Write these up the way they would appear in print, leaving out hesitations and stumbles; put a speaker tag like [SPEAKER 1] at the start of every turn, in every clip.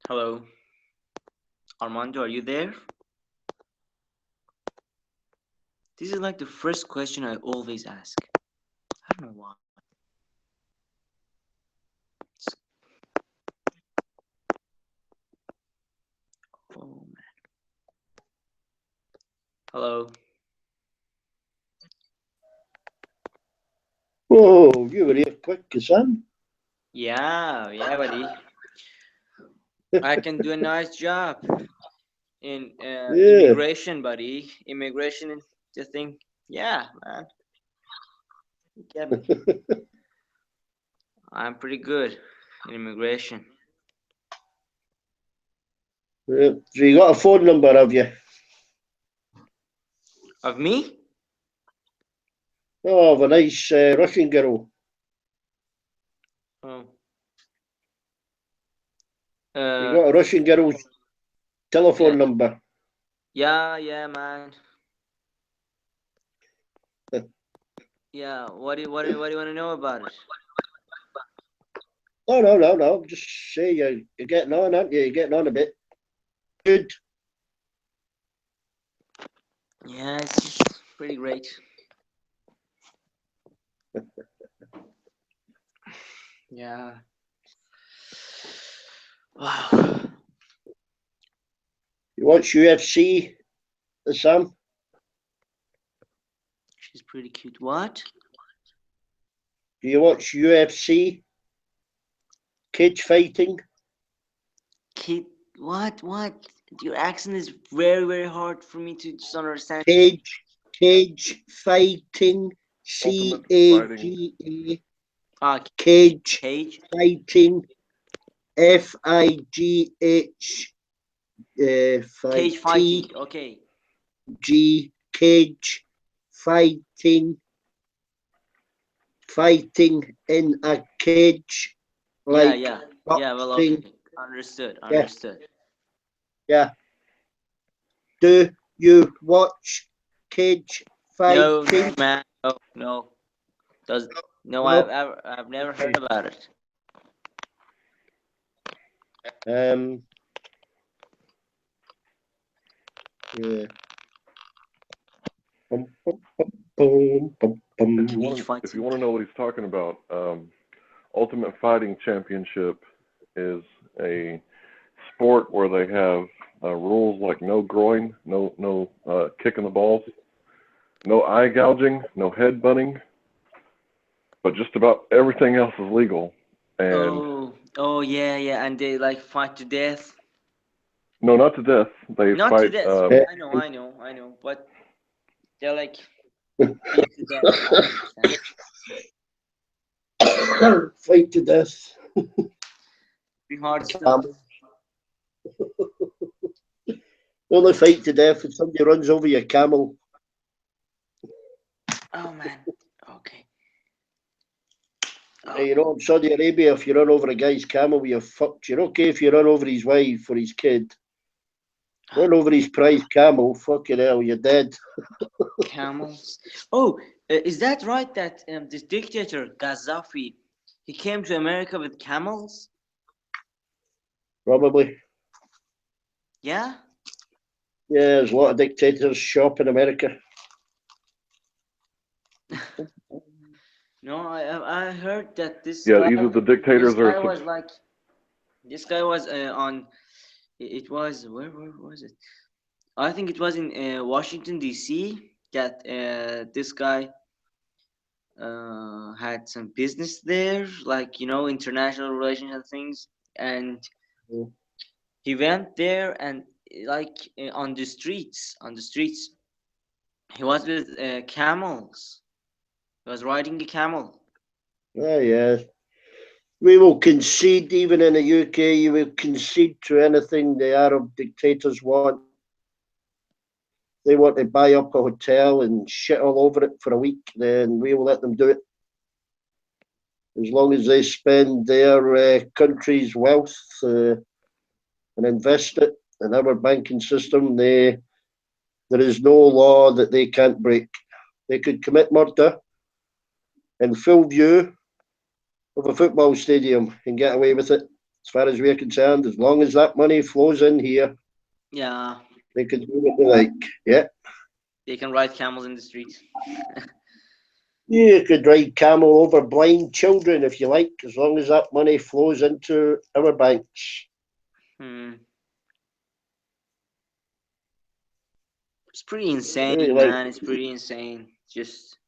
[SPEAKER 1] Hello, Armando, are you there? This is like the first question I always ask. I don't know why. Oh man. Hello.
[SPEAKER 2] Oh, you were here quick as son.
[SPEAKER 1] Yeah, buddy. I can do a nice job in
[SPEAKER 2] Yeah.
[SPEAKER 1] immigration, buddy. Immigration is the thing. Yeah, man. You get me. I'm pretty good in immigration.
[SPEAKER 2] Yeah. So you got a phone number, have you?
[SPEAKER 1] Of me?
[SPEAKER 2] Oh, of a nice Russian girl.
[SPEAKER 1] Oh.
[SPEAKER 2] You
[SPEAKER 1] Uh.
[SPEAKER 2] got a Russian girl's
[SPEAKER 1] Yeah.
[SPEAKER 2] telephone number.
[SPEAKER 1] Yeah, man. Yeah. What do you want to know about it?
[SPEAKER 2] No. Just say you're getting on, aren't you? You're getting on a bit. Good.
[SPEAKER 1] Yeah, it's just pretty great. Yeah. Wow.
[SPEAKER 2] You watch UFC, Sam?
[SPEAKER 1] She's pretty cute. What?
[SPEAKER 2] Do you watch UFC? Cage fighting?
[SPEAKER 1] Kid? What? Your accent is very hard for me to just understand.
[SPEAKER 2] Cage fighting.
[SPEAKER 3] Ultimate Fighting.
[SPEAKER 2] CAGA.
[SPEAKER 1] Ah,
[SPEAKER 2] Cage
[SPEAKER 1] cage.
[SPEAKER 2] fighting. FIGH.
[SPEAKER 1] Cage
[SPEAKER 2] T
[SPEAKER 1] fighting. Okay.
[SPEAKER 2] G cage fighting in a cage
[SPEAKER 1] Yeah,
[SPEAKER 2] like
[SPEAKER 1] yeah, yeah. Well,
[SPEAKER 2] boxing.
[SPEAKER 1] okay. Understood.
[SPEAKER 2] Yeah,
[SPEAKER 1] Understood.
[SPEAKER 2] yeah. Do you watch cage
[SPEAKER 1] No,
[SPEAKER 2] fighting?
[SPEAKER 1] man. No. Does no?
[SPEAKER 2] No.
[SPEAKER 1] I've never heard about it.
[SPEAKER 2] Um. Yeah. Bum, bum, bum,
[SPEAKER 3] If you
[SPEAKER 1] Cage
[SPEAKER 3] want, if you
[SPEAKER 1] fighting.
[SPEAKER 3] want to know what he's talking about, Ultimate Fighting Championship is a sport where they have rules like no groin, no kicking the balls, no eye gouging, no head butting, but just about everything else is legal. And
[SPEAKER 1] Oh, yeah. And they like fight to death.
[SPEAKER 3] no, not to death. They
[SPEAKER 1] Not to
[SPEAKER 3] fight.
[SPEAKER 1] death.
[SPEAKER 2] Yeah.
[SPEAKER 1] I know. But they're like beat to death. I understand.
[SPEAKER 2] Fight to death.
[SPEAKER 1] Pretty hard stuff.
[SPEAKER 2] Um, only fight to death if somebody runs over your camel.
[SPEAKER 1] Oh man. Okay.
[SPEAKER 2] You know, in Saudi Arabia, if you run over a guy's camel, you're fucked. You're okay if you run over his wife or his kid. Run over his prized camel, fucking hell, you're dead.
[SPEAKER 1] Camels. Oh, is that right? That this dictator Gaddafi, he came to America with camels?
[SPEAKER 2] Probably.
[SPEAKER 1] Yeah.
[SPEAKER 2] Yeah, there's a lot of dictators shop in America.
[SPEAKER 1] No, I heard that
[SPEAKER 3] yeah, either the
[SPEAKER 1] this
[SPEAKER 3] dictators are
[SPEAKER 1] guy was like this guy was on. It was where was it? I think it was in Washington D.C. that this guy had some business there, like international relations and things, and he went there and like on the streets, he was with camels. He was riding a camel.
[SPEAKER 2] Ah, yeah. We will concede, even in the UK, you will concede to anything the Arab dictators want. They want to buy up a hotel and shit all over it for a week, then we will let them do it. As long as they spend their country's wealth and invest it in our banking system, there is no law that they can't break. They could commit murder in full view of a football stadium and get away with it. as far as we're concerned. As long as that money flows in here,
[SPEAKER 1] Yeah,
[SPEAKER 2] they can do what they like. Yeah.
[SPEAKER 1] they can ride camels in the streets.
[SPEAKER 2] You could ride camel over blind children if you like, as long as that money flows into our banks.
[SPEAKER 1] Hmm. It's pretty insane,
[SPEAKER 2] Really like
[SPEAKER 1] man. It's pretty insane. Just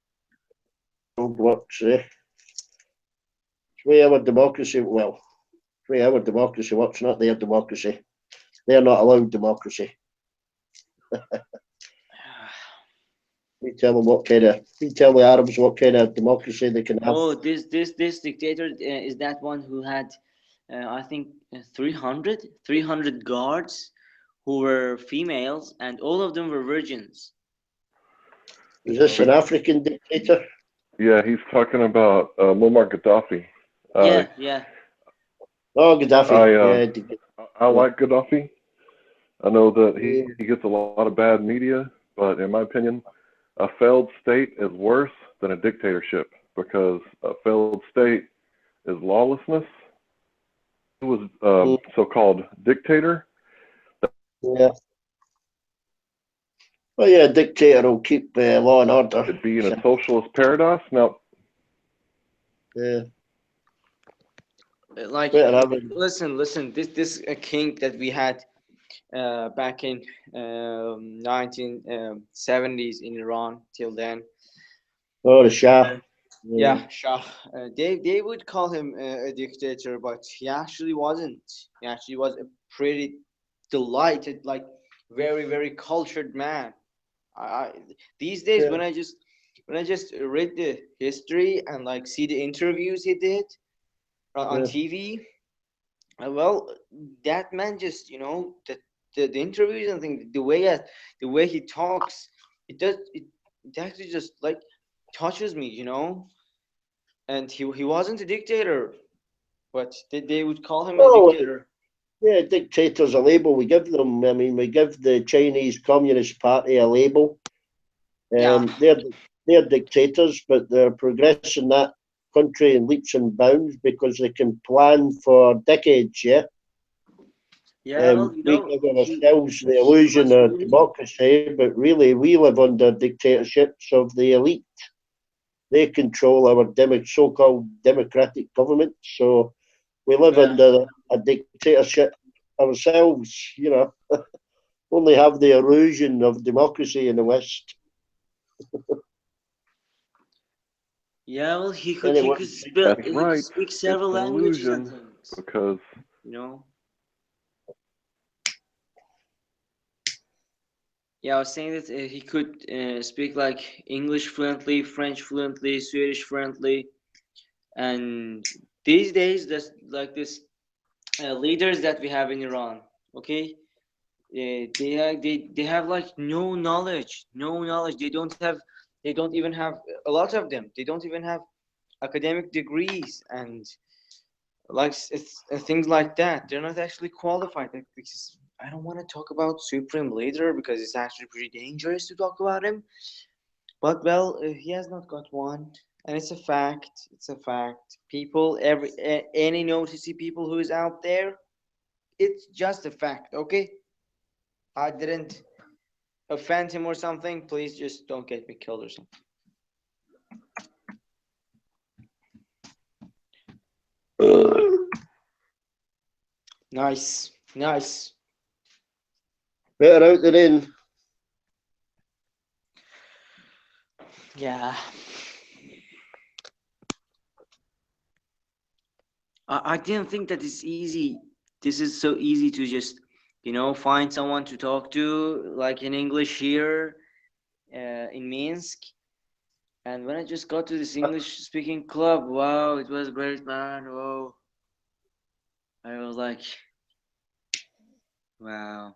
[SPEAKER 2] works, eh? It's way our democracy, well, it's way our democracy works, not their democracy. They're not allowed democracy. We tell them we tell the Arabs what kind of democracy they can have.
[SPEAKER 1] oh, this dictator is that one who had, I think, 300 guards who were females, and all of them were virgins.
[SPEAKER 2] Is this an African dictator?
[SPEAKER 3] Yeah, he's talking about Muammar Gaddafi.
[SPEAKER 1] Yeah.
[SPEAKER 2] Oh, Gaddafi.
[SPEAKER 3] I like Gaddafi. I know that he gets a lot of bad media, but in my opinion, a failed state is worse than a dictatorship, because a failed state is lawlessness. He was so-called dictator.
[SPEAKER 2] Yeah. Well, yeah, a dictator will keep law and order.
[SPEAKER 3] It'd be in a socialist paradise. Now,
[SPEAKER 2] yeah.
[SPEAKER 1] Like, listen. This king that we had back in 1970s in Iran till then.
[SPEAKER 2] Oh, the Shah.
[SPEAKER 1] Yeah, Shah. They would call him a dictator, but he actually wasn't. He actually was a pretty delighted, like very very cultured man. I these days when I just read the history and like see the interviews he did on TV, well, that man just the interviews and things, the way he talks, it actually just like touches me, and he wasn't a dictator, but they would call him a dictator.
[SPEAKER 2] Yeah, dictator's a label we give them. I mean, we give the Chinese Communist Party a label. They're dictators, but they're progressing that country in leaps and bounds because they can plan for decades. Yeah. We give ourselves the illusion of democracy, but really we live under dictatorships of the elite. They control our so-called democratic government, so we live under a dictatorship ourselves. Only have the illusion of democracy in the West.
[SPEAKER 1] Yeah, well, he could speak several languages and things.
[SPEAKER 3] Because
[SPEAKER 1] Yeah, I was saying that he could speak like English fluently, French fluently, Swedish fluently, and these days, there's like this leaders that we have in Iran. Okay, they have like no knowledge. They don't even have a lot of them. They don't even have academic degrees and like things like that. They're not actually qualified. Because I don't want to talk about supreme leader because it's actually pretty dangerous to talk about him. But well, he has not got one, and it's a fact. It's a fact. People, any noticey people who is out there, it's just a fact. Okay, I didn't offend him or something. Please just don't get me killed or something. Nice.
[SPEAKER 2] Better out than in.
[SPEAKER 1] Yeah. I didn't think that it's easy. This is so easy to just, find someone to talk to, like in English here in Minsk. And when I just got to this English-speaking club, wow, it was great, man. Whoa. I was like, wow.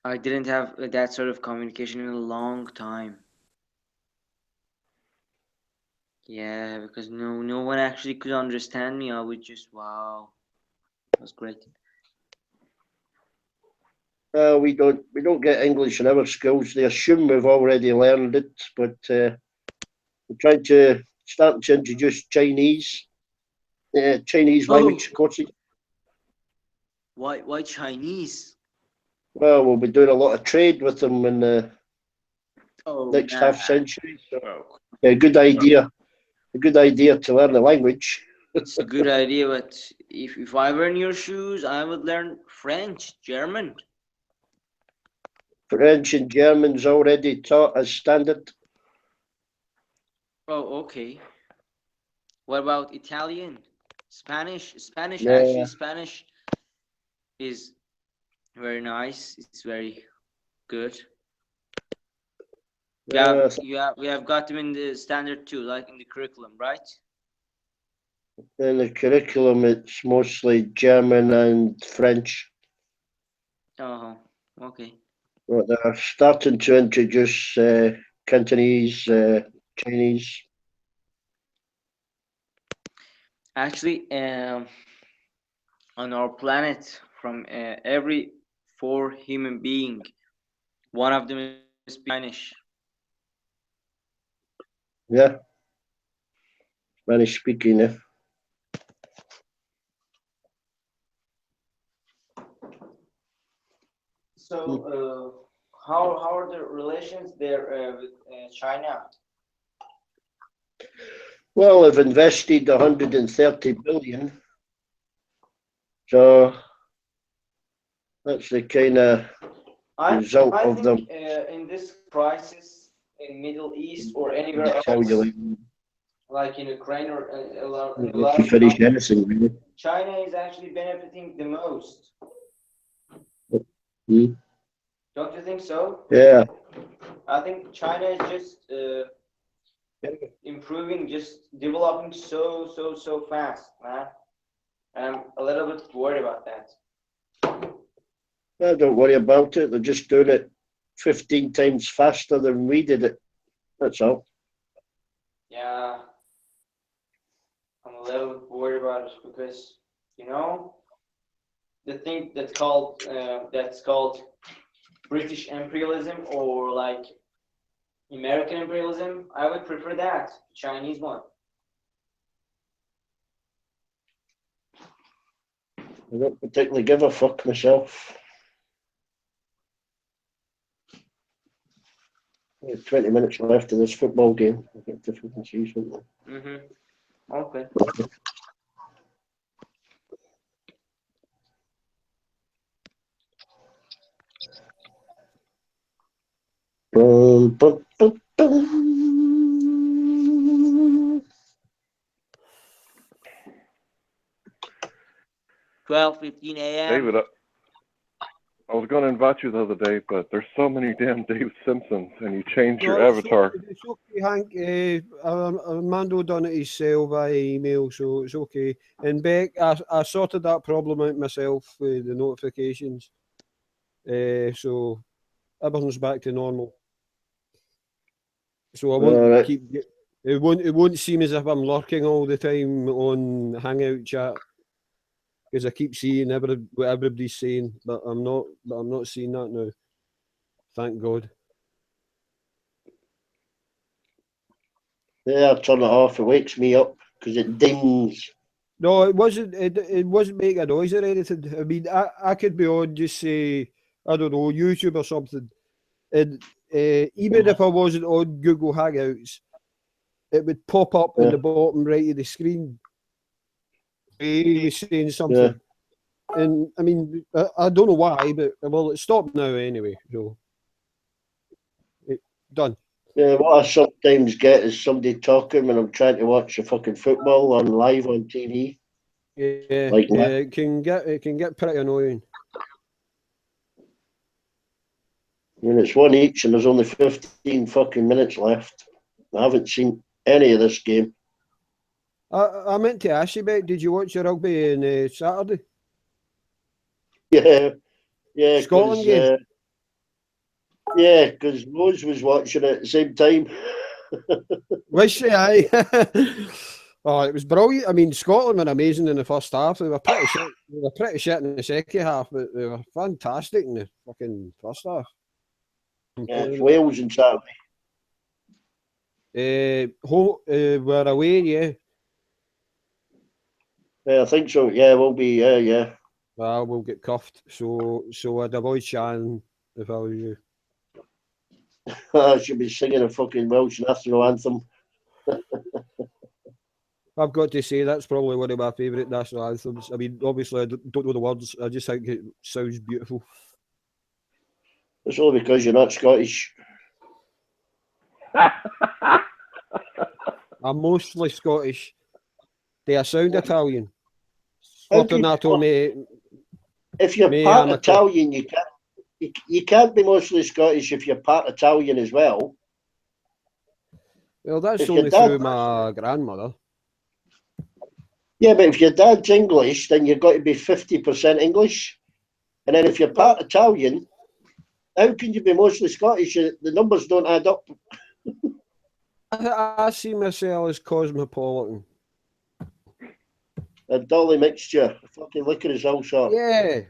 [SPEAKER 1] I didn't have that sort of communication in a long time. Yeah, because no one actually could understand me. I would just, wow. It was great.
[SPEAKER 2] We don't get English in our schools. They assume we've already learned it, but we're trying to introduce Chinese language courses.
[SPEAKER 1] Why Chinese?
[SPEAKER 2] Well, we'll be doing a lot of trade with them in the
[SPEAKER 1] Oh
[SPEAKER 2] next
[SPEAKER 1] man.
[SPEAKER 2] half century. So,
[SPEAKER 1] Oh,
[SPEAKER 2] a good idea. A good idea to learn the language.
[SPEAKER 1] it's a good idea, but if I were in your shoes, I would learn French, German.
[SPEAKER 2] French and German's already taught as standard.
[SPEAKER 1] Oh, okay. What about Italian? Spanish?
[SPEAKER 2] Yeah.
[SPEAKER 1] Spanish is very nice. It's very good.
[SPEAKER 2] Yeah,
[SPEAKER 1] We have got them in the standard too, like in the curriculum, right?
[SPEAKER 2] in the curriculum, it's mostly German and French.
[SPEAKER 1] Oh, okay.
[SPEAKER 2] But they're starting to introduce Cantonese, Chinese.
[SPEAKER 1] Actually, on our planet, from every 4 human being, one of them is Spanish.
[SPEAKER 2] Yeah, Spanish speaking. Yeah.
[SPEAKER 1] So, how are the relations there with China?
[SPEAKER 2] Well, they've invested 130 billion. So that's the kind of result
[SPEAKER 1] I
[SPEAKER 2] of them.
[SPEAKER 1] think in this crisis in Middle East or anywhere
[SPEAKER 2] Tell you,
[SPEAKER 1] else, like in Ukraine or in a lot
[SPEAKER 2] to
[SPEAKER 1] of
[SPEAKER 2] finish
[SPEAKER 1] countries,
[SPEAKER 2] anything, really.
[SPEAKER 1] China is actually benefiting the most.
[SPEAKER 2] Hmm.
[SPEAKER 1] Don't you think so?
[SPEAKER 2] Yeah.
[SPEAKER 1] I think China is just improving, just developing so fast, man. And I'm a little bit worried about that.
[SPEAKER 2] Don't worry about it. They're just doing it 15 times faster than we did it. That's all.
[SPEAKER 1] Yeah, I'm a little bit worried about it because you know the thing that's called British imperialism or like American imperialism. I would prefer that Chinese one.
[SPEAKER 2] I don't particularly give a fuck myself. 20 minutes left of this football game. I get to fucking see something.
[SPEAKER 1] Okay.
[SPEAKER 2] Bum,
[SPEAKER 1] 12:15 a.m.
[SPEAKER 3] David, I was going to invite you the other day, but there's so many damn Dave Simpsons, and you changed your avatar.
[SPEAKER 4] It's okay, Hank. Armando done it himself via email, so it's okay. And Beck, I sorted that problem out myself with the notifications. So everything's back to normal. So I won't keep. It won't seem as if I'm lurking all the time on Hangout chat because I keep seeing what everybody's saying, but I'm not seeing that now. Thank God.
[SPEAKER 2] Yeah, I turn it off. It wakes me up because it dings.
[SPEAKER 4] No, it wasn't. It wasn't making a noise or anything. I mean, I could be on just say I don't know YouTube or something, and even if I wasn't on Google Hangouts, it would pop up in the bottom right of the screen. He was saying something, and I mean, I don't know why, but well, it stopped now anyway. So done.
[SPEAKER 2] Yeah, what I sometimes get is somebody talking when I'm trying to watch the fucking football on live on TV.
[SPEAKER 4] Yeah,
[SPEAKER 2] Like
[SPEAKER 4] it can get pretty annoying.
[SPEAKER 2] I mean, it's one each, and there's only 15 fucking minutes left. I haven't seen any of this game.
[SPEAKER 4] I meant to ask you about. Did you watch the rugby on Saturday?
[SPEAKER 2] Yeah,
[SPEAKER 4] Scotland game.
[SPEAKER 2] Yeah, because Rose was watching it at the same time.
[SPEAKER 4] Was she? Aye. Oh, it was brilliant. I mean, Scotland were amazing in the first half. They were pretty shit. They were pretty shit in the second half, but they were fantastic in the fucking first half.
[SPEAKER 2] Yeah, it's Wales and Saturday.
[SPEAKER 4] We're away, yeah.
[SPEAKER 2] Yeah, I think so. Yeah, we'll be. Yeah.
[SPEAKER 4] I will get cuffed. So I'd avoid Shannon if I was you.
[SPEAKER 2] I should be singing a fucking Welsh national anthem.
[SPEAKER 4] I've got to say that's probably one of my favourite national anthems. I mean, obviously I don't know the words. I just think it sounds beautiful.
[SPEAKER 2] It's only because you're not Scottish.
[SPEAKER 4] I'm mostly Scottish. Do I sound Italian?
[SPEAKER 2] How can
[SPEAKER 4] Fortunato me.
[SPEAKER 2] If you're
[SPEAKER 4] Me
[SPEAKER 2] part
[SPEAKER 4] amico.
[SPEAKER 2] Italian, you can't be mostly Scottish if you're part Italian as well.
[SPEAKER 4] Well, that's
[SPEAKER 2] If your
[SPEAKER 4] only
[SPEAKER 2] dad-
[SPEAKER 4] through my grandmother.
[SPEAKER 2] Yeah, but if your dad's English, then you've got to be 50% English. And then if you're part Italian, how can you be mostly Scottish? The numbers don't add up.
[SPEAKER 4] I see myself as cosmopolitan.
[SPEAKER 2] A dolly mixture. Fucking licorice all sorts.
[SPEAKER 4] Yeah.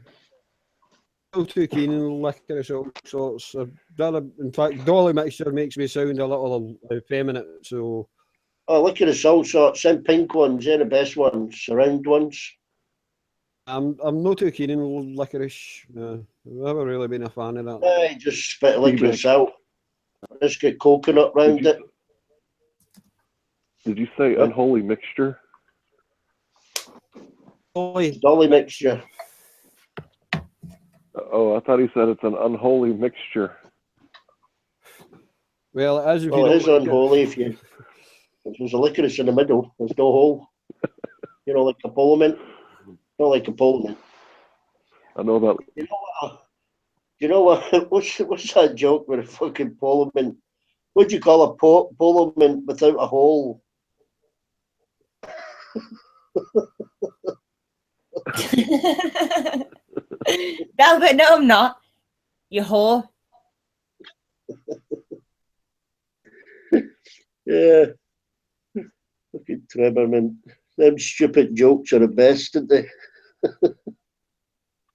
[SPEAKER 4] Still too keen on licorice all sorts. In fact, dolly mixture makes me sound a little effeminate. So
[SPEAKER 2] Oh, licorice all sorts. Them pink ones, they're the best ones. The round ones.
[SPEAKER 4] I'm not too keen on licorice. I've never really been a fan of that.
[SPEAKER 2] I just spit licorice out. Just get coconut round it.
[SPEAKER 3] Did you say
[SPEAKER 2] What?
[SPEAKER 3] unholy mixture?
[SPEAKER 2] Dolly mixture.
[SPEAKER 3] Oh, I thought he said it's an unholy mixture.
[SPEAKER 4] Well, as if
[SPEAKER 2] Well,
[SPEAKER 4] you
[SPEAKER 2] it is
[SPEAKER 4] don't like
[SPEAKER 2] unholy if there's a licorice in the middle. There's no hole. You know, like a parliament. Not like a parliament.
[SPEAKER 3] I know that.
[SPEAKER 2] You know what? What's that joke with a fucking parliament? What do you call a parliament without a hole?
[SPEAKER 5] No, but no, I'm not. You whore.
[SPEAKER 2] Yeah. Fucking Trevor, man. Them stupid jokes are the best, aren't they?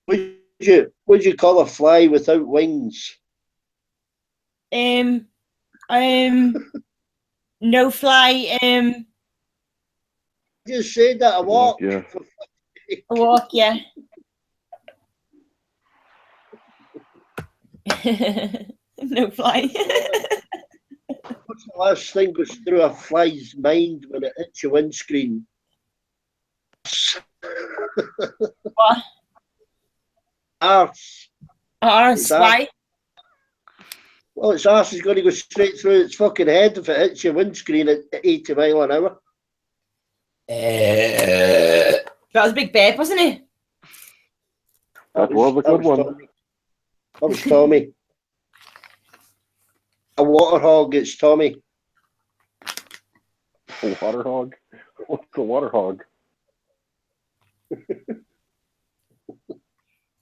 [SPEAKER 2] Would you call a fly without wings?
[SPEAKER 5] No fly.
[SPEAKER 2] Just say that a walk.
[SPEAKER 3] Yeah.
[SPEAKER 5] A walk, yeah. No fly.
[SPEAKER 2] What's the last thing goes through a fly's mind when it hits your windscreen?
[SPEAKER 5] What?
[SPEAKER 2] Arse.
[SPEAKER 5] Arse, why?
[SPEAKER 2] Well, its arse is going to go straight through its fucking head if it hits your windscreen at 80 mile an hour.
[SPEAKER 5] That was Big Bear, wasn't it?
[SPEAKER 3] That was a good one.
[SPEAKER 2] That was Tommy. A water hog, it's Tommy.
[SPEAKER 3] A water hog? What's a water hog?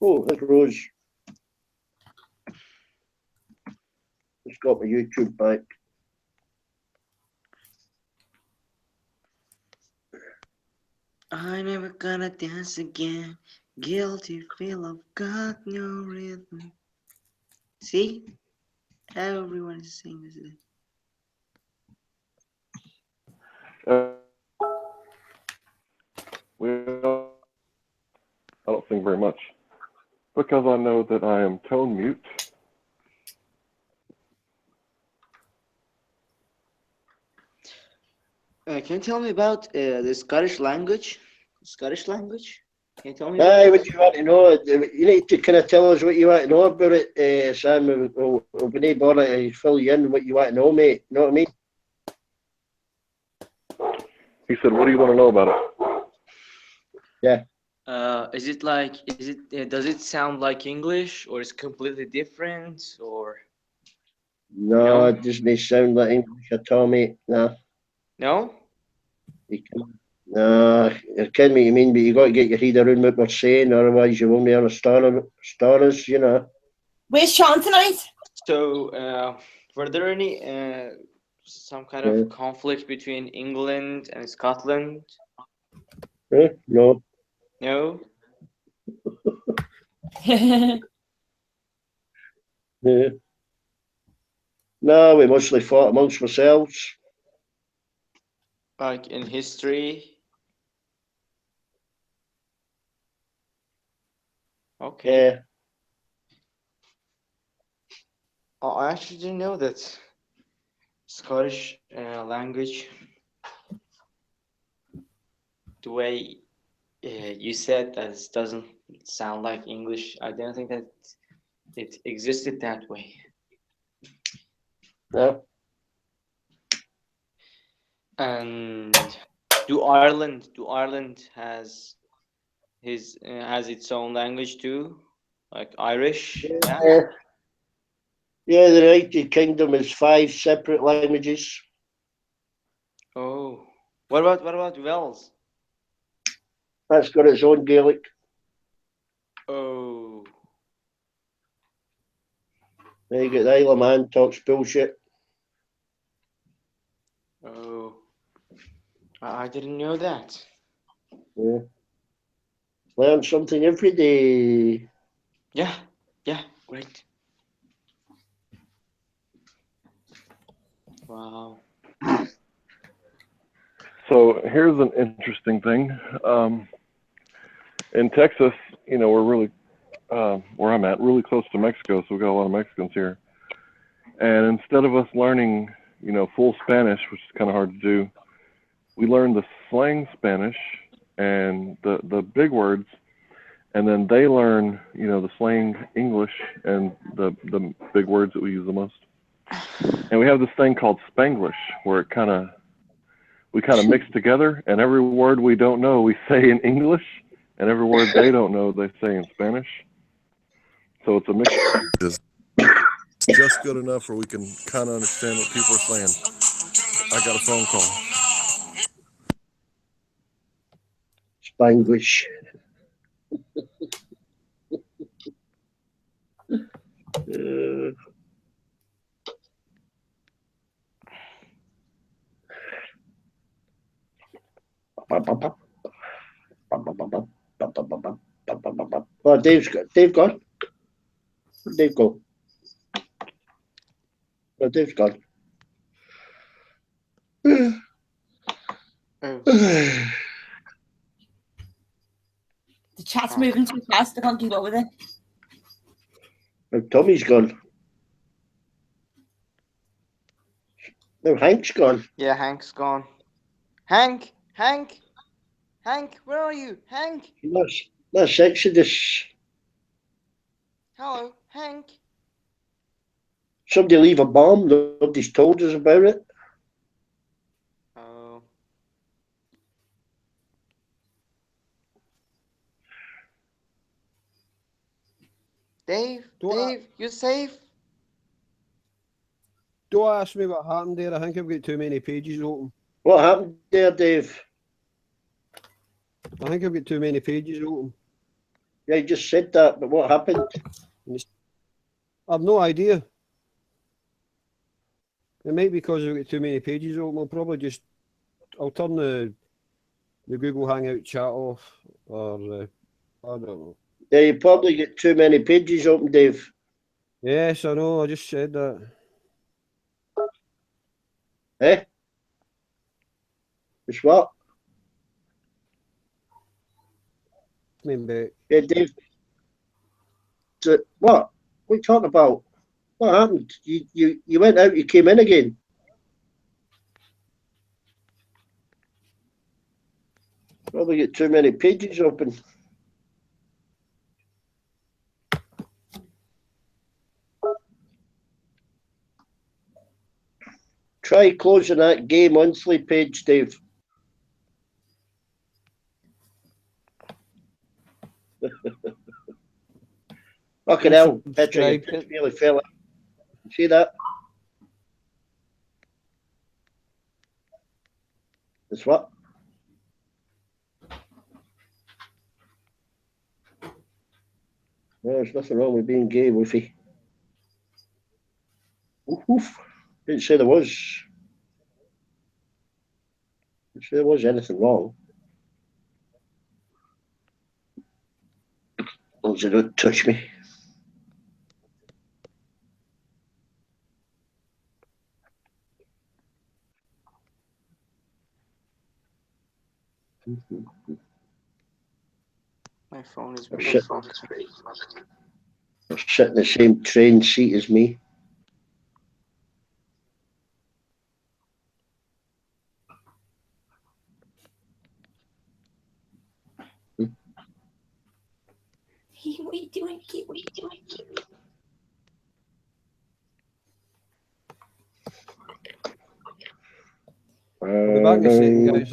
[SPEAKER 2] Oh, there's Rose. Just got my YouTube back.
[SPEAKER 1] I'm never gonna dance again. Guilty feel I've got no rhythm. See? Everyone is saying this.
[SPEAKER 3] Well, I don't sing very much because I know that I am tone mute.
[SPEAKER 1] Can you tell me about the Scottish language? Scottish language? Can you tell me?
[SPEAKER 2] Aye, what do you want to know? You need to kind of tell us what you want to know about it, Sam. We'll be able to fill you in what you want to know, mate. You know what I mean?
[SPEAKER 3] He said, "What do you want to know about it?"
[SPEAKER 2] Yeah.
[SPEAKER 1] Is it does it sound like English or is it completely different or
[SPEAKER 2] No,
[SPEAKER 1] No?
[SPEAKER 2] it doesn't sound like English at all, mate. No.
[SPEAKER 1] no?
[SPEAKER 2] No, I can't what you mean, but you got to get your head around what we're saying, otherwise you won't understand us, you know.
[SPEAKER 5] Where's Sean tonight?
[SPEAKER 1] So were there any some kind of conflict between England and Scotland?
[SPEAKER 2] No.
[SPEAKER 1] No?
[SPEAKER 2] Yeah. No, we mostly fought amongst ourselves.
[SPEAKER 1] Like in history? Okay.
[SPEAKER 2] Yeah.
[SPEAKER 1] Oh, I actually didn't know that Scottish language, the way you said that it doesn't sound like English. I didn't think that it existed that way.
[SPEAKER 2] No.
[SPEAKER 1] And do Ireland has its own language too, like Irish? Yeah.
[SPEAKER 2] Yeah. Yeah, the United Kingdom is 5 separate languages.
[SPEAKER 1] Oh, what about Wales?
[SPEAKER 2] That's got its own Gaelic.
[SPEAKER 1] Oh,
[SPEAKER 2] Then you get the Isle of Man talks bullshit.
[SPEAKER 1] oh, I didn't know that.
[SPEAKER 2] Yeah. Learn something every day.
[SPEAKER 1] Yeah, yeah, great. Wow.
[SPEAKER 3] So here's an interesting thing. In Texas, we're really where I'm at, really close to Mexico, so we got a lot of Mexicans here. And instead of us learning, full Spanish, which is kind of hard to do, we learn the slang Spanish and the big words, and then they learn, the slang English and the big words that we use the most. And we have this thing called Spanglish, where we kind of mix together, and every word we don't know, we say in English, and every word they don't know, they say in Spanish. So it's a mix. It's just good enough where we can kind of understand what people are saying. I got a phone call.
[SPEAKER 2] Spanglish. Oh, Dave gone. Where'd Dave go? Oh, Dave's gone.
[SPEAKER 1] Oh,
[SPEAKER 5] The chat's moving too fast. I can't keep up with it.
[SPEAKER 2] Oh, Tommy's gone. No, Hank's gone.
[SPEAKER 1] yeah, Hank's gone. Hank, Hank, Hank, where are you? Hank,
[SPEAKER 2] That's Exodus.
[SPEAKER 1] hello, Hank.
[SPEAKER 2] Somebody leave a bomb. Nobody's told us about it.
[SPEAKER 1] Oh, Dave, you safe?
[SPEAKER 4] Don't ask me what happened there. I think I've got too many pages open.
[SPEAKER 2] What happened there, Dave?
[SPEAKER 4] I think I've got too many pages open.
[SPEAKER 2] Yeah, you just said that, but what happened?
[SPEAKER 4] I've no idea. It might be because I've got too many pages open. I'll turn the Google Hangout chat off, or I don't know.
[SPEAKER 2] Yeah, you probably get too many pages open, Dave.
[SPEAKER 4] Yes, I know. I just said that.
[SPEAKER 2] Eh? It's what?
[SPEAKER 4] Coming back.
[SPEAKER 2] Yeah, Dave. So, what? What are you talking about? What happened? You went out, you came in again. Probably get too many pages open. Try closing that Gay Monthly page, Dave. Fucking hell, Petra, you just really fell out. See that? It's what? No, there's nothing wrong with being gay, Woofy. Oof. Didn't say there was. Didn't say there was anything wrong. As long as they don't touch me.
[SPEAKER 1] My phone is
[SPEAKER 2] Or
[SPEAKER 1] pretty
[SPEAKER 2] sit,
[SPEAKER 1] fucked.
[SPEAKER 2] or sit in the same train seat as me.
[SPEAKER 5] What are you doing? What are you doing?
[SPEAKER 4] I'll be back in a second, guys.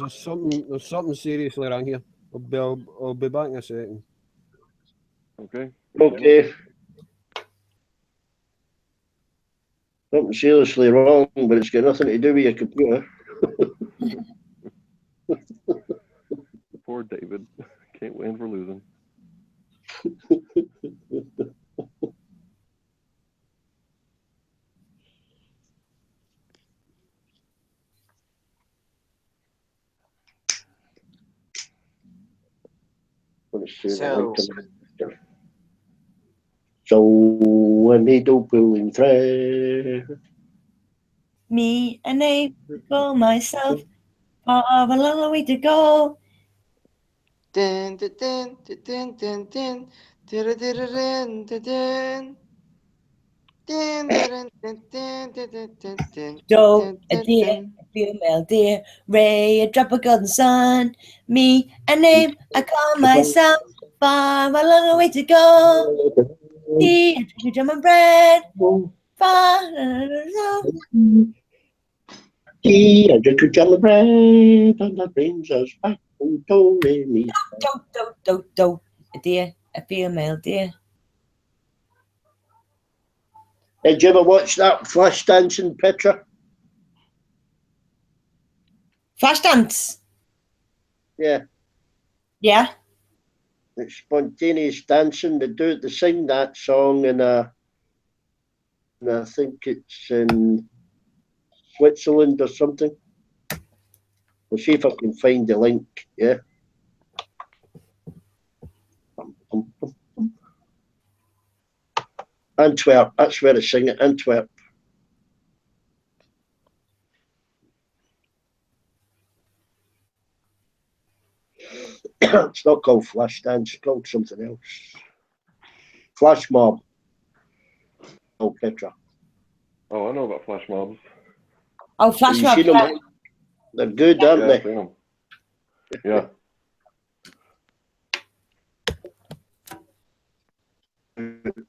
[SPEAKER 4] There's something seriously wrong here. I'll be back in a second.
[SPEAKER 3] Okay.
[SPEAKER 2] Okay. Something seriously wrong, but it's got nothing to do with your computer.
[SPEAKER 3] Poor David. Can't win for losing.
[SPEAKER 2] So a needle pulling thread.
[SPEAKER 5] Me and April, myself, have a long way to go.
[SPEAKER 1] Dun, dun, dun, dun, dun, dun, dun, dun, dun, dun. Dun, dun, dun, dun, dun, dun, dun, dun,
[SPEAKER 5] Joe,
[SPEAKER 1] dun,
[SPEAKER 5] a
[SPEAKER 1] dun,
[SPEAKER 5] deer,
[SPEAKER 1] dun.
[SPEAKER 5] a female deer, Ray, a drop of golden sun. Me, a name, I call myself, far, a long way to go. Tea, a treasure jam and bread, far,
[SPEAKER 2] Tea, I drink a jam of bread, and that brings us back to do, re, mi.
[SPEAKER 5] do, a deer, a female deer.
[SPEAKER 2] Did you ever watch that Flash dancing picture?
[SPEAKER 5] Flashdance.
[SPEAKER 2] Yeah,
[SPEAKER 5] Yeah.
[SPEAKER 2] it's spontaneous dancing. They sing that song and I think it's in Switzerland or something. We'll see if I can find the link. Yeah. Antwerp, that's where they sing it, Antwerp. It's not called Flash Dance, it's called something else. Flash Mob. Oh, Petra.
[SPEAKER 3] Oh, I know about flash mobs.
[SPEAKER 5] Oh, flash
[SPEAKER 2] You
[SPEAKER 5] mob.
[SPEAKER 2] seen them? They're good, aren't
[SPEAKER 3] Yeah, I've
[SPEAKER 2] they?
[SPEAKER 3] seen them. Yeah.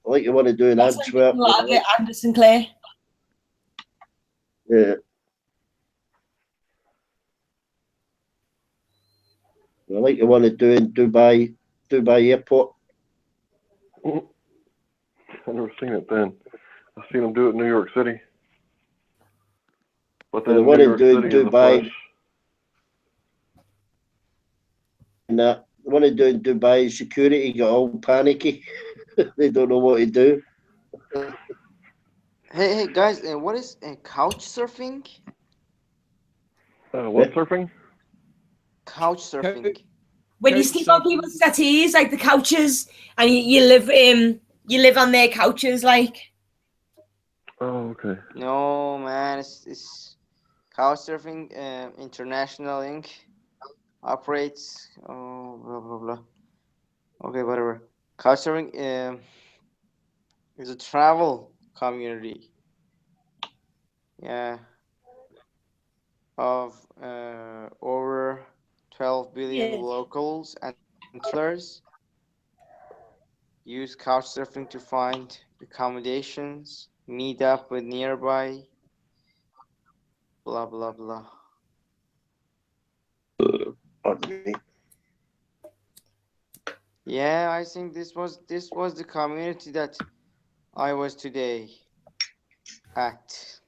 [SPEAKER 2] Like you want to do in
[SPEAKER 5] That's
[SPEAKER 2] Antwerp.
[SPEAKER 5] a lot of it, Anderson Clay.
[SPEAKER 2] Yeah. Like you want to do in Dubai Airport.
[SPEAKER 3] I've never seen it then. I've seen them do it in New York City. But then
[SPEAKER 2] The
[SPEAKER 3] New
[SPEAKER 2] one in
[SPEAKER 3] York City is a
[SPEAKER 2] Dubai.
[SPEAKER 3] flash.
[SPEAKER 2] And the one in Dubai security got all panicky. They don't know what to do.
[SPEAKER 1] Hey guys, what is couch surfing?
[SPEAKER 3] What surfing?
[SPEAKER 1] Couch surfing.
[SPEAKER 5] When you
[SPEAKER 4] Couch
[SPEAKER 5] sleep on
[SPEAKER 4] surfing.
[SPEAKER 5] people's settees, like the couches, and you live on their couches, like.
[SPEAKER 3] Oh, okay.
[SPEAKER 1] No man, it's couch surfing. International Inc. operates. Oh, blah blah blah. Okay, whatever. Couch surfing is a travel community. Yeah, of over 12 billion
[SPEAKER 5] Yeah.
[SPEAKER 1] locals and travelers use couch surfing to find accommodations, meet up with nearby, blah blah blah.
[SPEAKER 2] Pardon me.
[SPEAKER 1] Yeah, I think this was the community that I was today at.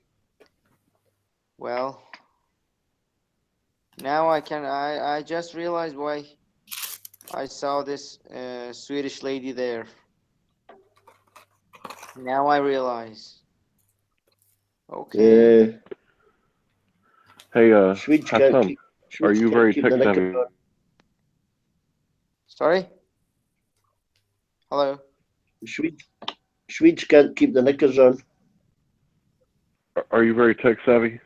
[SPEAKER 1] Well, now I just realized why I saw this Swedish lady there. Now I realize. Okay.
[SPEAKER 2] Yeah.
[SPEAKER 3] Hey,
[SPEAKER 2] Swedes
[SPEAKER 3] Hassan,
[SPEAKER 2] can't keep,
[SPEAKER 3] are
[SPEAKER 2] Swedes
[SPEAKER 3] you
[SPEAKER 2] can't
[SPEAKER 3] very
[SPEAKER 2] keep
[SPEAKER 3] tech
[SPEAKER 2] the knickers
[SPEAKER 3] savvy?
[SPEAKER 2] on.
[SPEAKER 1] Sorry? Hello?
[SPEAKER 2] Swedes can't keep the knickers on.
[SPEAKER 3] Are you very tech savvy?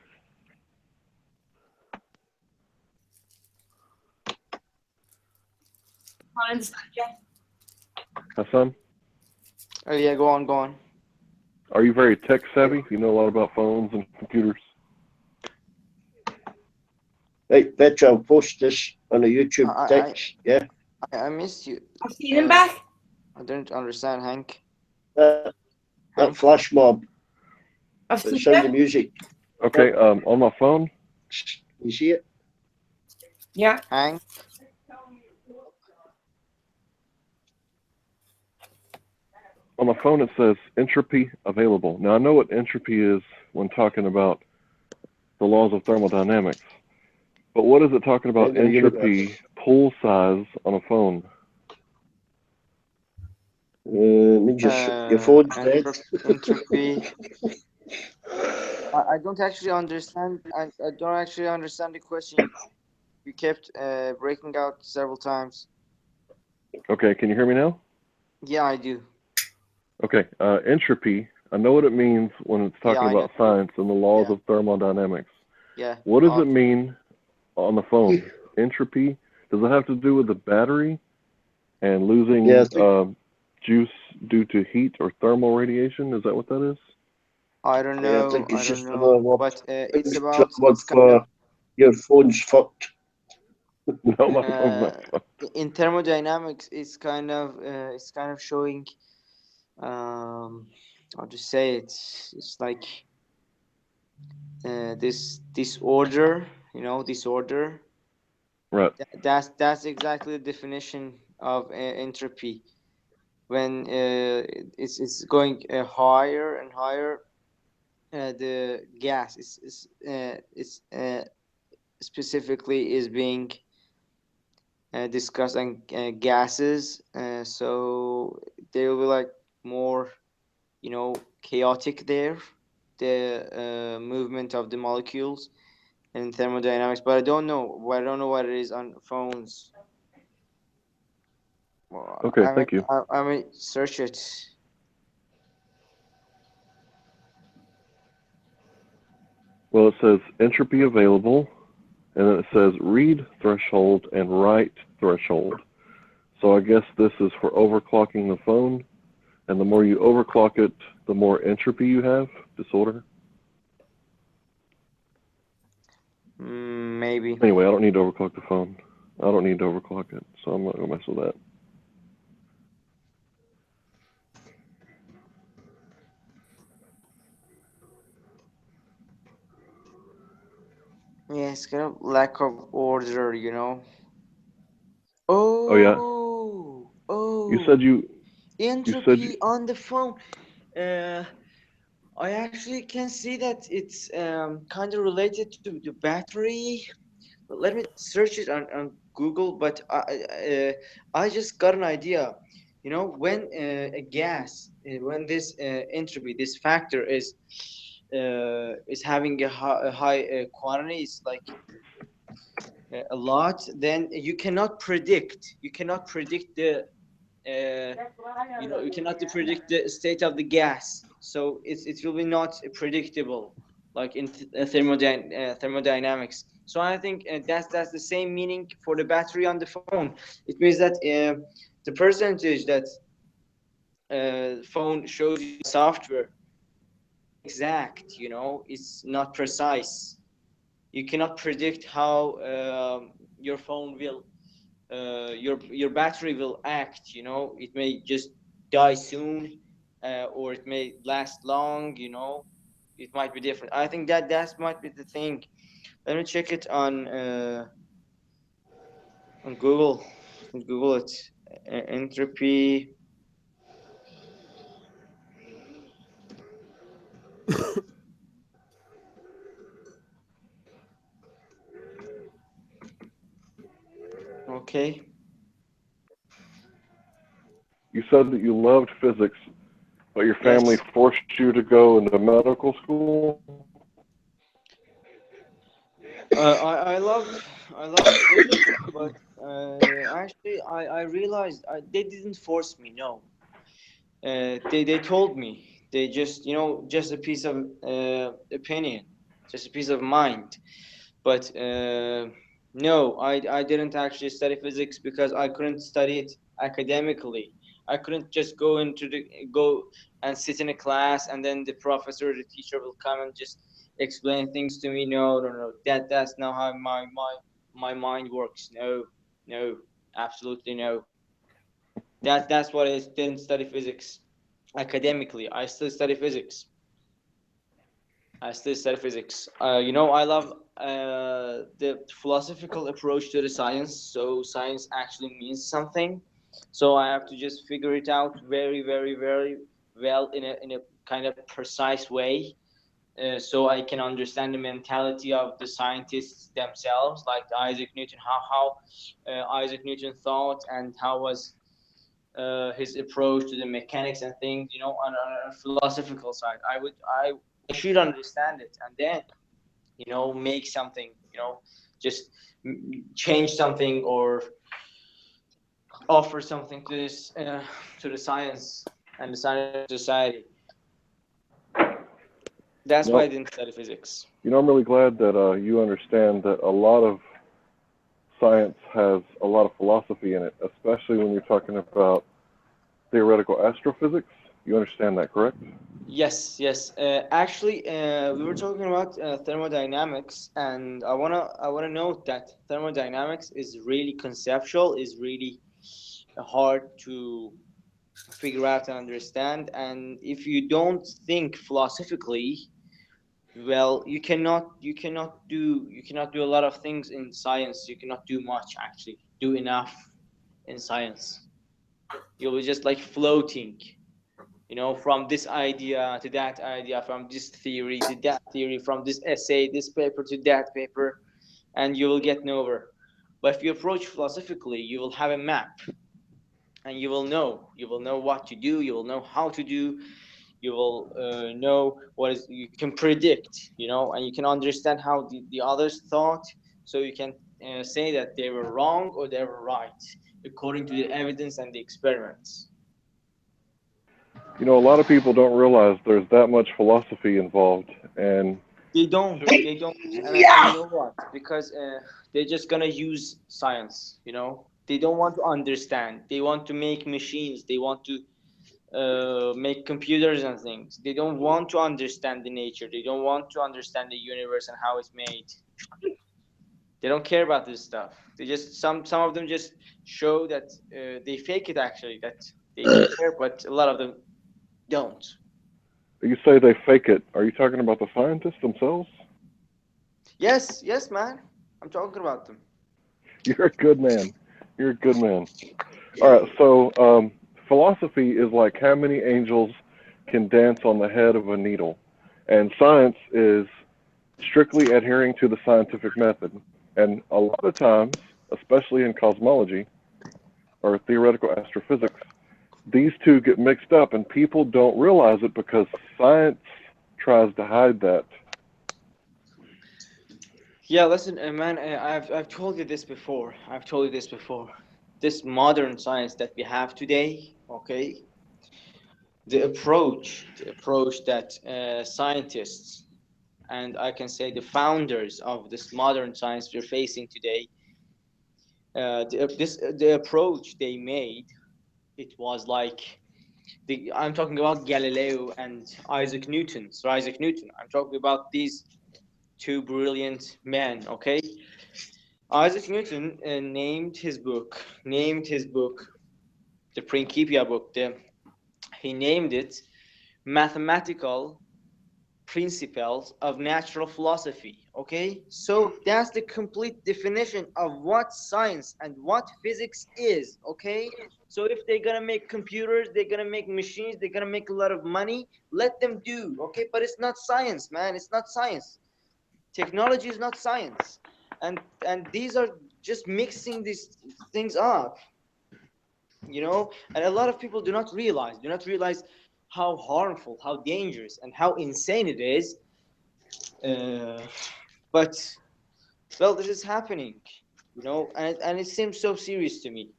[SPEAKER 5] can't understand you.
[SPEAKER 3] Hassan,
[SPEAKER 1] Oh yeah, go on.
[SPEAKER 3] are you very tech savvy? You know a lot about phones and computers.
[SPEAKER 2] Right, Betcha, I'll post this on a YouTube
[SPEAKER 1] I
[SPEAKER 2] text. Yeah.
[SPEAKER 1] I missed you.
[SPEAKER 5] I've seen him back.
[SPEAKER 1] I don't understand, Hank.
[SPEAKER 2] That
[SPEAKER 1] Hank?
[SPEAKER 2] flash mob.
[SPEAKER 5] I've
[SPEAKER 2] The
[SPEAKER 5] seen
[SPEAKER 2] sound of
[SPEAKER 5] him.
[SPEAKER 2] music.
[SPEAKER 3] Okay, on my phone,
[SPEAKER 2] You see it?
[SPEAKER 5] Yeah.
[SPEAKER 1] Hank?
[SPEAKER 3] it says entropy available. Now I know what entropy is when talking about the laws of thermodynamics, but what is it talking about
[SPEAKER 2] In the
[SPEAKER 3] entropy
[SPEAKER 2] universe.
[SPEAKER 3] pool size on a phone?
[SPEAKER 2] Means your phone's dead.
[SPEAKER 1] Entropy. I don't actually understand. I don't actually understand the question. You kept breaking out several times.
[SPEAKER 3] Okay, can you hear me now?
[SPEAKER 1] Yeah, I do.
[SPEAKER 3] Okay, entropy. I know what it means when it's talking
[SPEAKER 1] Yeah, I know.
[SPEAKER 3] about science and the laws
[SPEAKER 1] Yeah.
[SPEAKER 3] of thermodynamics.
[SPEAKER 1] Yeah.
[SPEAKER 3] What does it mean on the phone? Entropy. Does it have to do with the battery and losing
[SPEAKER 2] Yeah, I think,
[SPEAKER 3] juice due to heat or thermal radiation? Is that what that is?
[SPEAKER 1] I don't
[SPEAKER 2] yeah, I
[SPEAKER 1] know.
[SPEAKER 2] think
[SPEAKER 1] I
[SPEAKER 2] it's
[SPEAKER 1] don't
[SPEAKER 2] just
[SPEAKER 1] know.
[SPEAKER 2] another word.
[SPEAKER 1] But
[SPEAKER 2] It's another word
[SPEAKER 1] it's kind of
[SPEAKER 2] for your phone's fucked.
[SPEAKER 3] No, my phone's not.
[SPEAKER 1] in thermodynamics. It's kind of showing. I'll just say it's like this disorder. You know, disorder.
[SPEAKER 3] Right.
[SPEAKER 1] That's exactly the definition of entropy. When it's going higher and higher, the gas is specifically is being discussed on gases. So they will be like more, chaotic there, the movement of the molecules in thermodynamics. But I don't know. I don't know what it is on phones. Well,
[SPEAKER 3] Okay, thank you.
[SPEAKER 1] I may search it.
[SPEAKER 3] Well, it says entropy available, and then it says read threshold and write threshold. So I guess this is for overclocking the phone, and the more you overclock it, the more entropy you have, disorder.
[SPEAKER 1] Maybe.
[SPEAKER 3] Anyway, I don't need to overclock the phone. I don't need to overclock it, so I'm not going to mess with that.
[SPEAKER 1] Yeah, it's kind of lack of order, you know.
[SPEAKER 3] Oh, yeah. You said you
[SPEAKER 1] Entropy on the phone. I actually can see that it's kind of related to the battery. But let me search it on Google. But I just got an idea. You know, when a gas, when this entropy, this factor is having a high quantity, it's like a lot. Then you cannot predict. You cannot predict the you cannot predict the state of the gas, so it will be not predictable like in thermodynamics. So I think that's the same meaning for the battery on the phone. It means that the percentage that phone shows you software exact, it's not precise. You cannot predict how your phone will your battery will act. It may just die soon, or it may last long. It might be different. I think that might be the thing. Let me check it on Google. Google it. Entropy. Okay.
[SPEAKER 3] you said that you loved physics, but your family
[SPEAKER 1] Yes.
[SPEAKER 3] forced you to go into medical school.
[SPEAKER 1] I love physics, but actually I realized they didn't force me. No, they told me. They just just a piece of opinion, just a piece of mind. But No, I didn't actually study physics because I couldn't study it academically. I couldn't just go and sit in a class and then the professor or the teacher will come and just explain things to me. No, no, no. That's not how my mind works. No, no, absolutely no. That's what I didn't study physics academically. I still study physics. I still study physics. I love the philosophical approach to the science. So science actually means something. So I have to just figure it out very, very, very well in a kind of precise way, so I can understand the mentality of the scientists themselves, like Isaac Newton, how Isaac Newton thought and how was his approach to the mechanics and things. On a philosophical side, I should understand it and then make something, just change something or offer something to this to the science and the scientific society. That's why I
[SPEAKER 3] Nope.
[SPEAKER 1] didn't study physics.
[SPEAKER 3] I'm really glad that you understand that a lot of science has a lot of philosophy in it, especially when you're talking about theoretical astrophysics. You understand that, correct?
[SPEAKER 1] Yes, yes. Actually, we were talking about thermodynamics, and I wanna note that thermodynamics is really conceptual, is really hard to figure out and understand. And if you don't think philosophically, well, you cannot do a lot of things in science. You cannot do much actually, do enough in science. You'll be just like floating, from this idea to that idea, from this theory to that theory, from this essay, this paper to that paper, and you will get nowhere. But if you approach philosophically, you will have a map, and you will know what to do, you will know how to do, you will know what is you can predict, and you can understand how the others thought, so you can say that they were wrong or they were right according to the evidence and the experiments.
[SPEAKER 3] A lot of people don't realize there's that much philosophy involved, and
[SPEAKER 1] They don't, and you know what? Because they're just gonna use science. They don't want to understand. They want to make machines. They want to make computers and things. They don't want to understand the nature. They don't want to understand the universe and how it's made. They don't care about this stuff. They just some of them just show that they fake it actually, that they care, but a lot of them don't.
[SPEAKER 3] you say they fake it. Are you talking about the scientists themselves?
[SPEAKER 1] Yes, yes, man. I'm talking about them.
[SPEAKER 3] You're a good man. You're a good man. All right, so philosophy is like how many angels can dance on the head of a needle, and science is strictly adhering to the scientific method. And a lot of times, especially in cosmology or theoretical astrophysics, these two get mixed up, and people don't realize it because science tries to hide that.
[SPEAKER 1] Yeah, listen, man. I've told you this before. I've told you this before. This modern science that we have today, okay, the approach that scientists, and I can say the founders of this modern science we're facing today, the approach they made, it was like I'm talking about Galileo and Isaac Newton. So Isaac Newton. I'm talking about these two brilliant men. Okay, Isaac Newton named his book, the Principia book. He named it Mathematical Principles of Natural Philosophy. Okay, so that's the complete definition of what science and what physics is. Okay, so if they're gonna make computers, they're gonna make machines, they're gonna make a lot of money, let them do. Okay, but it's not science, man. It's not science. Technology is not science, and these are just mixing these things up. And a lot of people do not realize how harmful, how dangerous, and how insane it is. uh, but well, this is happening, and it seems so serious to me.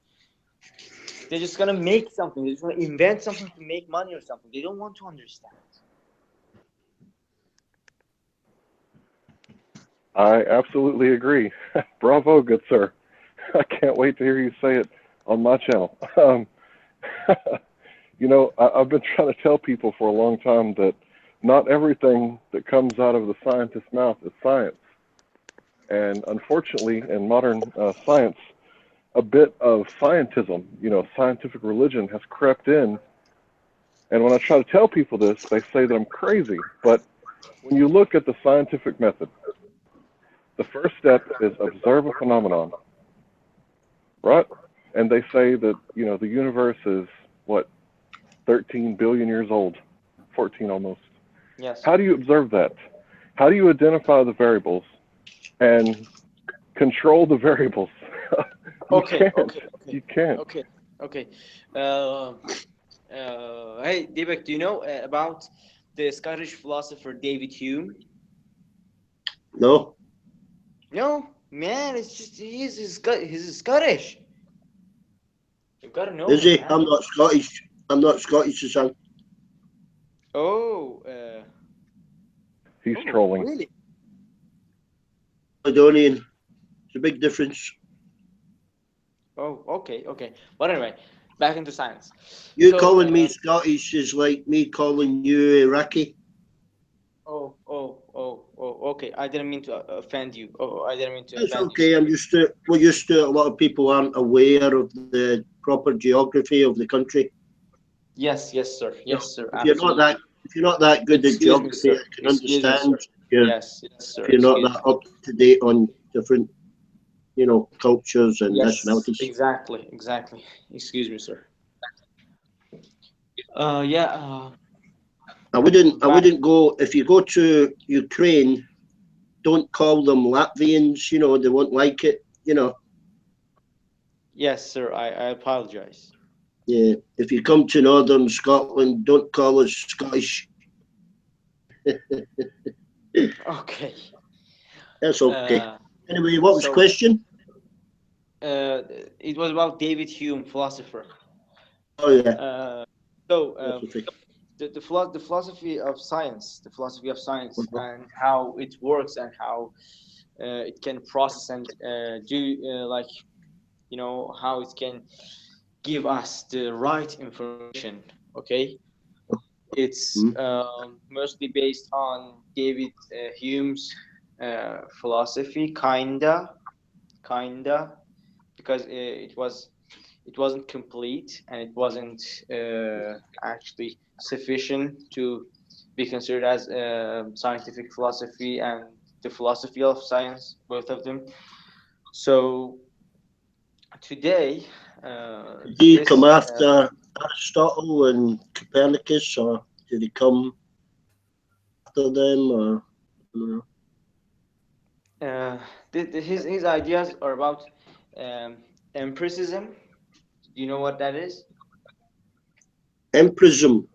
[SPEAKER 1] They're just gonna make something, they're just gonna invent something to make money or something. They don't want to understand.
[SPEAKER 3] I absolutely agree. Bravo, good sir. I can't wait to hear you say it on my channel. I've been trying to tell people for a long time that not everything that comes out of the scientist's mouth is science. And unfortunately, in modern science, a bit of scientism, scientific religion has crept in. And when I try to tell people this, they say that I'm crazy. But when you look at the scientific method, the first step is observe a phenomenon, right? And they say that, the universe is, what, 13 billion years old, 14 almost.
[SPEAKER 1] Yes.
[SPEAKER 3] How do you observe that? How do you identify the variables and control the variables? You
[SPEAKER 1] Okay.
[SPEAKER 3] can't. You can't.
[SPEAKER 1] Okay. Hey, Dibek, do you know about the Scottish philosopher David Hume?
[SPEAKER 2] No.
[SPEAKER 1] No, man, it's just he's Scottish. You've got to know
[SPEAKER 2] Is
[SPEAKER 1] him,
[SPEAKER 2] he?
[SPEAKER 1] man.
[SPEAKER 2] I'm not Scottish. I'm not Scottish, son.
[SPEAKER 1] Oh,
[SPEAKER 3] He's trolling.
[SPEAKER 1] Really?
[SPEAKER 2] Caledonian. It's a big difference.
[SPEAKER 1] Oh, okay. But anyway, back into science.
[SPEAKER 2] You
[SPEAKER 1] So,
[SPEAKER 2] calling me Scottish is like me calling you Iraqi.
[SPEAKER 1] Oh, okay. I didn't mean to offend you. Oh, I didn't mean to
[SPEAKER 2] It's
[SPEAKER 1] offend
[SPEAKER 2] okay.
[SPEAKER 1] you.
[SPEAKER 2] I'm used to it. We're used to it. A lot of people aren't aware of the proper geography of the country.
[SPEAKER 1] Yes, sir. Yes, sir.
[SPEAKER 2] If you're not that good at
[SPEAKER 1] Excuse me,
[SPEAKER 2] geography,
[SPEAKER 1] sir.
[SPEAKER 2] I can
[SPEAKER 1] Excuse me,
[SPEAKER 2] understand.
[SPEAKER 1] sir.
[SPEAKER 2] You're,
[SPEAKER 1] Yes, sir.
[SPEAKER 2] if you're not
[SPEAKER 1] Excuse
[SPEAKER 2] that
[SPEAKER 1] me.
[SPEAKER 2] up to date on different, cultures and
[SPEAKER 1] Yes,
[SPEAKER 2] nationalities.
[SPEAKER 1] exactly. Excuse me, sir. Yeah.
[SPEAKER 2] I wouldn't go if you go to Ukraine. Don't call them Latvians. They won't like it.
[SPEAKER 1] Yes, sir. I apologize.
[SPEAKER 2] Yeah. If you come to Northern Scotland, don't call us Scottish.
[SPEAKER 1] Okay.
[SPEAKER 2] That's okay. Anyway, what was the question?
[SPEAKER 1] It was about David Hume, philosopher.
[SPEAKER 2] Oh yeah.
[SPEAKER 1] The philosophy of science, and how it works and how it can process and do how it can give us the right information. Okay, it's mostly based on David Hume's philosophy, kinda, because it wasn't complete and it wasn't actually sufficient to be considered as scientific philosophy and the philosophy of science, both of them. So today,
[SPEAKER 2] Did he come after Aristotle and Copernicus, or did he come after them, or?
[SPEAKER 1] his ideas are about empiricism. Do you know what that is?
[SPEAKER 2] Empirism.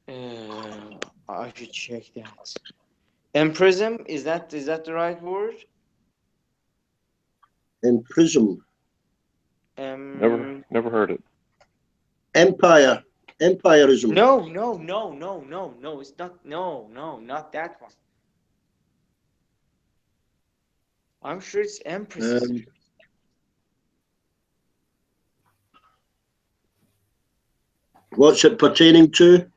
[SPEAKER 1] I should check that. Empirism, is that the right word?
[SPEAKER 2] Empirism.
[SPEAKER 3] Never heard it.
[SPEAKER 2] Empirism.
[SPEAKER 1] No. It's not. No, not that one. I'm sure it's empiricism.
[SPEAKER 2] What's it pertaining to,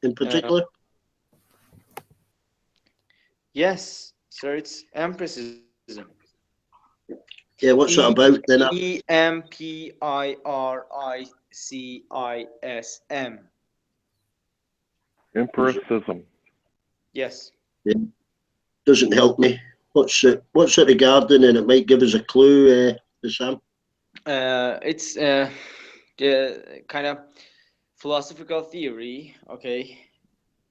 [SPEAKER 2] in particular?
[SPEAKER 1] Yes, sir. It's empiricism.
[SPEAKER 2] Yeah, what's it about then?
[SPEAKER 1] Empiricism.
[SPEAKER 3] Empiricism.
[SPEAKER 1] Yes.
[SPEAKER 2] Yeah. Doesn't help me. What's it regarding, and it might give us a clue, Sam?
[SPEAKER 1] It's the kind of philosophical theory, okay,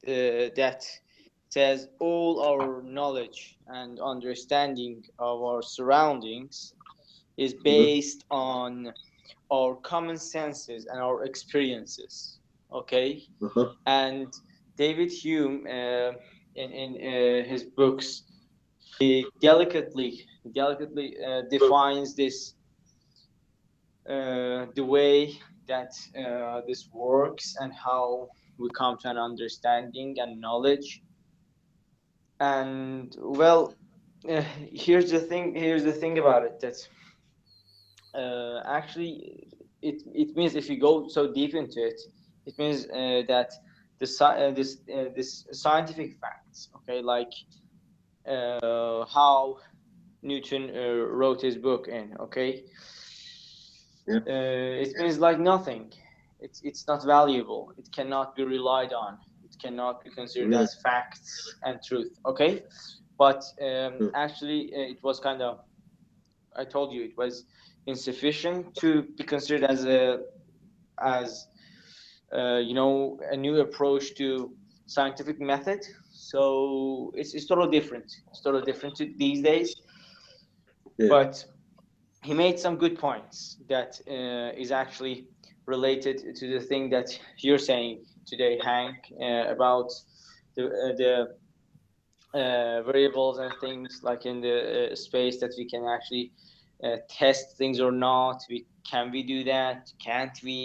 [SPEAKER 1] that says all our knowledge and understanding of our surroundings is based on our common senses and our experiences, okay? And David Hume, in his books, he delicately defines this, the way that this works and how we come to an understanding and knowledge. And well, here's the thing. Here's the thing about it, that actually it means, if you go so deep into it, it means that this scientific facts, okay, like how Newton wrote his book in, okay,
[SPEAKER 2] Yeah.
[SPEAKER 1] it means like nothing. It's not valuable. It cannot be relied on. It cannot be considered
[SPEAKER 2] Yeah.
[SPEAKER 1] as facts and truth, okay. But
[SPEAKER 2] Yeah.
[SPEAKER 1] actually, it was kind of, I told you, it was insufficient to be considered as a new approach to scientific method. So it's totally different. It's totally different these days.
[SPEAKER 2] Yeah.
[SPEAKER 1] But he made some good points that is actually related to the thing that you're saying today, Hank, about the variables and things like in the space, that we can actually test things or not. Can we do that? Can't we?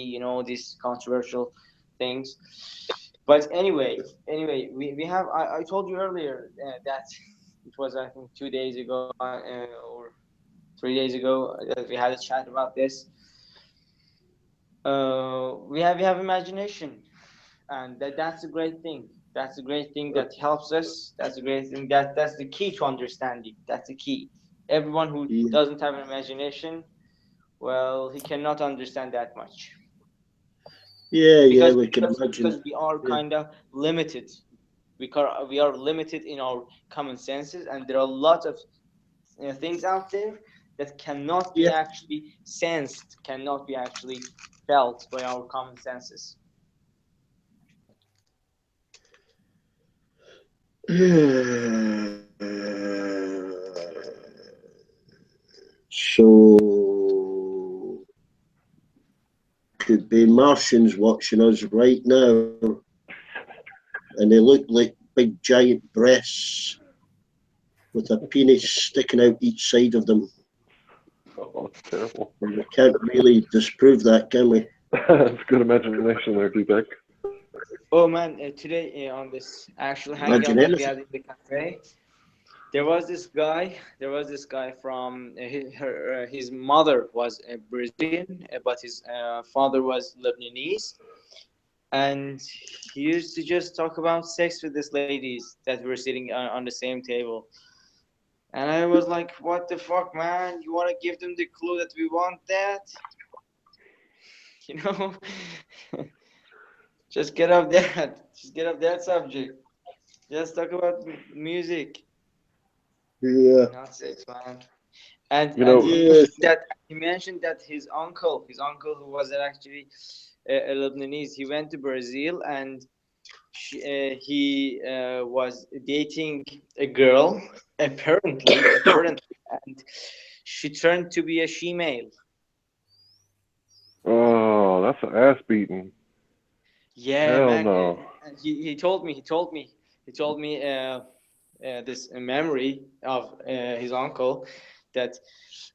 [SPEAKER 1] These controversial things. But anyway, we have. I told you earlier that it was, I think, 2 days ago or 3 days ago, that we had a chat about this. We have imagination, and that's a great thing. That's a great thing that helps us. That's a great thing. That's the key to understanding. That's the key. Everyone who
[SPEAKER 2] Yeah.
[SPEAKER 1] doesn't have an imagination, well, he cannot understand that much.
[SPEAKER 2] Yeah,
[SPEAKER 1] because
[SPEAKER 2] we can
[SPEAKER 1] because,
[SPEAKER 2] imagine.
[SPEAKER 1] because we are
[SPEAKER 2] Yeah.
[SPEAKER 1] kind of limited. We are limited in our common senses, and there are a lot of things out there that cannot be
[SPEAKER 2] Yeah.
[SPEAKER 1] actually sensed, cannot be actually felt by our common senses.
[SPEAKER 2] So could be Martians watching us right now, and they look like big giant breasts with a penis sticking out each side of them.
[SPEAKER 3] Oh, it's terrible.
[SPEAKER 2] And we can't really disprove that, can we?
[SPEAKER 3] That's good imagination there, Deepak.
[SPEAKER 1] Oh man, today on this actual hangout
[SPEAKER 2] Imagine
[SPEAKER 1] that we
[SPEAKER 2] anything.
[SPEAKER 1] had in the cafe, there was this guy. There was this guy from his mother was Brazilian, but his father was Lebanese, and he used to just talk about sex with these ladies that were sitting on the same table. And I was like, "What the fuck, man? You want to give them the clue that we want that? You know, just get off that. Just get off that subject. Just talk about music,
[SPEAKER 2] Yeah.
[SPEAKER 1] not sex, man." And
[SPEAKER 3] You
[SPEAKER 1] and
[SPEAKER 3] know,
[SPEAKER 1] he
[SPEAKER 2] Yeah.
[SPEAKER 1] mentioned that his uncle who was actually a Lebanese, he went to Brazil, and he was dating a girl, apparently, and she turned to be a she-male.
[SPEAKER 3] oh, that's an ass beating.
[SPEAKER 1] Yeah,
[SPEAKER 3] Hell
[SPEAKER 1] man.
[SPEAKER 3] no.
[SPEAKER 1] And he told me this memory of his uncle, that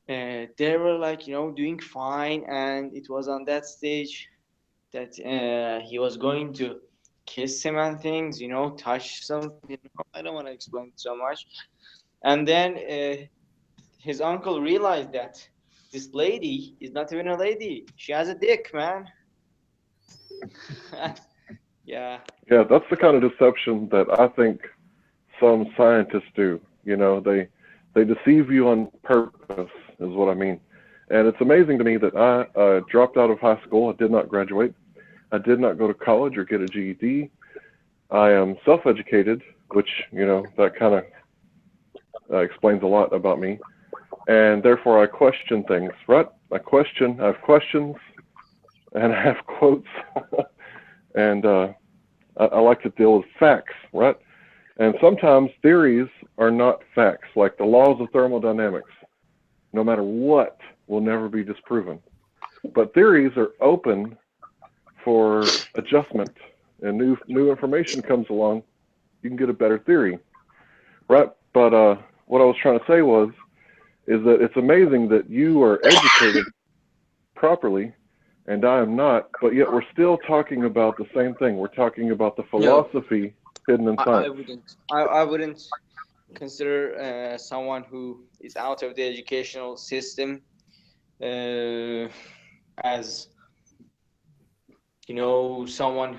[SPEAKER 1] they were like, doing fine, and it was on that stage that he was going to kiss him and things, touch something. I don't want to explain so much. And then his uncle realized that this lady is not even a lady. She has a dick, man. Yeah.
[SPEAKER 3] Yeah, that's the kind of deception that I think some scientists do. They deceive you on purpose, is what I mean. And it's amazing to me that I dropped out of high school. I did not graduate. I did not go to college or get a GED. I am self-educated, which, that kind of explains a lot about me. And therefore I question things, right? I have questions, and I have quotes. And I like to deal with facts, right? And sometimes theories are not facts, like the laws of thermodynamics. No matter what, will never be disproven. But theories are open for adjustment, and new information comes along, you can get a better theory, right? But what I was trying to say is that it's amazing that you are educated properly, and I am not, but yet we're still talking about the same thing. We're talking about the philosophy hidden in
[SPEAKER 1] I
[SPEAKER 3] science.
[SPEAKER 1] wouldn't. I wouldn't. consider someone who is out of the educational system as, you know, someone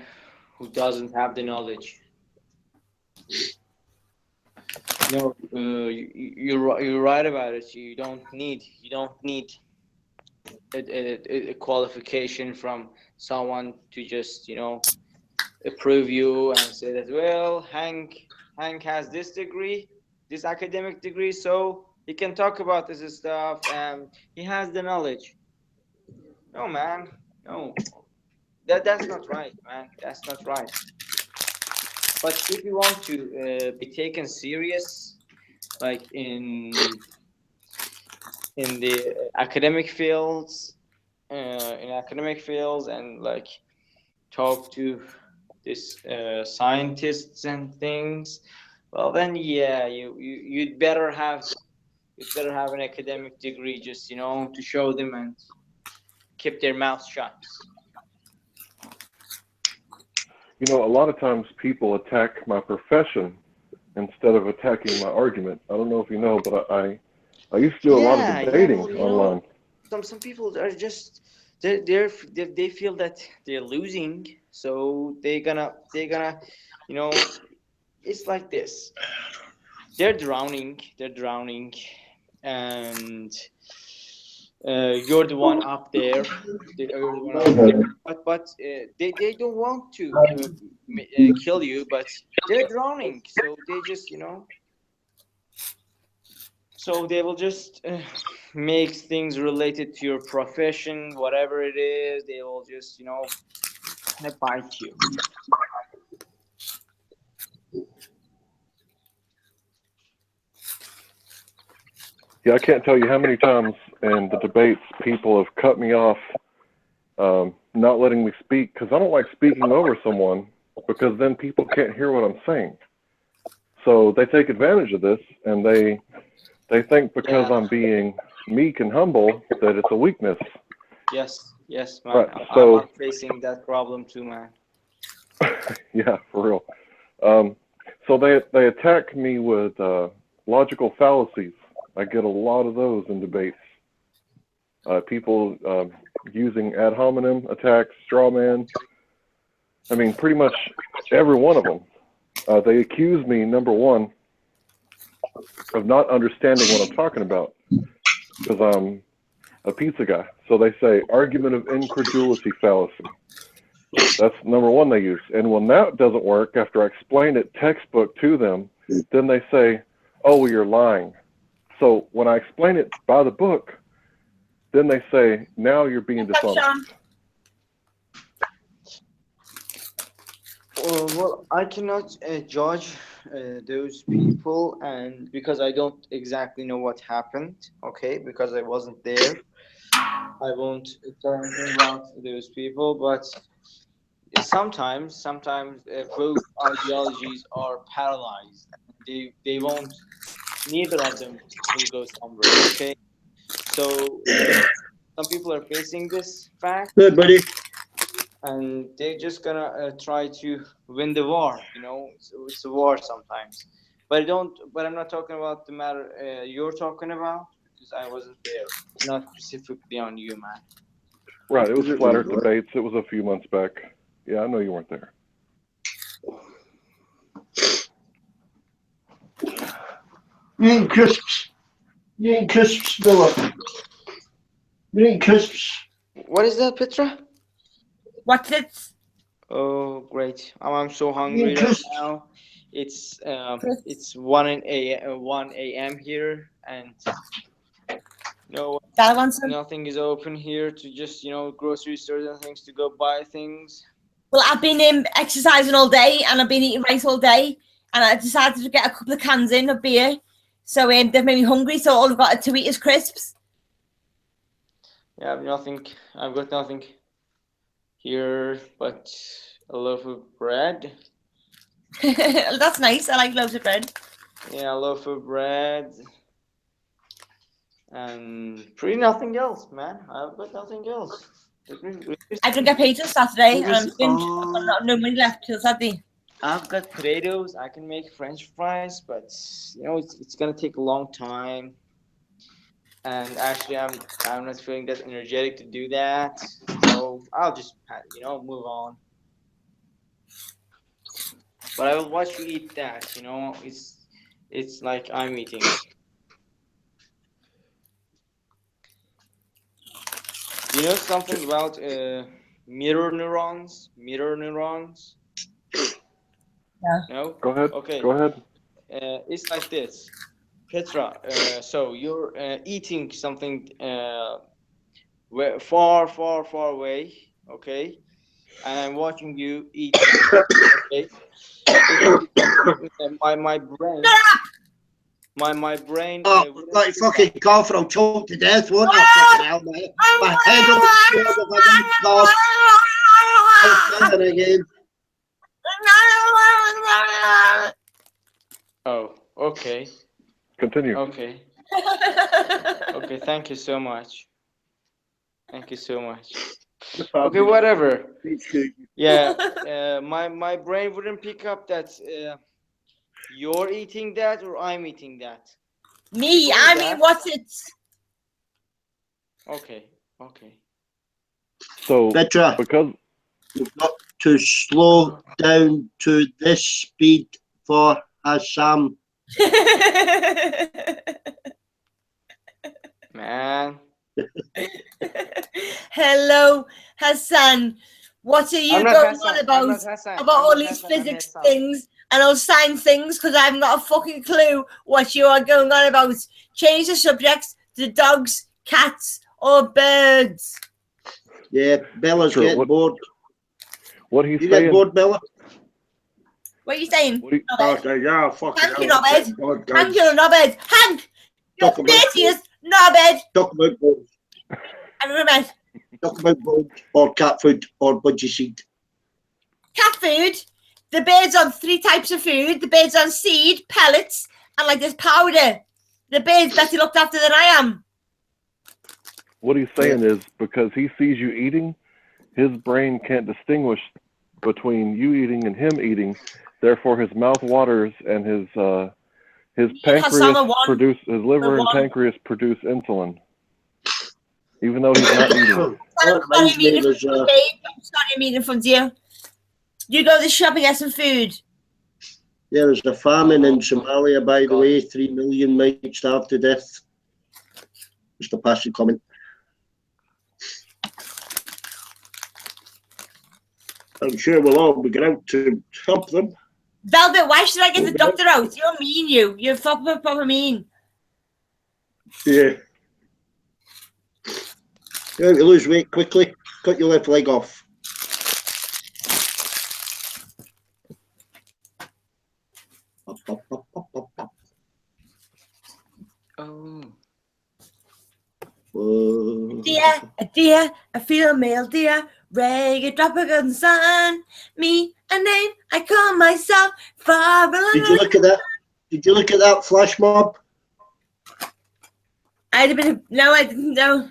[SPEAKER 1] who doesn't have the knowledge. No, you're right about it. You don't need a qualification from someone to just, you know, approve you and say that, well, Hank has this degree, this academic degree, so he can talk about this stuff and he has the knowledge. No, man, no, that's not right, man. That's not right. But if you want to be taken serious, like in the academic fields, and like talk to this scientists and things, well then yeah, you'd better have an academic degree, just, you know, to show them and keep their mouths shut.
[SPEAKER 3] You know, a lot of times people attack my profession instead of attacking my argument. I don't know if you know, but I used to do a lot of debating
[SPEAKER 1] well, you
[SPEAKER 3] online.
[SPEAKER 1] Know, some people are just they feel that they're losing, so they're gonna you know, it's like this. They're drowning, and you're the one up there. But they don't want to kill you, but they're drowning, so they just, you know, so they will just make things related to your profession, whatever it is. They will just, you know, bite you.
[SPEAKER 3] Yeah, I can't tell you how many times in the debates people have cut me off, not letting me speak, because I don't like speaking over someone, because then people can't hear what I'm saying. So they take advantage of this, and they think because I'm being meek and humble that it's a weakness.
[SPEAKER 1] Yes, man.
[SPEAKER 3] Right, so
[SPEAKER 1] I'm facing that problem too, man.
[SPEAKER 3] yeah, for real. So they attack me with logical fallacies. I get a lot of those in debates. People using ad hominem attacks, straw man. I mean, pretty much every one of them. They accuse me, number one, of not understanding what I'm talking about, because I'm a pizza guy. So they say argument of incredulity fallacy. That's number one they use. And when that doesn't work, after I explain it textbook to them, then they say, oh, well, you're lying. So when I explain it by the book, then they say, now you're being dishonest.
[SPEAKER 1] Well, I cannot judge those people, and because I don't exactly know what happened, okay, because I wasn't there, I won't tell anything about those people. But sometimes both ideologies are paralyzed. They won't. Neither of them will go somewhere. Okay, so some people are facing this fact.
[SPEAKER 2] Hey, buddy.
[SPEAKER 1] And they're just gonna try to win the war. You know, it's a war sometimes. But I'm not talking about the matter you're talking about, because I wasn't there. Not specifically on you, man.
[SPEAKER 3] Right, it was flat earth debates. It was a few months back. Yeah, I know you weren't there.
[SPEAKER 2] You eat crisps. You eat crisps, Philip. You eat crisps.
[SPEAKER 1] What is that, Petra?
[SPEAKER 5] What's it?
[SPEAKER 1] Oh, great! I'm so hungry right now. It's 1 a.m. here, and no, nothing is open here to just, you know, grocery stores and things to go buy things.
[SPEAKER 5] Well, I've been exercising all day, and I've been eating rice all day, and I decided to get a couple of cans in of beer. So they've made me hungry, so all I've got to eat is crisps.
[SPEAKER 1] Yeah, I've got nothing here but a loaf of bread.
[SPEAKER 5] That's nice. I like loaves of bread.
[SPEAKER 1] Yeah, a loaf of bread. And pretty nothing else, man. I've got nothing else.
[SPEAKER 5] I don't get paid till Saturday, and I'm finished. I've got no money left till Saturday.
[SPEAKER 1] I've got potatoes. I can make French fries, but it's gonna take a long time. And actually, I'm not feeling that energetic to do that. So I'll just move on. But I will watch you eat that. It's like I'm eating. Do you know something about mirror neurons? Mirror neurons?
[SPEAKER 5] Yeah.
[SPEAKER 1] No?
[SPEAKER 3] Go ahead.
[SPEAKER 1] Okay.
[SPEAKER 3] Go ahead.
[SPEAKER 1] It's like this. Petra, so you're eating something far, far, far away, okay? And I'm watching you eat that, okay? My brain, my brain.
[SPEAKER 2] Oh, like fucking cough, I'll choke to death, won't I? Fucking hell, mate. My head will explode if I don't cough. I'll say it again.
[SPEAKER 1] Oh, okay,
[SPEAKER 3] Continue.
[SPEAKER 1] okay, okay. Thank you so much. Thank you so much. Okay, whatever. Yeah, my brain wouldn't pick up that you're eating that or I'm eating that.
[SPEAKER 5] Me,
[SPEAKER 1] What is
[SPEAKER 5] I
[SPEAKER 1] that?
[SPEAKER 5] mean, what's it?
[SPEAKER 1] Okay, okay.
[SPEAKER 3] So
[SPEAKER 2] Petra,
[SPEAKER 3] because
[SPEAKER 2] you've got to slow down to this speed for Assam.
[SPEAKER 1] Man,
[SPEAKER 5] Hello, Hassan. What are you
[SPEAKER 1] I'm not
[SPEAKER 5] going
[SPEAKER 1] Hassan.
[SPEAKER 5] on
[SPEAKER 1] I'm
[SPEAKER 5] about?
[SPEAKER 1] not Hassan.
[SPEAKER 5] About
[SPEAKER 1] I'm
[SPEAKER 5] all
[SPEAKER 1] not
[SPEAKER 5] these
[SPEAKER 1] Hassan. I'm
[SPEAKER 5] physics
[SPEAKER 1] Hassan.
[SPEAKER 5] things and all science things? Because I've got a fucking clue what you are going on about. Change the subjects to dogs, cats, or birds.
[SPEAKER 2] Yeah, Bella's
[SPEAKER 3] Sure,
[SPEAKER 2] getting
[SPEAKER 3] what-
[SPEAKER 2] bored.
[SPEAKER 3] what he's
[SPEAKER 2] You get
[SPEAKER 3] saying,
[SPEAKER 2] bored, Bella?
[SPEAKER 5] What are you saying?
[SPEAKER 3] what he,
[SPEAKER 5] Nobbed?
[SPEAKER 2] Yeah, fucking
[SPEAKER 5] Hank, you
[SPEAKER 2] hell,
[SPEAKER 5] nobbed.
[SPEAKER 2] get bored, guys.
[SPEAKER 5] Hank, you're nobbed. Hank, you're
[SPEAKER 2] Talk about
[SPEAKER 5] dirtiest nobbed.
[SPEAKER 2] Talk about bones.
[SPEAKER 5] And remember,
[SPEAKER 2] Talk about bones or cat food or budgie seed.
[SPEAKER 5] cat food. The bird's on 3 types of food. The bird's on seed, pellets, and like this powder. The bird's better looked after than I am.
[SPEAKER 3] what he's saying is because he sees you eating, his brain can't distinguish between you eating and him eating. Therefore, his mouth waters and his pancreas his liver and pancreas produce insulin, even though he's not eating.
[SPEAKER 2] That reminds me, there's
[SPEAKER 5] I'm sorry, meeting from you. You go to the shop and get some food.
[SPEAKER 2] there's a famine in Somalia, by the way. 3 million might starve to death. Just a passing comment. I'm sure we'll all be going out to help them.
[SPEAKER 5] Velvet, why should I get the doctor out? You're mean, you. You're proper mean.
[SPEAKER 2] Yeah. You want to lose weight quickly? Cut your left leg off. Up, up, up, up, up, up.
[SPEAKER 1] oh,
[SPEAKER 5] Dear, a female dear, reggae tropical gun sun. Me, a name I call myself. Far
[SPEAKER 2] Did you look at that? Did you look at that flash mob?
[SPEAKER 5] I'd have been. No, I didn't know.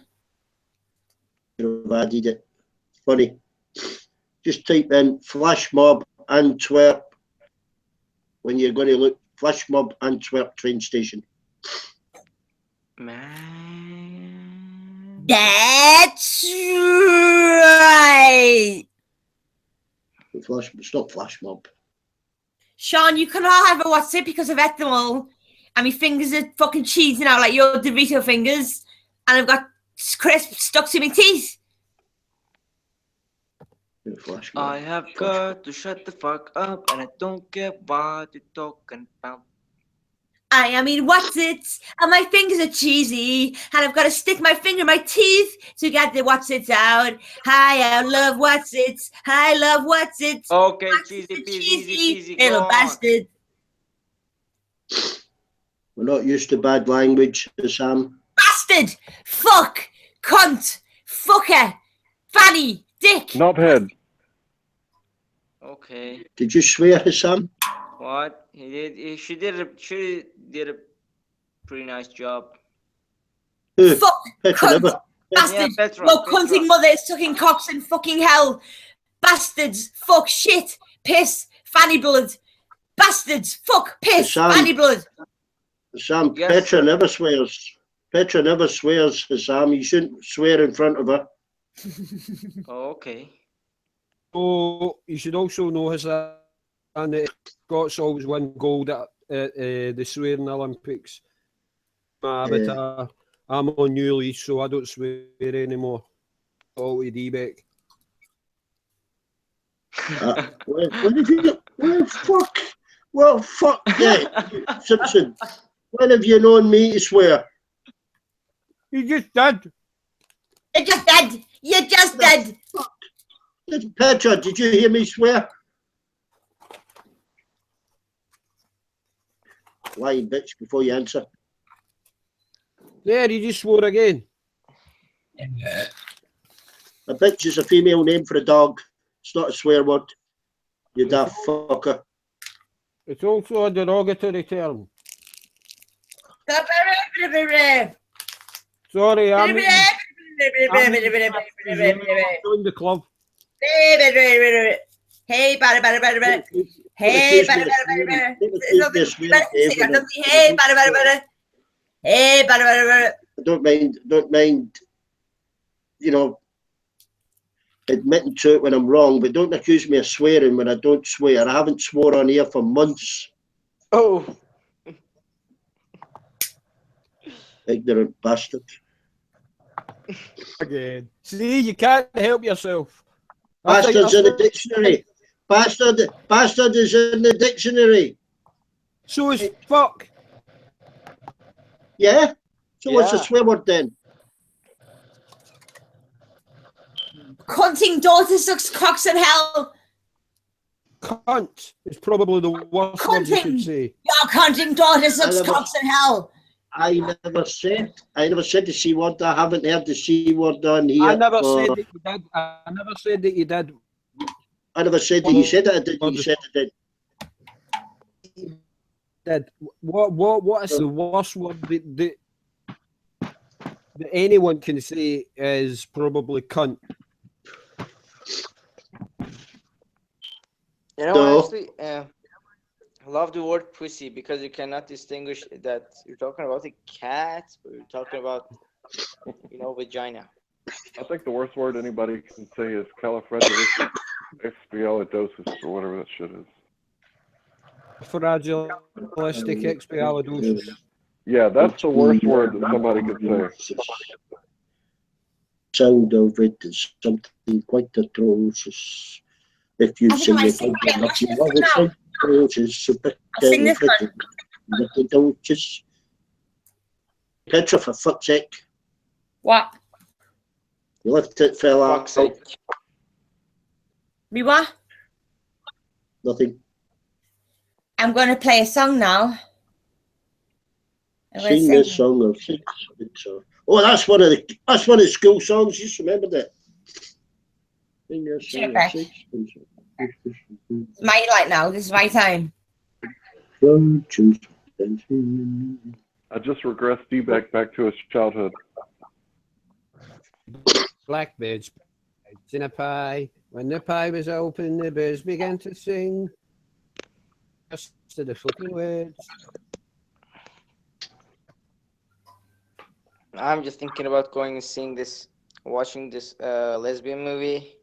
[SPEAKER 2] Should have added it. Funny. Just type in flash mob Antwerp when you're going to look. Flash mob Antwerp train station.
[SPEAKER 1] man.
[SPEAKER 5] That's right.
[SPEAKER 2] It's not flash mob.
[SPEAKER 5] Sean, you cannot have a what's it because I've ate them all. And my fingers are fucking cheesing out like your Dorito fingers. And I've got crisps stuck to my teeth.
[SPEAKER 2] Flash mob.
[SPEAKER 1] I have got to shut the fuck up, and I don't care what you're talking about.
[SPEAKER 5] I mean, what's it? And my fingers are cheesy. And I've got to stick my finger in my teeth to get the what's it out. I love what's it. I love what's it.
[SPEAKER 1] Okay,
[SPEAKER 5] What's
[SPEAKER 1] cheesy
[SPEAKER 5] it,
[SPEAKER 1] peasy, easy peasy. Go
[SPEAKER 5] little
[SPEAKER 1] on.
[SPEAKER 5] bastard.
[SPEAKER 2] We're not used to bad language, Sam.
[SPEAKER 5] Bastard! Fuck! Cunt! Fucker! Fanny! Dick!
[SPEAKER 3] Knobhead.
[SPEAKER 1] Okay.
[SPEAKER 2] Did you swear, Sam?
[SPEAKER 1] What he did? She did a pretty nice job.
[SPEAKER 2] Who?
[SPEAKER 5] Fuck!
[SPEAKER 2] Petra,
[SPEAKER 5] Cunt!
[SPEAKER 2] never.
[SPEAKER 5] Bastard!
[SPEAKER 1] Yeah, Petra,
[SPEAKER 5] No
[SPEAKER 1] Petra.
[SPEAKER 5] cunting mother sucking cocks in fucking hell! Bastards! Fuck! Shit! Piss! fanny blood, bastards, fuck, piss,
[SPEAKER 2] Sam.
[SPEAKER 5] fanny blood.
[SPEAKER 2] Sam,
[SPEAKER 1] Yes,
[SPEAKER 2] Petra
[SPEAKER 1] sir.
[SPEAKER 2] never swears. Petra never swears, Sam. You shouldn't swear in front of her.
[SPEAKER 1] Oh, okay.
[SPEAKER 4] So you should also know, Hassan, that Scots always win gold at the swearing Olympics. My avatar. I'm on new lease, so I don't swear anymore. All to D-Beck.
[SPEAKER 2] When have you? Well, fuck yeah, Simpson. When have you known me to swear?
[SPEAKER 4] You just did.
[SPEAKER 5] You just did. You just did.
[SPEAKER 2] Petra, did you hear me swear? Lying bitch before you answer.
[SPEAKER 4] There, you just swore again.
[SPEAKER 2] A bitch is a female name for a dog. It's not a swear word. You daft fucker.
[SPEAKER 4] It's also a derogatory term. Sorry, I'm in the club.
[SPEAKER 5] Hey, butter. Hey, butter. Hey, butter. Hey, butter.
[SPEAKER 2] Don't mind, you know, admitting to it when I'm wrong, but don't accuse me of swearing when I don't swear. I haven't swore on here for months.
[SPEAKER 1] Oh.
[SPEAKER 2] Ignorant bastard.
[SPEAKER 4] Again. See, you can't help yourself.
[SPEAKER 2] Bastard's in the dictionary. Bastard is in the dictionary.
[SPEAKER 4] So is fuck.
[SPEAKER 2] Yeah? So what's the
[SPEAKER 1] Yeah.
[SPEAKER 2] swear word then?
[SPEAKER 5] Cunting daughter sucks cocks in hell.
[SPEAKER 4] Cunt is probably the worst word you could say.
[SPEAKER 5] Your cunting daughter sucks cocks in hell.
[SPEAKER 2] I never said the C word. I haven't heard the C word on here.
[SPEAKER 4] I never said that you did. I never said that you did.
[SPEAKER 2] I never said that you said it. I did. You said it did.
[SPEAKER 4] Did. What is the worst word that anyone can say is probably cunt?
[SPEAKER 1] You know,
[SPEAKER 2] No.
[SPEAKER 1] actually, I love the word pussy because you cannot distinguish that you're talking about a cat or you're talking about, you know, vagina.
[SPEAKER 3] I think the worst word anybody can say is califragilistic or whatever that shit is.
[SPEAKER 4] Fragilistic expialidocious.
[SPEAKER 3] Yeah, that's the worst word that somebody could say.
[SPEAKER 2] Sound of it is something quite atrocious. If you
[SPEAKER 5] I think
[SPEAKER 2] sing
[SPEAKER 5] I
[SPEAKER 2] it,
[SPEAKER 5] sing
[SPEAKER 2] you
[SPEAKER 5] it.
[SPEAKER 2] love you love it, so atrocious, so
[SPEAKER 5] I'll sing this one.
[SPEAKER 2] but don't just Petra, for fuck's sake.
[SPEAKER 5] What?
[SPEAKER 2] You left it, fella.
[SPEAKER 1] Fuck's sake.
[SPEAKER 5] Me what?
[SPEAKER 2] Nothing.
[SPEAKER 5] I'm going to play a song now. I'm gonna
[SPEAKER 2] Sing this song of six. Oh, that's one of the school songs. Just remember that. Sing this
[SPEAKER 5] Shut
[SPEAKER 2] song
[SPEAKER 5] up,
[SPEAKER 2] of six.
[SPEAKER 5] It's my light now. This is my time.
[SPEAKER 3] I just regressed D-Beck back to his childhood.
[SPEAKER 4] Blackbirds in a pie. When the pie was open, the birds began to sing. Just to the flipping words.
[SPEAKER 1] I'm just thinking about going and seeing this, watching this lesbian movie.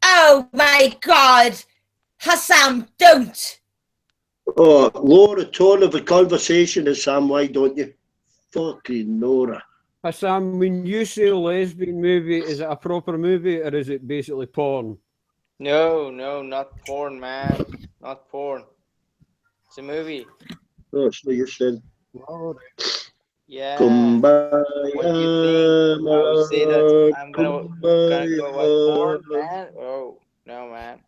[SPEAKER 5] Oh my God. Hassan, don't.
[SPEAKER 2] Oh, lower the tone of the conversation, Sam. Why don't you? Fucking Nora.
[SPEAKER 4] Hassan, when you say a lesbian movie, is it a proper movie or is it basically porn?
[SPEAKER 1] No, not porn, man. Not porn. It's a movie.
[SPEAKER 2] Oh, so you said.
[SPEAKER 4] All
[SPEAKER 1] Yeah.
[SPEAKER 2] Kumbaya,
[SPEAKER 1] What do you think? I would say that I'm gonna go watch porn, man. Oh, no, man.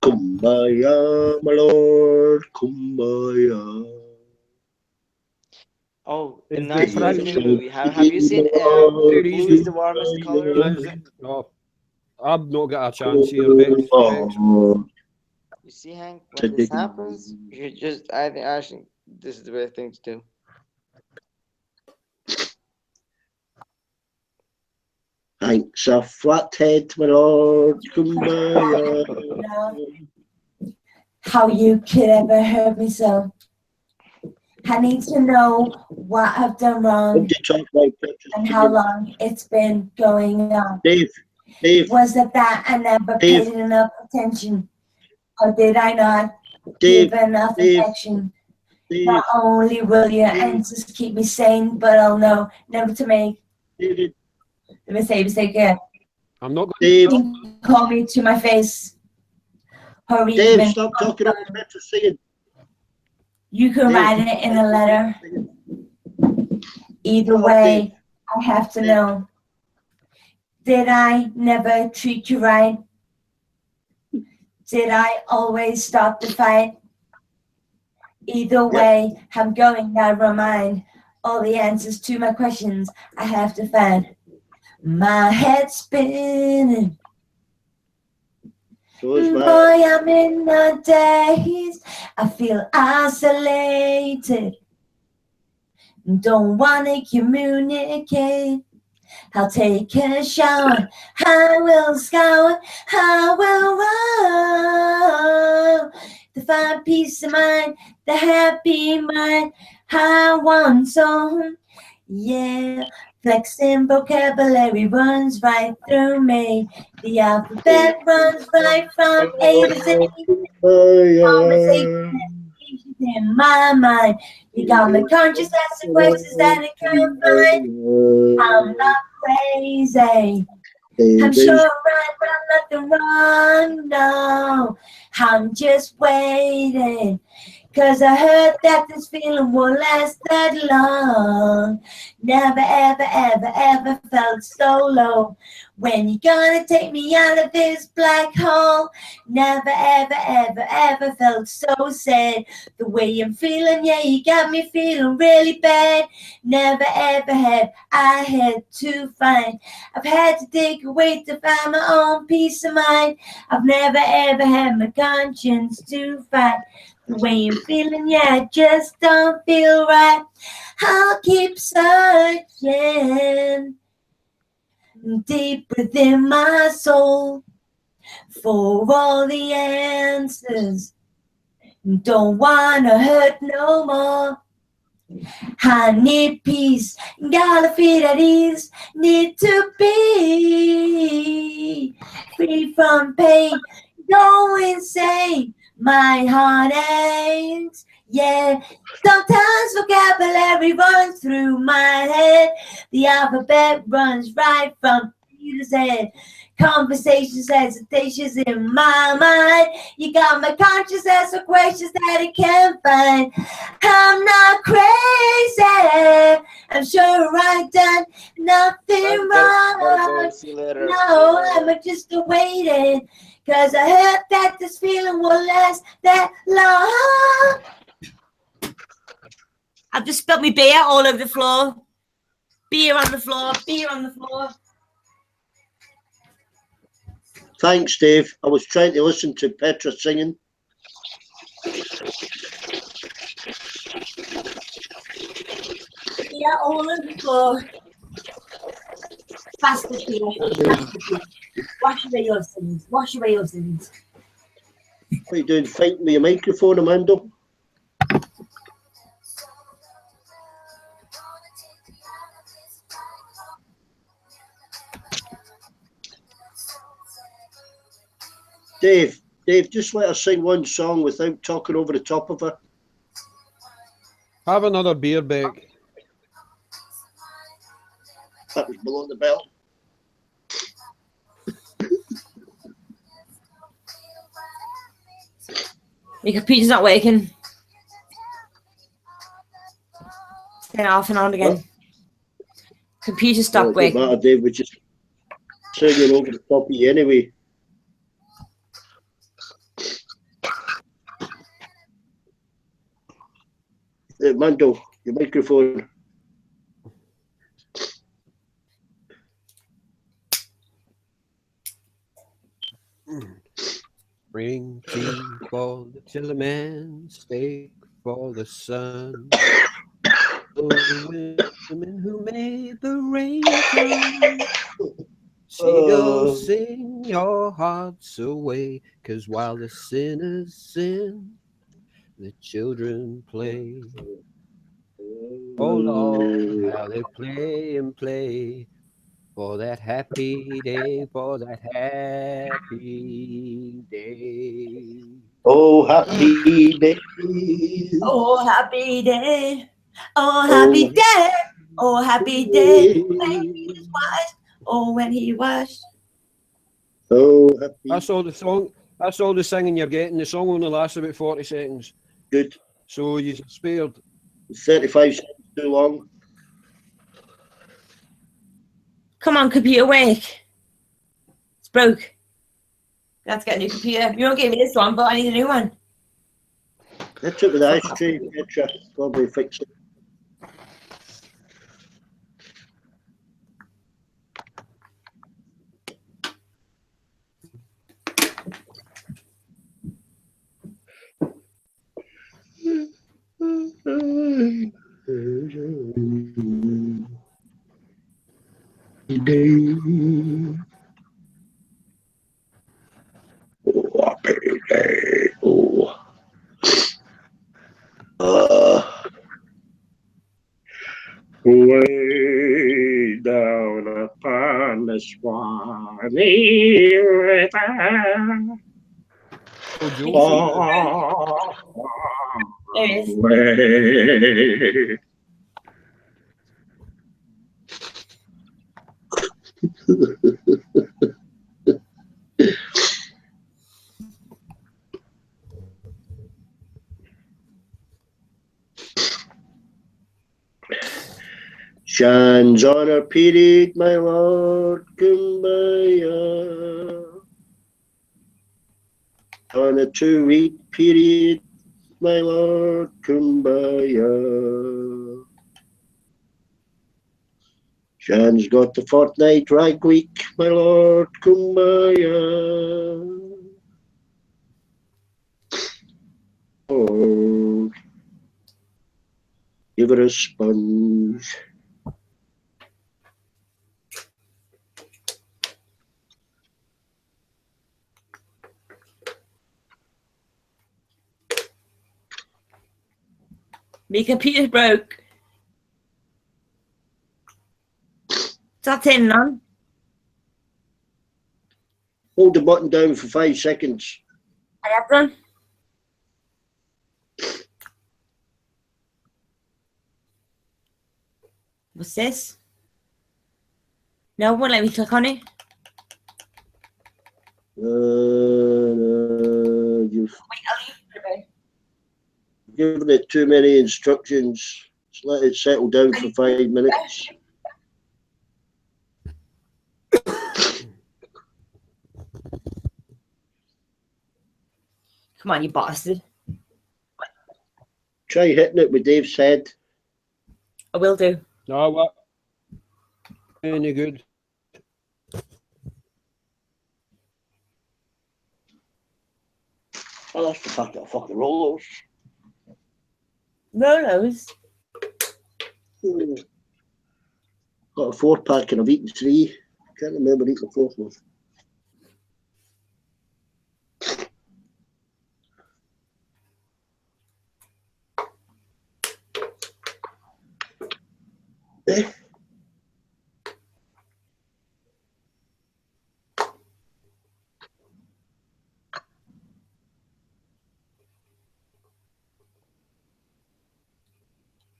[SPEAKER 2] Kumbaya, my lord, Kumbaya.
[SPEAKER 1] Oh, a
[SPEAKER 4] Is
[SPEAKER 1] nice
[SPEAKER 4] the
[SPEAKER 1] lesbian
[SPEAKER 4] price-
[SPEAKER 1] movie. Have you seen Blue is the Warmest Color?
[SPEAKER 4] No, I've not got a chance here, Bex.
[SPEAKER 2] Oh,
[SPEAKER 1] You see, Hank, when this happens, you just, I think this is the best thing to do.
[SPEAKER 2] Hank's a flathead, my lord, Kumbaya.
[SPEAKER 5] how you could ever hurt me so. I need to know what I've done wrong
[SPEAKER 2] What do you talk about, Petra
[SPEAKER 5] and how
[SPEAKER 2] singing?
[SPEAKER 5] long it's been going on.
[SPEAKER 2] Dave,
[SPEAKER 5] Was it that I never
[SPEAKER 2] Dave.
[SPEAKER 5] paid enough attention? Or did I not
[SPEAKER 2] Dave,
[SPEAKER 5] give enough
[SPEAKER 2] Dave,
[SPEAKER 5] affection?
[SPEAKER 2] Dave,
[SPEAKER 5] Not only will your answers keep me sane, but I'll know never to make
[SPEAKER 2] David,
[SPEAKER 5] the mistake again.
[SPEAKER 4] I'm not going
[SPEAKER 2] Dave,
[SPEAKER 5] You can call me to my face. Or
[SPEAKER 2] Dave,
[SPEAKER 5] even
[SPEAKER 2] stop talking over Petra singing.
[SPEAKER 5] you can
[SPEAKER 2] Dave,
[SPEAKER 5] write it in a letter. Either
[SPEAKER 2] Come on,
[SPEAKER 5] way, I have to know. Did I never treat you right? Did I always stop the fight? Either way, I'm going out of my mind. All the answers to my questions I have to find. My head's spinning.
[SPEAKER 2] So is
[SPEAKER 5] Boy,
[SPEAKER 2] mine.
[SPEAKER 5] I'm in a daze. I feel isolated. Don't wanna communicate. I'll take a shower. I will scour. I will run. To find peace of mind, the happy mind. I want some. Yeah. Flexing vocabulary runs right through me. The alphabet runs right from A to Z. Conversation in my mind. You got me conscious asking questions that I can't find. I'm not crazy. I'm sure I've done nothing wrong. No, I'm just waiting. 'Cause I heard that this feeling won't last that long. Never, ever, ever, ever felt so low. When you gonna take me out of this black hole? Never, ever, ever, ever felt so sad. The way I'm feeling, yeah, you got me feeling really bad. Never, ever have I had to find. I've had to dig away to find my own peace of mind. I've never, ever had my conscience to fight. The way I'm feeling, yeah, I just don't feel right. I'll keep searching deep within my soul for all the answers. Don't wanna hurt no more. I need peace, gotta feel at ease. Need to be free from pain, go insane. My heart aches, yeah. Sometimes vocabulary runs through my head. The alphabet runs right from B to Z. Conversations, hesitations in my mind. You got my conscious answer questions that I can't find. I'm not crazy. I'm sure I've done nothing wrong.
[SPEAKER 1] See you later.
[SPEAKER 5] No, I'm just waiting. 'Cause I heard that this feeling will last that long. I've just spilled my beer all over the floor. Beer on the floor, beer on the floor.
[SPEAKER 2] Thanks, Dave. I was trying to listen to Petra singing.
[SPEAKER 5] Beer all over the floor. Faster, Peter. Wash away your sins. Wash away your sins.
[SPEAKER 2] What are you doing? Fighting with your microphone, Amanda? Dave, just let her sing one song without talking over the top of her.
[SPEAKER 4] Have another beer, Beck.
[SPEAKER 2] That was below the belt.
[SPEAKER 5] Your computer's not working. Turn it off and on again. Computer stopped
[SPEAKER 2] It doesn't
[SPEAKER 5] working.
[SPEAKER 2] matter, Dave. We're just singing over the top of you anyway. Mando, your microphone.
[SPEAKER 4] Bring tea for the chillerman, steak for the sun. The women who made the rain come. Seagulls sing your hearts away, 'cause while the sinners sin, the children play. Oh Lord, how they play and play for that happy day, for that happy day.
[SPEAKER 2] Oh, happy day.
[SPEAKER 5] Oh, happy day. Oh, happy day. Oh, happy day. When he was washed. Oh, when he washed.
[SPEAKER 2] Oh, happy.
[SPEAKER 4] That's all the song. That's all the singing you're getting. The song only lasts about 40 seconds.
[SPEAKER 2] Good.
[SPEAKER 4] So you're spared.
[SPEAKER 2] 35 seconds too long.
[SPEAKER 5] Come on, computer, wake. It's broke. You have to get a new computer. You don't give me this one, but I need a new one.
[SPEAKER 2] I took the ice cream, Petra. Probably fix it. Oh, happy day. Oh. Way down upon the Swanee River.
[SPEAKER 4] Oh, Joe.
[SPEAKER 5] There it is.
[SPEAKER 2] Way. Shines on a period, my lord, kumbaya. On a 2-week period, my lord, kumbaya. Shan's got the fortnight rag week, my lord, kumbaya. Oh, give her a sponge.
[SPEAKER 5] My computer's broke. That's in on.
[SPEAKER 2] Hold the button down for 5 seconds.
[SPEAKER 5] I have done. What's this? No, won't let me click on it.
[SPEAKER 2] You've
[SPEAKER 5] Wait, I'll leave it for a bit.
[SPEAKER 2] given it too many instructions. Just let it settle down for 5 minutes.
[SPEAKER 5] Come on, you bastard.
[SPEAKER 2] Try hitting it with Dave's head.
[SPEAKER 5] I will do.
[SPEAKER 4] No, what? Any good?
[SPEAKER 2] Oh, that's the packet of fucking rollers.
[SPEAKER 5] Rolos.
[SPEAKER 2] Got a 4-pack and I've eaten 3. Can't remember eating the 4th one.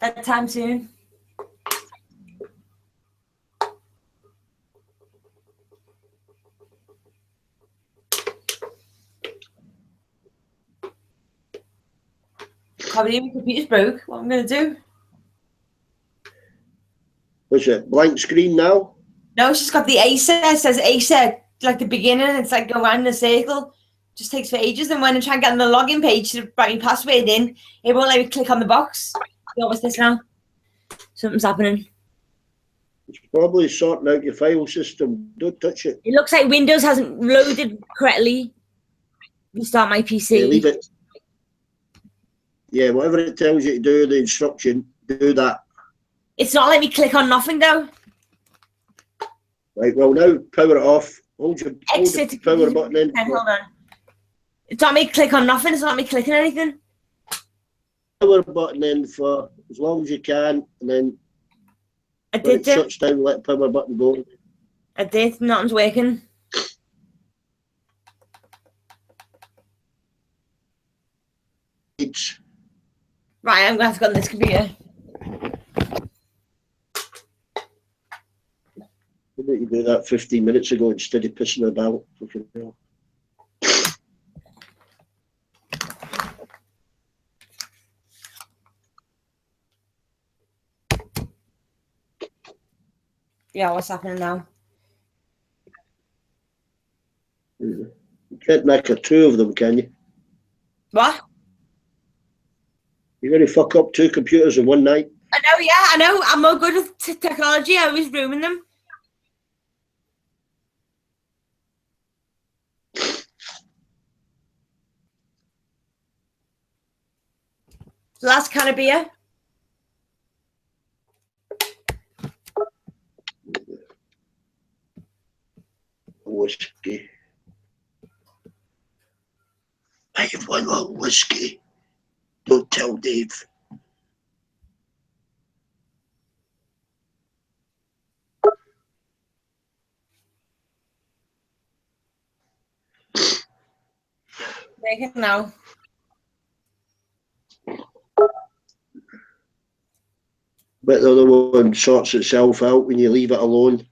[SPEAKER 5] That time soon. Can't believe my computer's broke. What am I going to do?
[SPEAKER 2] What's it? Blank screen now?
[SPEAKER 5] No, it's just got the Acer. It says Acer, like the beginning. It's like go around in a circle. Just takes for ages. And when I try and get on the login page to write my password in, it won't let me click on the box. So what's this now? Something's happening.
[SPEAKER 2] It's probably sorting out your file system. Don't touch it.
[SPEAKER 5] It looks like Windows hasn't loaded correctly. Restart my PC.
[SPEAKER 2] Yeah, leave it. Yeah, whatever it tells you to do, the instruction, do that.
[SPEAKER 5] It's not letting me click on nothing though.
[SPEAKER 2] Right, well now, power it off. Hold the
[SPEAKER 5] Exit.
[SPEAKER 2] power button in.
[SPEAKER 5] Hold on. It's not me click on nothing. It's not me clicking anything.
[SPEAKER 2] Power button in for as long as you can, and then
[SPEAKER 5] I
[SPEAKER 2] when
[SPEAKER 5] did
[SPEAKER 2] it shuts down, let the power button go.
[SPEAKER 5] I did. Nothing's working.
[SPEAKER 2] It's
[SPEAKER 5] Right, I'm going to have to go on this computer.
[SPEAKER 2] I need to do that 15 minutes ago instead of pissing about.
[SPEAKER 5] Yeah, what's happening now?
[SPEAKER 2] You can't make a two of them, can you?
[SPEAKER 5] What?
[SPEAKER 2] You're going to fuck up two computers in one night.
[SPEAKER 5] I know, yeah, I know. I'm no good with technology. I always ruin them. So that's kind of beer.
[SPEAKER 2] Whiskey. I have one more whiskey. Don't tell Dave.
[SPEAKER 5] Make it now.
[SPEAKER 2] But the other one sorts itself out when you leave it alone.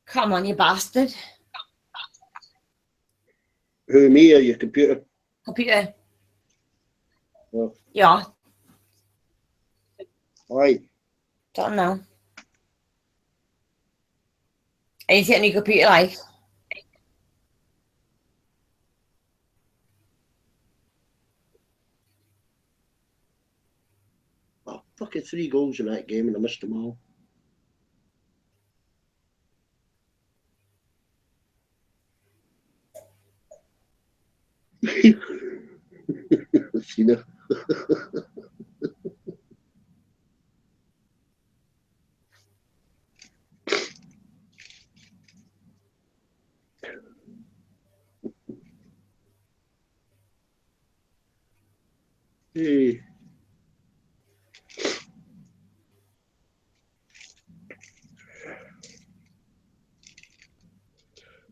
[SPEAKER 5] Come on, you bastard.
[SPEAKER 2] Who, me or your computer?
[SPEAKER 5] Computer.
[SPEAKER 2] Oh.
[SPEAKER 5] Yeah.
[SPEAKER 2] Aye.
[SPEAKER 5] Don't know. Are you getting your computer like?
[SPEAKER 2] Oh, fucking 3 goals in that game and I missed them all. You know. Hey.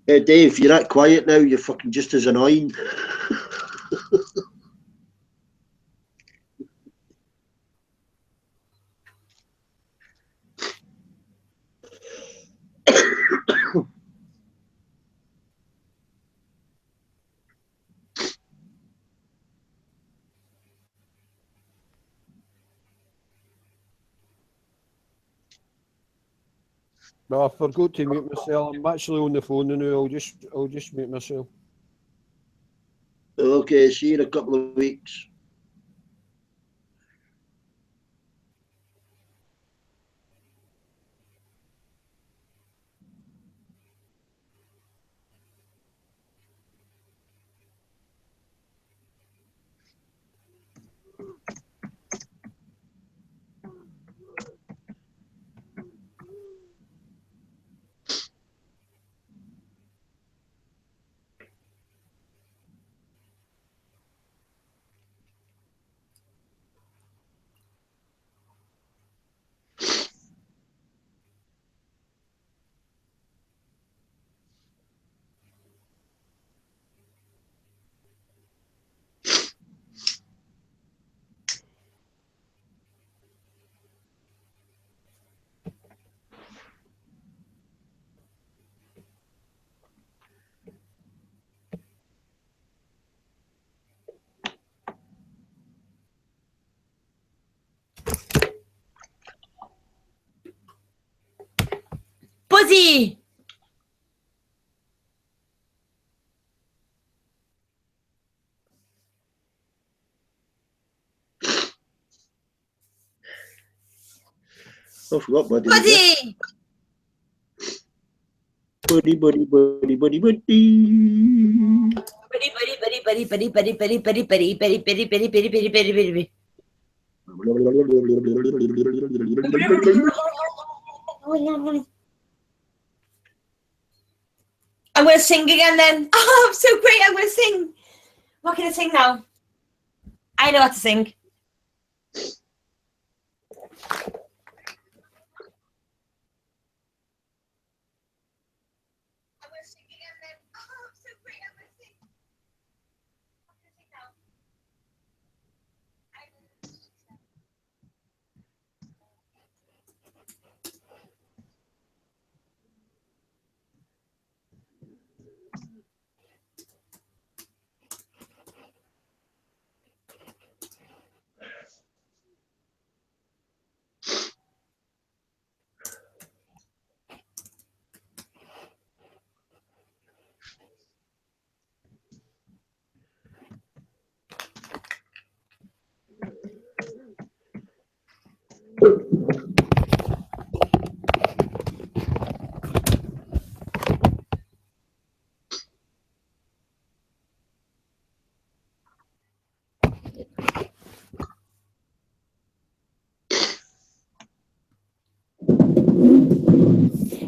[SPEAKER 2] Hey Dave, you're that quiet now, you're fucking just as annoying.
[SPEAKER 4] No, I forgot to mute myself. I'm actually on the phone now. I'll just mute myself.
[SPEAKER 2] Okay, see you in a couple of weeks.
[SPEAKER 5] Buddy!
[SPEAKER 2] I forgot buddy.
[SPEAKER 5] Buddy!
[SPEAKER 2] Buddy.
[SPEAKER 5] Buddy, buddy, buddy, buddy, buddy, buddy, buddy, buddy, buddy, buddy, buddy, buddy, buddy, buddy, buddy, buddy, buddy, buddy. I'm gonna sing again then. Oh, I'm so great, I'm gonna sing. What can I sing now? I know what to sing.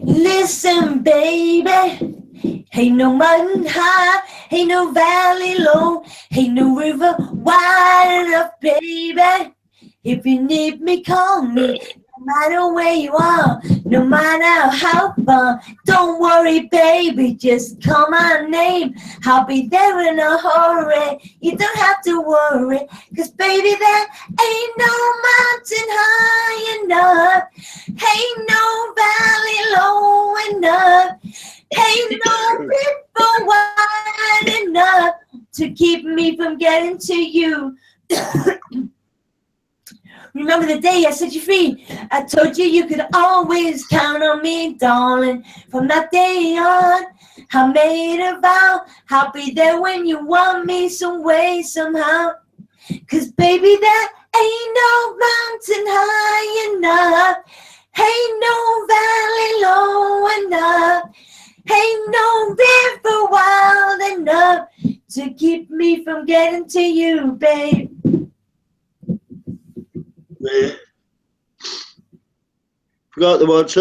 [SPEAKER 5] Listen, baby, ain't no mountain high, ain't no valley low, ain't no river wide enough, baby. If you need me, call me, no matter where you are, no matter how far. Don't worry, baby, just call my name, I'll be there in a hurry. You don't have to worry, 'cause baby, there ain't no mountain high enough, ain't no valley low enough, ain't no river wide enough to keep me from getting to you. Remember the day I set you free? I told you you could always count on me, darling. From that day on, I made a vow I'll be there when you want me some way, somehow. 'Cause baby, there ain't no mountain high enough, ain't no valley low enough, ain't no river wild enough to keep me from getting to you, babe.
[SPEAKER 2] Forgot the words.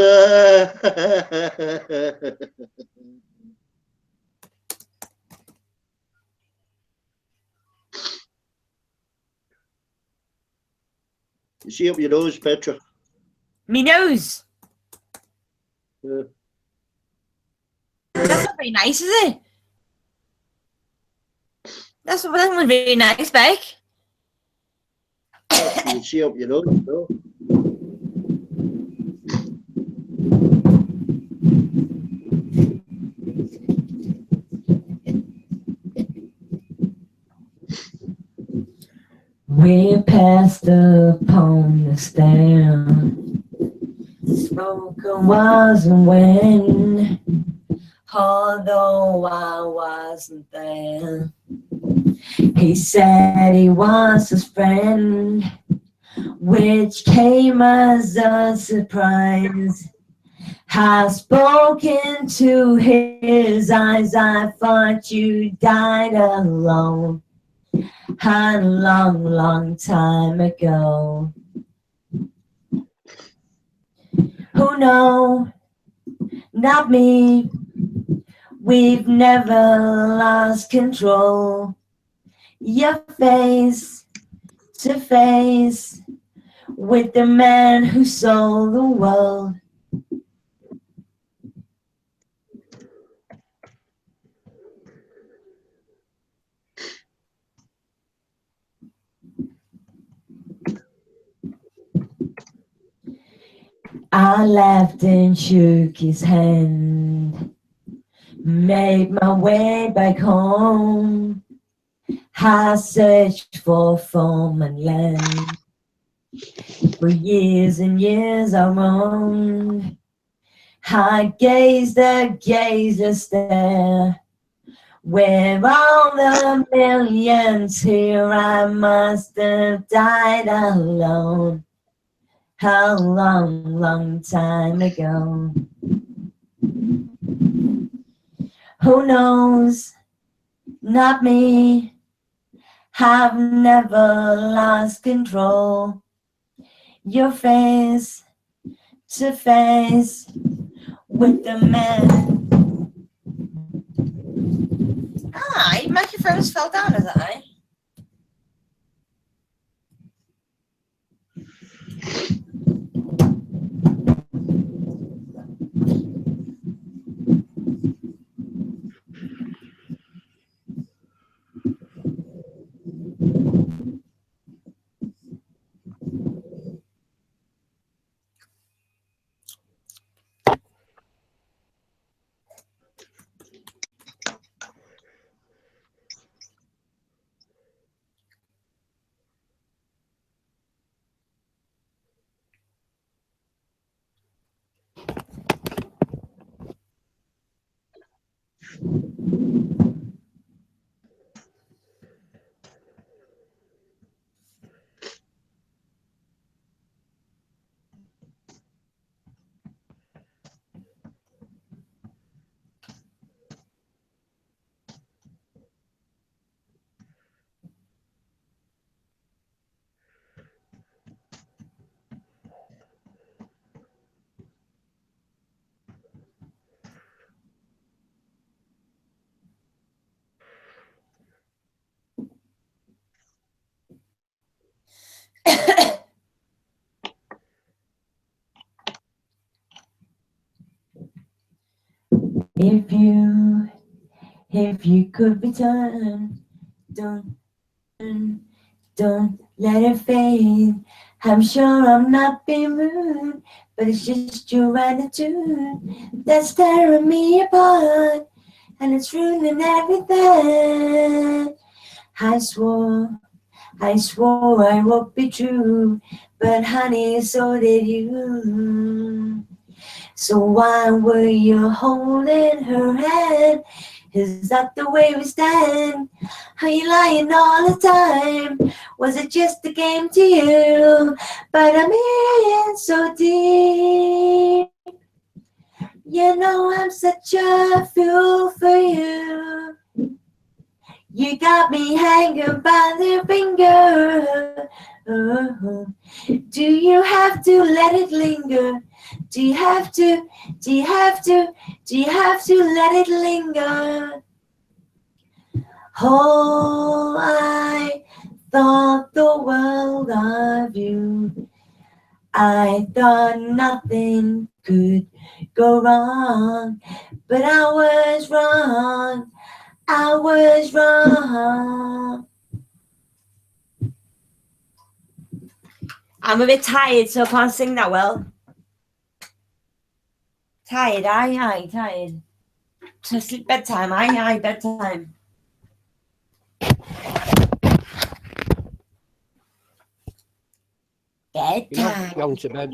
[SPEAKER 2] You see up your nose, Petra?
[SPEAKER 5] Me nose.
[SPEAKER 2] Yeah.
[SPEAKER 5] That's not very nice, is it? That's not very nice, Beck.
[SPEAKER 2] You see up your nose, no?
[SPEAKER 5] We passed upon the stand, spoken wasn't when, although I wasn't there. He said he was his friend, which came as a surprise. I've spoken to his eyes, I thought you died alone a long, long time ago. Oh no, not me, we've never lost control. You're face to face with the man who sold the world. I laughed and shook his hand, made my way back home. I searched for foreign land. For years and years I roamed, I gaze the stare. Where all the millions here, I must have died alone. A long, long time ago. Who knows? Not me. I've never lost control. Your face to face with the man. Ah, your microphone's fell down, is that right? If you could return, don't let it fade. I'm sure I'm not being rude, but it's just your attitude that's tearing me apart, and it's ruining everything. I swore I would be true, but honey, so did you. So why were you holding her hand? Is that the way we stand? Are you lying all the time? Was it just a game to you? But I'm in so deep. You know I'm such a fool for you. You got me hanging by the finger. Oh. Do you have to let it linger? Do you have to let it linger? Oh, I thought the world of you. I thought nothing could go wrong, but I was wrong. I was wrong. I'm a bit tired, so I can't sing that well. Tired, aye, tired. So sleep bedtime, aye, bedtime.
[SPEAKER 4] You're not
[SPEAKER 5] Bedtime.
[SPEAKER 4] going to bed.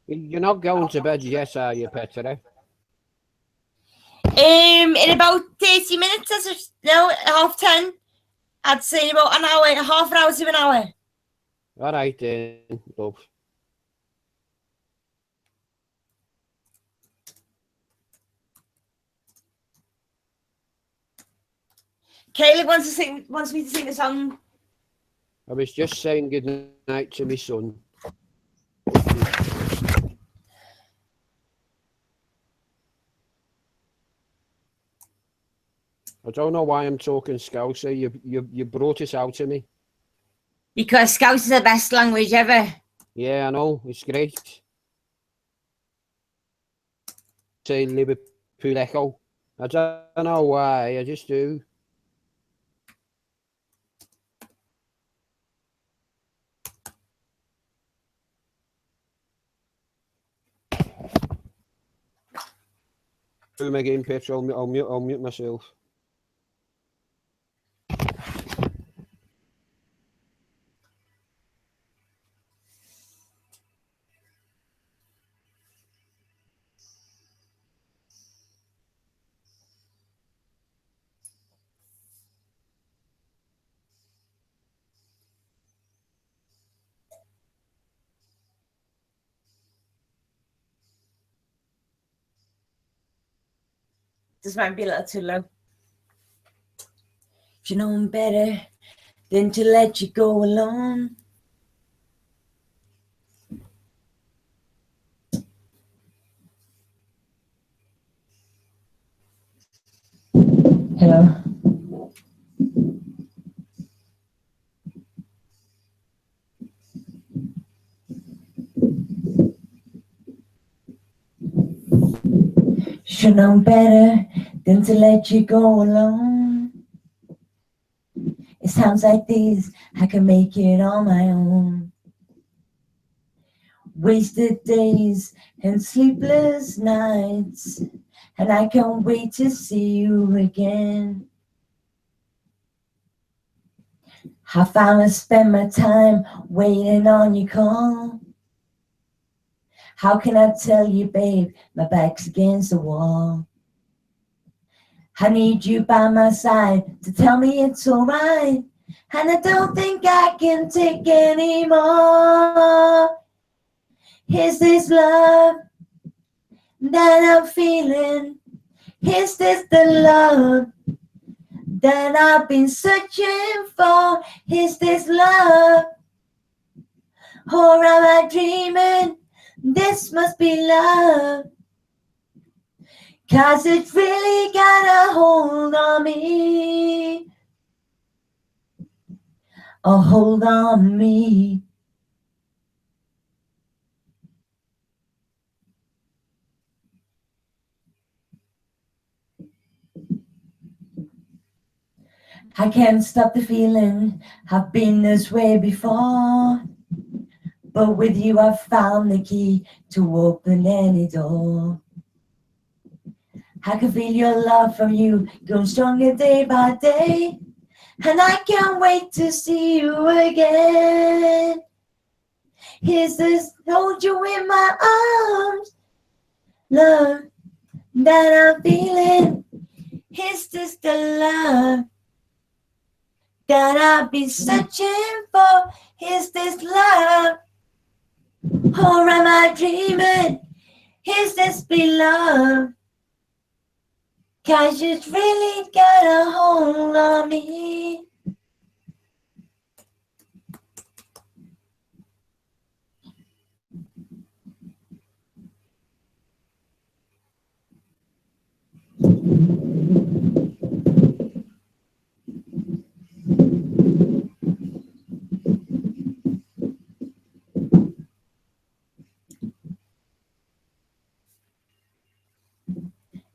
[SPEAKER 4] You're not going to bed, yes, are you, Petra?
[SPEAKER 5] In about 30 minutes, no, 10:30. I'd say in about an hour, half an hour to an hour.
[SPEAKER 4] All right, then, love.
[SPEAKER 5] Caleb wants me to sing a song.
[SPEAKER 4] I was just saying good night to my son. I don't know why I'm talking Scouser. You brought it out to me.
[SPEAKER 5] Because Scouse is the best language ever.
[SPEAKER 4] Yeah, I know. It's great. Say Liverpool Echo. I don't know why. I just do. Do again, Petra. I'll mute myself.
[SPEAKER 5] This might be a little too low. Should know better than to let you go alone. Hello. Should know better than to let you go alone. It's times like these I can make it on my own. Wasted days and sleepless nights, and I can't wait to see you again. I finally spend my time waiting on your call. How can I tell you, babe, my back's against the wall? I need you by my side to tell me it's alright, and I don't think I can take anymore. Is this love that I'm feeling? Is this the love that I've been searching for? Is this love, or am I dreaming? This must be love, 'cause it's really got a hold on me. A hold on me. I can't stop the feeling, I've been this way before, but with you I've found the key to open any door. I can feel your love from you growing stronger day by day, and I can't wait to see you again. Here's this, hold you in my arms, love that I'm feeling. Is this the love that I've been searching for? Is this love, or am I dreaming? Is this be love? 'Cause it's really got a hold on me.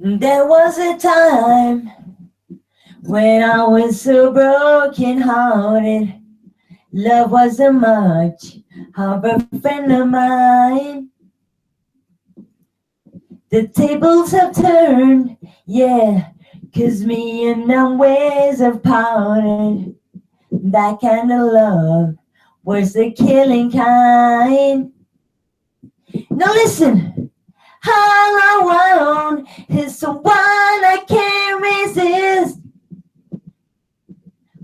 [SPEAKER 5] There was a time when I was so broken hearted. Love wasn't much of a friend of mine. The tables have turned, yeah, 'cause me and them ways have parted. That kind of love was the killing kind. Now listen, all I want is someone I can't resist.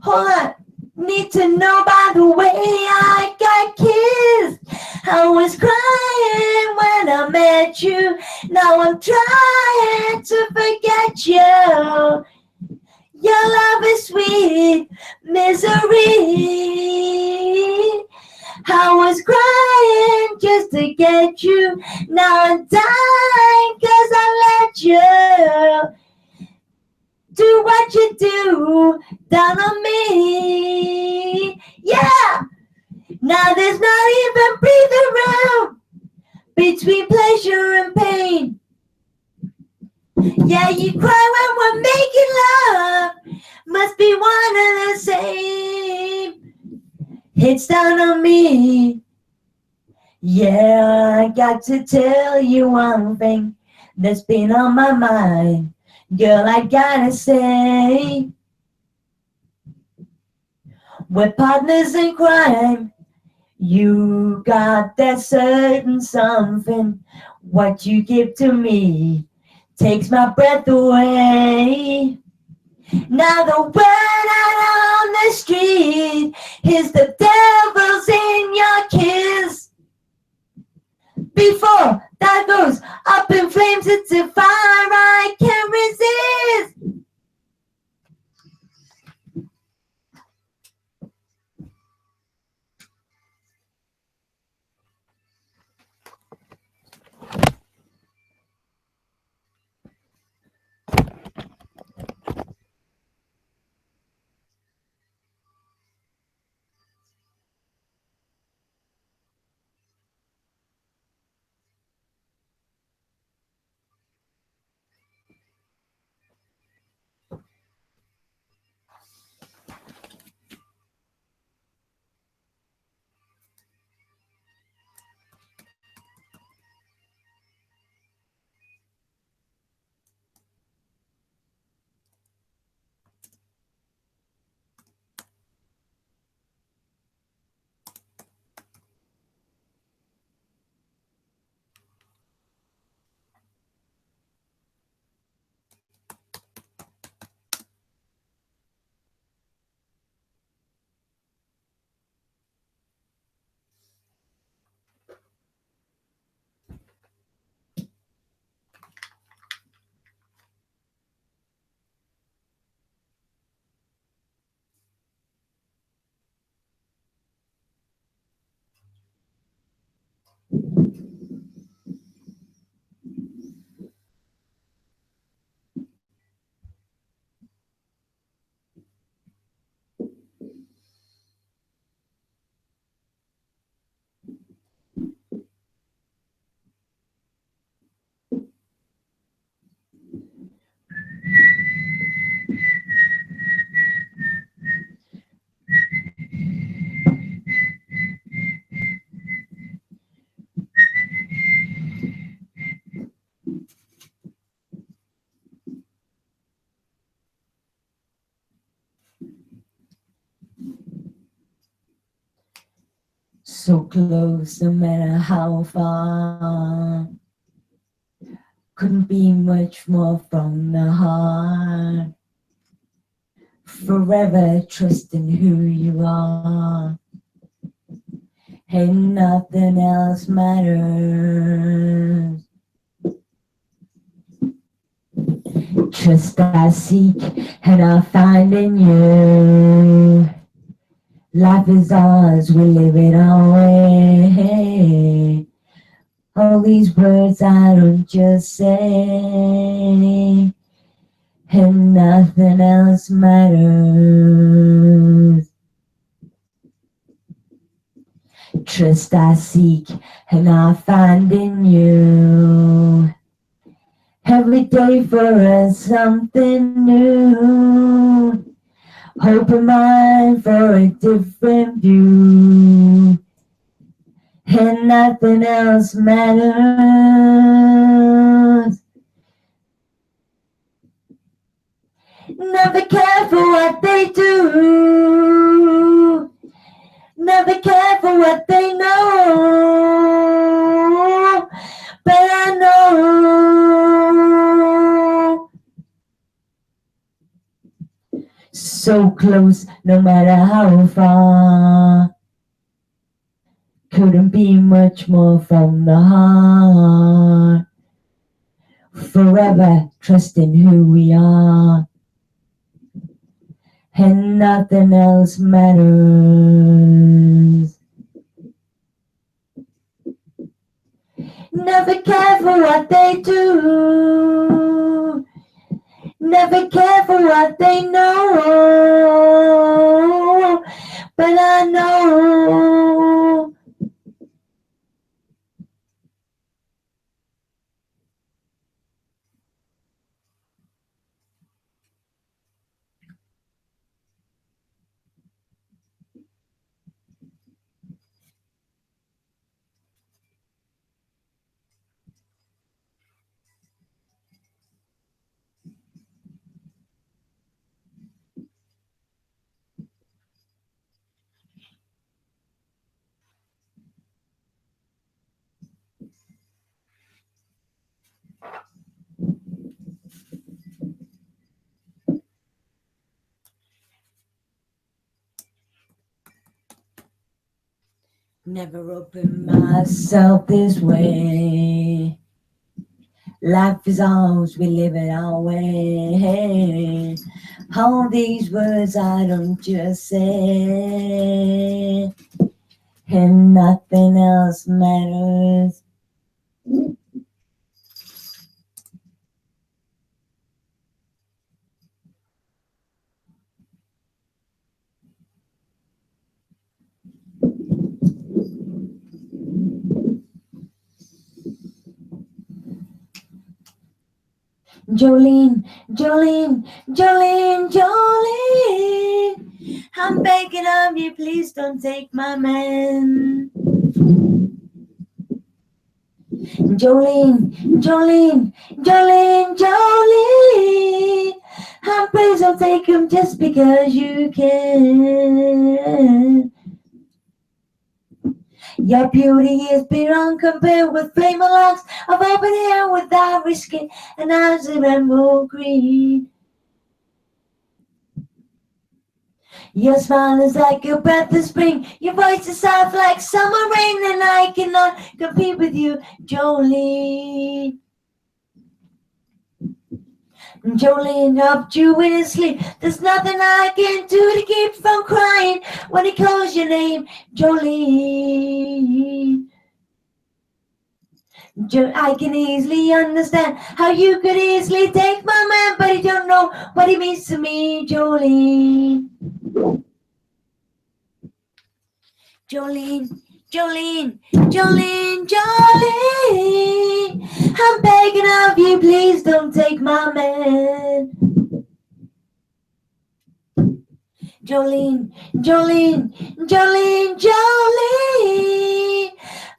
[SPEAKER 5] Hold on, need to know by the way I got kissed. I was crying when I met you. Now I'm trying to forget you. Your love is sweet misery. I was crying just to get you. Now I'm dying 'cause I let you do what you do down on me. Yeah. Now there's not even breathing room between pleasure and pain. Yeah, you cry when we're making love. Must be one and the same. It's down on me. Yeah, I got to tell you one thing that's been on my mind. Girl, I gotta say, we're partners in crime. You got that certain something. What you give to me takes my breath away. Now the word out on the street is the devil's in your kiss. Before that goes up in flames, it's a fire I can't resist. So close, no matter how far. Couldn't be much more from the heart. Forever trusting who you are. And nothing else matters. Trust I seek and I find in you. Life is ours, we live it our way. All these words I don't just say, and nothing else matters. Trust I seek and I find in you. Every day for us something new. Open mind for a different view. And nothing else matters. Never care for what they do. Never care for what they know. But I know. So close, no matter how far. Couldn't be much more from the heart. Forever trusting who we are. And nothing else matters. Never care for what they do. Never care for what they know. But I know. Never open myself this way. Life is ours, we live it our way. All these words I don't just say, and nothing else matters. Jolene, Jolene, Jolene, Jolene, I'm begging of you, please don't take my man. Jolene, Jolene, Jolene, Jolene, please don't take him just because you can. Your beauty is beyond compare with flame locks of open air with ivory skin and eyes of emerald green. Your smile is like a breath of spring. Your voice is soft like summer rain, and I cannot compete with you, Jolene. Jolene helped you in his sleep. There's nothing I can do to keep from crying when he calls your name, Jolene. I can easily understand how you could easily take my man, but you don't know what he means to me, Jolene. Jolene, Jolene, Jolene, Jolene. I'm begging of you, please don't take my man. Jolene, Jolene, Jolene, Jolene.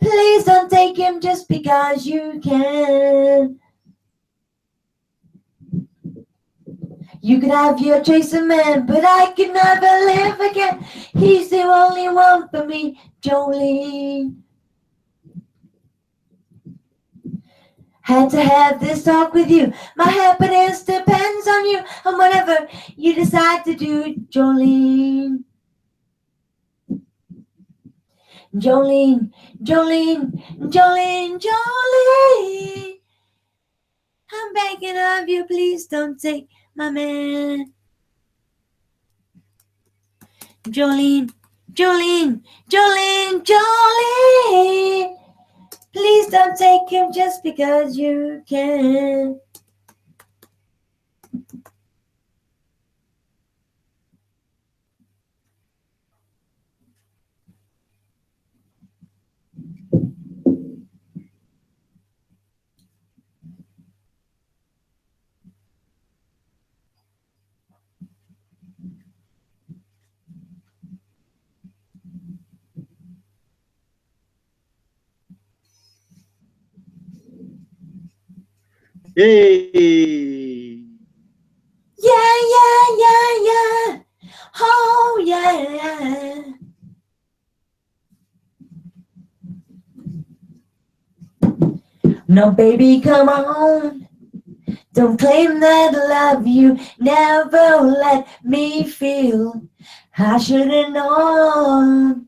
[SPEAKER 5] Please don't take him just because you can. You could have your choice of man, but I could never live again. He's the only one for me, Jolene. Had to have this talk with you. My happiness depends on you and whatever you decide to do, Jolene. Jolene, Jolene, Jolene, Jolene. I'm begging of you, please don't take my man. Jolene, Jolene, Jolene, Jolene. Please don't take him just because you can.
[SPEAKER 2] Yay!
[SPEAKER 5] Yeah, yeah, yeah, yeah. Oh, yeah. No, baby, come on. Don't claim that I love you. Never let me feel. I should have known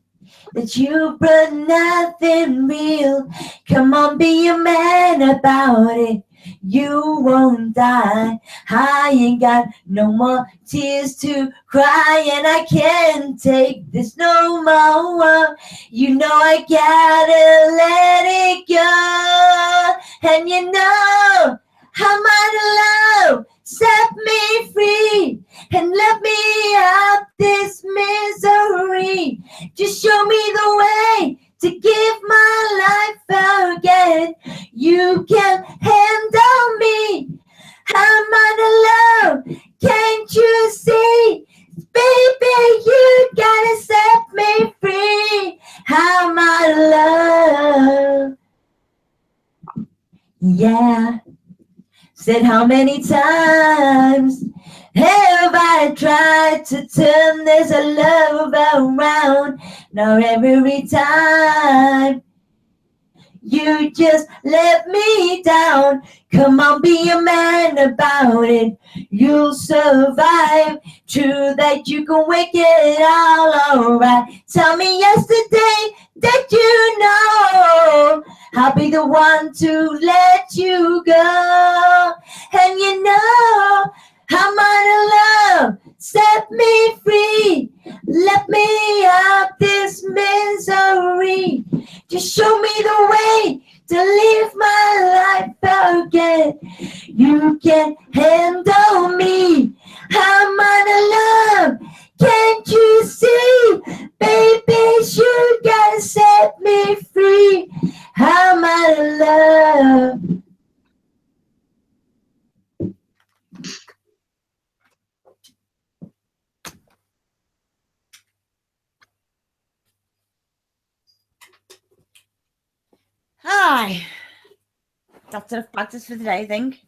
[SPEAKER 5] that you brought nothing real. Come on, be a man about it. You won't die. I ain't got no more tears to cry, and I can't take this no more. You know I gotta let it go, and you know how my love set me free and let me out this misery. Just show me the way to give my life again. You can handle me. I'm out of love. Can't you see? Baby, you gotta set me free. I'm out of love. Yeah. Said how many times have I tried to turn this love around? Now every time you just let me down. Come on, be a man about it. You'll survive. True that you can make it all alright. Tell me yesterday that you know I'll be the one to let you go. And you know I'm out of love. Set me free. Let me out this misery. Just show me the way to live my life again. You can handle me. I'm out of love. Can't you see? Baby, you gotta set me free. I'm out of love. Hi. That's enough practice for today, I think.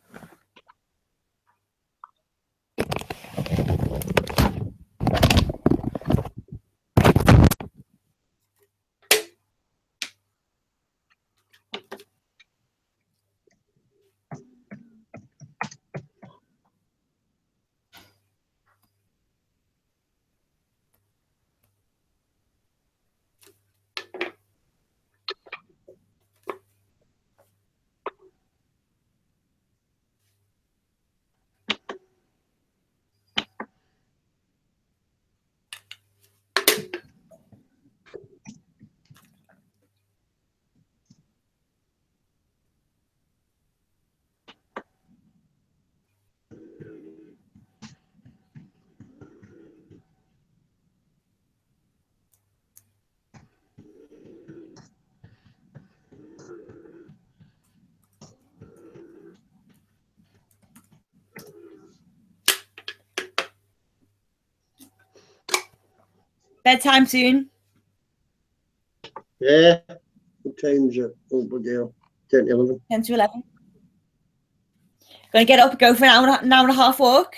[SPEAKER 5] Bedtime soon.
[SPEAKER 2] Yeah. What time's it? Oh, bloody hell. 10 to 11.
[SPEAKER 5] 10 to 11. Gonna get up, go for an hour and a half walk,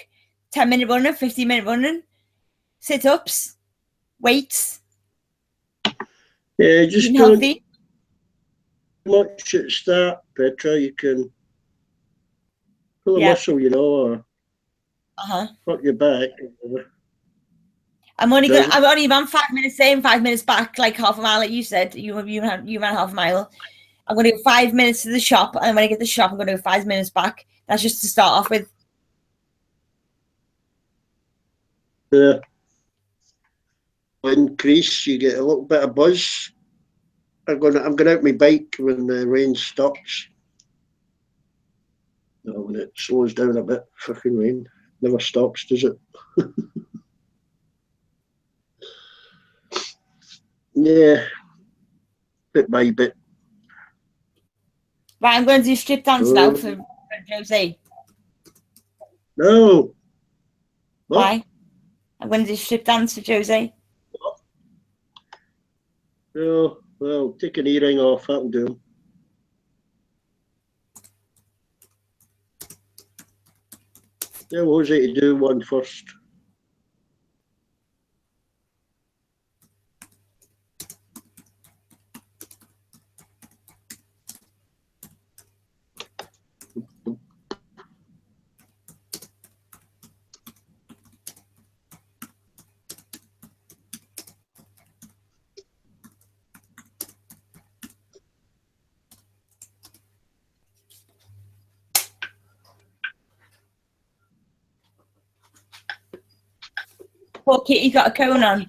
[SPEAKER 5] 10-minute running, 15-minute running, sit-ups, weights,
[SPEAKER 2] Yeah, just
[SPEAKER 5] eating
[SPEAKER 2] don't
[SPEAKER 5] healthy.
[SPEAKER 2] much at start, Petra. You can pull a
[SPEAKER 5] Yeah.
[SPEAKER 2] muscle, you know, or
[SPEAKER 5] Uh-huh.
[SPEAKER 2] fuck your back.
[SPEAKER 5] I'm only ran 5 minutes there and 5 minutes back, like half a mile, like you said. You ran half a mile. I'm gonna go 5 minutes to the shop, and when I get to the shop, I'm gonna go 5 minutes back. That's just to start off with.
[SPEAKER 2] Yeah. Increase, you get a little bit of buzz. I'm going out my bike when the rain stops. No, when it slows down a bit, fucking rain never stops, does it? Yeah, bit by bit.
[SPEAKER 5] Right, I'm going to do strip dance now for Jose.
[SPEAKER 2] No. What?
[SPEAKER 5] Why? I'm going to do strip dance for Jose.
[SPEAKER 2] No, well, take an earring off, that'll do. Yeah, Jose to do one first.
[SPEAKER 5] Poor Kitty's got a cone on.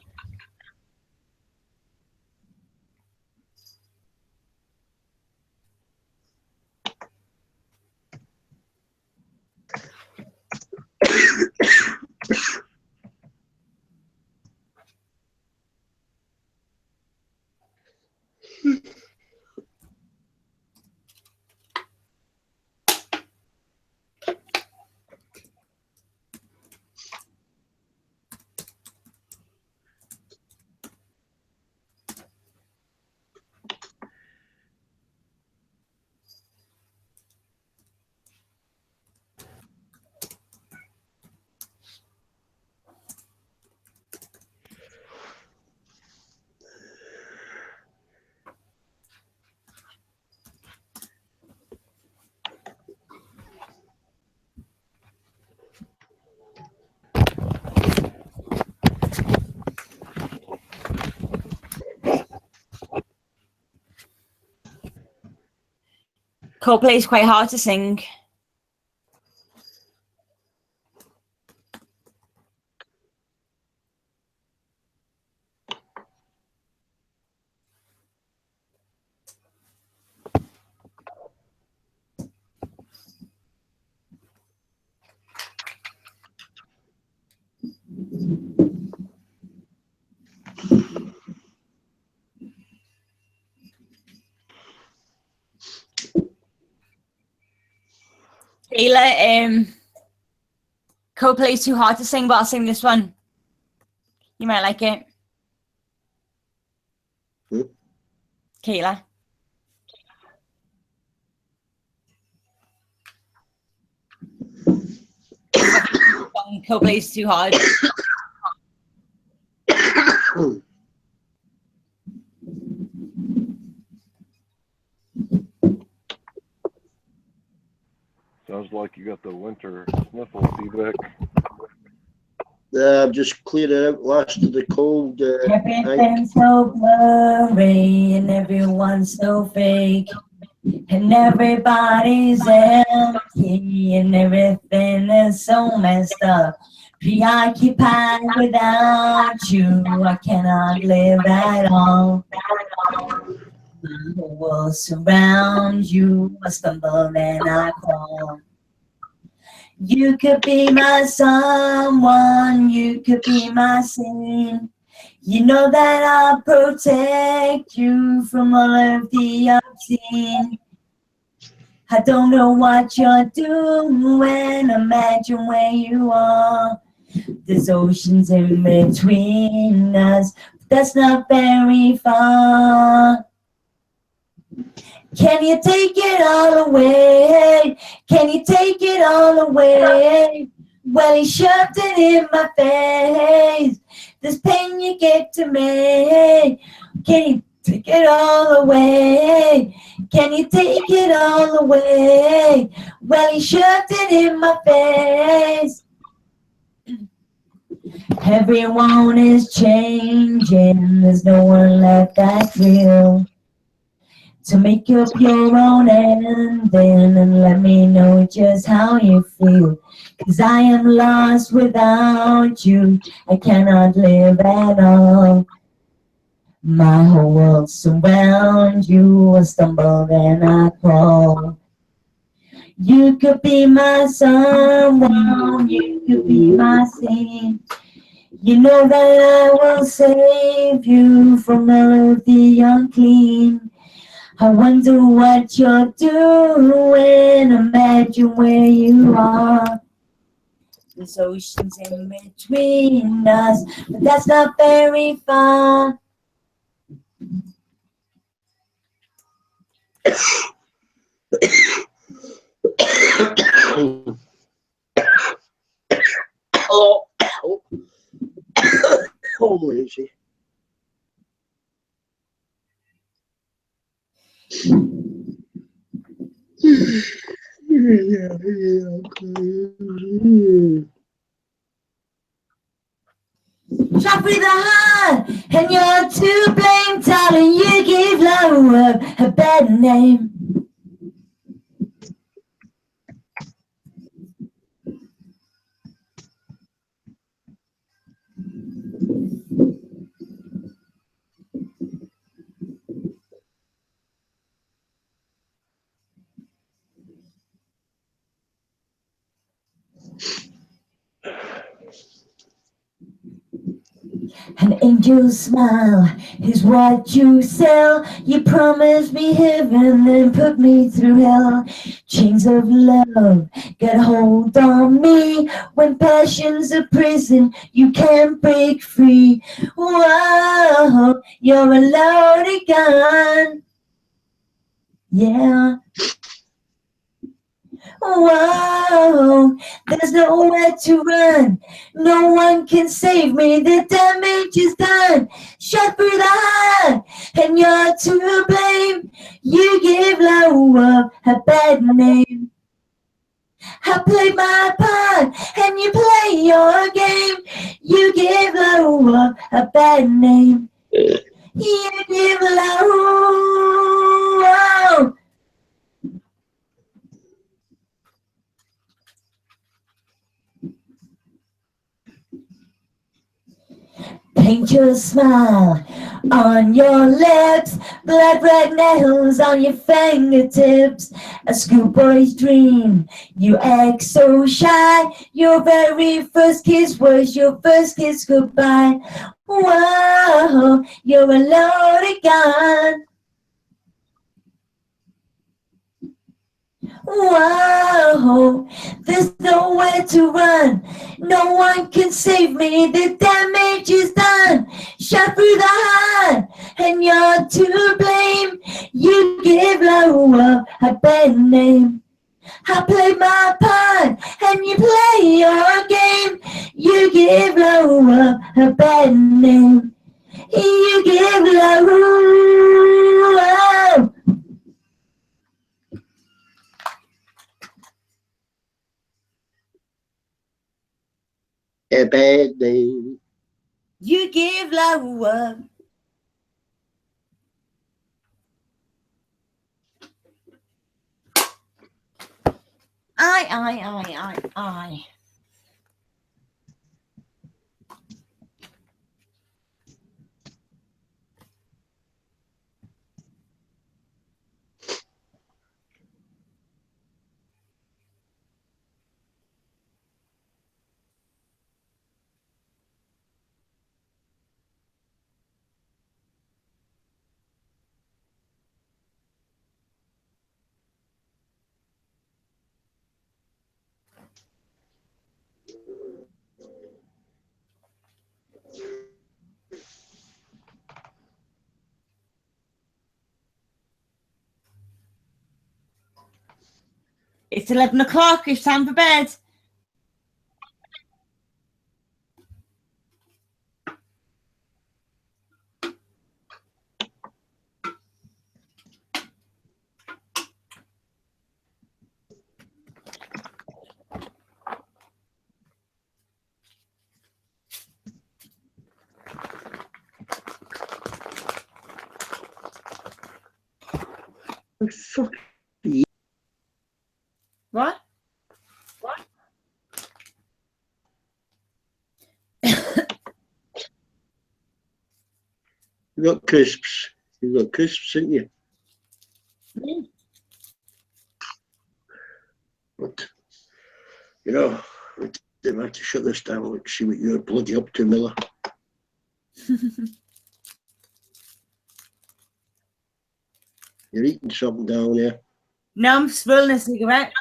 [SPEAKER 5] Coldplay is quite hard to sing. Kayla, Coldplay is too hard to sing, but I'll sing this one. You might like it. Kayla. Coldplay is too hard.
[SPEAKER 3] Sounds like you got the winter sniffles, feedback.
[SPEAKER 2] I'm just clearing out last of the cold.
[SPEAKER 5] Everything's so blurry and everyone's so fake. And everybody's empty and everything is so messed up. Preoccupied without you, I cannot live at all. The world surrounds you, I stumble and I fall. You could be my someone, you could be my sin. You know that I'll protect you from all of the obscene. I don't know what you're doing, imagine where you are. There's oceans in between us, but that's not very far. Can you take it all away? Can you take it all away? Well, he shoved it in my face. This pain you give to me. Can you take it all away? Can you take it all away? Well, he shoved it in my face. Everyone is changing. There's no one left that's real. So make up your own ending and let me know just how you feel. 'Cause I am lost without you. I cannot live at all. My whole world surrounds you. I stumble and I crawl. You could be my someone. You could be my saint. You know that I will save you from all of the unclean. I wonder what you're doing. Imagine where you are. There's oceans in between us, but that's not very far.
[SPEAKER 2] Oh, easy.
[SPEAKER 5] Shot with a heart, and you're to blame, darling. You gave love a bad name. An angel's smile is what you sell. You promised me heaven, then put me through hell. Chains of love get hold on me. When passion's a prison, you can't break free. Whoa, you're a loaded gun. Yeah. Whoa, there's nowhere to run. No one can save me. The damage is done. Shot through the heart, and you're to blame. You give love a bad name. I played my part, and you play your game. You give love a bad name. You give love. Paint your smile on your lips, blood red nails on your fingertips. A schoolboy's dream, you act so shy. Your very first kiss was your first kiss goodbye. Whoa, you're a loaded gun. Whoa, there's nowhere to run. No one can save me. The damage is done. Shot through the heart, and you're to blame. You give love a bad name. I play my part, and you play your game. You give love a bad name. You give love.
[SPEAKER 2] A bad name.
[SPEAKER 5] You give love. I. It's 11 o'clock. It's time for bed.
[SPEAKER 2] Fuck.
[SPEAKER 5] What?
[SPEAKER 2] You got crisps. You got crisps, didn't you? But, you know, we didn't have to shut this down. Let's see what you're bloody up to, Miller. You're eating something down there.
[SPEAKER 5] No, I'm rolling a cigarette.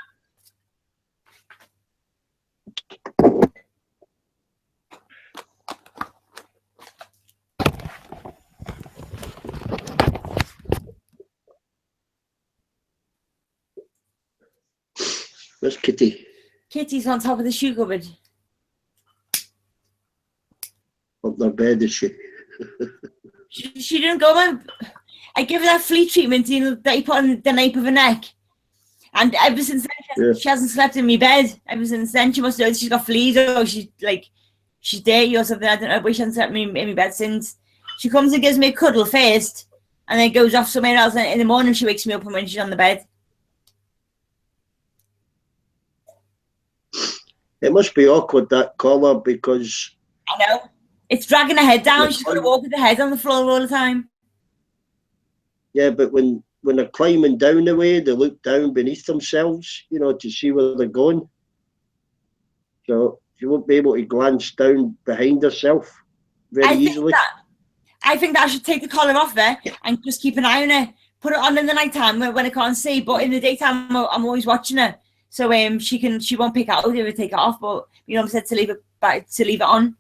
[SPEAKER 2] Where's Kitty?
[SPEAKER 5] Kitty's on top of the shoe cupboard.
[SPEAKER 2] Up their bed, is she?
[SPEAKER 5] She didn't go in. I give her that flea treatment, you know, that you put on the nape of her neck. And ever since then, she hasn't slept in my bed. Ever since then, she must know she's got fleas or she's dirty or something. I don't know, but she hasn't slept in my bed since. She comes and gives me a cuddle first, and then goes off somewhere else. And in the morning, she wakes me up when she's on the bed.
[SPEAKER 2] It must be awkward, that collar, because...
[SPEAKER 5] I know. It's dragging her head down. She's got to walk with her head on the floor all the time.
[SPEAKER 2] Yeah, but when they're climbing down the way, they look down beneath themselves, you know, to see where they're going. So she won't be able to glance down behind herself very easily.
[SPEAKER 5] I think that I should take the collar off there and just keep an eye on her. Put it on in the night time when I can't see, but in the daytime I'm always watching her. So she won't pick out if I take it off, but you know I said to leave it on.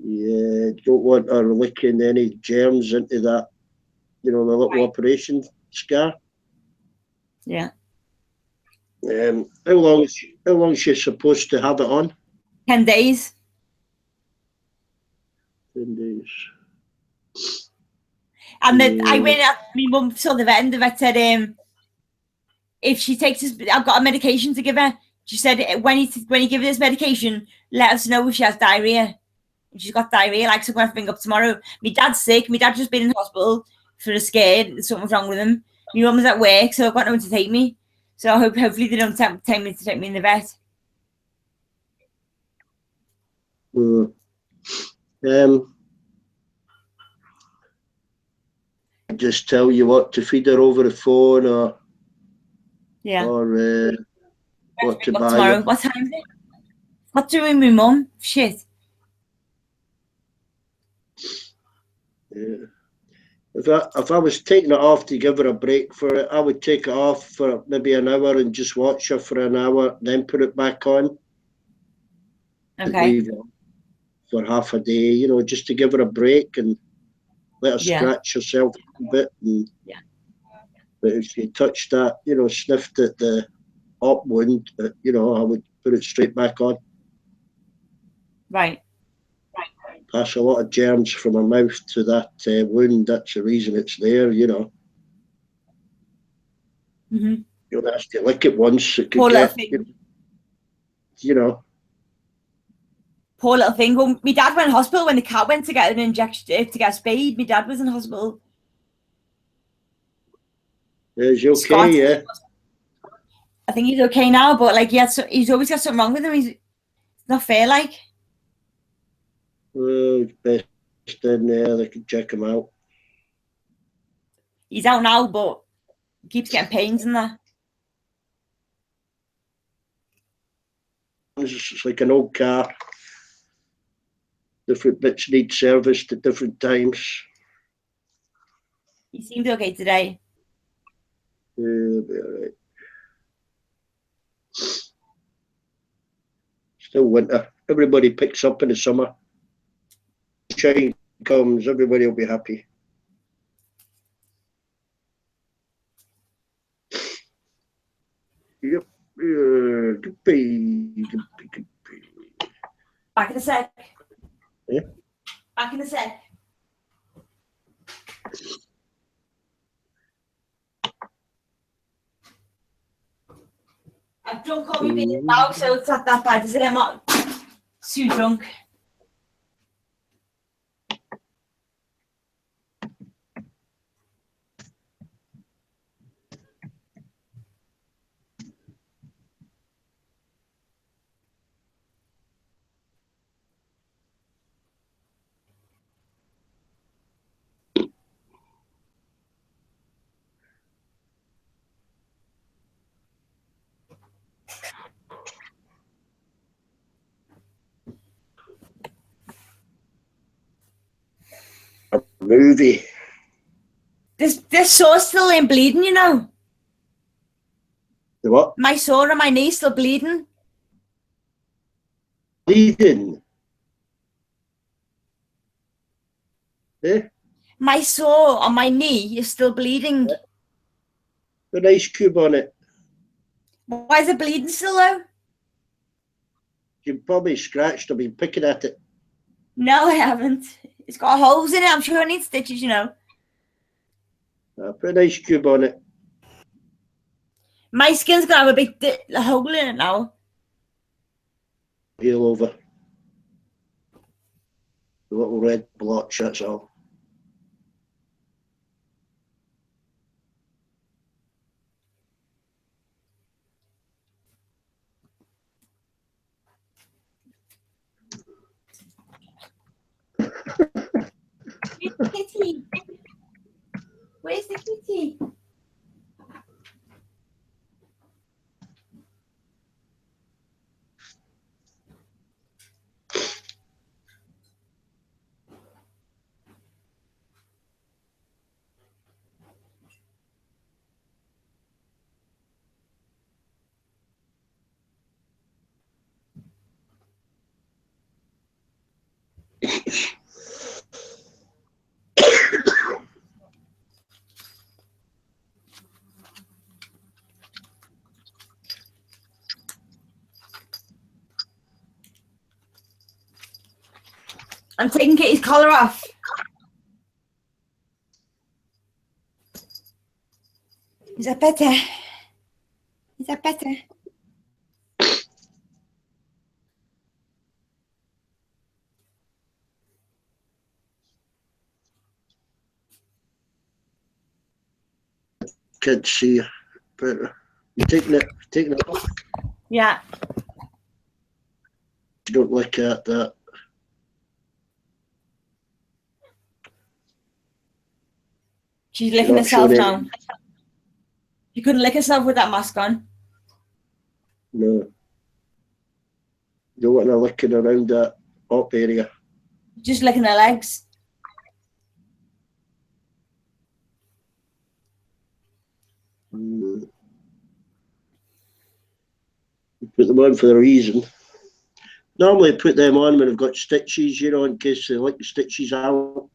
[SPEAKER 2] Yeah, don't want her licking any germs into that, you know, the little operation scar.
[SPEAKER 5] Yeah.
[SPEAKER 2] How long is she supposed to have it on?
[SPEAKER 5] 10 days.
[SPEAKER 2] 10 days.
[SPEAKER 5] And then I went out. My mum saw the vet, and the vet said, if she takes this, I've got a medication to give her. She said, when you give her this medication, let us know if she has diarrhea. If she's got diarrhea, like, so I'm going to bring up tomorrow. My dad's sick. My dad's just been in hospital for a scare. Something's wrong with him. My mum was at work, so I've got no one to take me. So hopefully they don't take me in the vet.
[SPEAKER 2] Just tell you what to feed her over the phone, or what to buy
[SPEAKER 5] tomorrow.
[SPEAKER 2] her.
[SPEAKER 5] What time is it? What doing my mum? Shit.
[SPEAKER 2] Yeah. If I was taking it off to give her a break for it, I would take it off for maybe an hour and just watch her for an hour, then put it back on.
[SPEAKER 5] Okay.
[SPEAKER 2] Leave it for half a day, you know, just to give her a break and let her scratch herself a bit. And, but if she touched that, you know, sniffed at the op wound, you know, I would put it straight back on.
[SPEAKER 5] Right.
[SPEAKER 2] Pass a lot of germs from her mouth to that wound. That's the reason it's there, you know.
[SPEAKER 5] Mm-hmm.
[SPEAKER 2] You know, has to lick it once. It could
[SPEAKER 5] Poor
[SPEAKER 2] get,
[SPEAKER 5] little thing.
[SPEAKER 2] you know.
[SPEAKER 5] Poor little thing. Well, my dad went to hospital when the cat went to get an injection, to get spayed. My dad was in hospital.
[SPEAKER 2] Is he okay?
[SPEAKER 5] Scott,
[SPEAKER 2] yeah.
[SPEAKER 5] I think he's okay now, but like he's always got something wrong with him. It's not fair, like.
[SPEAKER 2] Well, it's best in there. They can check him out.
[SPEAKER 5] He's out now, but he keeps getting pains and that.
[SPEAKER 2] It's like an old car. Different bits need serviced at different times.
[SPEAKER 5] He seemed okay today.
[SPEAKER 2] Yeah, it'll be all right. Still winter. Everybody picks up in the summer. Shine comes, everybody will be happy.
[SPEAKER 5] Back in a sec.
[SPEAKER 2] Yeah.
[SPEAKER 5] Back in a sec. I've drunk all my beers now, so it's not that bad, is it? I'm not too drunk.
[SPEAKER 2] Movie.
[SPEAKER 5] This sore still ain't bleeding, you know.
[SPEAKER 2] The what?
[SPEAKER 5] My sore on my knee still bleeding.
[SPEAKER 2] Bleeding. Eh?
[SPEAKER 5] My sore on my knee is still bleeding.
[SPEAKER 2] An ice cube on it.
[SPEAKER 5] Why is it bleeding still though?
[SPEAKER 2] You probably scratched or been picking at it.
[SPEAKER 5] No, I haven't. It's got holes in it. I'm sure I need stitches, you know.
[SPEAKER 2] Put an ice cube on it.
[SPEAKER 5] My skin's gonna have a big hole in it now.
[SPEAKER 2] Heal over. The little red blotch, that's all.
[SPEAKER 5] Where's the kitty? Where's the kitty? I'm taking Kitty's collar off. Is that better? Is that better?
[SPEAKER 2] Can't see you. But you're taking it off.
[SPEAKER 5] Yeah.
[SPEAKER 2] You don't look at that.
[SPEAKER 5] She's licking
[SPEAKER 2] Not
[SPEAKER 5] herself
[SPEAKER 2] showing
[SPEAKER 5] now. She couldn't lick herself with that mask on.
[SPEAKER 2] No. You don't want to licking around that up area.
[SPEAKER 5] Just licking her legs.
[SPEAKER 2] You put them on for a reason. Normally I put them on when I've got stitches, you know, in case they lick the stitches out.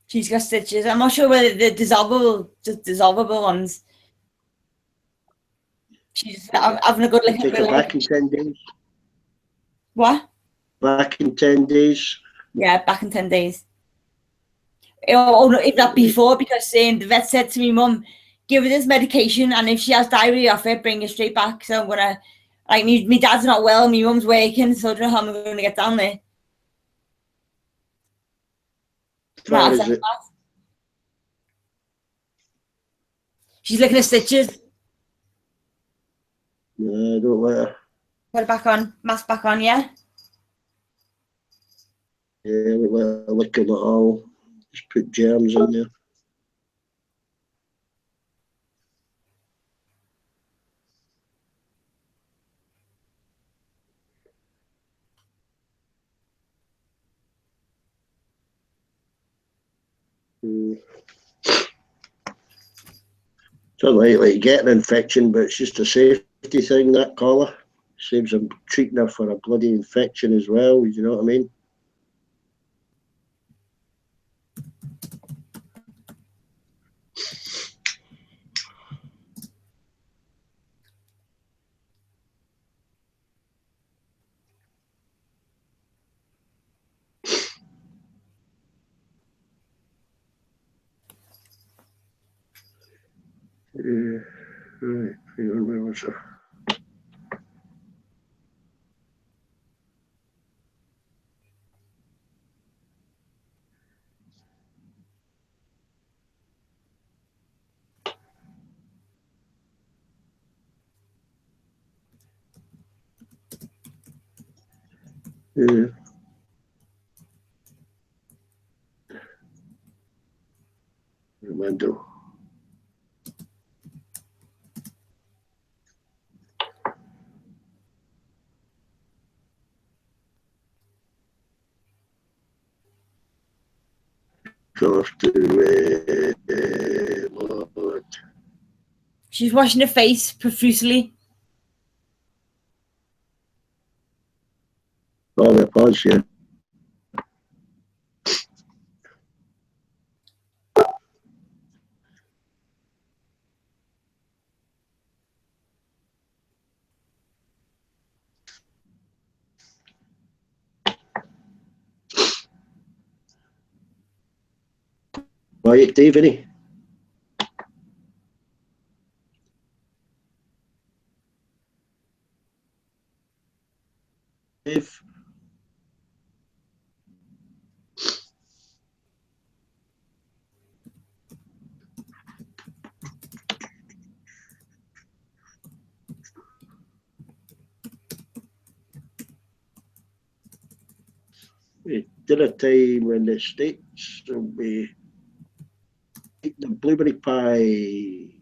[SPEAKER 5] She's got stitches. I'm not sure whether the dissolvable ones. She's having a good lick
[SPEAKER 2] Take
[SPEAKER 5] at her
[SPEAKER 2] her back
[SPEAKER 5] leg.
[SPEAKER 2] in 10 days.
[SPEAKER 5] What?
[SPEAKER 2] Back in 10 days.
[SPEAKER 5] Yeah, back in 10 days. Oh, no, if not before, because the vet said to me, Mum, give her this medication, and if she has diarrhea off it, bring her straight back. So I'm gonna, like, my dad's not well, my mum's working, so I don't know how I'm gonna get down there.
[SPEAKER 2] Far is it?
[SPEAKER 5] She's looking at stitches.
[SPEAKER 2] No, I don't let her.
[SPEAKER 5] Put it back on, mask back on, yeah?
[SPEAKER 2] Yeah, I don't let her lick them at all. Just put germs in there. It's not like getting an infection, but it's just a safety thing, that collar. Saves them treating her for a bloody infection as well, you know what I mean? Right, hang on, where was I? Window. Lord.
[SPEAKER 5] She's washing her face profusely.
[SPEAKER 2] Oh, the pause, yeah. Quiet, Dave, innit? Dave. Dinner time in the States will be the blueberry pie.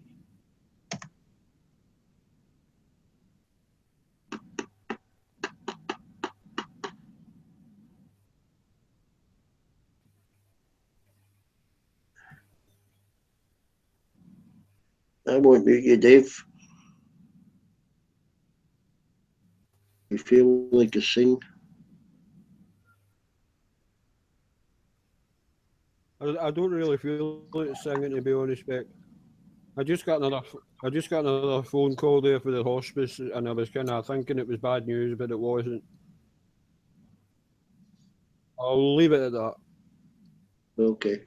[SPEAKER 2] I won't mute you, Dave. You feel like a sing?
[SPEAKER 4] I don't really feel like singing, to be honest, Beck. I just got another phone call there for the hospice, and I was kind of thinking it was bad news, but it wasn't. I'll leave it at that.
[SPEAKER 2] Okay.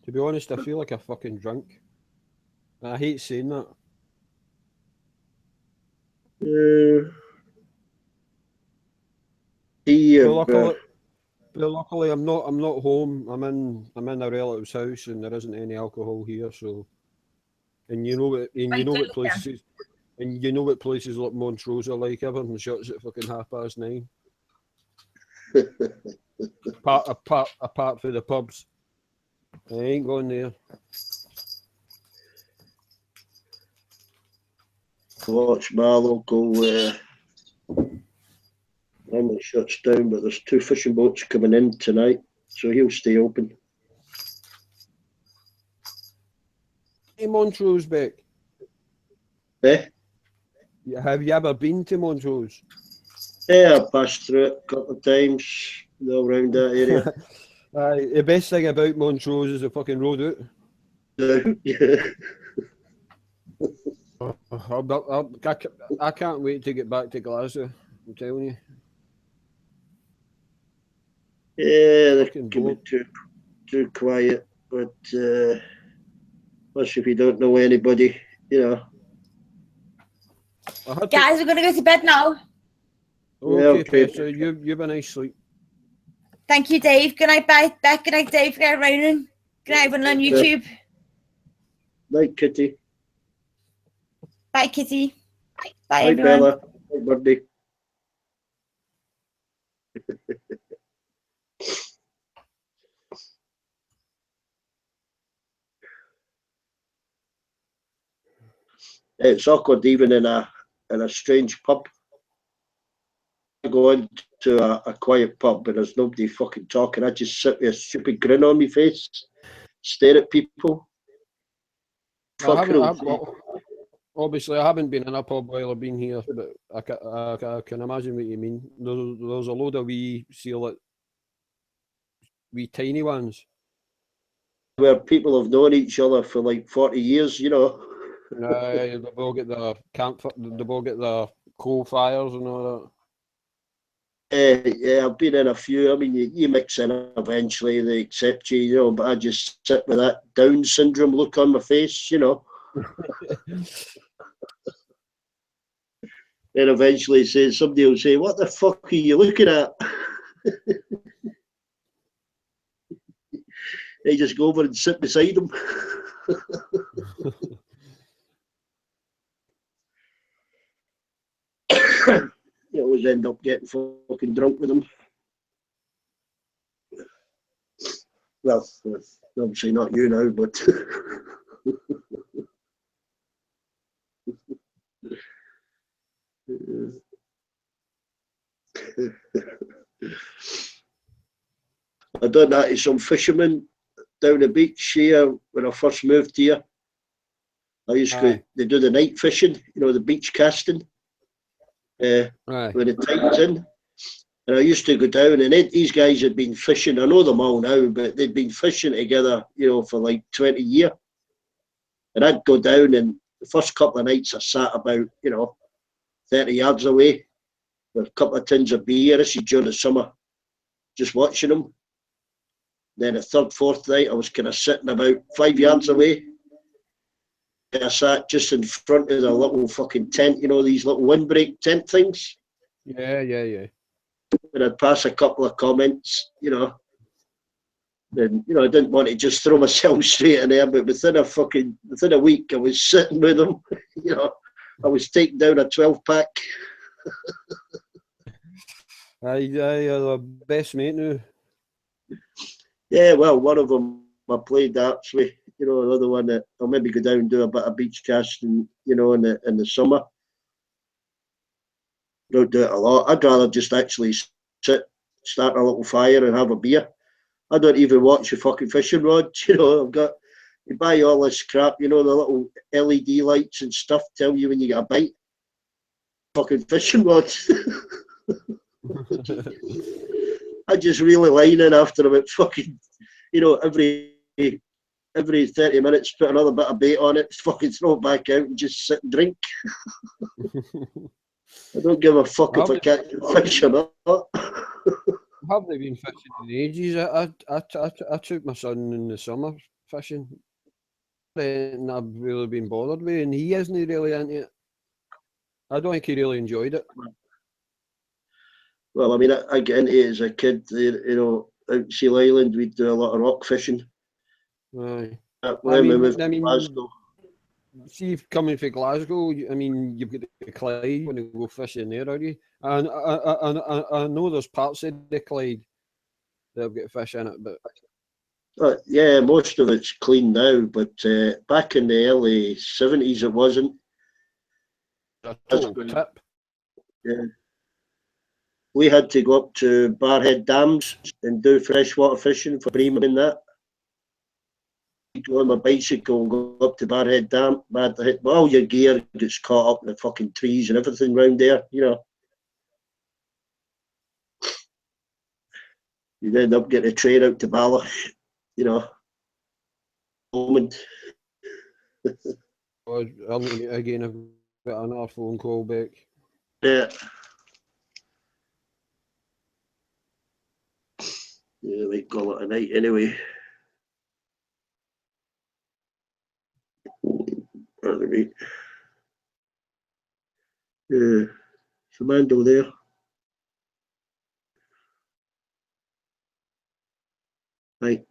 [SPEAKER 4] To be honest, I feel like a fucking drunk. And I hate saying that. But luckily, I'm not home. I'm in a relative's house, and there isn't any alcohol here. So, and you know what places like Montrose are like. Everyone shuts at fucking 9:30. apart for the pubs, I ain't going there.
[SPEAKER 2] Watch my local normally shuts down, but there's 2 fishing boats coming in tonight, so he'll stay open.
[SPEAKER 4] Hey, Montrose, Beck.
[SPEAKER 2] Eh?
[SPEAKER 4] Have you ever been to Montrose?
[SPEAKER 2] Yeah, I passed through it a couple of times, all around that area.
[SPEAKER 4] The best thing about Montrose is the fucking road out.
[SPEAKER 2] Yeah.
[SPEAKER 4] I can't wait to get back to Glasgow. I'm telling you.
[SPEAKER 2] Yeah, they can be too quiet, but plus if you don't know anybody, you know.
[SPEAKER 5] Guys, we're going to go to bed now.
[SPEAKER 4] Okay, so you have a nice sleep.
[SPEAKER 5] Thank you, Dave. Good night, bye. Beck. Good night, Dave. Good night, Ronan. Good night, everyone on YouTube.
[SPEAKER 2] Night, Kitty.
[SPEAKER 5] Bye, Kitty. Bye,
[SPEAKER 2] Hi,
[SPEAKER 5] everyone.
[SPEAKER 2] Bella. Hi, Buddy. It's awkward even in a strange pub. I go into a quiet pub and there's nobody fucking talking. I just sit with a stupid grin on my face, stare at people.
[SPEAKER 4] Obviously, I haven't been in a pub while I've been here, but I can imagine what you mean. There's a load of wee seal wee tiny ones.
[SPEAKER 2] Where people have known each other for like 40 years, you know.
[SPEAKER 4] They've all got their they've all got their coal fires and all
[SPEAKER 2] Yeah, I've been in a few. I mean, you mix in eventually, they accept you, you know, but I just sit with that Down syndrome look on my face, you know.
[SPEAKER 4] that.
[SPEAKER 2] Then eventually somebody will say, "What the fuck are you looking at?" They just go over and sit beside them. You always end up getting fucking drunk with them. Well, obviously not you now, but I done that to some fishermen down the beach here when I first moved here. I used to, they do the night fishing, you know, the beach casting, when the tide's in. And I used to go down, and these guys had been fishing. I know them all now, but they'd been fishing together, you know, for like 20 years. And I'd go down, and the first couple of nights I sat about, you know, 30 yards away with a couple of tins of beer. This is during the summer, just watching them. Then the third, fourth night, I was kind of sitting about 5 yards away. And I sat just in front of the little fucking tent, you know, these little windbreak tent things.
[SPEAKER 4] Yeah.
[SPEAKER 2] And I'd pass a couple of comments, you know. And, you know, I didn't want to just throw myself straight in there, but within a week, I was sitting with them, you know. I was taking down a 12-pack.
[SPEAKER 4] You're the best mate now.
[SPEAKER 2] Yeah, well, one of them I played darts with, you know, another one that I'll maybe go down and do a bit of beach casting, you know, in the summer. Don't do it a lot. I'd rather just actually sit, start a little fire and have a beer. I don't even watch the fucking fishing rods, you know. You buy all this crap, you know, the little LED lights and stuff tell you when you get a bite. Fucking fishing rods. I just reel a line in after about fucking, you know, every 30 minutes, put another bit of bait on it, fucking throw it back out and just sit and drink. I don't give a fuck if I catch a fish or not.
[SPEAKER 4] I haven't been fishing in ages. I took my son in the summer fishing, and I've really been bothered with, and he isn't really into it. I don't think he really enjoyed it.
[SPEAKER 2] Well, I mean, I get into it as a kid, you know, out in Seal Island, we'd do a lot of rock fishing.
[SPEAKER 4] Aye.
[SPEAKER 2] When we moved to Glasgow.
[SPEAKER 4] See, if coming from Glasgow, I mean, you've got the Clyde when you go fishing there, are you? And I know there's parts of the Clyde that have got fish in it, but
[SPEAKER 2] yeah, most of it's clean now, but back in the early 70s, it wasn't.
[SPEAKER 4] a total tip.
[SPEAKER 2] Yeah. We had to go up to Barhead Dams and do freshwater fishing for bream and that. Go on my bicycle and go up to Barhead Dam, all your gear gets caught up in the fucking trees and everything round there, you know. You end up getting a train out to Ballach, you know. Moment.
[SPEAKER 4] Again, I've got another phone call back.
[SPEAKER 2] Yeah. Yeah, we call it a night anyway. Pardon me. Yeah, Samando there. Hank.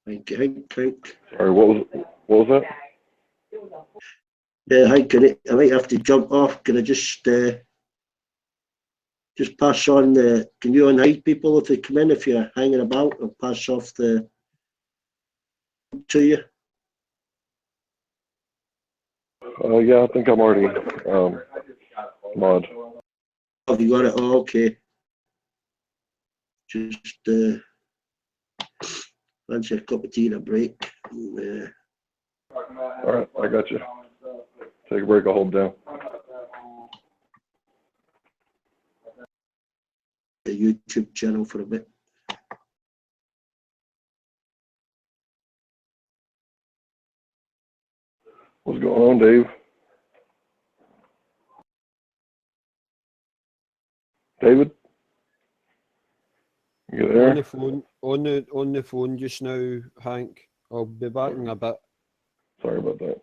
[SPEAKER 3] Sorry, what was that?
[SPEAKER 2] Yeah, Hank, I might have to jump off. Can I just pass on can you unhide people if they come in, if you're hanging about? I'll pass off to you.
[SPEAKER 3] Yeah, I think I'm already mod.
[SPEAKER 2] Have you got it? Oh, okay. Just fancy a cup of tea and a break.
[SPEAKER 3] All right, I got you. Take a break, I'll hold down.
[SPEAKER 2] The YouTube channel for a bit.
[SPEAKER 3] What's going on, Dave? David? You
[SPEAKER 4] On
[SPEAKER 3] there?
[SPEAKER 4] the phone, on the phone just now, Hank. I'll be back in a bit.
[SPEAKER 3] Sorry about that.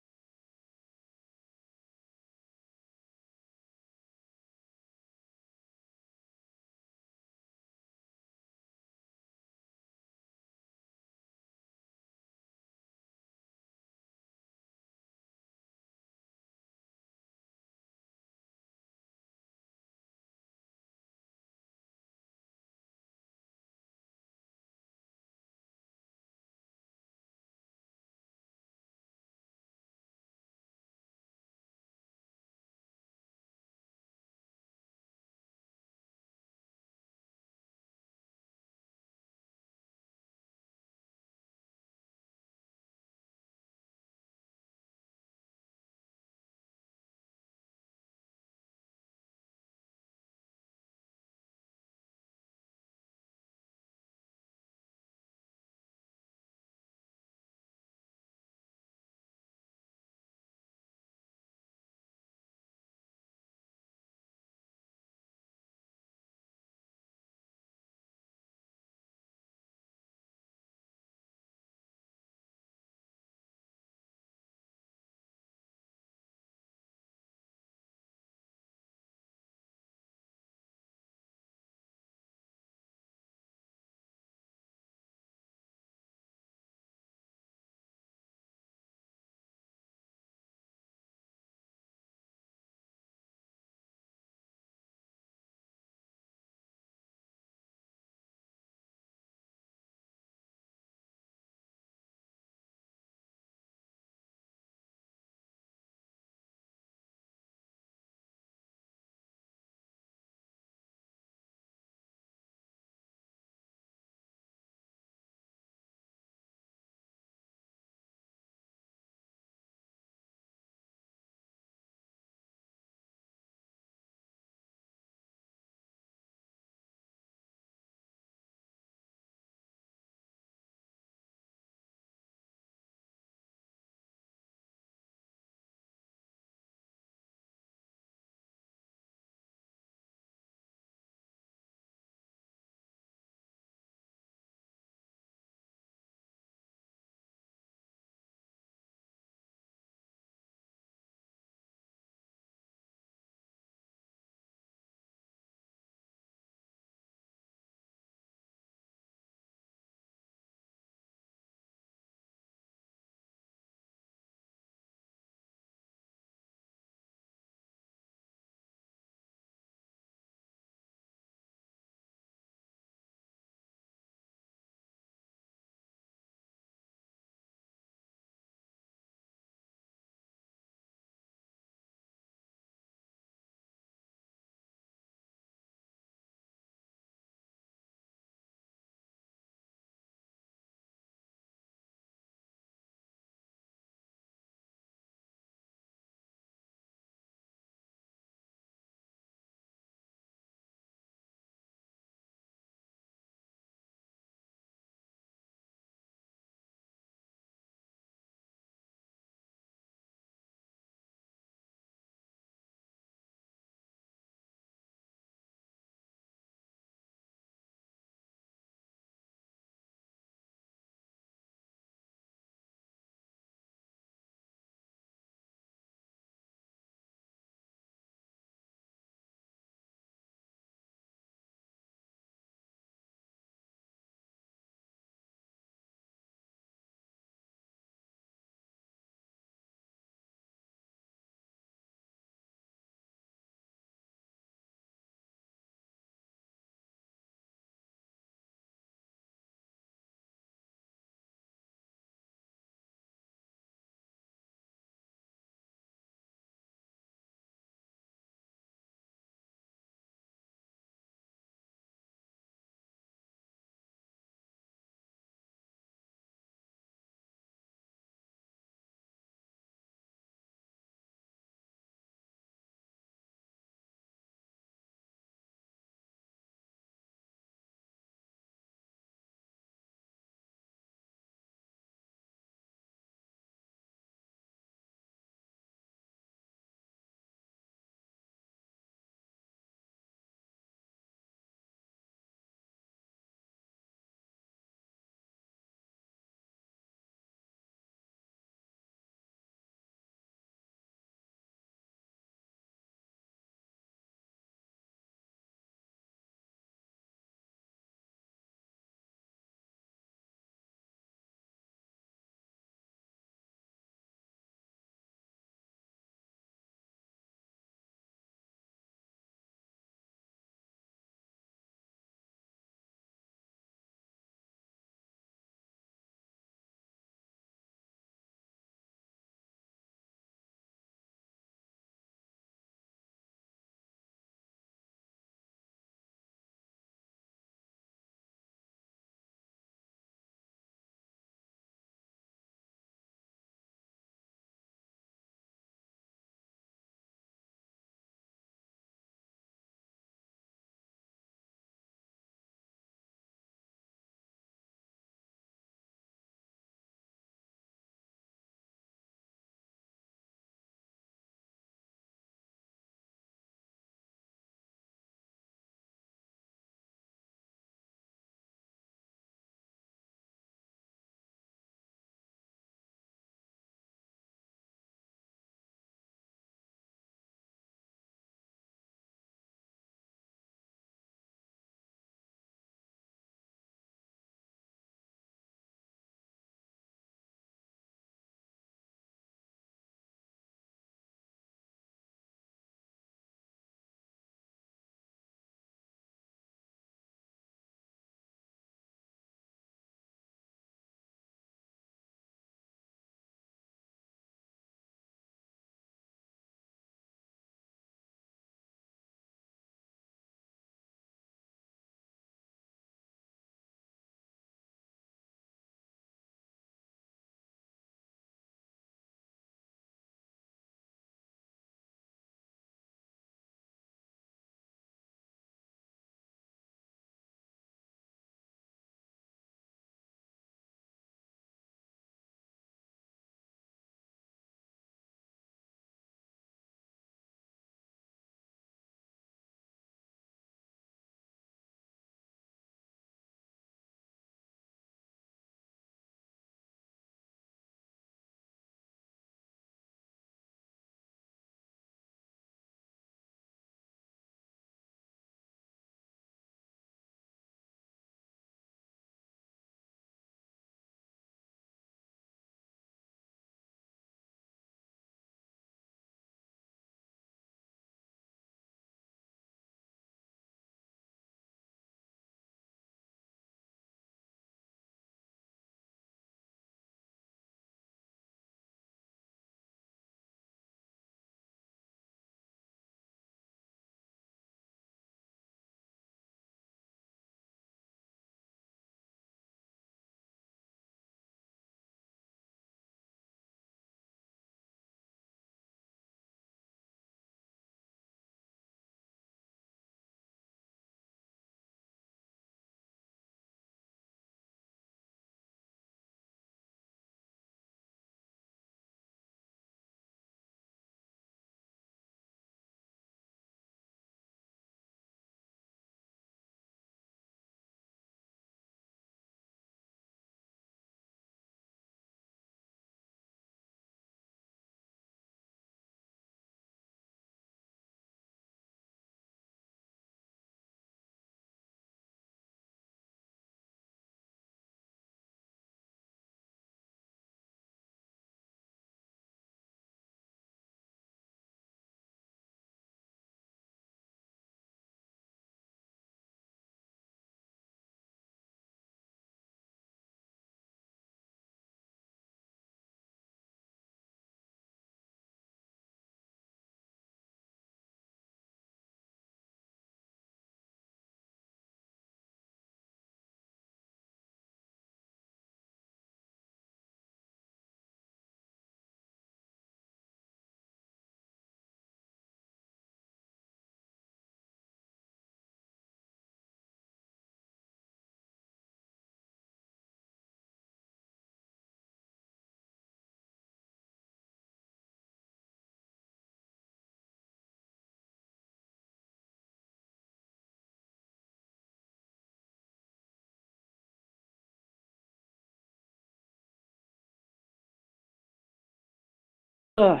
[SPEAKER 6] Ugh.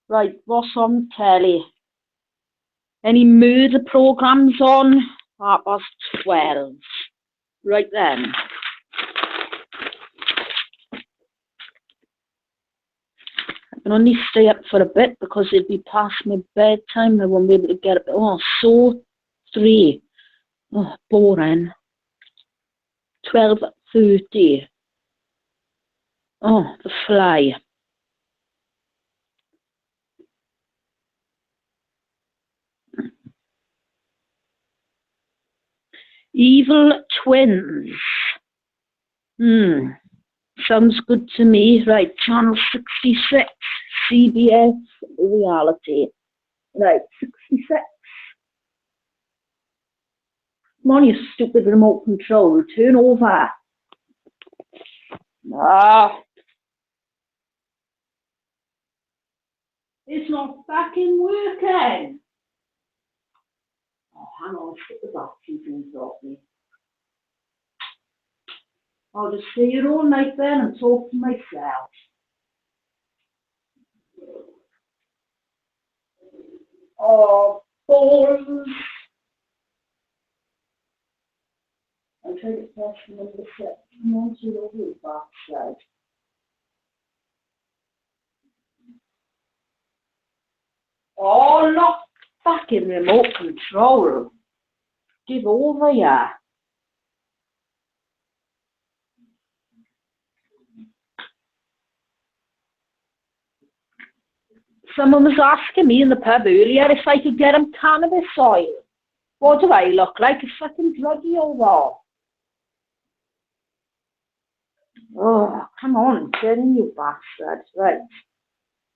[SPEAKER 6] Right, what's on telly? Any murder programmes on? 12:30. Right then. I can only stay up for a bit because it'd be past my bedtime. I won't be able to get up. Oh, so 3. Oh, boring. 12:30. Oh, The Fly. Evil Twins. Sounds good to me. Right, Channel 66, CBS Reality. Right, 66. Come on, you stupid remote control. Turn over. Ah. It's not fucking working. Oh, hang on, stick the battery things off me. I'll just stay here all night then and talk to myself. Oh, balls. I'll try to press number 6. Come on, to the backside. Oh, not fucking remote control. Give over, yeah. Someone was asking me in the pub earlier if I could get him cannabis oil. What do I look like? A fucking druggie or what? Oh, come on, get in, you bastard. Right,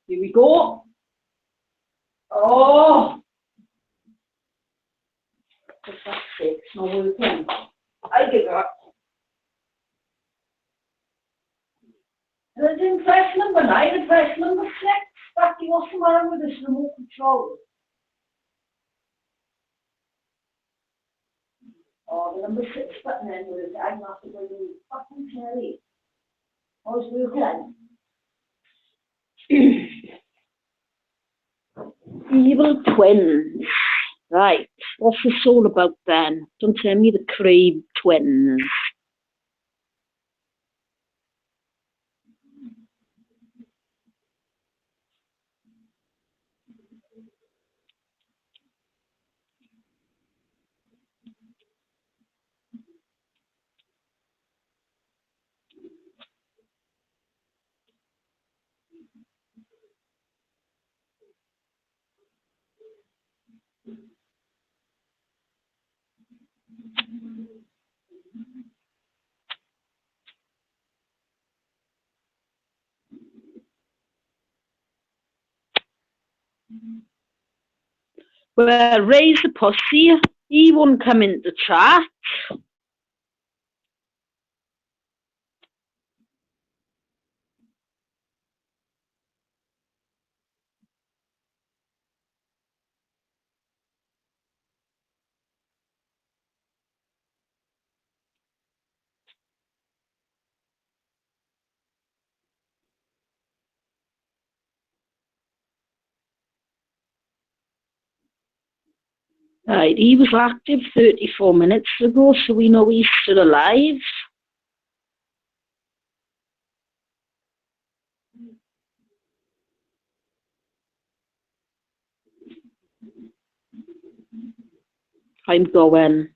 [SPEAKER 6] here we go. Oh! For fuck's sake, it's not working. I give up. And I didn't press number 9, I pressed number 6. Fucking what's the matter with this remote control? Oh, the number 6 button in with a diagnostic by the fucking Terry. Oh, it's working. Evil Twins. Right, what's this all about then? Don't tell me the Crave Twins. Well, Ray's the pussy. He won't come into chat. Right, he was active 34 minutes ago, so we know he's still alive. I'm going.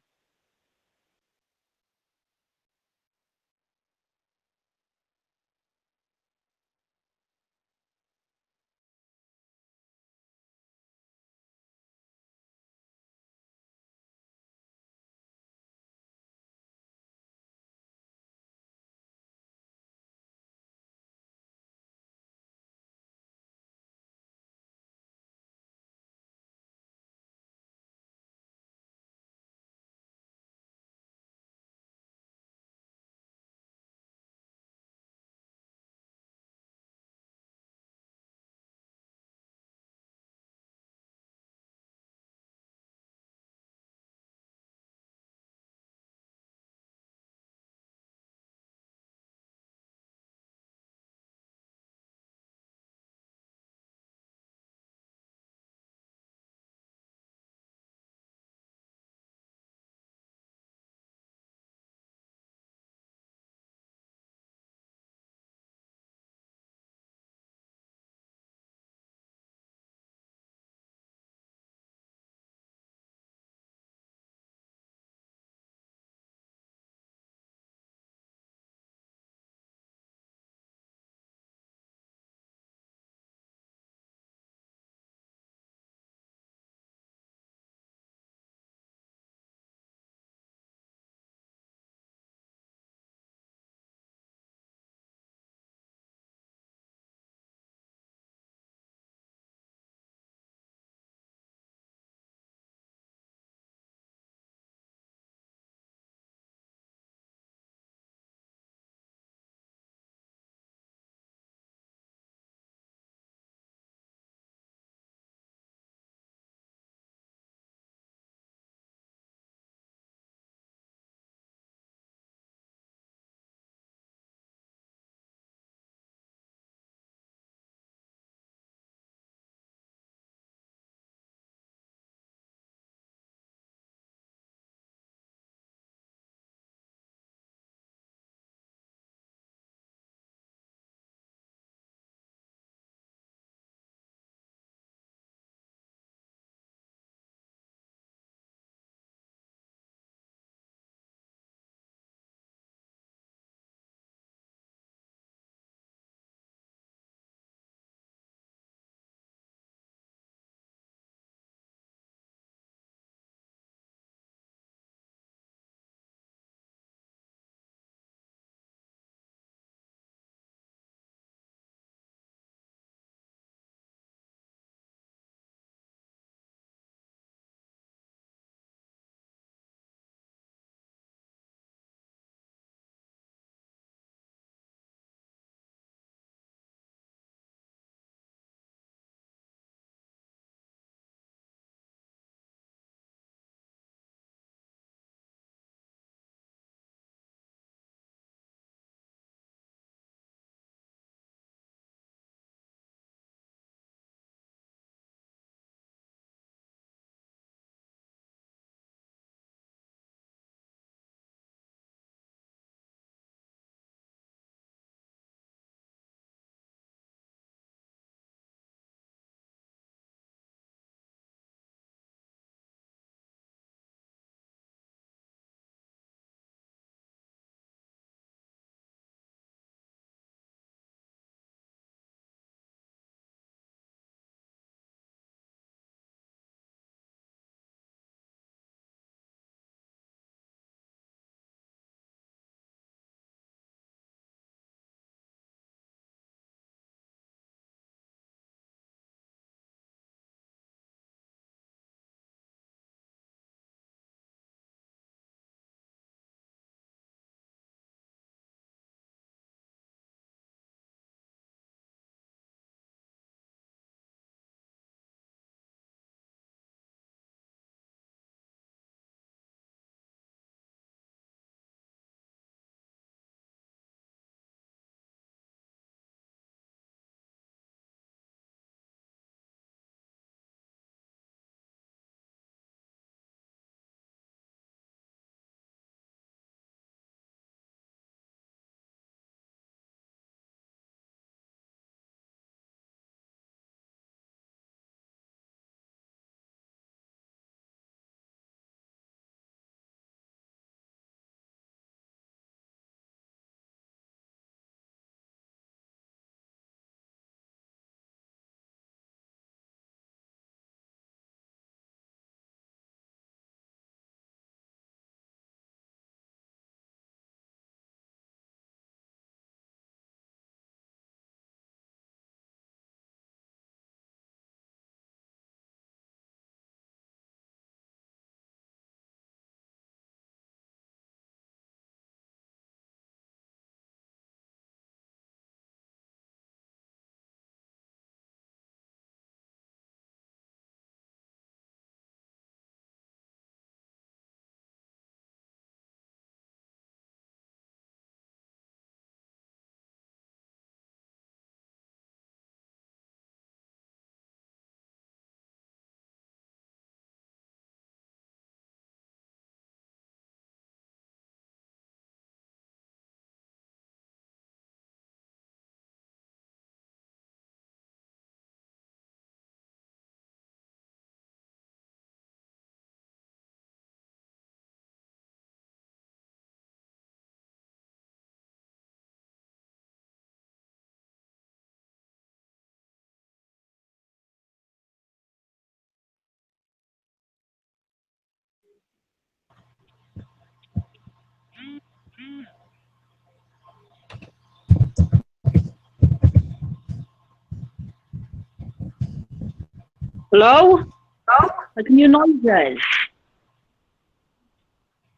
[SPEAKER 6] Hello? I can hear noises.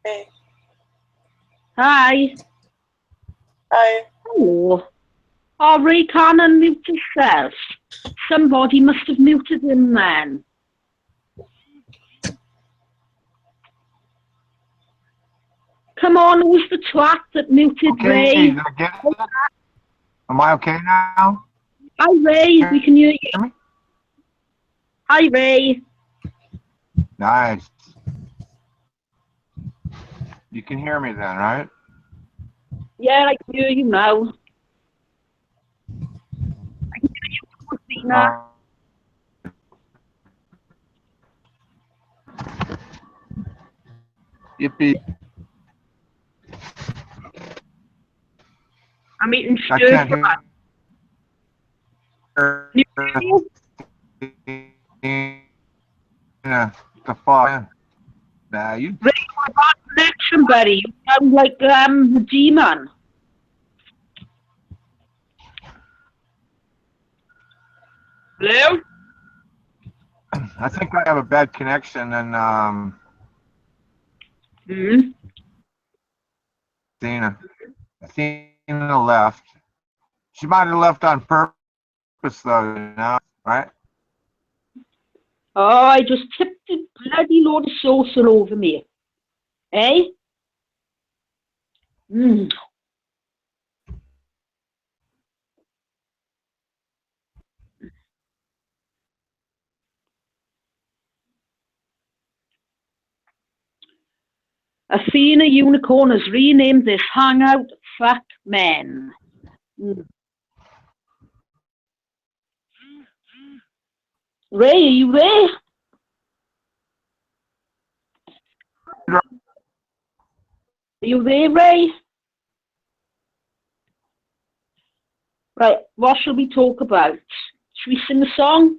[SPEAKER 7] Hey.
[SPEAKER 6] Hi.
[SPEAKER 7] Hi.
[SPEAKER 6] Hello. Oh, Ray can't unmute yourself. Somebody must have muted him then. Come on, who's the twat that muted
[SPEAKER 8] Okay,
[SPEAKER 6] Ray?
[SPEAKER 8] did I get it? Am I okay now?
[SPEAKER 6] Hi, Ray. We can hear you.
[SPEAKER 8] Hear me?
[SPEAKER 6] Hi, Ray.
[SPEAKER 8] Nice. You can hear me then, right?
[SPEAKER 6] Yeah, I can hear you now. I can hear you, Christina.
[SPEAKER 8] Yippee.
[SPEAKER 6] I'm eating
[SPEAKER 8] I
[SPEAKER 6] stir
[SPEAKER 8] can't
[SPEAKER 6] fry.
[SPEAKER 8] hear the fire. Nah, you.
[SPEAKER 6] Ray, you're a bad connection, buddy. You sound like the G-Man. Hello?
[SPEAKER 8] I think I have a bad connection, and
[SPEAKER 6] Hmm.
[SPEAKER 8] Athena left. She might have left on purpose, though. You know, right?
[SPEAKER 6] Oh, I just tipped a bloody load of sauce all over me. Eh? Mm. Athena Unicorn has renamed this hangout Fuck Men. Mm. Ray, are you there? Are you there, Ray? Right, what shall we talk about? Should we sing a song?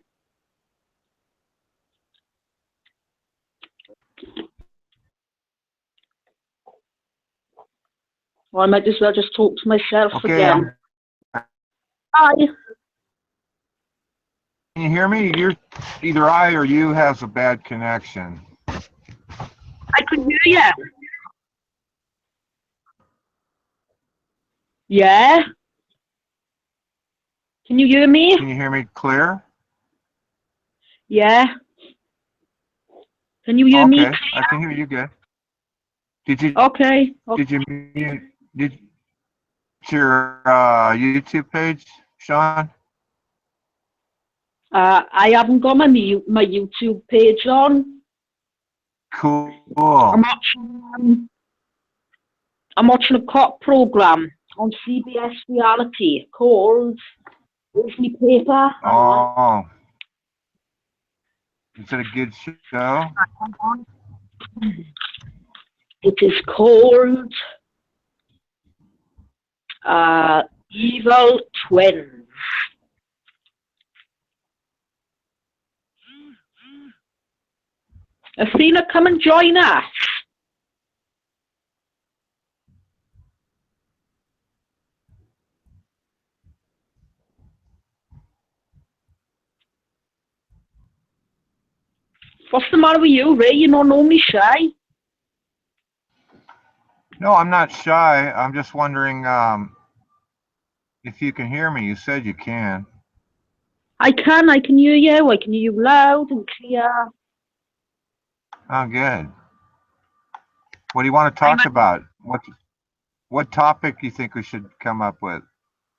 [SPEAKER 6] Or I might as well just talk to myself
[SPEAKER 8] Okay.
[SPEAKER 6] again. Hi.
[SPEAKER 8] Can you hear me? You're either I or you has a bad connection.
[SPEAKER 6] I can hear you. Yeah? Can you hear me?
[SPEAKER 8] Can you hear me clear?
[SPEAKER 6] Yeah. Can you hear me
[SPEAKER 8] Okay, I can hear you good. Did you
[SPEAKER 6] Okay.
[SPEAKER 8] did you did your YouTube page, Sean?
[SPEAKER 6] I haven't got my YouTube page on.
[SPEAKER 8] Cool.
[SPEAKER 6] I'm watching a cop program on CBS Reality called Where's Me Paper?
[SPEAKER 8] Oh, is it a good show?
[SPEAKER 6] It is called Evil Twins. Athena, come and join us. What's the matter with you, Ray? You're not normally shy.
[SPEAKER 8] No, I'm not shy. I'm just wondering if you can hear me. You said you can.
[SPEAKER 6] I can hear you. I can hear you loud and clear.
[SPEAKER 8] Oh, good. What do you want to talk about? What topic do you think we should come up with?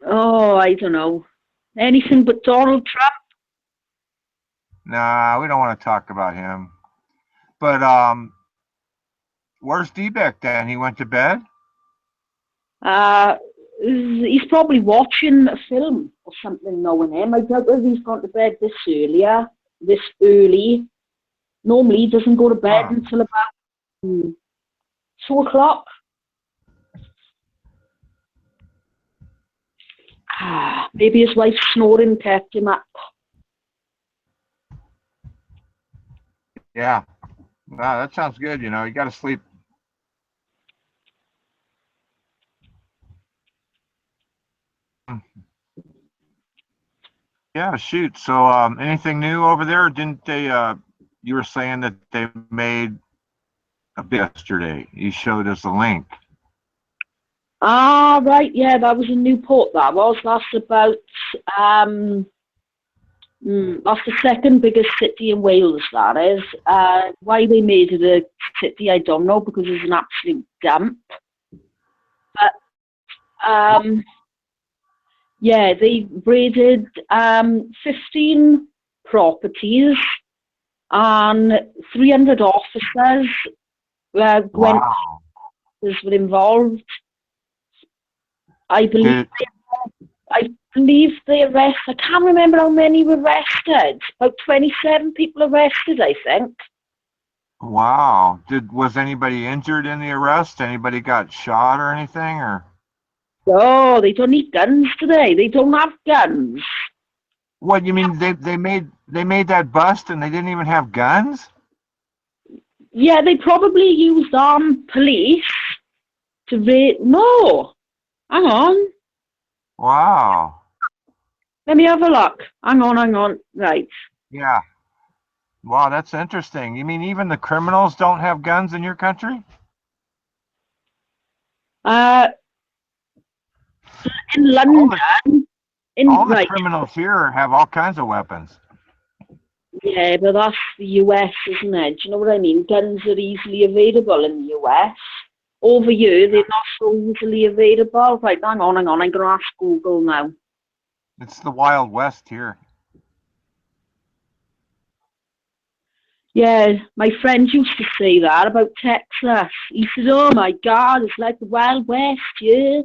[SPEAKER 6] Oh, I don't know. Anything but Donald Trump.
[SPEAKER 8] Nah, we don't want to talk about him. But where's D-Beck then? He went to bed?
[SPEAKER 6] He's probably watching a film or something, knowing him. I doubt if he's gone to bed this early. Normally, he doesn't go to bed until about 2 o'clock. Maybe his wife's snoring kept him up.
[SPEAKER 8] Yeah. Wow, that sounds good. You know, you got to sleep. Yeah, shoot. So, anything new over there? Didn't they, you were saying that they made a bit yesterday. You showed us a link.
[SPEAKER 6] Ah, right, yeah, that was in Newport, that was. That's about, that's the second biggest city in Wales, that is. Why they made it a city, I don't know, because it's an absolute dump. But, yeah, they raided 15 properties and 300 officers were involved. I believe they arrested, I can't remember how many were arrested. About 27 people arrested, I think.
[SPEAKER 8] Wow. Was anybody injured in the arrest? Anybody got shot or anything, or?
[SPEAKER 6] No, they don't need guns today. They don't have guns.
[SPEAKER 8] What, you mean they made that bust and they didn't even have guns?
[SPEAKER 6] Yeah, they probably used armed police to raid. No, hang on.
[SPEAKER 8] Wow.
[SPEAKER 6] Let me have a look. Hang on. Right.
[SPEAKER 8] Yeah. Wow, that's interesting. You mean even the criminals don't have guns in your country?
[SPEAKER 6] In London,
[SPEAKER 8] all the criminals here have all kinds of weapons.
[SPEAKER 6] Yeah, but that's the US, isn't it? Do you know what I mean? Guns are easily available in the US. Over here, they're not so easily available. Right, hang on. I'm going to ask Google now.
[SPEAKER 8] It's the Wild West here.
[SPEAKER 6] Yeah, my friend used to say that about Texas. He said, oh my God, it's like the Wild West, yeah.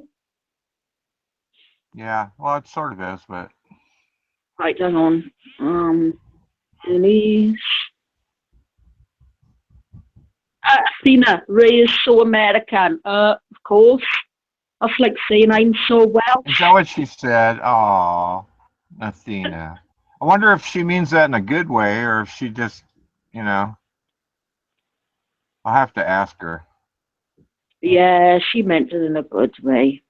[SPEAKER 8] Yeah, well, it sort of is, but...
[SPEAKER 6] Right, hang on. Denise. Athena, Ray is so American. Of course. That's like saying I'm so Welsh.
[SPEAKER 8] Is that what she said? Oh, Athena. I wonder if she means that in a good way or if she just, you know... I'll have to ask her.
[SPEAKER 6] Yeah, she meant it in a good way.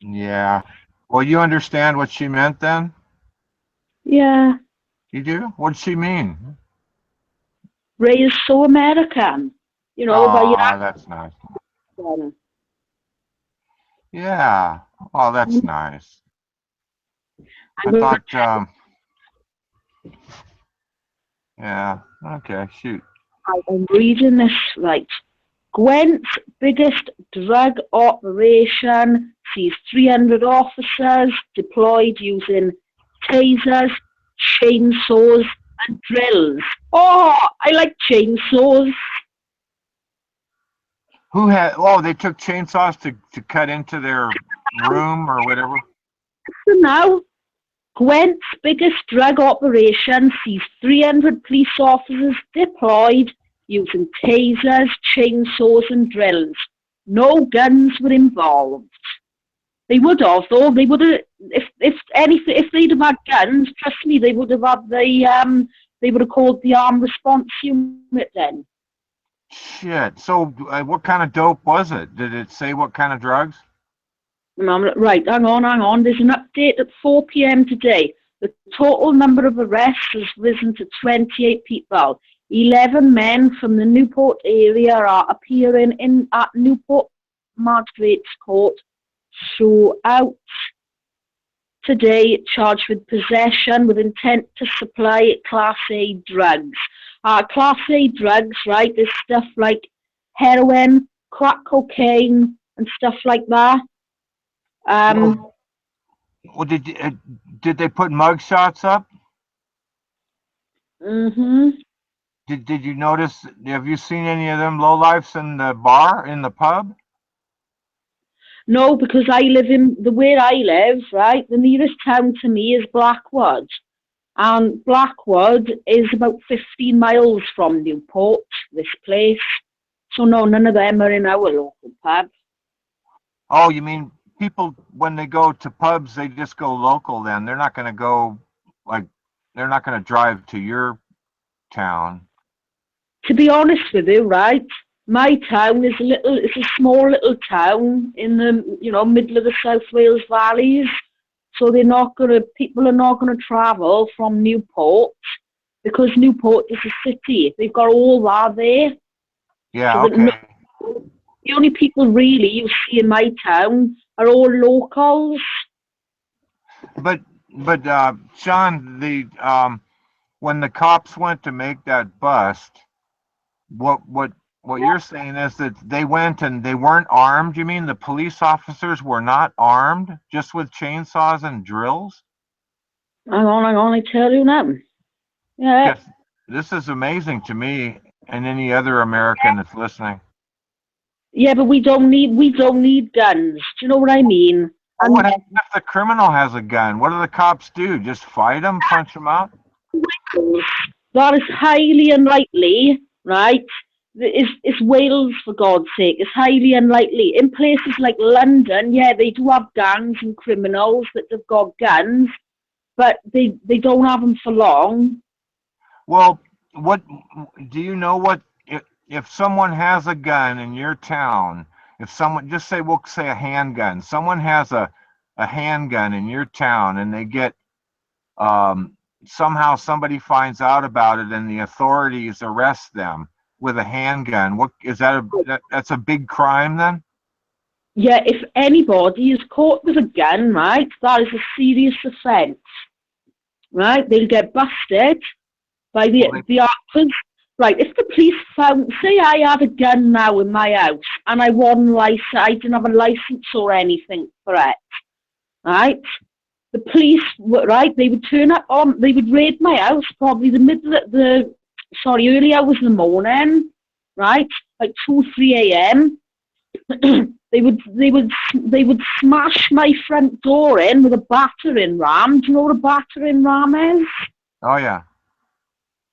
[SPEAKER 8] Yeah. Well, you understand what she meant then?
[SPEAKER 6] Yeah.
[SPEAKER 8] You do? What'd she mean?
[SPEAKER 6] Ray is so American. You know,
[SPEAKER 8] that's nice. Yeah. Oh, that's nice. I thought, yeah. Okay, shoot.
[SPEAKER 6] I'm reading this right. Gwent's biggest drug operation sees 300 officers deployed using tasers, chainsaws, and drills. Oh, I like chainsaws.
[SPEAKER 8] Who had? Oh, they took chainsaws to cut into their room or whatever.
[SPEAKER 6] So now, Gwent's biggest drug operation sees 300 police officers deployed using tasers, chainsaws, and drills. No guns were involved. They would have, though. They would have, if they'd have had guns. Trust me, they would have had they would have called the armed response unit then.
[SPEAKER 8] Shit. So, what kind of dope was it? Did it say what kind of drugs?
[SPEAKER 6] Right, hang on. There's an update at 4 p.m. today. The total number of arrests has risen to 28 people. 11 men from the Newport area are appearing at Newport Magistrates Court throughout today, charged with possession with intent to supply Class A drugs. Class A drugs, right, is stuff like heroin, crack cocaine, and stuff like that.
[SPEAKER 8] Well, did they put mugshots up?
[SPEAKER 6] Mm-hmm.
[SPEAKER 8] Did you notice? Have you seen any of them lowlifes in the bar, in the pub?
[SPEAKER 6] No, because where I live, right, the nearest town to me is Blackwood. And Blackwood is about 15 miles from Newport, this place. So no, none of them are in our local pub.
[SPEAKER 8] Oh, you mean people, when they go to pubs, they just go local then? They're not going to go, they're not going to drive to your town.
[SPEAKER 6] To be honest with you, right, my town is it's a small little town in the, middle of the South Wales valleys. so people are not gonna travel from Newport because Newport is a city. They've got all that there.
[SPEAKER 8] Yeah,
[SPEAKER 6] So that
[SPEAKER 8] okay.
[SPEAKER 6] the only people really you see in my town are all locals.
[SPEAKER 8] But Sean, when the cops went to make that bust, what you're saying is that they went and they weren't armed? You mean the police officers were not armed, just with chainsaws and drills?
[SPEAKER 6] Hang on, I tell you now. Yeah.
[SPEAKER 8] Yes, this is amazing to me and any other American that's listening.
[SPEAKER 6] Yeah, but we don't need guns. Do you know what I mean?
[SPEAKER 8] Well, what happens if the criminal has a gun? What do the cops do? Just fight him, punch him out?
[SPEAKER 6] That is highly unlikely, right? It's Wales, for God's sake. It's highly unlikely. In places like London, yeah, they do have gangs and criminals that have got guns, but they don't have them for long.
[SPEAKER 8] Well, what do you know? What if someone has a gun in your town? If someone, just say, we'll say a handgun. Someone has a handgun in your town, and they get somehow somebody finds out about it, and the authorities arrest them with a handgun. What is that? That's a big crime then?
[SPEAKER 6] Yeah, if anybody is caught with a gun, right, that is a serious offence, right? They'll get busted by the actors. Right, if the police found, say I had a gun now in my house and I didn't have a license or anything for it, right? The police, right, they would turn up they would raid my house probably early hours in the morning, right, like 2-3 a.m. They would smash my front door in with a battering ram. Do you know what a battering ram is?
[SPEAKER 8] Oh yeah.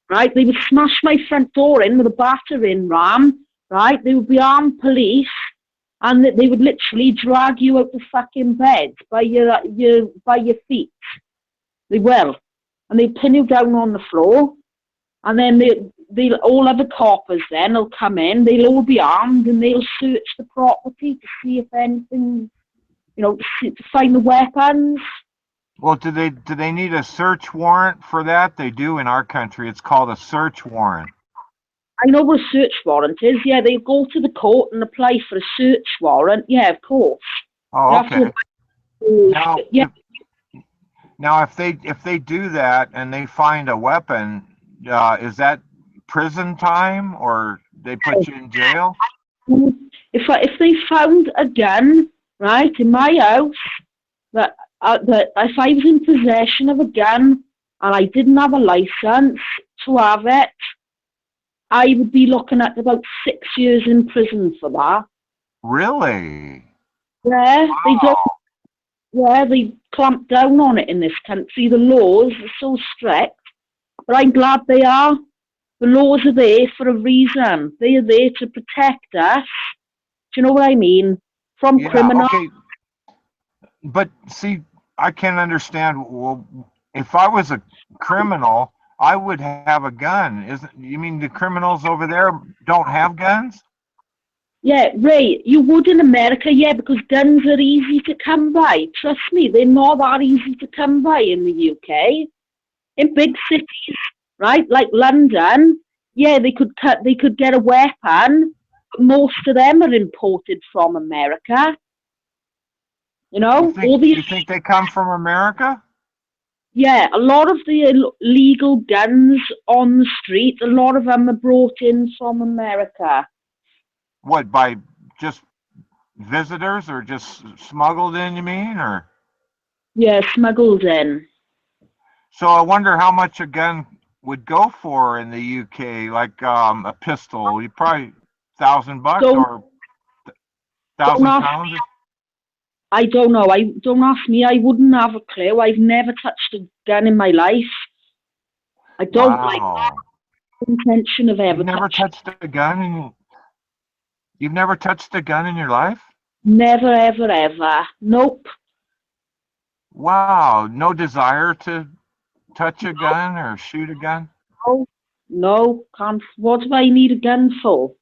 [SPEAKER 6] Right, they would smash my front door in with a battering ram. Right, they would be armed police, and they would literally drag you out the fucking bed by your feet. They will, and they pin you down on the floor, and then they'll all other coppers then will come in. They'll all be armed, and they'll search the property to see if anything, to find the weapons.
[SPEAKER 8] Well, do they need a search warrant for that? They do in our country. It's called a search warrant.
[SPEAKER 6] I know what a search warrant is. Yeah, they go to the court and apply for a search warrant. Yeah, of course.
[SPEAKER 8] Oh, okay. Now, if they do that and they find a weapon, is that prison time or they put you in jail?
[SPEAKER 6] If they found a gun, right, in my house, that if I was in possession of a gun and I didn't have a license to have it, I would be looking at about 6 years in prison for that.
[SPEAKER 8] Really?
[SPEAKER 6] Yeah, they clamp down on it in this country. The laws are so strict, but I'm glad they are. The laws are there for a reason. They are there to protect us. Do you know what I mean? From criminals.
[SPEAKER 8] Okay. But see, I can't understand. Well, if I was a criminal, I would have a gun. You mean the criminals over there don't have guns?
[SPEAKER 6] Yeah, Ray, you would in America, yeah, because guns are easy to come by. Trust me, they're not that easy to come by in the UK. In big cities, right, like London, yeah, they could get a weapon, but most of them are imported from America.
[SPEAKER 8] You think they come from America?
[SPEAKER 6] Yeah, a lot of the illegal guns on the street, a lot of them are brought in from America.
[SPEAKER 8] What, by just visitors or just smuggled in, you mean, or? Yeah,
[SPEAKER 6] smuggled in.
[SPEAKER 8] So I wonder how much a gun would go for in the UK, like a pistol. You probably $1,000 or 1,000 pounds.
[SPEAKER 6] I don't know. Don't ask me. I wouldn't have a clue. I've never touched a gun in my life. I don't like intention of ever.
[SPEAKER 8] You've never touched a gun You've never touched a gun in your life?
[SPEAKER 6] Never, ever, ever. Nope.
[SPEAKER 8] Wow. No desire to touch a gun or shoot a gun?
[SPEAKER 6] No, can't. What do I need a gun for?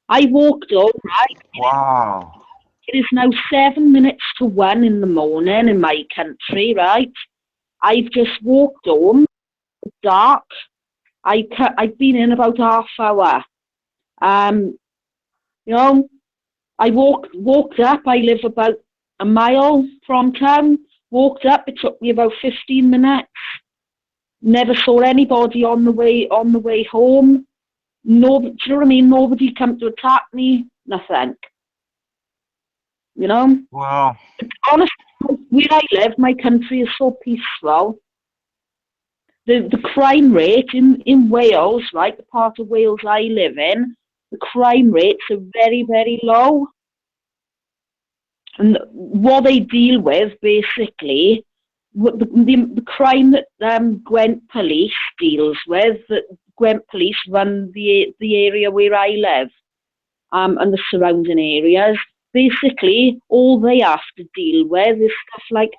[SPEAKER 6] I walked up, right?
[SPEAKER 8] Wow.
[SPEAKER 6] It is now 7 minutes to 1 in the morning in my country, right? I've just walked home, dark. I've been in about half hour. You know, I walked up. I live about a mile from town. Walked up. It took me about 15 minutes. Never saw anybody on the way home. No, do you know what I mean? Nobody come to attack me. Nothing. You know.
[SPEAKER 8] Well,
[SPEAKER 6] Honestly, where I live, my country is so peaceful. The crime rate in Wales, right, the part of Wales I live in, the crime rates are very, very low. And what they deal with, basically, the crime that Gwent Police deals with, that Gwent Police run the area where I live, and the surrounding areas. Basically, all they have to deal with is stuff like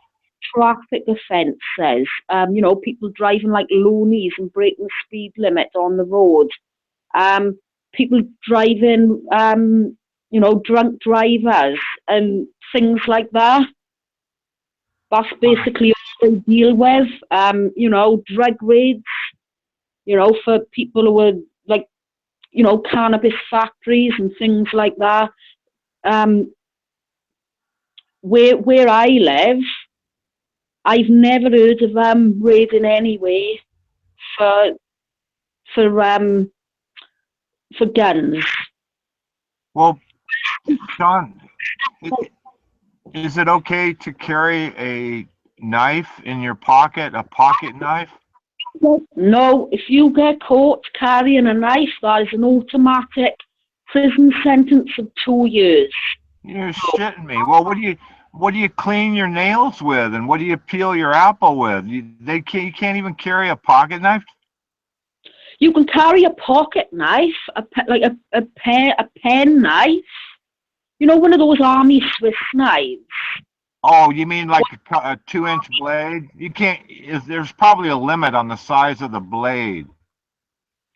[SPEAKER 6] traffic offences. You know, people driving like loonies and breaking the speed limit on the road. People driving, you know, drunk drivers and things like that. That's basically all they deal with. You know, drug raids, you know, for people who are like, you know, cannabis factories and things like that. Where I live, I've never heard of them raiding anyway for guns.
[SPEAKER 8] well, Sean, is it okay to carry a knife in your pocket, a pocket knife?
[SPEAKER 6] No, if you get caught carrying a knife, that is an automatic prison sentence of 2 years.
[SPEAKER 8] You're shitting me. Well, what do you clean your nails with, and what do you peel your apple with? You can't even carry a pocket knife.
[SPEAKER 6] You can carry a pocket knife, like a pen knife. You know, one of those army Swiss knives.
[SPEAKER 8] Oh, you mean like a 2-inch blade? You can't. There's probably a limit on the size of the blade.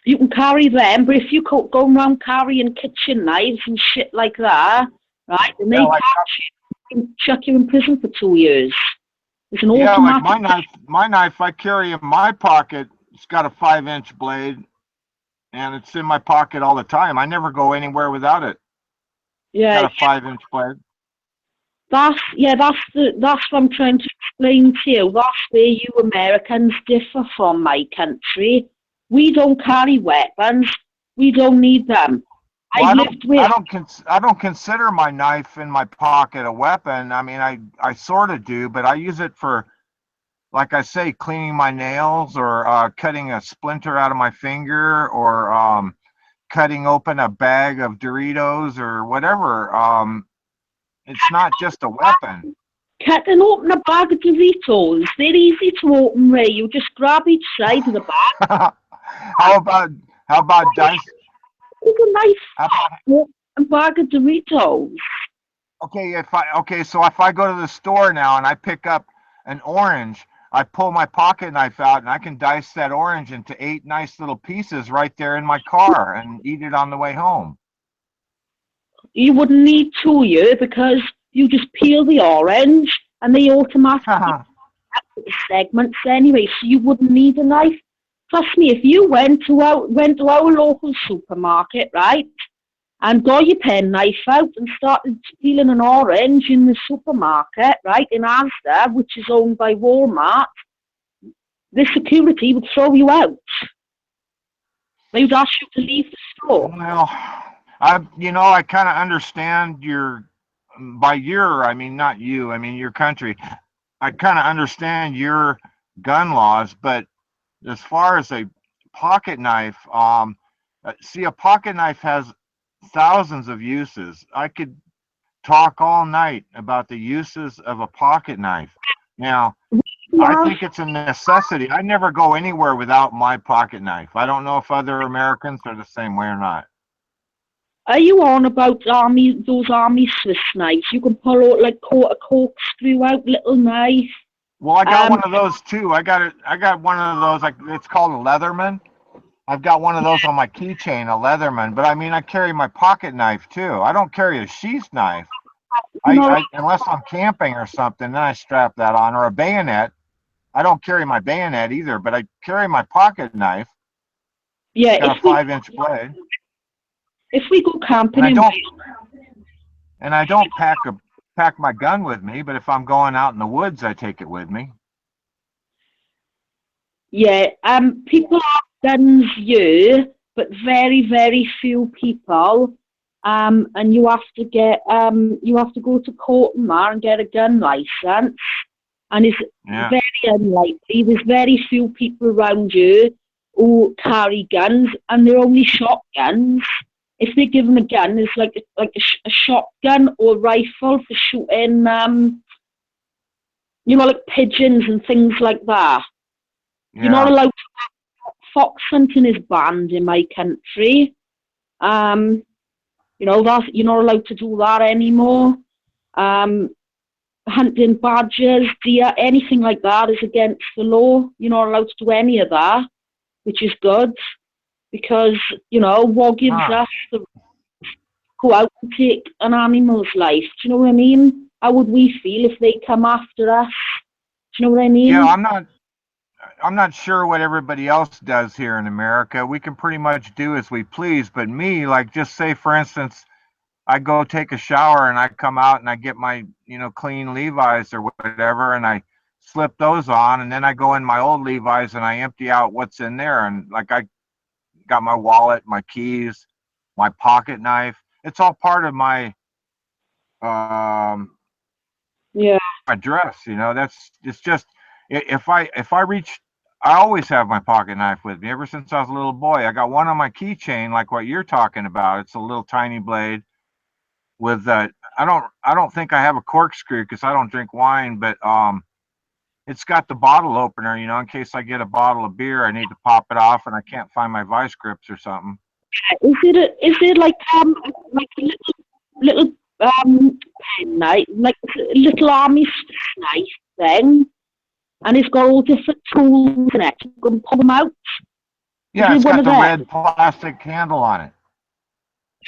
[SPEAKER 6] You can carry them, but if you go around carrying kitchen knives and shit like that, right, and they catch you and chuck you in prison for 2 years. It's an automatic.
[SPEAKER 8] Like my knife I carry in my pocket. It's got a 5-inch blade, and it's in my pocket all the time. I never go anywhere without it.
[SPEAKER 6] Yeah,
[SPEAKER 8] it's got a 5-inch blade.
[SPEAKER 6] That's what I'm trying to explain to you. That's where you Americans differ from my country. We don't carry weapons. We don't need them.
[SPEAKER 8] Well, I don't consider my knife in my pocket a weapon. I mean, I sort of do, but I use it for, like I say, cleaning my nails, or cutting a splinter out of my finger, or cutting open a bag of Doritos or whatever. It's not just a weapon.
[SPEAKER 6] Cutting open a bag of Doritos, they're easy to open, Ray. You just grab each side of the bag.
[SPEAKER 8] How about dice?
[SPEAKER 6] It's a nice a bag of Doritos.
[SPEAKER 8] Okay, so if I go to the store now and I pick up an orange, I pull my pocket knife out and I can dice that orange into 8 nice little pieces right there in my car and eat it on the way home.
[SPEAKER 6] You wouldn't need to, because you just peel the orange and they automatically the segments anyway, so you wouldn't need a knife. Trust me, if you went to our local supermarket, right, and got your pen knife out and started peeling an orange in the supermarket, right, in Asda, which is owned by Walmart, the security would throw you out. They would ask you to leave the store.
[SPEAKER 8] Well, I kind of understand I mean, not you, I mean your country. I kind of understand your gun laws, but as far as a pocket knife, see, a pocket knife has thousands of uses. I could talk all night about the uses of a pocket knife. Now, I think it's a necessity. I never go anywhere without my pocket knife. I don't know if other Americans are the same way or not.
[SPEAKER 6] Are you on about those army Swiss knives? You can pull out like a corkscrew out little knife.
[SPEAKER 8] Well, I got one of those too. I got one of those, like, it's called a Leatherman. I've got one of those on my keychain, a Leatherman. But I mean, I carry my pocket knife too. I don't carry a sheath knife. Unless I'm camping or something, then I strap that on, or a bayonet. I don't carry my bayonet either, but I carry my pocket knife.
[SPEAKER 6] Yeah,
[SPEAKER 8] It's got a 5-inch blade.
[SPEAKER 6] If we go camping,
[SPEAKER 8] and I don't pack my gun with me, but if I'm going out in the woods, I take it with me.
[SPEAKER 6] Yeah, people have guns here, but very, very few people. And you have to go to court and get a gun license. And it's very unlikely. There's very few people around here who carry guns, and they're only shotguns. If they're given a gun, it's like a shotgun or rifle for shooting, like pigeons and things like that. Yeah. You're not allowed to. Fox hunting is banned in my country. You're not allowed to do that anymore. Hunting badgers, deer, anything like that is against the law. You're not allowed to do any of that, which is good, because what gives us the go out and take an animal's life? Do you know what I mean? How would we feel if they come after us? Do you know what I mean?
[SPEAKER 8] Yeah, I'm not sure what everybody else does here in America. We can pretty much do as we please, but me, like, just say, for instance, I go take a shower and I come out and I get my, clean Levi's or whatever, and I slip those on, and then I go in my old Levi's and I empty out what's in there. And like, I got my wallet, my keys, my pocket knife. It's all part of my, my dress, it's just, if I reach, I always have my pocket knife with me ever since I was a little boy. I got one on my keychain, like what you're talking about. It's a little tiny blade with I don't think I have a corkscrew because I don't drink wine, but it's got the bottle opener, in case I get a bottle of beer, I need to pop it off and I can't find my vice grips or something.
[SPEAKER 6] Is it like a little pen knife, like a little army knife thing, and it's got all different tools in it? You can pull them out.
[SPEAKER 8] Yeah, it's got the red plastic handle on it.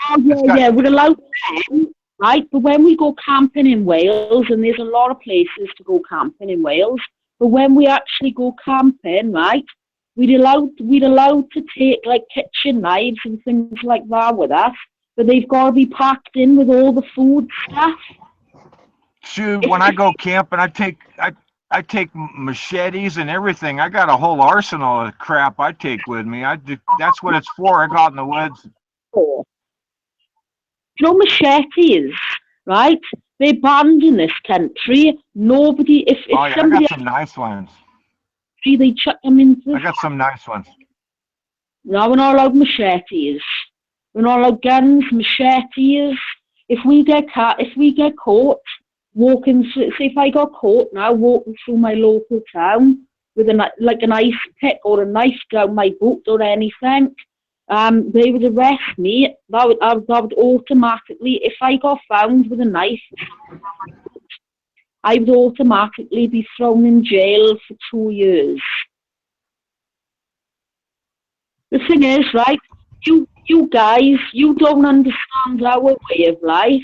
[SPEAKER 6] Oh, yeah, we're allowed them, right? But when we go camping in Wales, and there's a lot of places to go camping in Wales, but when we actually go camping, right, we'd allowed to take like kitchen knives and things like that with us, but they've got to be packed in with all the food stuff.
[SPEAKER 8] Shoot, when I go camping, I take machetes and everything. I got a whole arsenal of crap I take with me. That's what it's for. I go out in the woods.
[SPEAKER 6] Machetes, right? They're banned in this country. Nobody, if somebody,
[SPEAKER 8] I got some nice ones.
[SPEAKER 6] They chuck them into.
[SPEAKER 8] I got some nice ones.
[SPEAKER 6] No, we're not allowed machetes. We're not allowed guns, machetes. If we get caught walking, say if I got caught now walking through my local town with an ice pick or a knife down my boot or anything, they would arrest me. That would automatically, if I got found with a knife, I would automatically be thrown in jail for 2 years. The thing is, right, you guys, you don't understand our way of life,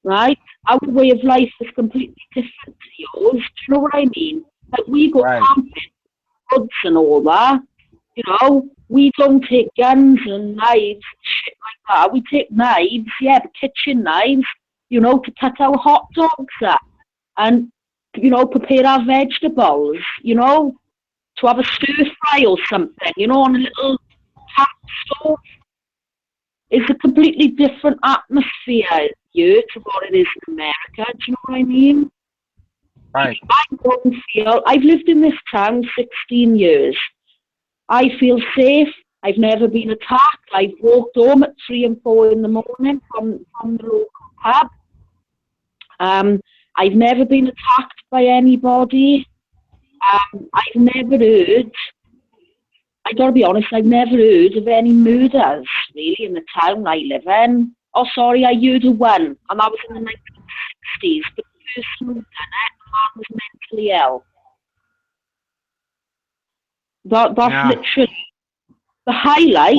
[SPEAKER 6] right? Our way of life is completely different to yours. Do you know what I mean? Like, we go camping, woods and all that, we don't take guns and knives and shit like that. We take knives, but kitchen knives, to cut our hot dogs up and, prepare our vegetables, to have a stir fry or something, on a little tap stove. It's a completely different atmosphere here to what it is in America. Do you know what I mean?
[SPEAKER 8] Right.
[SPEAKER 6] I've lived in this town 16 years. I feel safe. I've never been attacked. I've walked home at 3 and 4 in the morning from the local pub. I've never been attacked by anybody. I've never heard, I gotta be honest, I've never heard of any murders, really, in the town I live in. Oh, sorry, I heard of one, and that was in the 1960s, but the person who done it, the man was mentally ill. That's literally the highlight.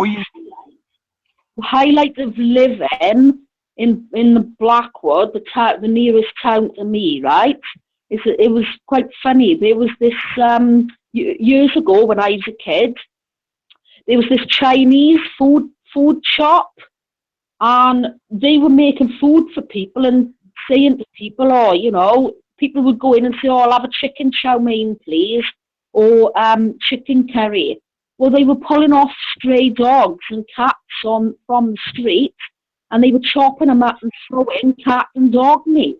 [SPEAKER 6] The highlight of living in the Blackwood, the nearest town to me, right? It was quite funny. There was this years ago when I was a kid. There was this Chinese food shop, and they were making food for people and saying to people, oh, you know, people would go in and say, oh, I'll have a chicken chow mein, please, or chicken curry. Well, they were pulling off stray dogs and cats from the street, and they were chopping them up and throwing cat and dog meat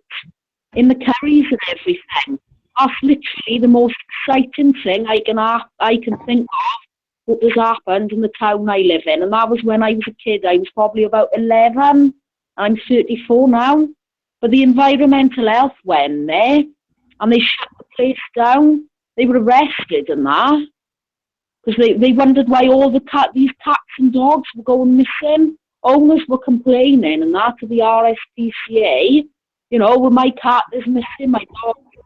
[SPEAKER 6] in the curries and everything. That's literally the most exciting thing I can think of what has happened in the town I live in. And that was when I was a kid. I was probably about 11. I'm 34 now. But the environmental health went there, and they shut the place down. They were arrested and that, because they wondered why all these cats and dogs were going missing. Owners were complaining and that to the RSPCA. You know, well, my cat is missing, my dog is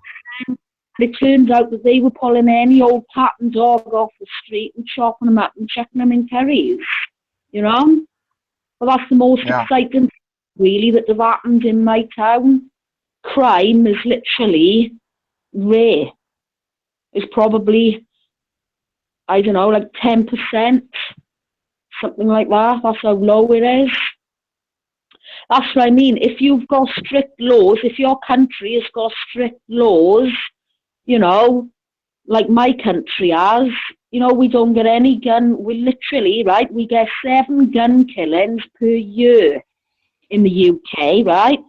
[SPEAKER 6] missing. And it turns out that they were pulling any old cat and dog off the street and chopping them up and chucking them in curries. You know? Well, that's the most exciting thing, really, that have happened in my town. Crime is literally rare. It's probably, I don't know, like 10%, something like that. That's how low it is. That's what I mean. If you've got strict laws, if your country has got strict laws, you know, like my country has, you know, we don't get any gun. We literally, right, we get 7 gun killings per year in the UK, right?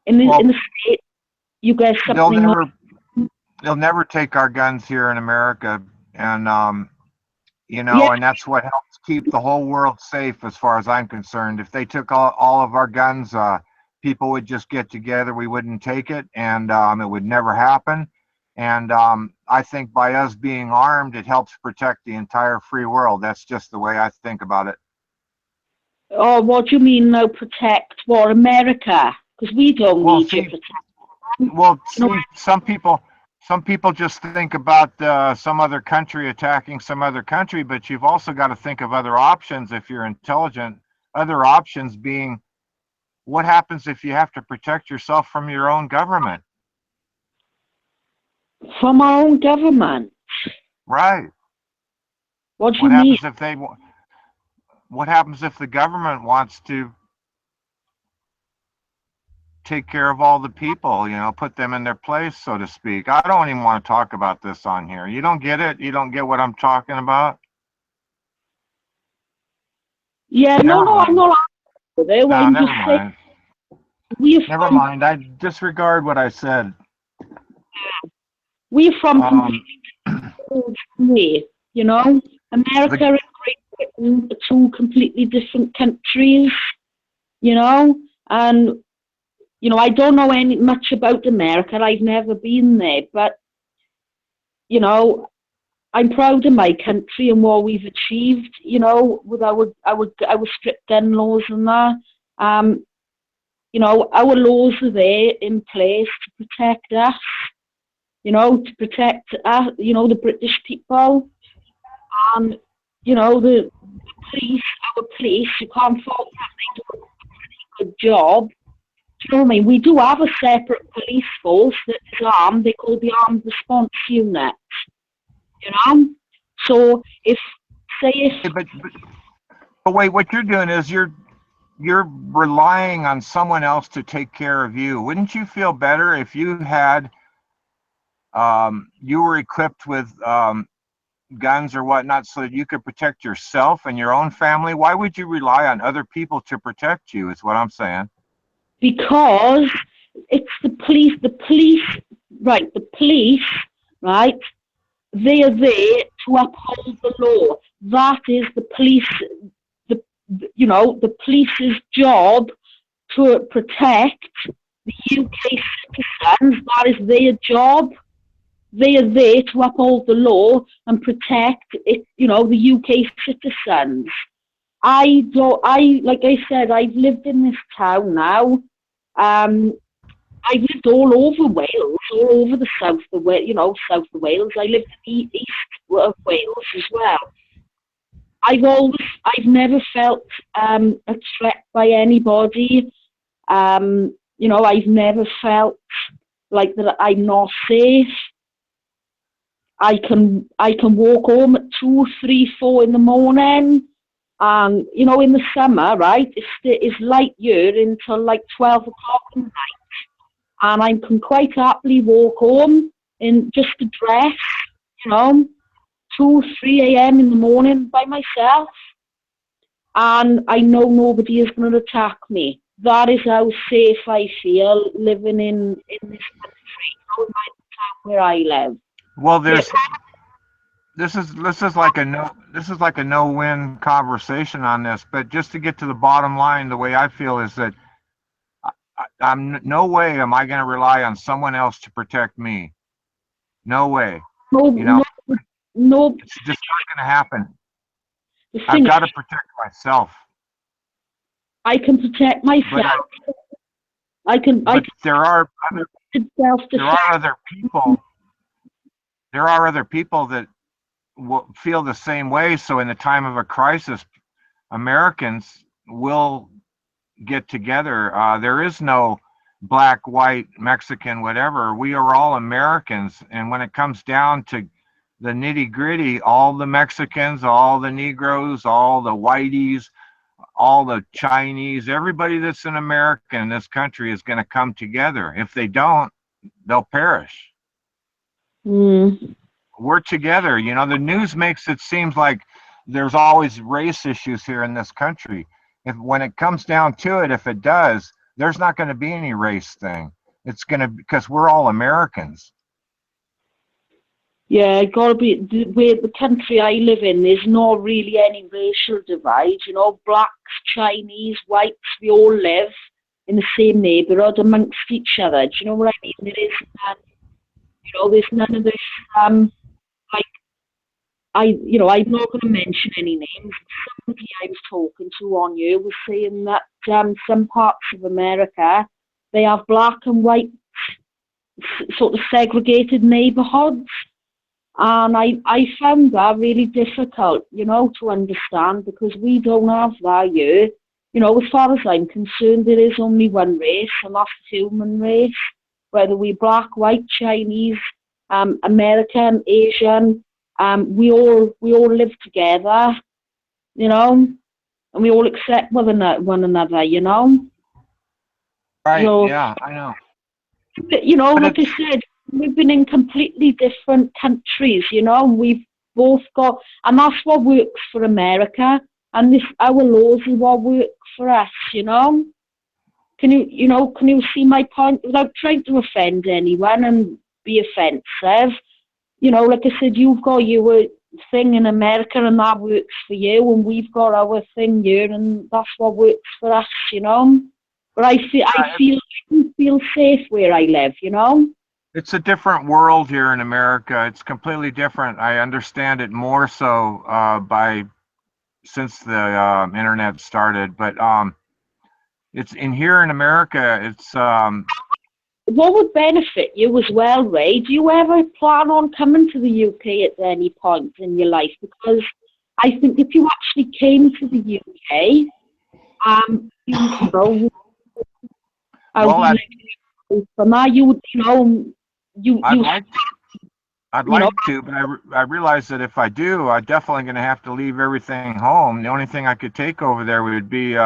[SPEAKER 6] In the States, you get something
[SPEAKER 8] they'll never take our guns here in America, and you know, and that's what helps keep the whole world safe, as far as I'm concerned. If they took all of our guns, people would just get together. We wouldn't take it, and it would never happen. And I think by us being armed, it helps protect the entire free world. That's just the way I think about it.
[SPEAKER 6] Oh, what do you mean, no, protect? What, America? Because we don't need to protect.
[SPEAKER 8] Well, see, some people just think about some other country attacking some other country, but you've also got to think of other options if you're intelligent. Other options being, what happens if you have to protect yourself from your own government?
[SPEAKER 6] From our own government?
[SPEAKER 8] Right.
[SPEAKER 6] What do you mean?
[SPEAKER 8] What happens if the government wants to take care of all the people, you know, put them in their place, so to speak? I don't even want to talk about this on here. You don't get it? You don't get what I'm talking about?
[SPEAKER 6] Yeah, I'm not there.
[SPEAKER 8] No, never mind. Never mind. I disregard what I said.
[SPEAKER 6] We're from completely, you know, America and Great Britain are 2 completely different countries, you know, and you know, I don't know much about America. I've never been there, but you know, I'm proud of my country and what we've achieved. You know, with our strict gun laws and that. You know, our laws are there in place to protect us. You know, to protect us. You know, the British people. You know, the police. Our police. You can't fault them. They do a pretty good job. Do you know what I mean? We do have a separate police force that is armed. They call the Armed Response Unit. You know? So
[SPEAKER 8] but wait, what you're doing is you're relying on someone else to take care of you. Wouldn't you feel better if you had you were equipped with guns or whatnot so that you could protect yourself and your own family? Why would you rely on other people to protect you, is what I'm saying?
[SPEAKER 6] Because it's the police, right, they are there to uphold the law. That is the police, you know, the police's job to protect the UK citizens. That is their job. They are there to uphold the law and protect it, you know, the UK citizens. Like I said, I've lived in this town now. I've lived all over Wales, all over the south of Wales. I lived in the east of Wales as well. I've never felt a threat by anybody. You know, I've never felt like that I'm not safe. I can walk home at 2, 3, 4 in the morning, and you know, in the summer, right, it's light here until like 12 o'clock at night, and I can quite happily walk home in just a dress, you know, 2, 3 a.m. in the morning by myself, and I know nobody is going to attack me. That is how safe I feel living in this country, no matter where I live.
[SPEAKER 8] Well, this is like a no-win conversation on this. But just to get to the bottom line, the way I feel is that I'm no way am I going to rely on someone else to protect me. No way.
[SPEAKER 6] No,
[SPEAKER 8] You know,
[SPEAKER 6] no.
[SPEAKER 8] it's just not going to happen. I've got to protect myself.
[SPEAKER 6] I can protect myself.
[SPEAKER 8] But there are other people. There are other people that will feel the same way. So in the time of a crisis, Americans will get together. There is no black, white, Mexican, whatever. We are all Americans. And when it comes down to the nitty gritty, all the Mexicans, all the Negroes, all the whiteys, all the Chinese, everybody that's an American in this country is going to come together. If they don't, they'll perish. We're together. You know, the news makes it seem like there's always race issues here in this country. When it comes down to it, if it does, there's not going to be any race thing. It's going to, because we're all Americans.
[SPEAKER 6] Yeah, it gotta be the country I live in. There's not really any racial divide. You know, blacks, Chinese, whites, we all live in the same neighbourhood amongst each other. Do you know what I mean? There is, you know, there's none of this. Like, you know, I'm not going to mention any names. Somebody I was talking to on you was saying that some parts of America, they have black and white sort of segregated neighbourhoods. And I found that really difficult, you know, to understand, because we don't have that here. You know, as far as I'm concerned, there is only one race, and that's the human race. Whether we're black, white, Chinese, American, Asian, we all live together, you know, and we all accept one another, you know.
[SPEAKER 8] Right?
[SPEAKER 6] So,
[SPEAKER 8] yeah, I know.
[SPEAKER 6] You know, like I said, we've been in completely different countries, you know, and we've both got, and that's what works for America, and our laws are what work for us, you know. Can you see my point without trying to offend anyone and be offensive? You know, like I said, you've got your thing in America and that works for you, and we've got our thing here and that's what works for us, you know. But I feel safe where I live, you know.
[SPEAKER 8] It's a different world here in America. It's completely different. I understand it more so since the internet started. But it's in here in America. It's
[SPEAKER 6] what would benefit you as well, Ray? Do you ever plan on coming to the UK at any point in your life? Because I think if you actually came to the UK, you know, from that you would, you know.
[SPEAKER 8] I'd like to, but I realize that if I do, I'm definitely going to have to leave everything home. The only thing I could take over there would be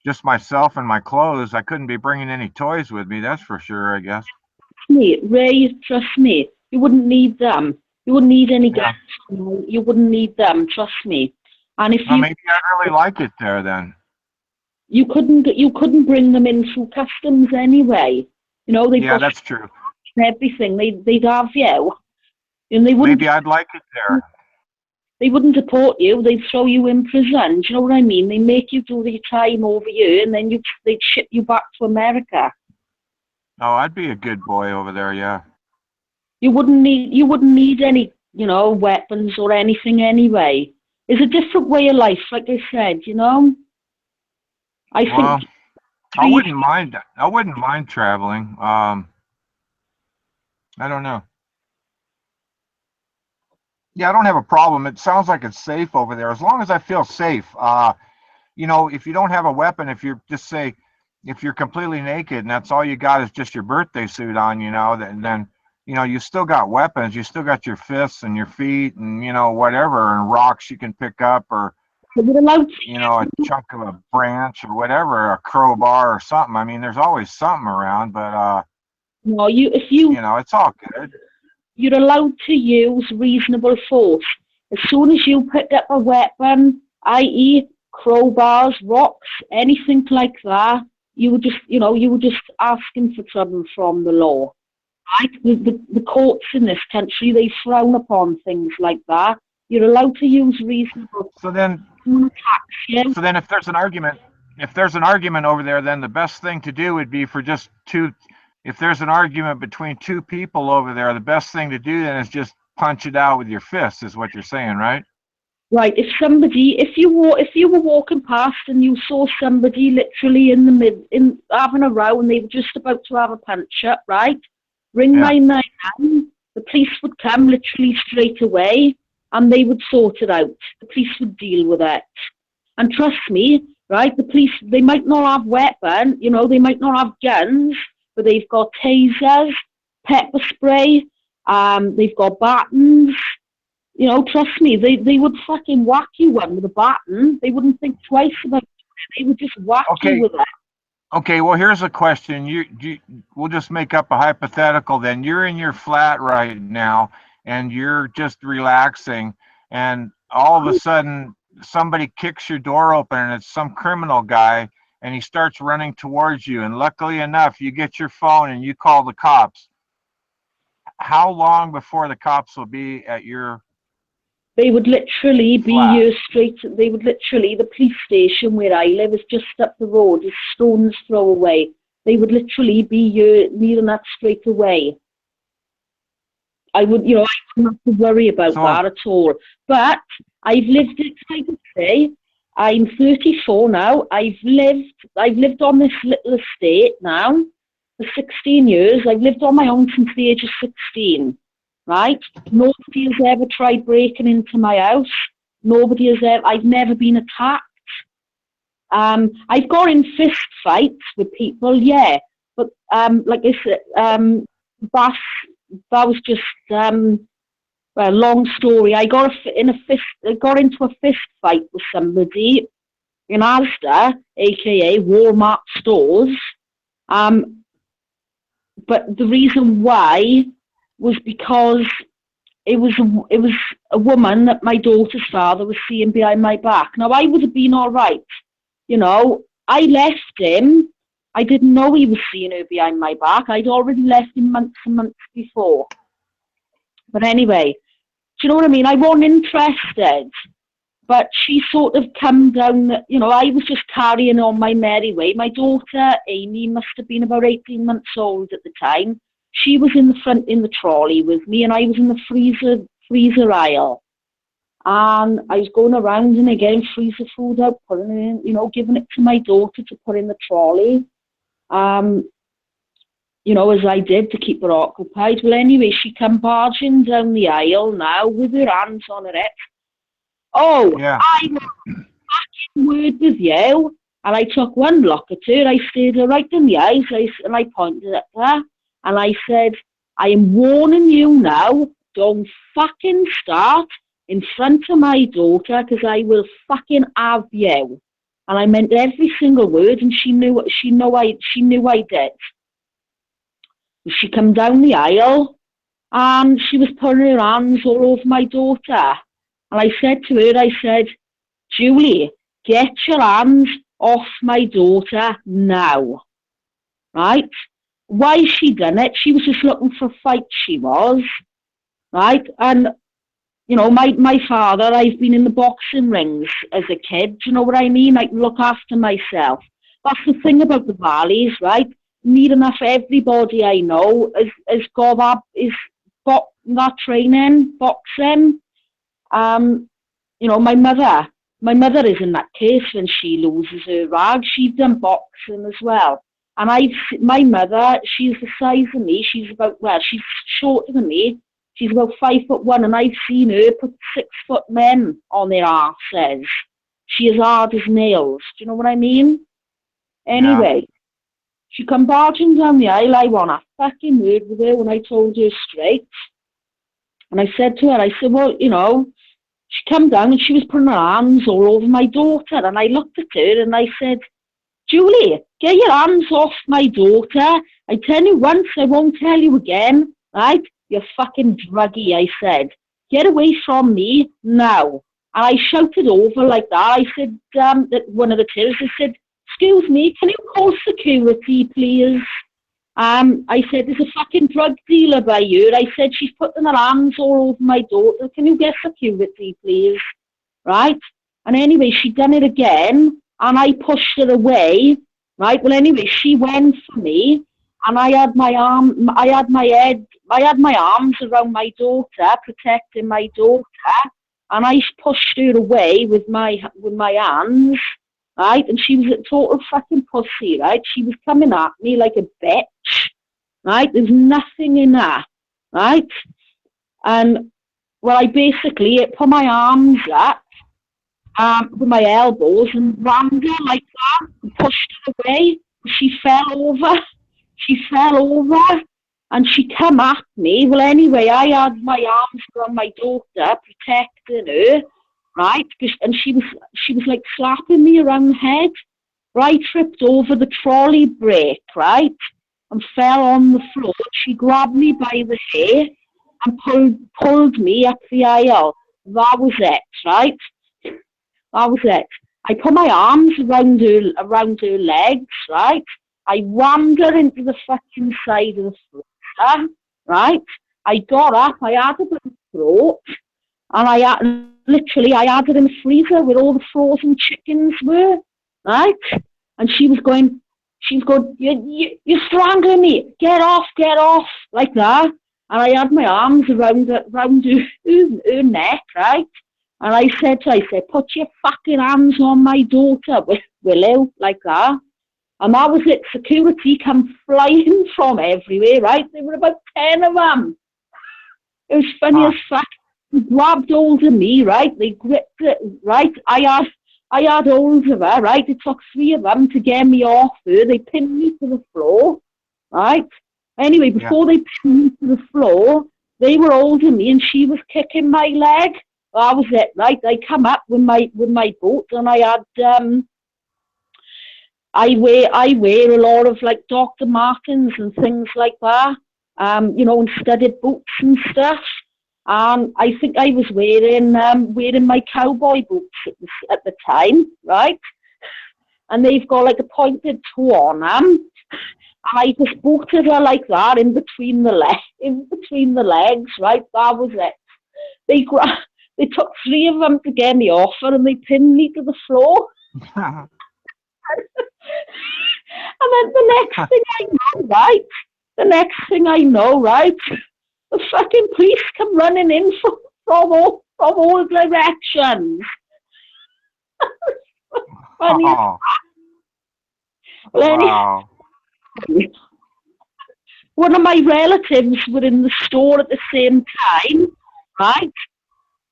[SPEAKER 8] just myself and my clothes. I couldn't be bringing any toys with me, that's for sure, I guess.
[SPEAKER 6] Ray, trust me, you wouldn't need them. You wouldn't need any gas. You wouldn't need them, trust me. And if
[SPEAKER 8] maybe I'd really like it there then.
[SPEAKER 6] You couldn't bring them in through customs anyway. You know,
[SPEAKER 8] that's true.
[SPEAKER 6] Everything they'd have you, and they wouldn't.
[SPEAKER 8] Maybe I'd like it there.
[SPEAKER 6] They wouldn't deport you. They'd throw you in prison. Do you know what I mean? They make you do the time over here, and then they'd ship you back to America.
[SPEAKER 8] Oh, I'd be a good boy over there. Yeah.
[SPEAKER 6] You wouldn't need any, you know, weapons or anything anyway. It's a different way of life, like I said. You know. I wouldn't
[SPEAKER 8] mind traveling. I don't know. Yeah, I don't have a problem. It sounds like it's safe over there. As long as I feel safe. You know, if you don't have a weapon, if you're just say, if you're completely naked and that's all you got is just your birthday suit on, you know, then you know, you still got weapons. You still got your fists and your feet and, you know, whatever, and rocks you can pick up, or, you know, a chunk of a branch or whatever, a crowbar or something. I mean, there's always something around, but
[SPEAKER 6] No,
[SPEAKER 8] you know, it's all good.
[SPEAKER 6] you're allowed to use reasonable force. As soon as you pick up a weapon, i.e. crowbars, rocks, anything like that, you were just, you know, you were just asking for trouble from the law. Right? The courts in this country, they frown upon things like that. You're allowed to use reasonable
[SPEAKER 8] So then,
[SPEAKER 6] attacks.
[SPEAKER 8] so then if there's an argument over there, then the best thing to do would be for just two. If there's an argument between two people over there, the best thing to do then is just punch it out with your fists, is what you're saying, right?
[SPEAKER 6] Right. If you were walking past and you saw somebody literally in having a row and they were just about to have a punch up, right? Ring
[SPEAKER 8] Yeah.
[SPEAKER 6] 999. The police would come literally straight away and they would sort it out. The police would deal with it. And trust me, right? The police, they might not have weapons, you know, they might not have guns, but they've got tasers, pepper spray, they've got batons. You know, trust me, they would fucking whack you one with a baton. They wouldn't think twice about it. They would just whack you with it.
[SPEAKER 8] Okay, well, here's a question. We'll just make up a hypothetical then. You're in your flat right now, and you're just relaxing, and all of a sudden, somebody kicks your door open, and it's some criminal guy, and he starts running towards you, and luckily enough, you get your phone and you call the cops. How long before the cops will be at your
[SPEAKER 6] They would literally be
[SPEAKER 8] flat?
[SPEAKER 6] The police station where I live is just up the road, a stone's throw away. They would literally be near that straight away. I wouldn't have to worry about that at all. But I've lived it, I would say, I'm 34 now. I've lived on this little estate now for 16 years. I've lived on my own since the age of 16. Right? Nobody has ever tried breaking into my house. I've never been attacked. I've got in fist fights with people, yeah. But like I said, that was just a long story. I got into a fist fight with somebody in Asda, aka Walmart stores. But the reason why was because it was a woman that my daughter's father was seeing behind my back. Now, I would have been all right. You know, I left him. I didn't know he was seeing her behind my back. I'd already left him months and months before. But anyway, do you know what I mean? I wasn't interested. But she sort of come down, you know, I was just carrying on my merry way. My daughter, Amy, must have been about 18 months old at the time. She was in the front in the trolley with me, and I was in the freezer aisle. And I was going around and getting freezer food out, putting it in, you know, giving it to my daughter to put in the trolley. You know, as I did to keep her occupied. Well, anyway, she come barging down the aisle now with her hands on her head. Oh, yeah. I was fucking word with you. And I took one look at her. I stared her right in the eyes, and I pointed at her. And I said, I am warning you now, don't fucking start in front of my daughter, because I will fucking have you. And I meant every single word, and she knew I did. She come down the aisle, and she was putting her hands all over my daughter. And I said to her, Julie, get your hands off my daughter now. Right? Why she done it? She was just looking for a fight, she was. Right? And, you know, my father, I've been in the boxing rings as a kid. Do you know what I mean? I can look after myself. That's the thing about the valleys, right? Near enough everybody I know has got that training, boxing. You know, my mother is in that case when she loses her rag. She's done boxing as well. And my mother, she's the size of me. She's shorter than me. She's about 5'1", and I've seen her put 6-foot men on their arses. She is hard as nails. Do you know what I mean? Anyway, she come barging down the aisle. I want a fucking word with her when I told her straight. And I said to her, I said, well, you know, she come down and she was putting her arms all over my daughter. And I looked at her and I said, Julie, get your hands off my daughter. I tell you once, I won't tell you again. Right? You fucking druggie, I said. Get away from me now. And I shouted over like that. I said, that one of the tills, I said, excuse me, can you call security, please? I said, there's a fucking drug dealer by you. I said, she's putting her arms all over my daughter. Can you get security, please? Right? And anyway, she done it again, and I pushed her away. Right? Well, anyway, she went for me, and I had my arms around my daughter, protecting my daughter, and I pushed her away with my hands. Right, and she was a total fucking pussy, right? She was coming at me like a bitch, right? There's nothing in her, right? And, well, I basically put my arms up with my elbows and rammed her like that and pushed her away. She fell over, and she come at me. Well, anyway, I had my arms around my daughter, protecting her. Right, and she was like slapping me around the head. I tripped over the trolley brake, right, and fell on the floor. She grabbed me by the hair and pulled me up the aisle. That was it, right? That was it. I put my arms around her legs, right? I rammed her into the fucking side of the floor, right? I got up, I had her by the throat, and I had her in the freezer where all the frozen chickens were, right? And she was going, you're strangling me, get off, like that. And I had my arms around her neck, right? And I said, put your fucking hands on my daughter, will you, like that. And that was it. Security come flying from everywhere, right? There were about 10 of them. It was funny as fuck. They grabbed hold of me, right? They gripped it, right? I had hold of her, right? It took 3 of them to get me off her. They pinned me to the floor, right? Anyway, before they pinned me to the floor, they were holding me and she was kicking my leg. That was it, right? I come up with my boot and I had I wear a lot of like Dr. Martens and things like that, you know, and studded boots and stuff. I think I was wearing my cowboy boots at the time, right? And they've got like a pointed toe on them. And I just booted her like that in between the legs, right? That was it. They took 3 of them to get me off her and they pinned me to the floor. And then the next thing I know, right? The fucking police come running in from all directions. Funny.
[SPEAKER 8] Oh.
[SPEAKER 6] Well,
[SPEAKER 8] Wow.
[SPEAKER 6] one of my relatives were in the store at the same time, right?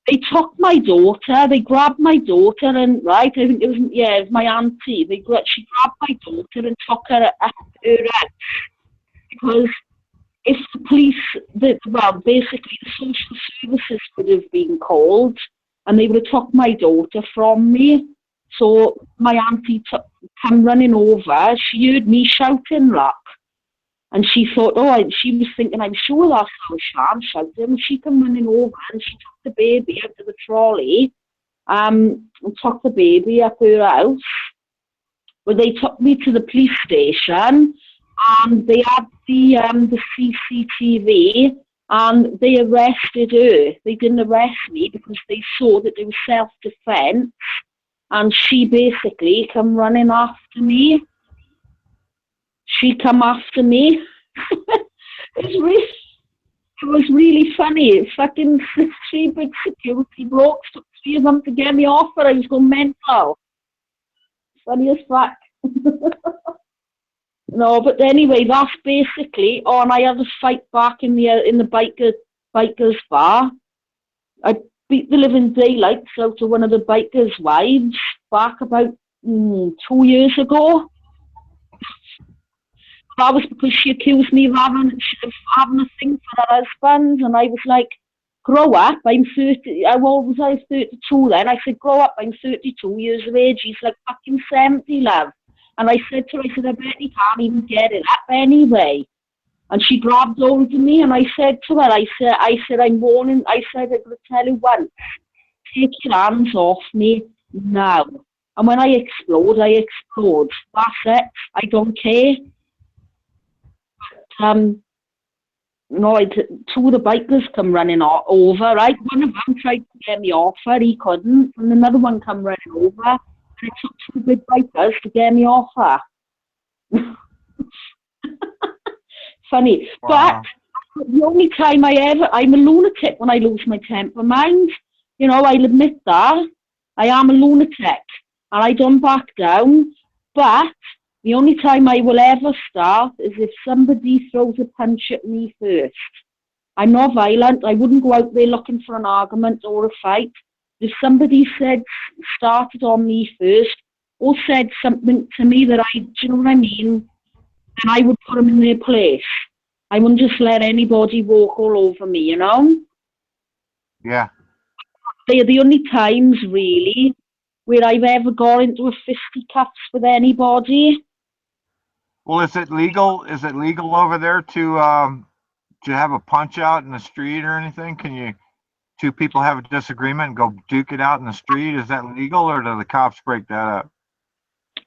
[SPEAKER 6] They took my daughter, they grabbed my daughter, and right, I think it was my auntie. She grabbed my daughter and took her up her house because if the police, basically the social services would have been called, and they would have took my daughter from me. So my auntie came running over. She heard me shouting, like, and she thought, she was thinking, I'm sure that's how Shan shouted. And she came running over and she took the baby out of the trolley, and took the baby up her house. Well, they took me to the police station, and they had the CCTV, and they arrested her. They didn't arrest me because they saw that it was self-defense, and she basically come running after me. She come after me. It was really funny. Fucking 3 big security blokes took 3 of them to get me off her. I was going mental. Funny as fuck. No, but anyway, that's basically. Oh, and I had to fight back in the biker's bar. I beat the living daylights out of one of the biker's wives back about 2 years ago. That was because she accused me of having a thing for her husband, and I was like, grow up, I'm 30, I was 32 then. I said, grow up, I'm 32 years of age. He's like, fucking 70, love. And I said to her, I bet he can't even get it up anyway. And she grabbed hold of me, and I said to her, I said, I'm warning, I said, I'm going to tell you once, take your hands off me now. And when I explode, I explode. That's it. I don't care. No, two of the bikers come running over, right? One of them tried to get me off her, he couldn't, and another one come running over, and it took two big bikers to get me off her. Funny. Wow. But the only time I'm a lunatic when I lose my temper, mind. You know, I'll admit that. I am a lunatic, and I don't back down, but the only time I will ever start is if somebody throws a punch at me first. I'm not violent. I wouldn't go out there looking for an argument or a fight. If somebody started on me first or said something to me that do you know what I mean? Then I would put them in their place. I wouldn't just let anybody walk all over me, you know?
[SPEAKER 8] Yeah.
[SPEAKER 6] They are the only times, really, where I've ever got into a fisticuffs with anybody.
[SPEAKER 8] Well, is it legal? Is it legal over there to have a punch out in the street or anything? Can two people have a disagreement and go duke it out in the street? Is that legal, or do the cops break that up?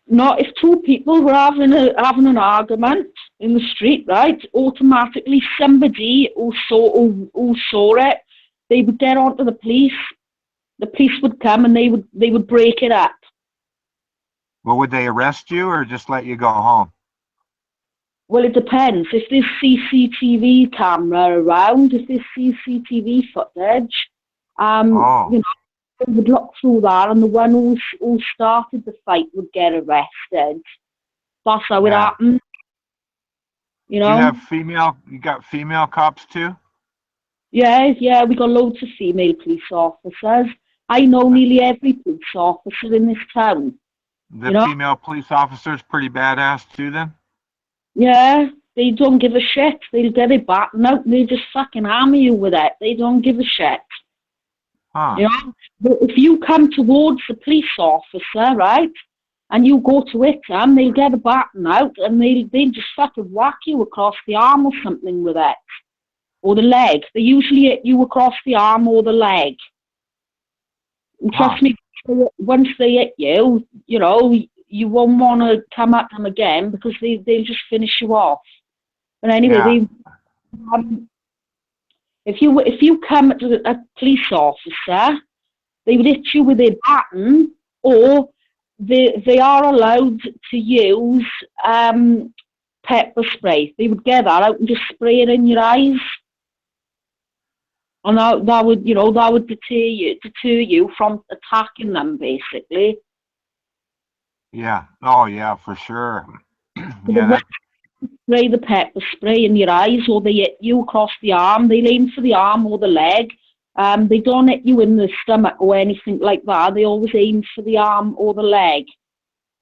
[SPEAKER 6] No, if two people were having an argument in the street, right, automatically somebody who saw it, they would get onto the police. The police would come and they would break it up.
[SPEAKER 8] Well, would they arrest you or just let you go home?
[SPEAKER 6] Well, it depends. If there's CCTV camera around, if there's CCTV footage, you know, they would look through that, and the one who started the fight would get arrested. That's how it happened. You know.
[SPEAKER 8] You got female cops too?
[SPEAKER 6] Yeah, we got loads of female police officers. I know nearly every police officer in this town.
[SPEAKER 8] The female police officers pretty badass too, then? Yeah,
[SPEAKER 6] they don't give a shit. They'll get it back out and they just fucking hammer you with it. They don't give a shit.
[SPEAKER 8] Huh.
[SPEAKER 6] You know, but if you come towards the police officer, right, and you go to hit them, they'll get a baton out and they'll just fucking whack you across the arm or something with it. Or the leg. They usually hit you across the arm or the leg. And trust me, once they hit you, you know, you won't want to come at them again because they'll just finish you off. But anyway, if you come to a police officer, they would hit you with their baton, or they are allowed to use pepper spray. They would get that out and just spray it in your eyes. And that would, you know, that would deter you from attacking them, basically.
[SPEAKER 8] Yeah. Oh, yeah, for sure. Yeah.
[SPEAKER 6] Spray the pepper spray in your eyes, or they hit you across the arm. They aim for the arm or the leg. They don't hit you in the stomach or anything like that. They always aim for the arm or the leg.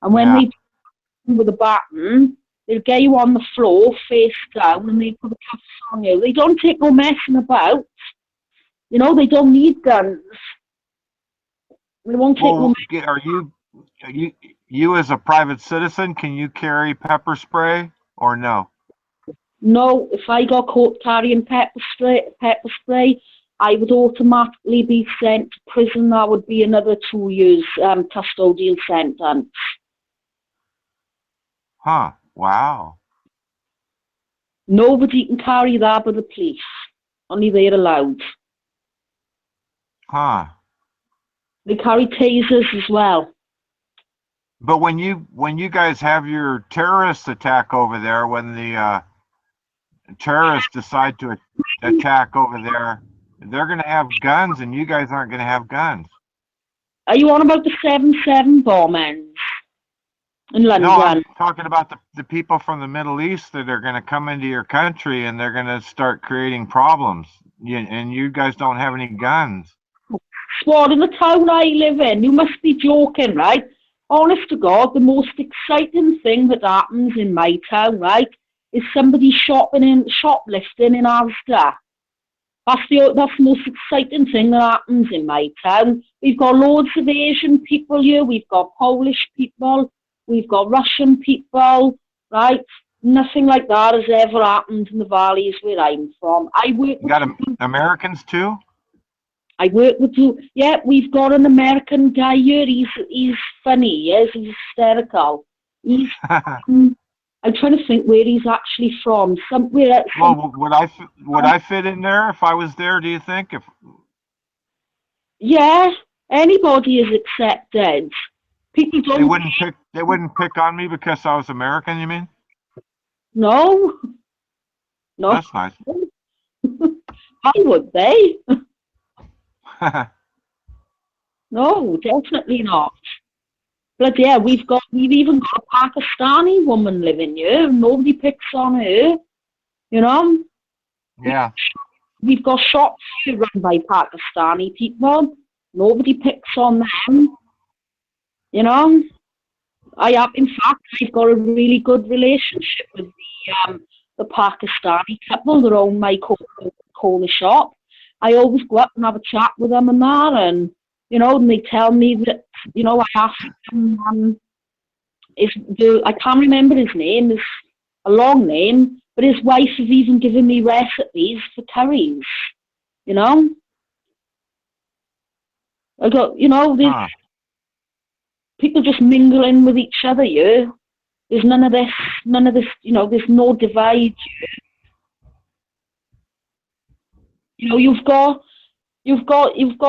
[SPEAKER 6] And when they with a baton, they'll get you on the floor, face down, and they put the cuffs on you. They don't take no messing about. You know, they don't need guns. They won't take no messing.
[SPEAKER 8] Are you as a private citizen, can you carry pepper spray or no?
[SPEAKER 6] No, if I got caught carrying pepper spray, I would automatically be sent to prison. That would be another 2 years custodial sentence.
[SPEAKER 8] Huh, wow.
[SPEAKER 6] Nobody can carry that but the police. Only they're allowed.
[SPEAKER 8] Huh.
[SPEAKER 6] They carry tasers as well.
[SPEAKER 8] But when you guys have your terrorist attack over there, when the terrorists decide to attack over there, they're going to have guns, and you guys aren't going to have guns.
[SPEAKER 6] Are you on about the 7/7 bombings in London?
[SPEAKER 8] No, I'm talking about the people from the Middle East that are going to come into your country, and they're going to start creating problems. and you guys don't have any guns.
[SPEAKER 6] Sword, in the town I live in, you must be joking, right? Honest to God, the most exciting thing that happens in my town, right, is somebody shoplifting in Asda. That's the most exciting thing that happens in my town. We've got loads of Asian people here. We've got Polish people. We've got Russian people, right? Nothing like that has ever happened in the valleys where I'm from.
[SPEAKER 8] You got Americans too?
[SPEAKER 6] I work with you. Yeah, we've got an American guy here. He's funny. Yes, he's hysterical. He's. I'm trying to think where he's actually from. Somewhere.
[SPEAKER 8] Well, would I fit in there if I was there? Do you think?
[SPEAKER 6] Yeah, anybody is accepted. People don't.
[SPEAKER 8] They wouldn't pick on me because I was American. You mean?
[SPEAKER 6] No.
[SPEAKER 8] That's nice.
[SPEAKER 6] Why would they? No, definitely not. But yeah, we've even got a Pakistani woman living here. Nobody picks on her, you know.
[SPEAKER 8] Yeah.
[SPEAKER 6] We've got shops here run by Pakistani people. Nobody picks on them, you know. In fact, I've got a really good relationship with the Pakistani couple that own my corner shop. I always go up and have a chat with them and that, and and they tell me that, I asked him, I can't remember his name, it's a long name, but his wife has even given me recipes for curries, I got, people just mingling with each other here. There's none of this, there's no divide. You've got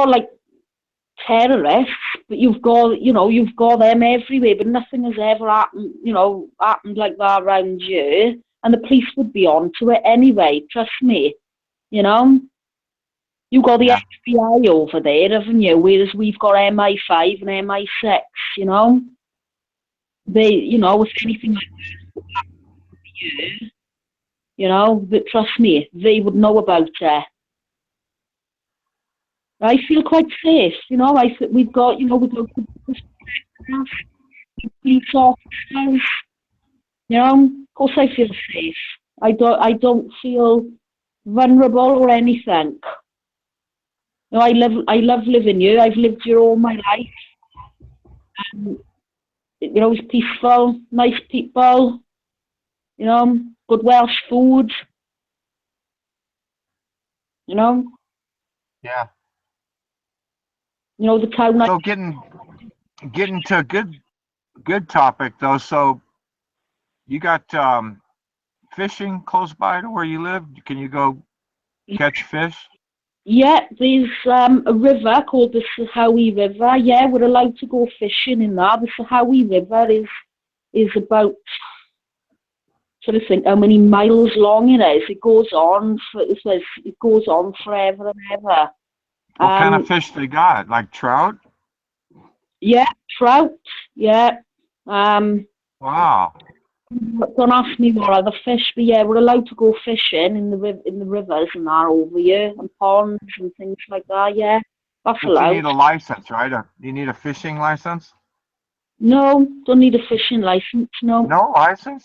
[SPEAKER 6] like terrorists, but you've got them everywhere, but nothing has ever happened like that around here, and the police would be on to it anyway, trust me. You've got the FBI over there, haven't you? Whereas we've got MI5 and MI6, They, if anything like that happened to you, but trust me, they would know about it. I feel quite safe, we've got police officers, of course I feel safe. I don't feel vulnerable or anything. I love living here. I've lived here all my life. It's peaceful, nice people, good Welsh food,
[SPEAKER 8] Yeah.
[SPEAKER 6] The town.
[SPEAKER 8] So getting to a good topic though. So you got fishing close by to where you live? Can you go catch fish?
[SPEAKER 6] Yeah, there's a river called the Sahawi River. Yeah, we're allowed to go fishing in that. The Sahawi River is about, trying to think how many miles long it is. It goes on forever and ever.
[SPEAKER 8] What kind of fish they got? Like trout?
[SPEAKER 6] Yeah, trout. Yeah.
[SPEAKER 8] Wow.
[SPEAKER 6] Don't ask me what other fish, but yeah, we're allowed to go fishing in the rivers and that over here, and ponds and things like that. Yeah, that's allowed.
[SPEAKER 8] You need a license, right? You need a fishing license?
[SPEAKER 6] No, don't need a fishing license. No.
[SPEAKER 8] No license?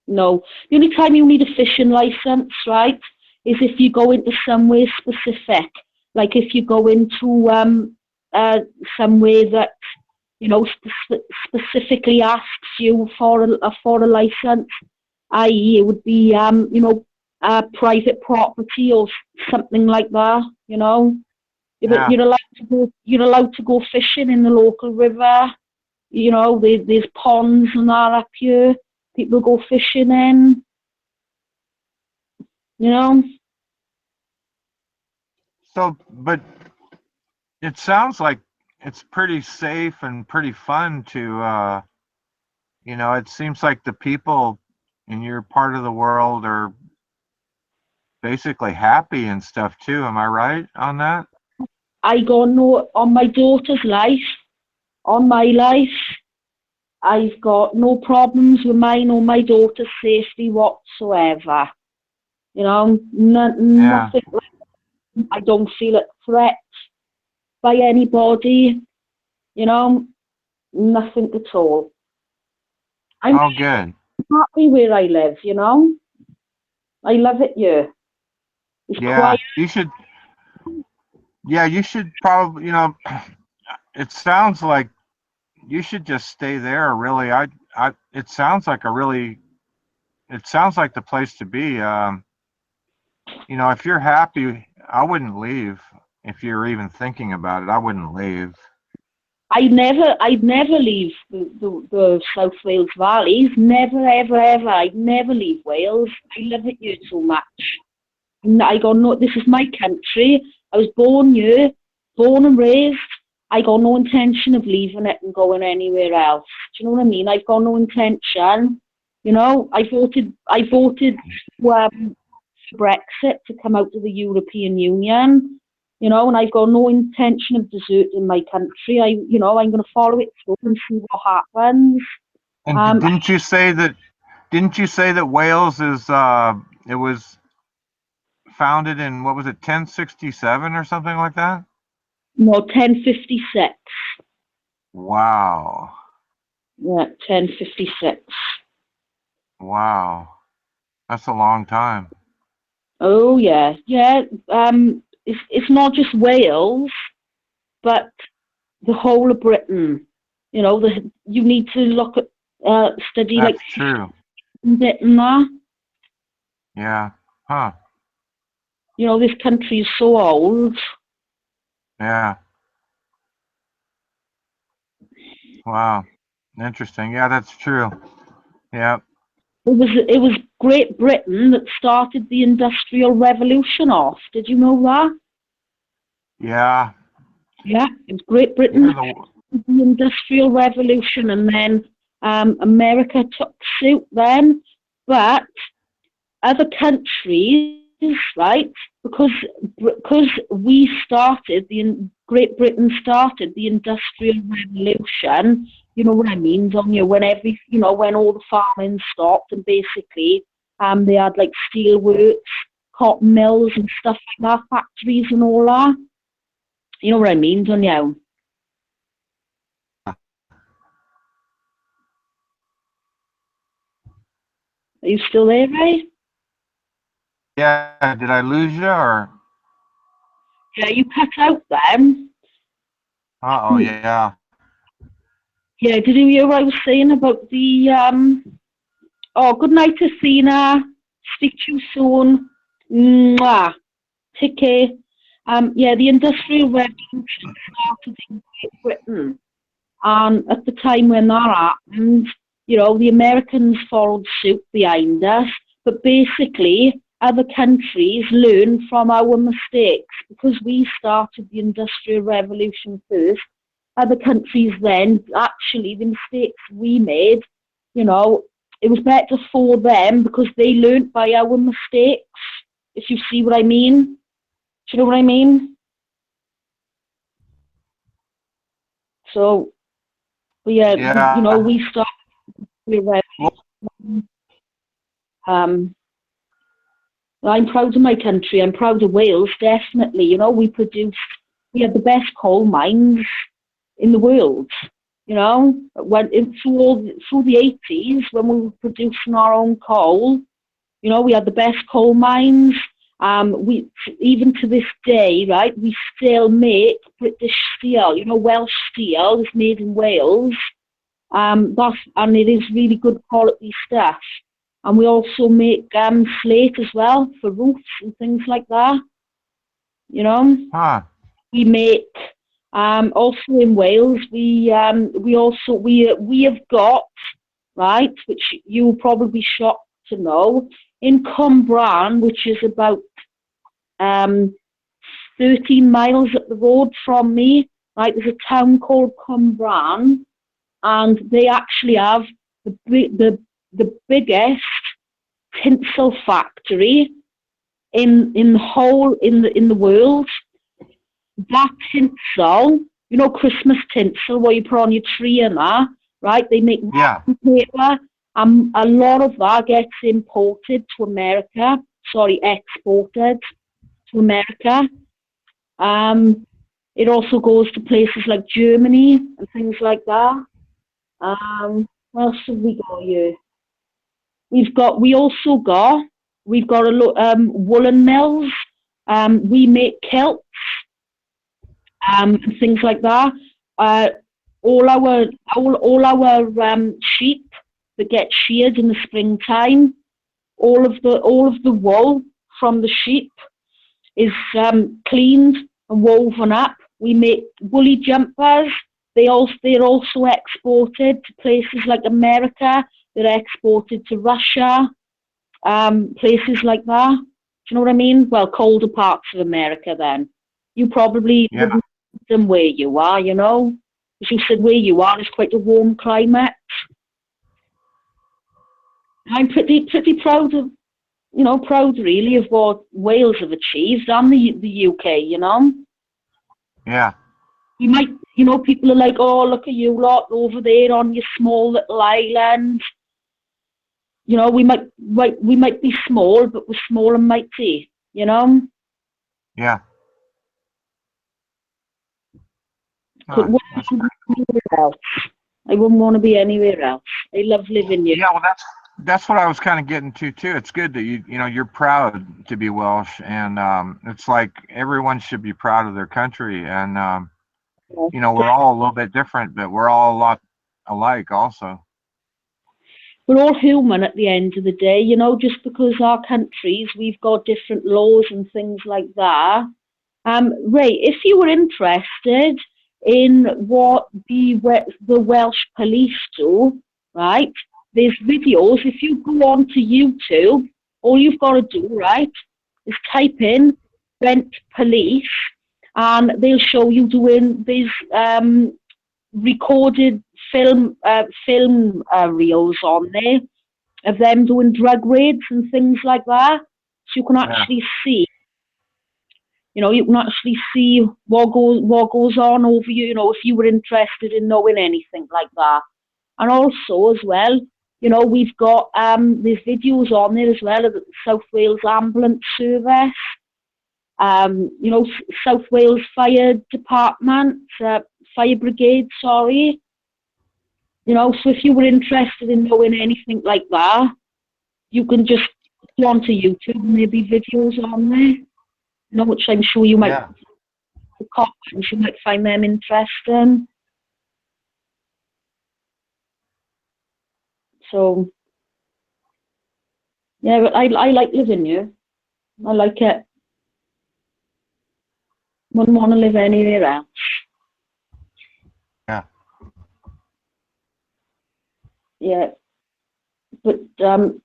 [SPEAKER 6] No. The only time you need a fishing license, right, is if you go into somewhere specific, like if you go into somewhere that specifically asks you for a license, i.e., it would be private property or something like that.
[SPEAKER 8] Yeah.
[SPEAKER 6] You're allowed to go fishing in the local river. There's ponds and that up here. People go fishing in.
[SPEAKER 8] So, but it sounds like it's pretty safe and pretty fun to, it seems like the people in your part of the world are basically happy and stuff too. Am I right on that?
[SPEAKER 6] I got on my daughter's life, on my life, I've got no problems with mine or my daughter's safety whatsoever. Nothing like I don't feel a threat by anybody, you know, nothing at all. I'm
[SPEAKER 8] Oh, good.
[SPEAKER 6] happy where I live, you know. I love it here. It's
[SPEAKER 8] Yeah,
[SPEAKER 6] quiet.
[SPEAKER 8] you should. Yeah, you should probably. It sounds like you should just stay there. Really, It sounds like a really. It sounds like the place to be. If you're happy, I wouldn't leave. If you're even thinking about it, I wouldn't leave.
[SPEAKER 6] I'd never leave the South Wales Valleys. Never, ever, ever. I'd never leave Wales. I love it here so much. And I got no. This is my country. I was born here, born and raised. I got no intention of leaving it and going anywhere else. Do you know what I mean? I've got no intention. You know, I voted for Brexit to come out of the European Union. You know, and I've got no intention of deserting my country. I'm going to follow it through and see what happens.
[SPEAKER 8] And didn't you say that? Didn't you say that Wales is? It was founded in, what was it, 1067 or something like that?
[SPEAKER 6] No, 1056.
[SPEAKER 8] Wow.
[SPEAKER 6] Yeah, 1056.
[SPEAKER 8] Wow. That's a long time.
[SPEAKER 6] Oh yeah, yeah. It's not just Wales, but the whole of Britain. You know, you need to look at study
[SPEAKER 8] That's
[SPEAKER 6] like
[SPEAKER 8] true.
[SPEAKER 6] bit and that.
[SPEAKER 8] Yeah. Huh.
[SPEAKER 6] You know, this country is so old.
[SPEAKER 8] Yeah. Wow. Interesting. Yeah, that's true. Yeah.
[SPEAKER 6] It was Great Britain that started the Industrial Revolution off. Did you know that?
[SPEAKER 8] Yeah.
[SPEAKER 6] Yeah, it was Great Britain
[SPEAKER 8] You're
[SPEAKER 6] that started the Industrial Revolution, and then America took suit then. But other countries, right? Because Great Britain started the Industrial Revolution. You know what I mean, don't you? When when all the farming stopped, and basically, they had like steel works, cotton mills, and stuff like that, factories and all that. You know what I mean, don't you? Are you still there, Ray?
[SPEAKER 8] Yeah. Did I lose you or?
[SPEAKER 6] Yeah, you cut out then.
[SPEAKER 8] Uh-oh, yeah.
[SPEAKER 6] Yeah, did you hear what I was saying about the oh, good night, Athena. Speak to you soon. Mwah. Take care. Yeah, the Industrial Revolution started in Great Britain. And at the time when that happened, you know, the Americans followed suit behind us. But basically, other countries learned from our mistakes because we started the Industrial Revolution first. Other countries then, actually, the mistakes we made, you know, it was better for them because they learnt by our mistakes, if you see what I mean. Do you know what I mean? So, but yeah,
[SPEAKER 8] Yeah.
[SPEAKER 6] you know, we started with, I'm proud of my country. I'm proud of Wales, definitely. You know, we had the best coal mines in the world. You know, through the 80s, when we were producing our own coal, you know, we had the best coal mines. We even to this day, right, we still make British steel. You know, Welsh steel is made in Wales. And it is really good quality stuff. And we also make slate as well for roofs and things like that. You know,
[SPEAKER 8] Huh.
[SPEAKER 6] we make also in Wales. We have got, right, which you'll probably be shocked to know, in Cwmbran, which is about 13 miles up the road from me. Right, there's a town called Cwmbran, and they actually have the biggest tinsel factory in the world. That tinsel, you know, Christmas tinsel, what you put on your tree and that, right? They make paper, and a lot of that gets imported to America. Sorry, exported to America. It also goes to places like Germany and things like that. Where else have we got here? We've got woolen mills. We make kilts, and things like that. All our sheep that get sheared in the springtime, all of the wool from the sheep is cleaned and woven up. We make woolly jumpers. They're also exported to places like America. They're exported to Russia, places like that. Do you know what I mean? Well, colder parts of America then. You probably wouldn't know them where you are, you know? As you said, where you are is quite a warm climate. I'm pretty proud of, proud really of what Wales have achieved and the UK, you know?
[SPEAKER 8] Yeah.
[SPEAKER 6] You might, people are like, oh, look at you lot over there on your small little island. You know, we might be small, but we're small and mighty, you know?
[SPEAKER 8] Yeah.
[SPEAKER 6] I wouldn't want to be anywhere else. I love living here.
[SPEAKER 8] Yeah, well, that's what I was kind of getting to too. It's good that you're proud to be Welsh, and it's like everyone should be proud of their country. And we're all a little bit different, but we're all a lot alike also.
[SPEAKER 6] We're all human at the end of the day, just because our countries, we've got different laws and things like that. Ray, if you were interested in what the Welsh police do, right, there's videos. If you go on to YouTube, all you've got to do, right, is type in Brent Police, and they'll show you doing these recorded film reels on there of them doing drug raids and things like that. So you can actually see, you can actually see what goes on over you, if you were interested in knowing anything like that. And also as well, we've got there's videos on there as well of the South Wales Ambulance Service, South Wales Fire Department, Fire Brigade, sorry. So if you were interested in knowing anything like that, you can just go onto YouTube and there'll be videos on there, which I'm sure you might, you might find them interesting. So, yeah, but I like living here. I like it. Wouldn't want to live anywhere else.
[SPEAKER 8] Yeah.
[SPEAKER 6] Yeah. But some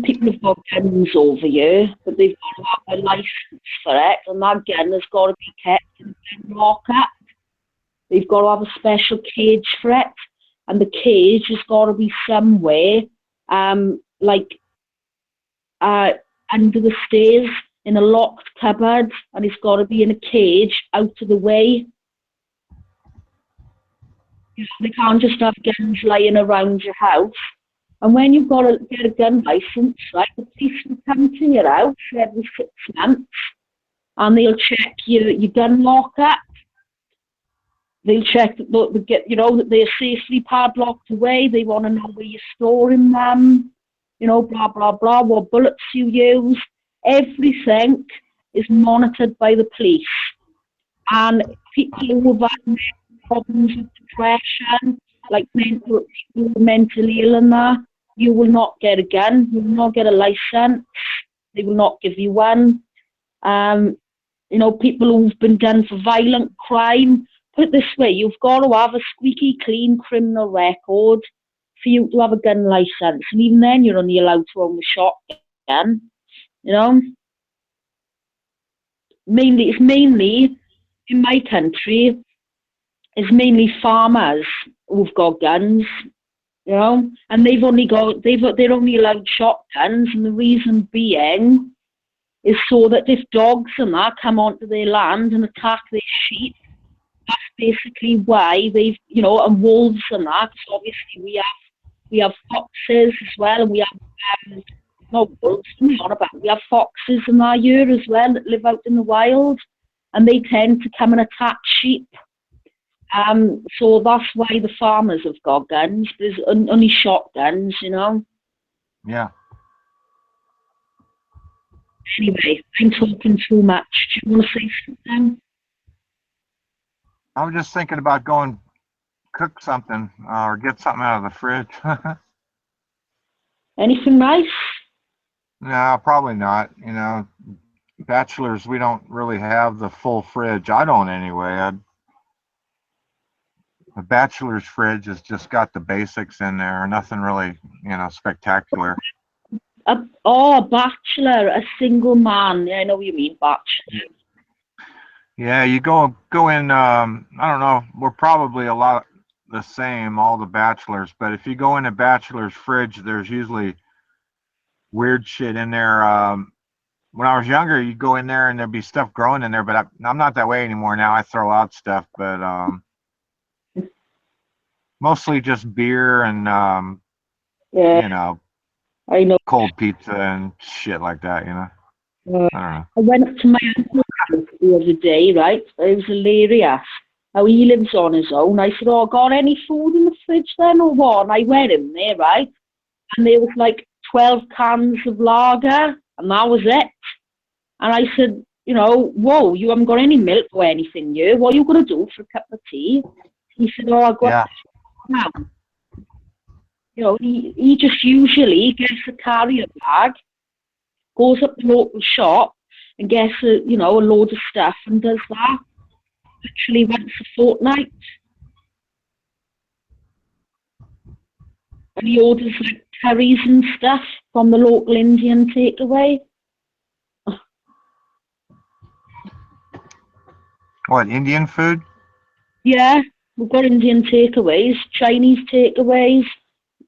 [SPEAKER 6] people have got guns over here, but they've got to have a license for it, and that gun has got to be kept in a lock-up. They've got to have a special cage for it, and the cage has got to be somewhere, under the stairs in a locked cupboard, and it's got to be in a cage out of the way. They can't just have guns lying around your house. And when you've got to get a gun license, right, the police will come to your house every 6 months, and they'll check your gun lock-up. They'll check that they're safely padlocked away. They want to know where you're storing them, blah, blah, blah, what bullets you use. Everything is monitored by the police. And people who have had problems with depression, like mentally ill and that, you will not get a gun. You will not get a license. They will not give you one. People who've been done for violent crime, put it this way, you've got to have a squeaky clean criminal record for you to have a gun license. And even then, you're only allowed to own a shotgun, It's mainly, in my country, it's mainly farmers who've got guns, and they're only allowed shotguns, and the reason being is so that if dogs and that come onto their land and attack their sheep, that's basically why they've, and wolves and that. So obviously we have foxes as well, and we have no wolves, I'm on about. We have foxes in our year as well that live out in the wild, and they tend to come and attack sheep. So that's why the farmers have got guns. There's only shotguns, you know.
[SPEAKER 8] Yeah.
[SPEAKER 6] Anyway, I'm talking too much. Do you want to say something?
[SPEAKER 8] I was just thinking about going cook something or get something out of the fridge.
[SPEAKER 6] Anything nice?
[SPEAKER 8] No, probably not. You know, bachelors, we don't really have the full fridge. I don't anyway. The bachelor's fridge has just got the basics in there, nothing really, you know, spectacular.
[SPEAKER 6] A bachelor, a single man. Yeah, I know what you mean, bachelor.
[SPEAKER 8] Yeah, you go in. I don't know. We're probably a lot the same, all the bachelors. But if you go in a bachelor's fridge, there's usually weird shit in there. When I was younger, you go in there and there'd be stuff growing in there. But I'm not that way anymore now. I throw out stuff, but mostly just beer and
[SPEAKER 6] Yeah,
[SPEAKER 8] you know,
[SPEAKER 6] I know.
[SPEAKER 8] cold pizza and shit like that. You know, I don't know.
[SPEAKER 6] I went up to my uncle's house the other day, right? It was hilarious. How he lives on his own. I said, "Oh, got any food in the fridge then or what?" And I went in there, right? And there was like 12 cans of lager, and that was it. And I said, you know, whoa, you haven't got any milk or anything here. What are you going to do for a cup of tea? He said, oh, I've got
[SPEAKER 8] Yeah.
[SPEAKER 6] now. You know, he just usually gets a carrier bag, goes up the local shop and gets a load of stuff and does that literally once a fortnight. And he orders like curries and stuff from the local Indian takeaway.
[SPEAKER 8] What, Indian food?
[SPEAKER 6] Yeah, we've got Indian takeaways, Chinese takeaways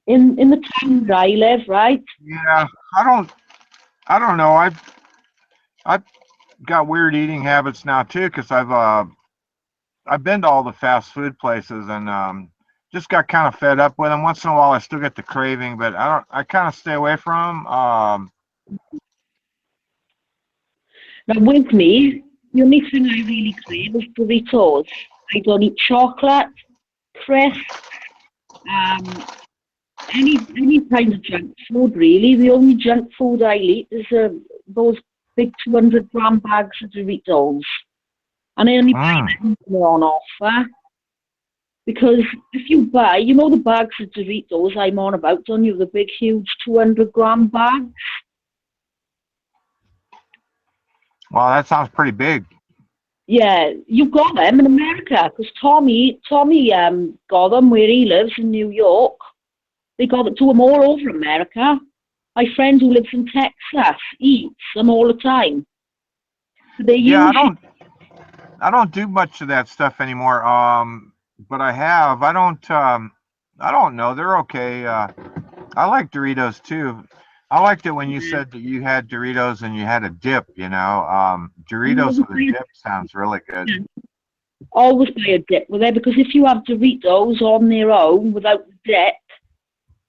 [SPEAKER 6] in the town where I live, right?
[SPEAKER 8] Yeah, I don't know. I've got weird eating habits now too, because I've been to all the fast food places and just got kind of fed up with them. Once in a while, I still get the craving, but I kind of stay away from them.
[SPEAKER 6] Now with me, the only thing I really crave is Doritos. I don't eat chocolate, crisps, any kind of junk food really. The only junk food I eat is those big 200-gram bags of Doritos. And I only buy them when they're on offer. Because if you buy, you know the bags of Doritos I'm on about, don't you? The big, huge 200-gram bags.
[SPEAKER 8] Wow, that sounds pretty big.
[SPEAKER 6] Yeah, you got them in America because Tommy got them where he lives in New York. They got it to them all over America. My friend who lives in Texas eats them all the time.
[SPEAKER 8] Yeah, I don't do much of that stuff anymore. But I have. I don't know. They're okay. I like Doritos too. I liked it when you said that you had Doritos and you had a dip, you know. Doritos with a dip sounds really good.
[SPEAKER 6] Always buy a dip with it because if you have Doritos on their own without the dip,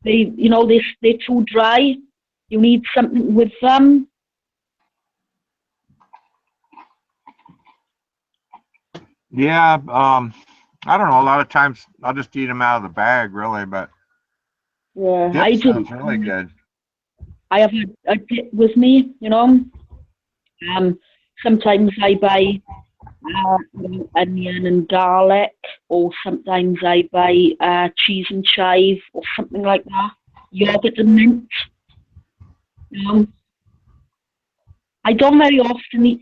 [SPEAKER 6] they're too dry. You need something with them.
[SPEAKER 8] Yeah, I don't know. A lot of times I'll just eat them out of the bag, really, but
[SPEAKER 6] yeah,
[SPEAKER 8] dip
[SPEAKER 6] I do.
[SPEAKER 8] sounds really good.
[SPEAKER 6] I have a dip with me, you know. Sometimes I buy onion and garlic, or sometimes I buy cheese and chive, or something like that. Yogurt and mint. You know. I don't very often eat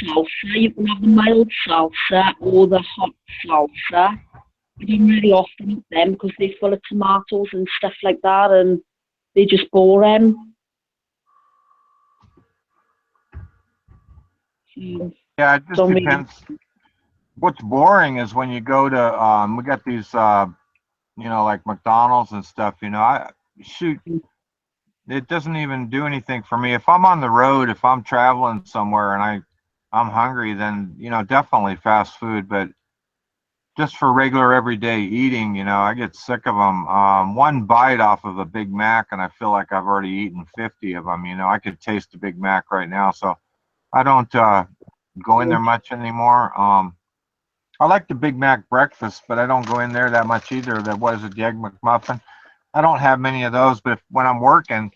[SPEAKER 6] salsa. You can have the mild salsa or the hot salsa. I don't very often eat them because they're full of tomatoes and stuff like that, and they're just boring.
[SPEAKER 8] Yeah, it just depends. What's boring is when you go to we got these like McDonald's and stuff, it doesn't even do anything for me. If I'm on the road, if I'm traveling somewhere and I'm hungry, then definitely fast food. But just for regular everyday eating, you know, I get sick of them. One bite off of a Big Mac, and I feel like I've already eaten 50 of them. You know, I could taste the Big Mac right now, so I don't go in there much anymore. I like the Big Mac breakfast, but I don't go in there that much either. That was the Egg McMuffin. I don't have many of those, but when I'm working,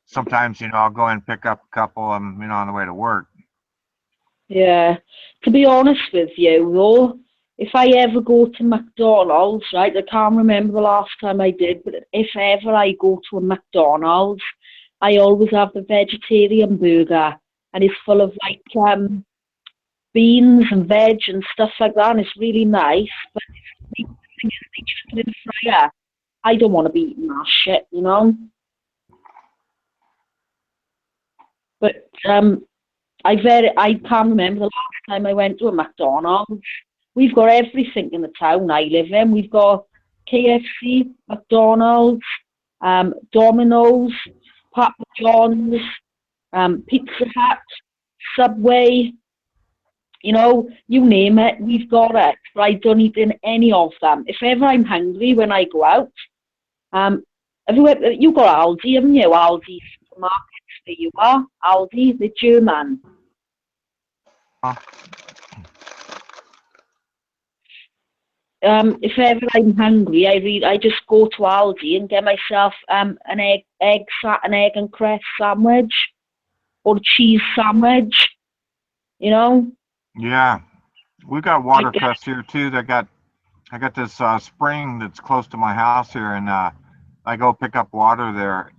[SPEAKER 8] sometimes, you know, I'll go and pick up a couple of them, you know, on the way to work.
[SPEAKER 6] Yeah. To be honest with you, though, if I ever go to McDonald's, right, I can't remember the last time I did, but if ever I go to a McDonald's, I always have the vegetarian burger, and it's full of like beans and veg and stuff like that, and it's really nice. But the thing is, they just put it in the fryer. I don't want to be eating that shit, you know. But I can't remember the last time I went to a McDonald's. We've got everything in the town I live in. We've got KFC, McDonald's, Domino's, Papa John's, Pizza Hut, Subway. You know, you name it, we've got it. But I don't eat in any of them. If ever I'm hungry when I go out, you got Aldi, haven't you? Aldi supermarkets where you are. Aldi, the German. If ever I'm hungry, I just go to Aldi and get myself an egg and cress sandwich or a cheese sandwich. You know.
[SPEAKER 8] Yeah, we got watercress here too. I got this spring that's close to my house here, and I go pick up water there.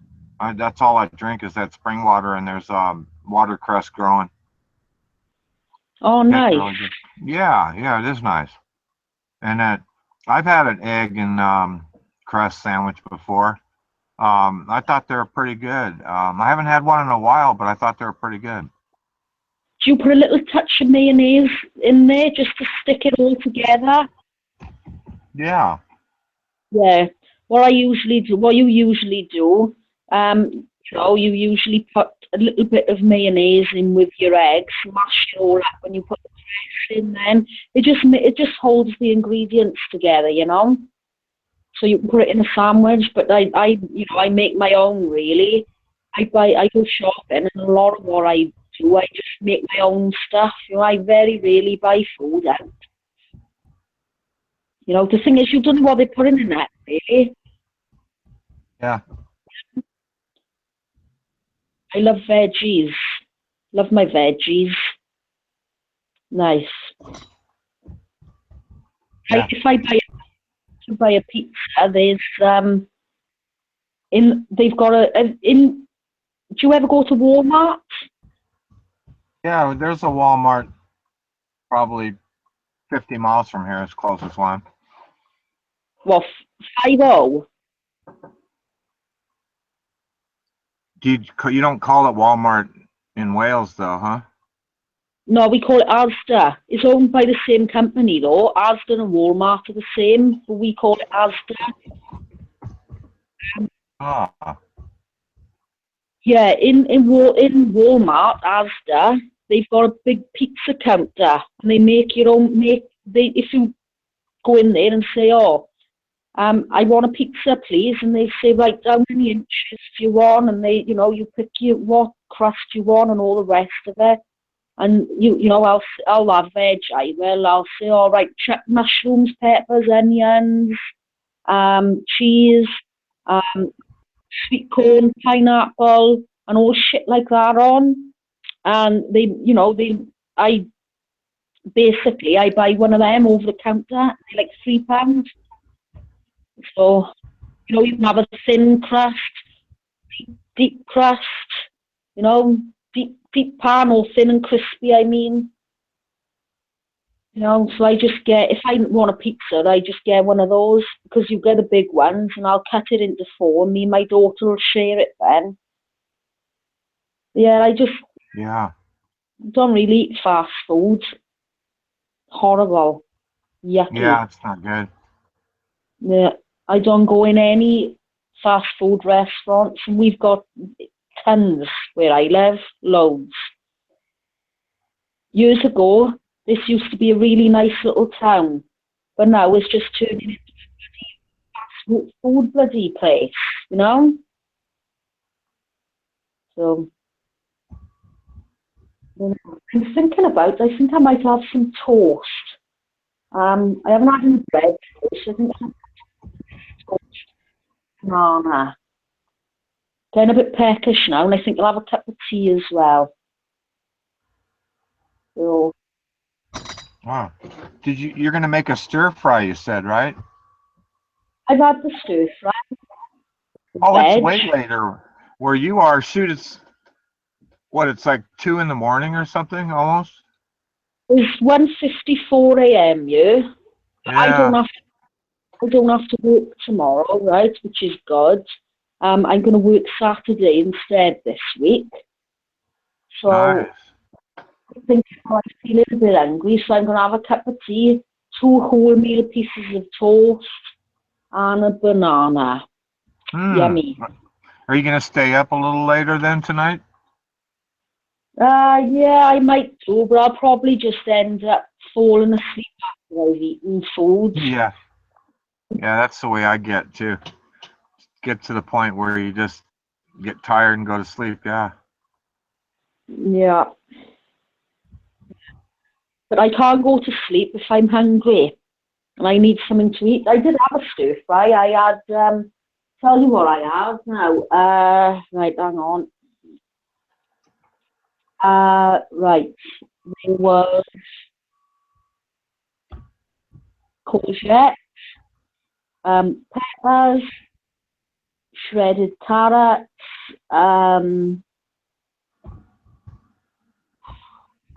[SPEAKER 8] That's all I drink is that spring water, and there's watercress growing.
[SPEAKER 6] Oh, nice.
[SPEAKER 8] Really good. Yeah, it is nice. And I've had an egg and cress sandwich before. I thought they were pretty good. I haven't had one in a while, but I thought they were pretty good.
[SPEAKER 6] Do you put a little touch of mayonnaise in there just to stick it all together?
[SPEAKER 8] Yeah.
[SPEAKER 6] Yeah. What you usually do, you usually put a little bit of mayonnaise in with your eggs, mash it all up when you put the cress in. Then it just holds the ingredients together, you know. So you can put it in a sandwich, but I make my own really. I go shopping, and a lot of what I do, I just make my own stuff. You know, I very rarely buy food out. You know, the thing is, you don't know what they're putting in it, really.
[SPEAKER 8] Yeah.
[SPEAKER 6] I love veggies. Love my veggies. Nice.
[SPEAKER 8] Yeah.
[SPEAKER 6] If I buy a pizza, there's they've got do you ever go to Walmart?
[SPEAKER 8] Yeah, there's a Walmart probably 50 miles from here, is closest one.
[SPEAKER 6] Well, 50.
[SPEAKER 8] You don't call it Walmart in Wales, though, huh?
[SPEAKER 6] No, we call it Asda. It's owned by the same company, though. Asda and Walmart are the same, but we call it Asda.
[SPEAKER 8] Ah.
[SPEAKER 6] Yeah, in Walmart, Asda, they've got a big pizza counter, and they make your own. If you go in there and say, "Oh, I want a pizza, please," and they say, "Write down how many inches you want," and they, you pick what crust you want and all the rest of it. And I'll have veg. I'll say, all right, mushrooms, peppers, onions, cheese, sweet corn, pineapple, and all shit like that on. And I buy one of them over the counter. They're like £3. So, you can have a thin crust, deep crust, deep pan, or thin and crispy, I mean. So I just if I want a pizza, I just get one of those, because you get the big ones, and I'll cut it into 4, and me and my daughter will share it then. Yeah, I just don't really eat fast food. Horrible. Yucky.
[SPEAKER 8] Yeah, it's not good.
[SPEAKER 6] Yeah, I don't go in any fast food restaurants, and we've got tons where I live, loads. Years ago, this used to be a really nice little town, but now it's just turning into a fast food bloody place, you know? So, I'm thinking about, I think I might have some toast. I haven't had any bread toast. I think I'll have toast, banana. Getting a bit peckish now, and I think I'll have a cup of tea as well. So,
[SPEAKER 8] Wow. You're going to make a stir fry, you said, right?
[SPEAKER 6] I've had the stir fry.
[SPEAKER 8] Oh, it's
[SPEAKER 6] Veg.
[SPEAKER 8] way later where you are. Shoot, it's like 2 in the morning or something almost?
[SPEAKER 6] It's 1:54 a.m. Yeah. I don't
[SPEAKER 8] Yeah.
[SPEAKER 6] have to work tomorrow, right? Which is good. I'm going to work Saturday instead this week. So
[SPEAKER 8] Nice.
[SPEAKER 6] I think I feel a little bit hungry, so I'm going to have a cup of tea, 2 wholemeal pieces of toast, and a banana. Yummy.
[SPEAKER 8] Are you going to stay up a little later then tonight?
[SPEAKER 6] Yeah, I might do, but I'll probably just end up falling asleep after I've eaten food.
[SPEAKER 8] Yeah. Yeah, that's the way I get too. Get to the point where you just get tired and go to sleep. Yeah.
[SPEAKER 6] Yeah. But I can't go to sleep if I'm hungry and I need something to eat. I did have a stir fry. I had, tell you what I have now. Right, hang on. Right. There was courgette, peppers, shredded carrots,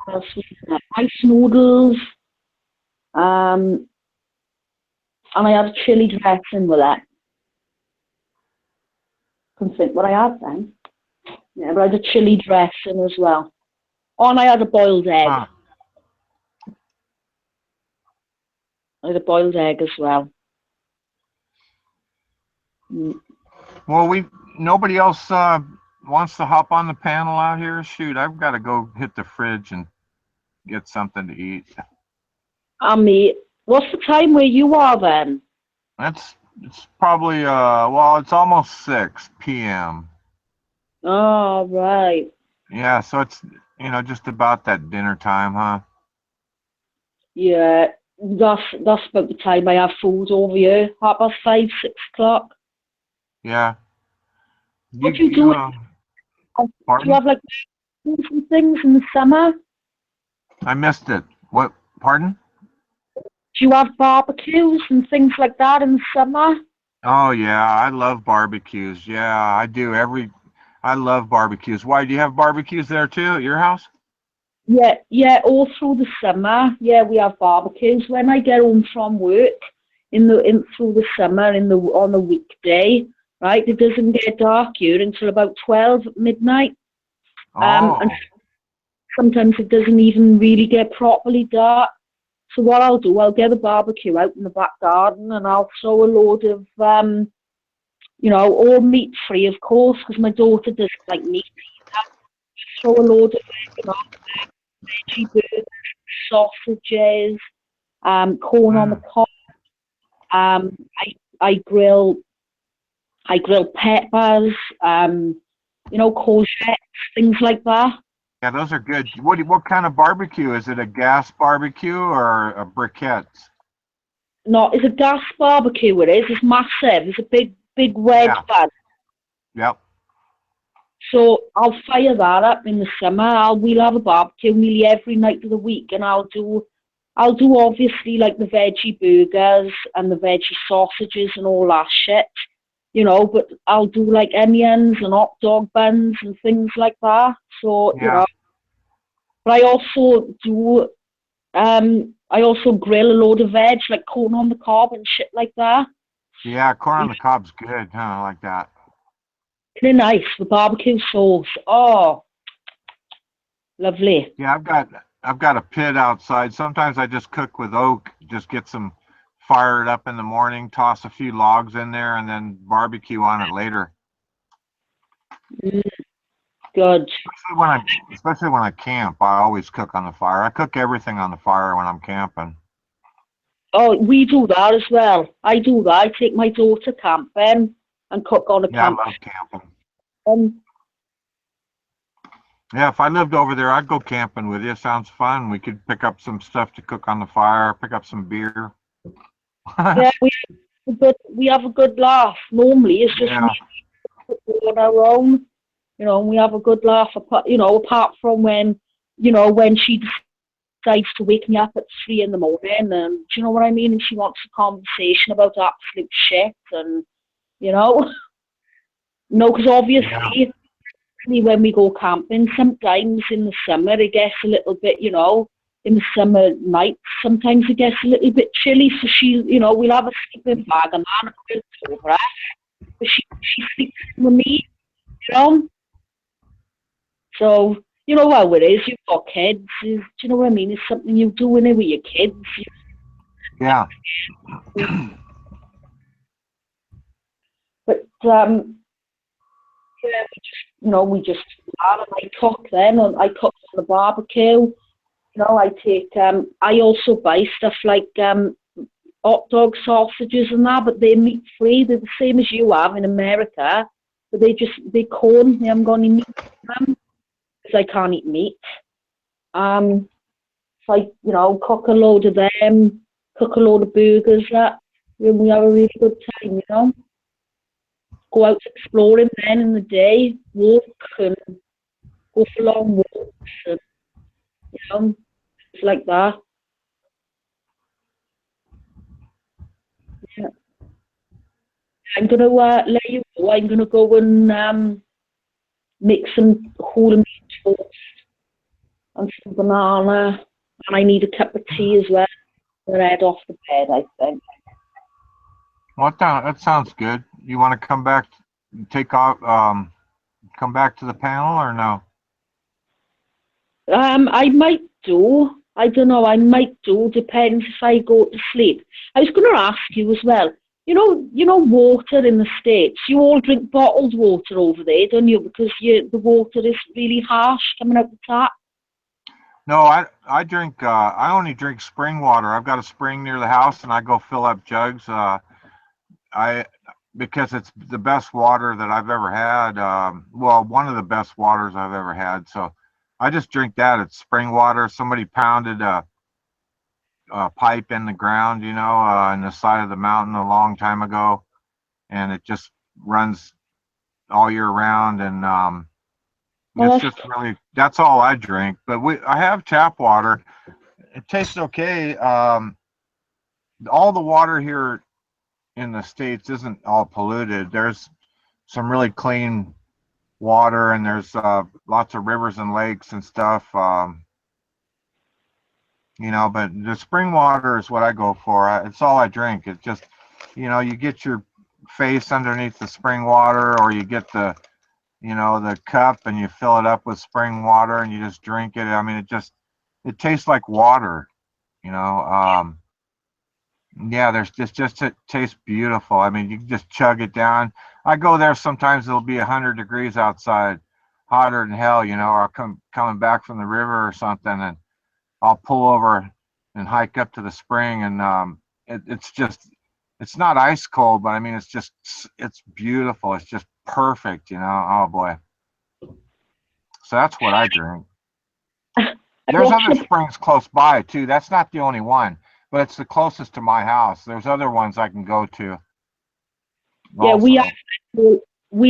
[SPEAKER 6] what else was there? Rice noodles, and I had a chili dressing with that. Couldn't think what I had then. Yeah, but I had a chili dressing as well. Oh, and I had a boiled egg.
[SPEAKER 8] Huh.
[SPEAKER 6] I had a boiled egg as well.
[SPEAKER 8] Well, nobody else wants to hop on the panel out here. Shoot, I've got to go hit the fridge and get something to eat.
[SPEAKER 6] Me, what's the time where you are then?
[SPEAKER 8] It's probably well, it's almost 6 p.m.
[SPEAKER 6] Oh, right.
[SPEAKER 8] Yeah, so it's just about that dinner time, huh?
[SPEAKER 6] Yeah, that's about the time I have food over here. 5:30, 6 o'clock.
[SPEAKER 8] Yeah.
[SPEAKER 6] What do you do? Do you have like some things in the summer?
[SPEAKER 8] I missed it. What? Pardon?
[SPEAKER 6] Do you have barbecues and things like that in the summer?
[SPEAKER 8] Oh yeah, I love barbecues. Yeah, I do. I love barbecues. Why, do you have barbecues there too at your house?
[SPEAKER 6] Yeah, all through the summer. Yeah, we have barbecues. When I get home from work through the summer on a weekday, right? It doesn't get dark here until about 12 at midnight. And sometimes it doesn't even really get properly dark. So what I'll do, I'll get a barbecue out in the back garden and I'll throw a load of, all meat free, of course, because my daughter doesn't like meat. Throw a load of, veggie burgers, sausages, corn on the cob. I grill peppers, courgettes, things like that.
[SPEAKER 8] Yeah, those are good. What kind of barbecue? Is it a gas barbecue or a briquette?
[SPEAKER 6] No, it's a gas barbecue. It is. It's massive. It's a big red pan.
[SPEAKER 8] Yep.
[SPEAKER 6] So I'll fire that up in the summer. We'll have a barbecue nearly every night of the week, and I'll do obviously like the veggie burgers and the veggie sausages and all that shit, but I'll do like onions and hot dog buns and things like that. So, but I also do, I also grill a load of veg, like corn on the cob and shit like that.
[SPEAKER 8] Yeah, corn on the cob's good, huh? I like that.
[SPEAKER 6] Really nice with barbecue sauce. Oh, lovely.
[SPEAKER 8] Yeah, I've got a pit outside. Sometimes I just cook with oak, just get some fired up in the morning, toss a few logs in there, and then barbecue on it later.
[SPEAKER 6] Good.
[SPEAKER 8] Especially when I camp, I always cook on the fire. I cook everything on the fire when I'm camping.
[SPEAKER 6] Oh, we do that as well. I do that. I take my daughter camping and cook on a
[SPEAKER 8] Yeah, I
[SPEAKER 6] camp.
[SPEAKER 8] love camping. Yeah, if I lived over there, I'd go camping with you. Sounds fun. We could pick up some stuff to cook on the fire, pick up some beer.
[SPEAKER 6] Yeah, we have a good laugh. Normally, it's just
[SPEAKER 8] Yeah.
[SPEAKER 6] me on our own. You know, and we have a good laugh. Apart from when she decides to wake me up at 3 in the morning, and do you know what I mean? And she wants a conversation about absolute shit, and no, because obviously when we go camping, sometimes in the summer it gets a little bit, in the summer nights, sometimes it gets a little bit chilly. So we'll have a sleeping bag and a quilt over us. But she sleeps with me, you know. So you know how it is. You've got kids. Do you know what I mean? It's something you do in it with your kids.
[SPEAKER 8] Yeah.
[SPEAKER 6] But yeah, we just and I cook then, and I cook on the barbecue. I also buy stuff like hot dog sausages and that, but they're meat free. They're the same as you have in America, but they corn. They haven't got any meat in them because I can't eat meat. So I cook a load of them, cook a load of burgers. We have a really good time. Go out exploring then in the day, walk and go for long walks, and it's like that. Yeah. I'm gonna let you go. I'm gonna go and make some whole meat toast and some banana, and I need a cup of tea as well. To head off the bed, I think.
[SPEAKER 8] Well, that sounds good. You want to come back, come back to the panel or no?
[SPEAKER 6] I might do. I don't know. I might do. Depends if I go to sleep. I was going to ask you as well. You know, water in the States. You all drink bottled water over there, don't you? Because the water is really harsh coming out the tap.
[SPEAKER 8] No, I drink. I only drink spring water. I've got a spring near the house, and I go fill up jugs. Because it's the best water that I've ever had. Well, one of the best waters I've ever had. So I just drink that. It's spring water. Somebody pounded a pipe in the ground, in the side of the mountain a long time ago, and it just runs all year round. And it's just really, that's all I drink. But I have tap water. It tastes okay. All the water here in the States isn't all polluted. There's some really clean water, and there's lots of rivers and lakes and stuff. But the spring water is what I go for. It's all I drink. It's just, you get your face underneath the spring water, or you get the cup and you fill it up with spring water and you just drink it. I mean, it tastes like water, yeah, it tastes beautiful. I mean, you can just chug it down. I go there sometimes. It'll be 100 degrees outside, hotter than hell, or I'm coming back from the river or something, and I'll pull over and hike up to the spring, and it's not ice cold, but I mean, it's beautiful. It's just perfect, Oh boy. So that's what I drink. There's other springs close by too. That's not the only one, but it's the closest to my house. There's other ones I can go to.
[SPEAKER 6] Yeah, we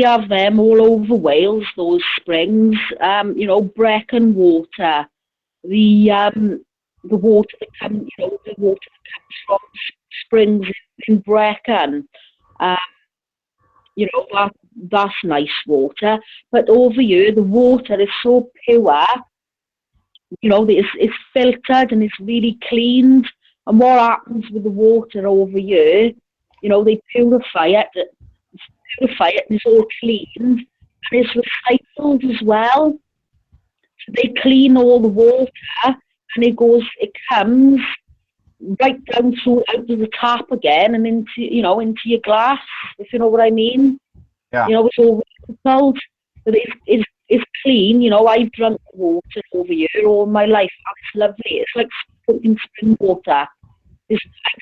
[SPEAKER 6] have them all over Wales. Those springs, Brecon water, the water that comes, the water that comes from springs in Brecon. That's nice water. But over here, the water is so pure. It's filtered and it's really cleaned. And what happens with the water over here, they purify it and it's all cleaned, and it's recycled as well. So they clean all the water, and it comes right down out of the tap again and into your glass, if you know what I mean.
[SPEAKER 8] Yeah.
[SPEAKER 6] It's all recycled, but it's clean. I've drunk water over here all my life. It's lovely. It's like spring water. I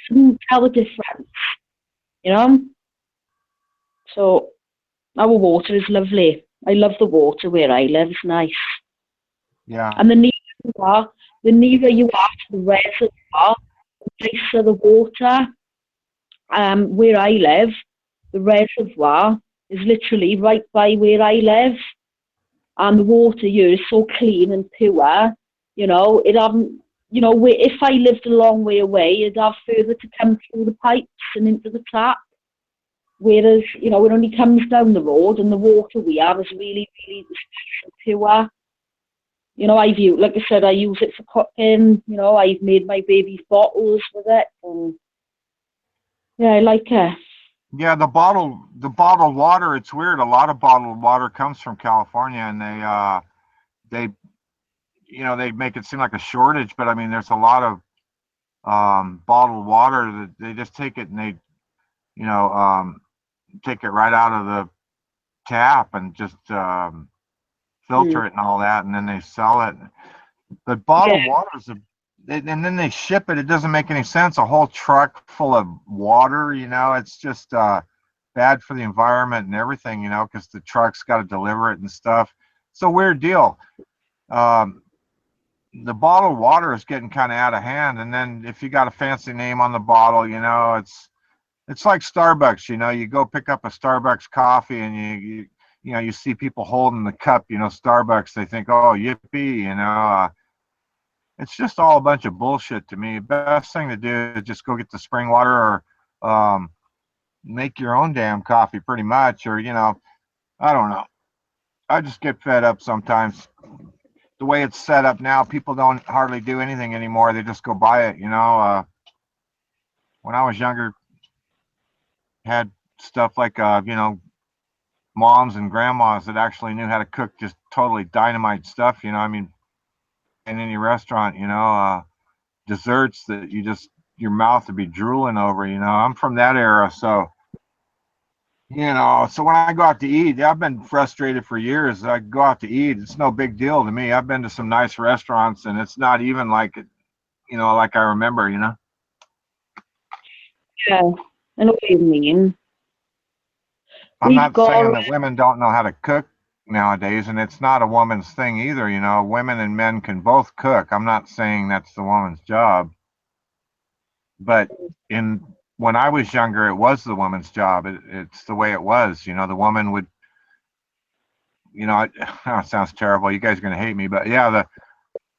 [SPEAKER 6] couldn't tell the difference, you know. So our water is lovely. I love the water where I live. It's nice.
[SPEAKER 8] Yeah.
[SPEAKER 6] And the nearer you are to the reservoir, the nicer the water. Where I live, the reservoir is literally right by where I live, and the water here is so clean and pure. You know, if I lived a long way away, it'd have further to come through the pipes and into the tap. Whereas, it only comes down the road, and the water we have is really, really pure. Like I said, I use it for cooking. I've made my baby's bottles with it, and yeah, I like it.
[SPEAKER 8] Yeah, the bottled water, it's weird. A lot of bottled water comes from California, and they make it seem like a shortage, but I mean, there's a lot of bottled water that they just take it and they, take it right out of the tap and just filter it and all that, and then they sell it. But bottled water is and then they ship it. It doesn't make any sense. A whole truck full of water, it's just bad for the environment and everything, because the truck's got to deliver it and stuff. It's a weird deal. The bottled water is getting kind of out of hand. And then if you got a fancy name on the bottle, it's like Starbucks. You go pick up a Starbucks coffee and you see people holding the cup, Starbucks. They think, oh, yippee, it's just all a bunch of bullshit to me. Best thing to do is just go get the spring water or make your own damn coffee pretty much. Or, I don't know. I just get fed up sometimes. The way it's set up now, people don't hardly do anything anymore. They just go buy it, When I was younger, had stuff like, moms and grandmas that actually knew how to cook just totally dynamite stuff, in any restaurant, desserts that your mouth would be drooling over, I'm from that era. So, so when I go out to eat, I've been frustrated for years. I go out to eat. It's no big deal to me. I've been to some nice restaurants and it's not even like, like I remember,
[SPEAKER 6] Yeah, I know what you mean.
[SPEAKER 8] I'm not saying that women don't know how to cook nowadays, and it's not a woman's thing either. Women and men can both cook. I'm not saying that's the woman's job, but when I was younger, it was the woman's job. It's the way it was. The woman would, it sounds terrible. You guys are gonna hate me, but yeah,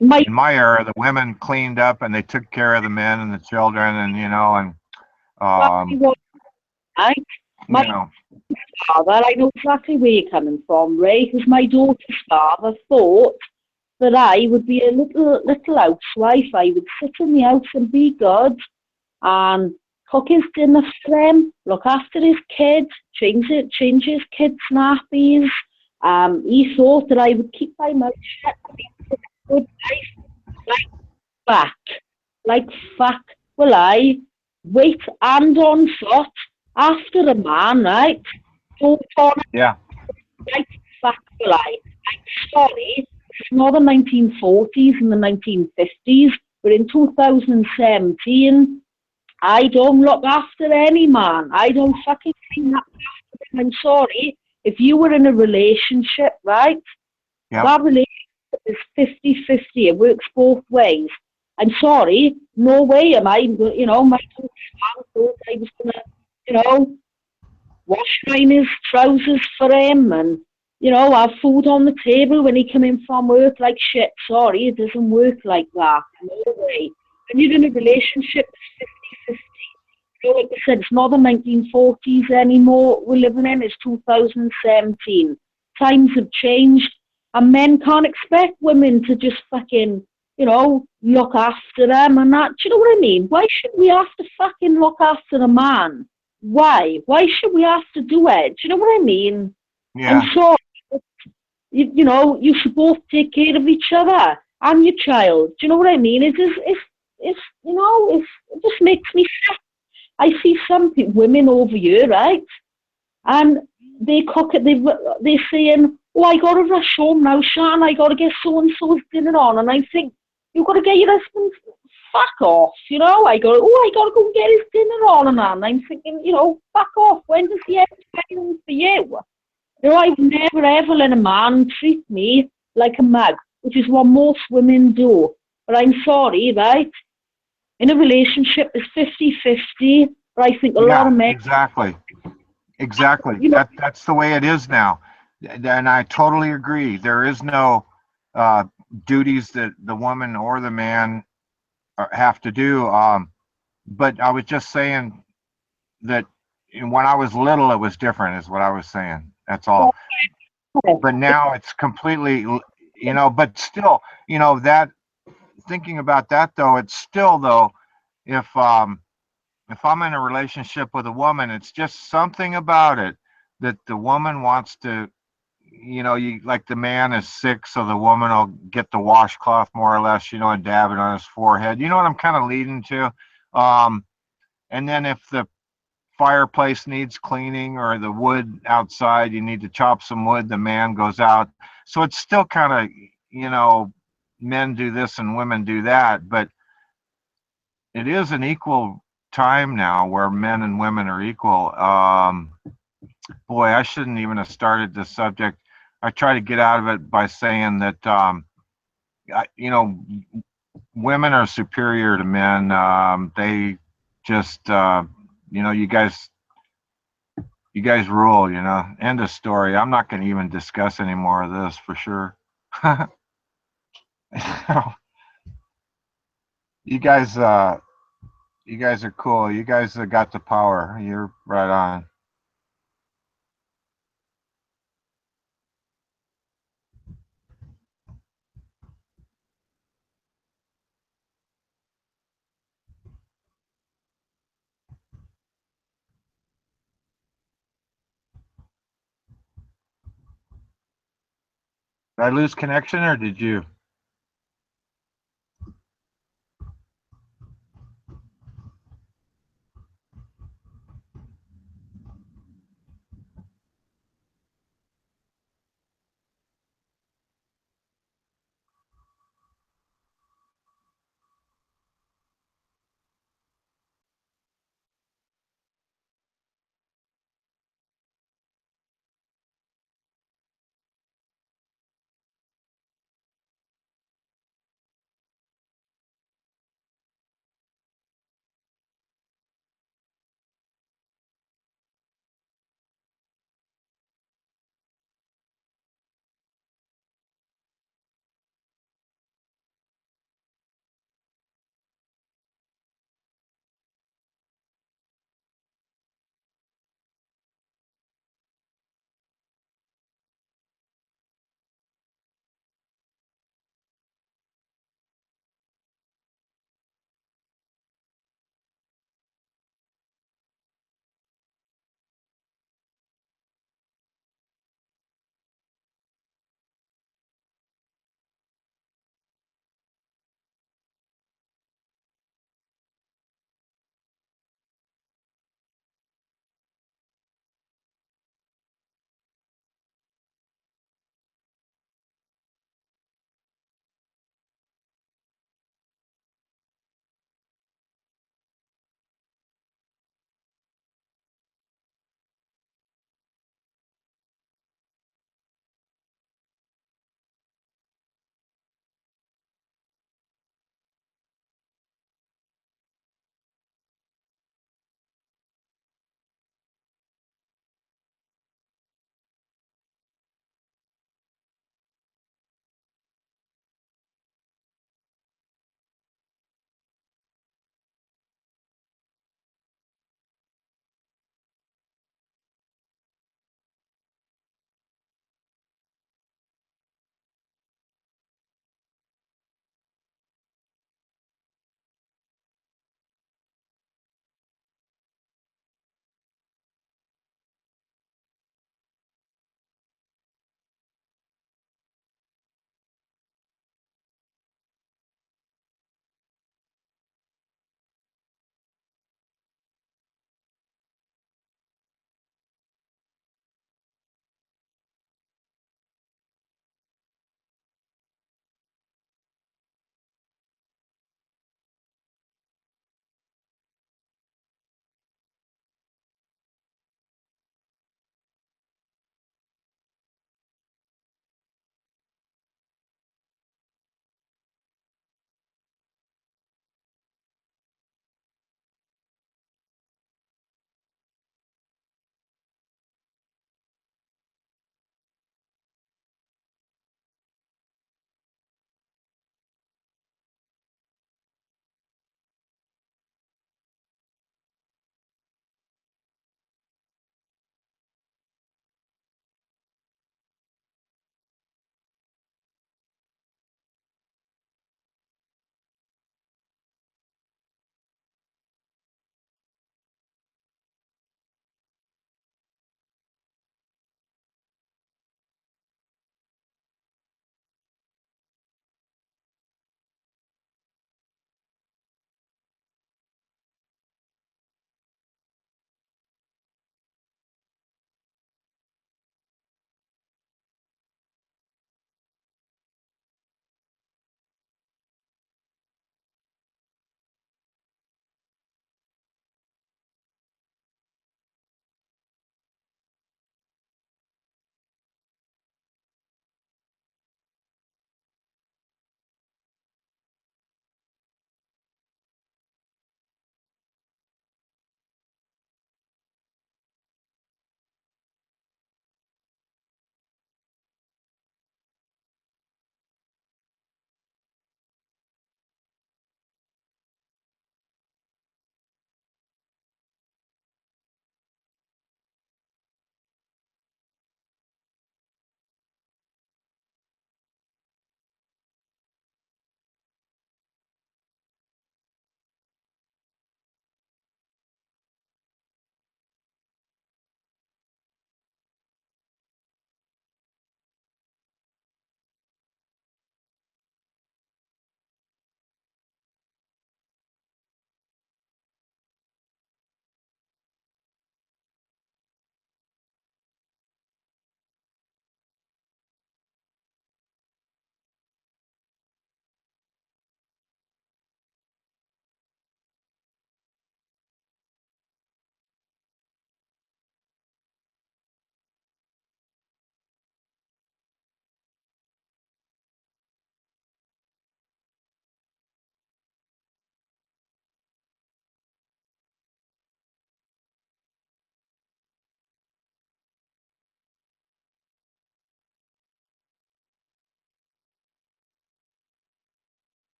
[SPEAKER 8] in my era, the women cleaned up and they took care of the men and the children, and
[SPEAKER 6] Father, I know exactly where you're coming from, Ray, because my daughter's father thought that I would be a little housewife. I would sit in the house and be good and cook his dinner for him, look after his kids, change his kids' nappies. He thought that I would keep my mouth shut and be a good wife, like fuck will I wait and on foot after a man, right?
[SPEAKER 8] Yeah.
[SPEAKER 6] Like fuck will I? I'm sorry, it's not the 1940s and the 1950s, but in 2017, I don't look after any man. I don't fucking clean up after them. I'm sorry. If you were in a relationship, right?
[SPEAKER 8] Yep.
[SPEAKER 6] That relationship is 50-50. It works both ways. I'm sorry. No way am I, my daughter thought I was going to, wash his trousers for him and, have food on the table when he come in from work. Like shit, sorry, it doesn't work like that. No way. When you're in a relationship, it's 50-50. Like I said, it's not the 1940s anymore we're living in, it's 2017. Times have changed, and men can't expect women to just fucking, look after them and that. Do you know what I mean? Why should we have to fucking look after a man? Why? Why should we have to do it? Do you know what I mean?
[SPEAKER 8] Yeah.
[SPEAKER 6] I'm sorry. You should both take care of each other and your child. Do you know what I mean? It just makes me sick. I see some women over here, right? And they cook it. They're saying, "Oh, I got to rush home now, Shan. I got to get so and so's dinner on." And I think you've got to get your husband fuck off, you know. I gotta go get his dinner on and on. I'm thinking, you know, fuck off. When does he have time for you? You know, I've never ever let a man treat me like a mug, which is what most women do. But I'm sorry, right? In a relationship, it's 50-50. But I think a lot
[SPEAKER 8] Yeah,
[SPEAKER 6] of men,
[SPEAKER 8] exactly. Exactly.
[SPEAKER 6] you know,
[SPEAKER 8] That's the way it is now. And I totally agree. There is no uh, duties that the woman or the man have to do. But I was just saying that when I was little, it was different, is what I was saying. That's all. But now it's completely, but still, that thinking about that though, it's still though, if I'm in a relationship with a woman, it's just something about it that the woman wants to, you like the man is sick, so the woman will get the washcloth more or less, and dab it on his forehead. You know what I'm kind of leading to? Um, and then if the fireplace needs cleaning or the wood outside, you need to chop some wood, the man goes out. So it's still kind of, men do this and women do that, but it is an equal time now where men and women are equal. Boy, I shouldn't even have started this subject. I try to get out of it by saying that, women are superior to men. They just, you guys rule, end of story. I'm not going to even discuss any more of this for sure. you guys, uh, you guys are cool. You guys have got the power. You're right on. Did I lose connection or did you?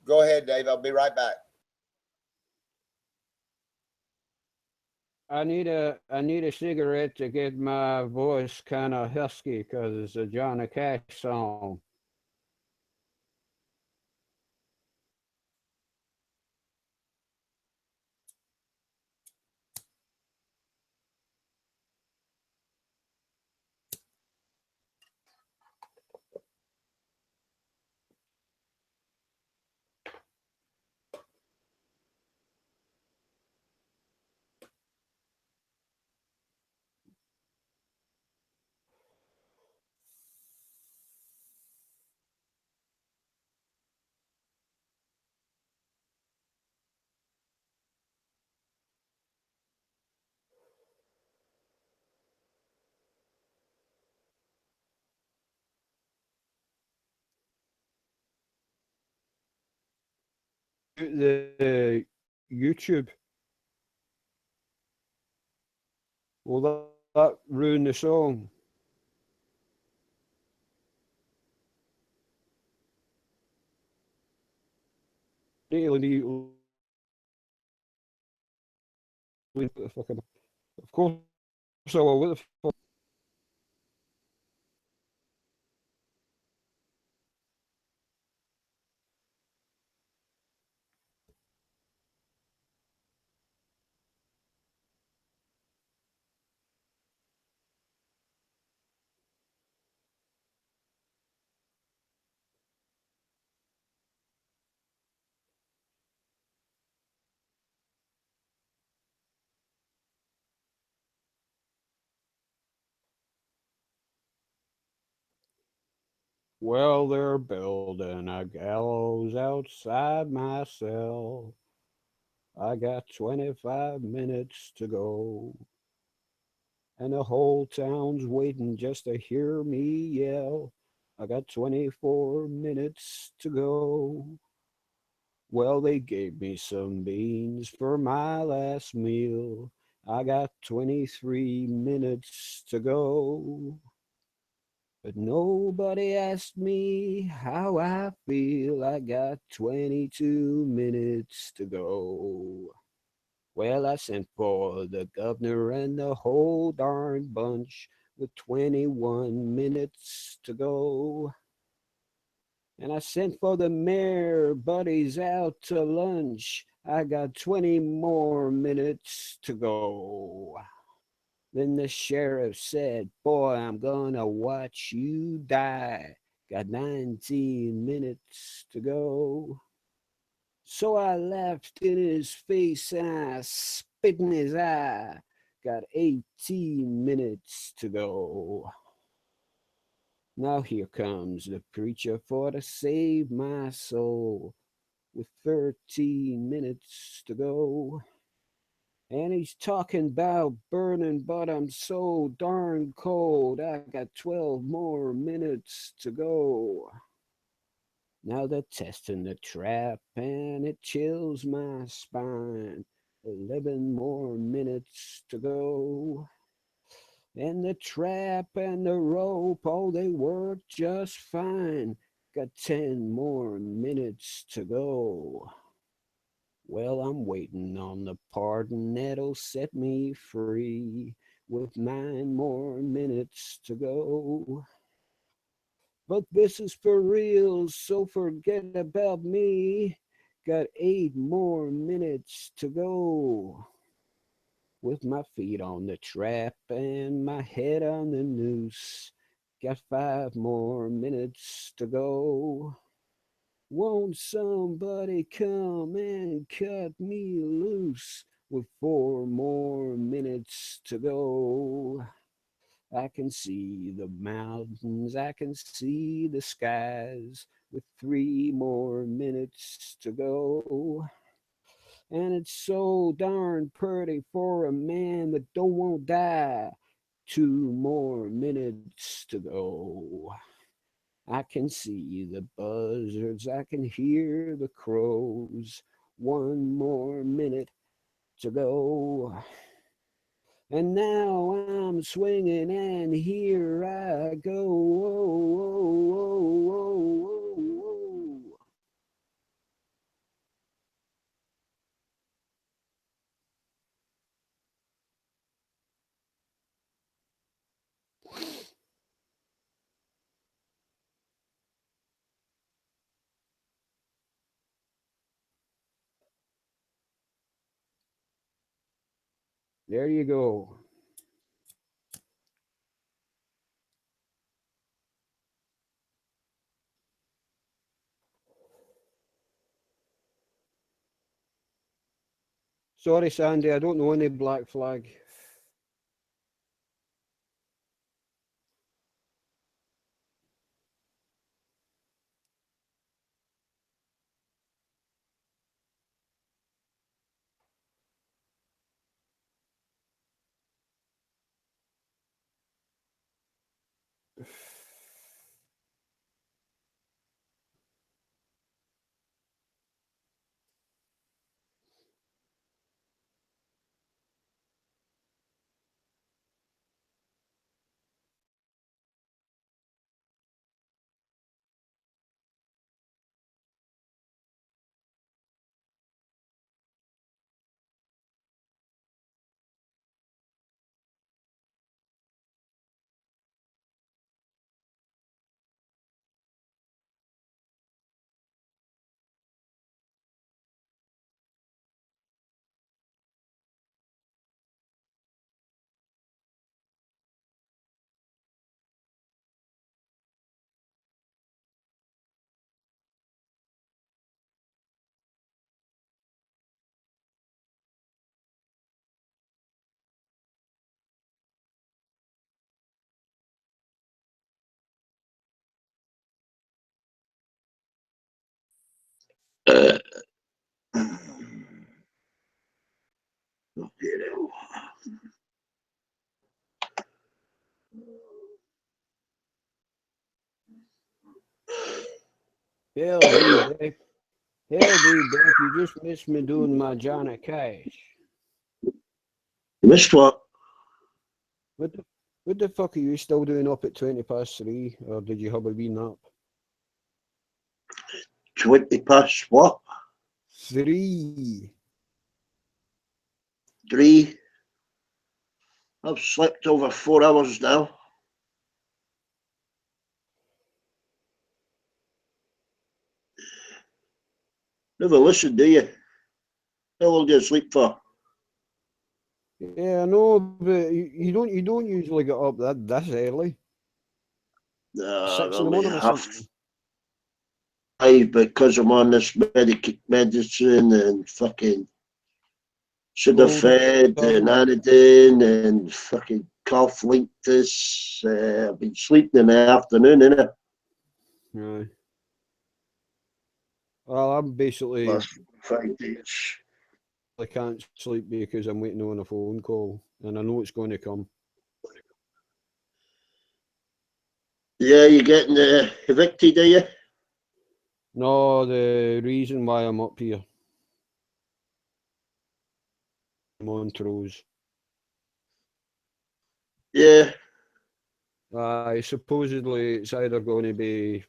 [SPEAKER 9] Go ahead, Dave. I'll be right back.
[SPEAKER 4] I need a cigarette to get my voice kind of husky because it's a Johnny Cash song. The YouTube. Will that ruin the song? Of course I will. What the fuck? Well, they're building a gallows outside my cell. I got 25 minutes to go. And the whole town's waiting just to hear me yell. I got 24 minutes to go. Well, they gave me some beans for my last meal. I got 23 minutes to go. But nobody asked me how I feel. I got 22 minutes to go. Well, I sent for the governor and the whole darn bunch with 21 minutes to go. And I sent for the mayor, but he's out to lunch. I got 20 more minutes to go. Then the sheriff said, boy, I'm gonna watch you die. Got 19 minutes to go. So I laughed in his face and I spit in his eye. Got 18 minutes to go. Now here comes the preacher for to save my soul with 13 minutes to go. And he's talking about burning, but I'm so darn cold. I got 12 more minutes to go. Now they're testing the trap and it chills my spine. 11 more minutes to go. And the trap and the rope, oh, they work just fine. Got 10 more minutes to go. Well, I'm waiting on the pardon that'll set me free with 9 more minutes to go. But this is for real, so forget about me. Got 8 more minutes to go. With my feet on the trap and my head on the noose. Got 5 more minutes to go. Won't somebody come and cut me loose with 4 more minutes to go? I can see the mountains, I can see the skies with 3 more minutes to go. And it's so darn pretty for a man that don't want to die. 2 more minutes to go. I can see the buzzards, I can hear the crows. 1 more minute to go. And now I'm swinging and here I go. Whoa, whoa, whoa, whoa, whoa. There you go. Sorry, Sandy, I don't know any Black Flag. Hell, Beck. Hell, Beck, you just missed me doing my Johnny Cash.
[SPEAKER 2] You missed what?
[SPEAKER 4] What the fuck are you still doing up at 3:20, or did you have a wee nap?
[SPEAKER 2] 20 past what?
[SPEAKER 4] 3.
[SPEAKER 2] 3. I've slept over 4 hours now. Never listen, do you? How long do you sleep for?
[SPEAKER 4] Yeah, I know, but you don't usually get up this early.
[SPEAKER 2] No,
[SPEAKER 4] 6
[SPEAKER 2] I
[SPEAKER 4] in the
[SPEAKER 2] only
[SPEAKER 4] morning or
[SPEAKER 2] have
[SPEAKER 4] something.
[SPEAKER 2] 5 because I'm on this medicine and fucking Sudafed and Anodine and fucking cough linctus. I've been sleeping in the afternoon, innit?
[SPEAKER 4] Right. Well, I'm basically
[SPEAKER 2] Last 5 days.
[SPEAKER 4] I can't sleep because I'm waiting on a phone call, and I know it's going to come.
[SPEAKER 2] Yeah, you're getting evicted, are you?
[SPEAKER 4] No, the reason why I'm up here, Montrose.
[SPEAKER 2] Yeah.
[SPEAKER 4] Supposedly it's either going to be.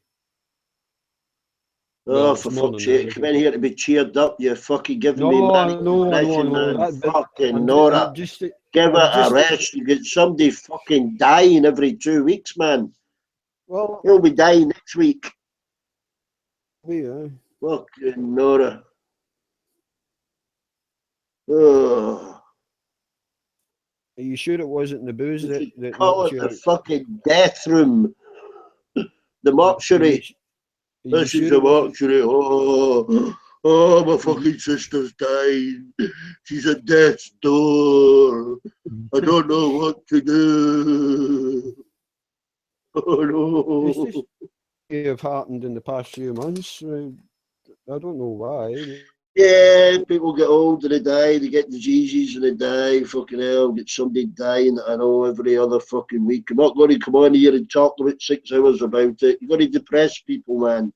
[SPEAKER 2] Oh,
[SPEAKER 4] Well,
[SPEAKER 2] for
[SPEAKER 4] it's more
[SPEAKER 2] fuck's
[SPEAKER 4] than
[SPEAKER 2] sake,
[SPEAKER 4] that.
[SPEAKER 2] come in here to be cheered up. You're fucking giving me manic depression, man. Fucking Nora. Give it a rest. You get somebody fucking dying every 2 weeks, man.
[SPEAKER 4] Well,
[SPEAKER 2] He'll be dying next week.
[SPEAKER 4] Yeah.
[SPEAKER 2] Fucking Nora. Oh.
[SPEAKER 4] Are you sure it wasn't the booze that
[SPEAKER 2] Call
[SPEAKER 4] knocked
[SPEAKER 2] it
[SPEAKER 4] you
[SPEAKER 2] the
[SPEAKER 4] out?
[SPEAKER 2] fucking death room. The mortuary. This is the mortuary. Oh, my fucking sister's dying. She's at death's door. I don't know what to do. Oh no.
[SPEAKER 4] It's just have happened in the past few months. I don't know why.
[SPEAKER 2] Yeah, people get old and they die, they get diseases and they die. Fucking hell, get somebody dying, I know, every other fucking week. I'm not going to come on here and talk about 6 hours about it. You've got to depress people, man.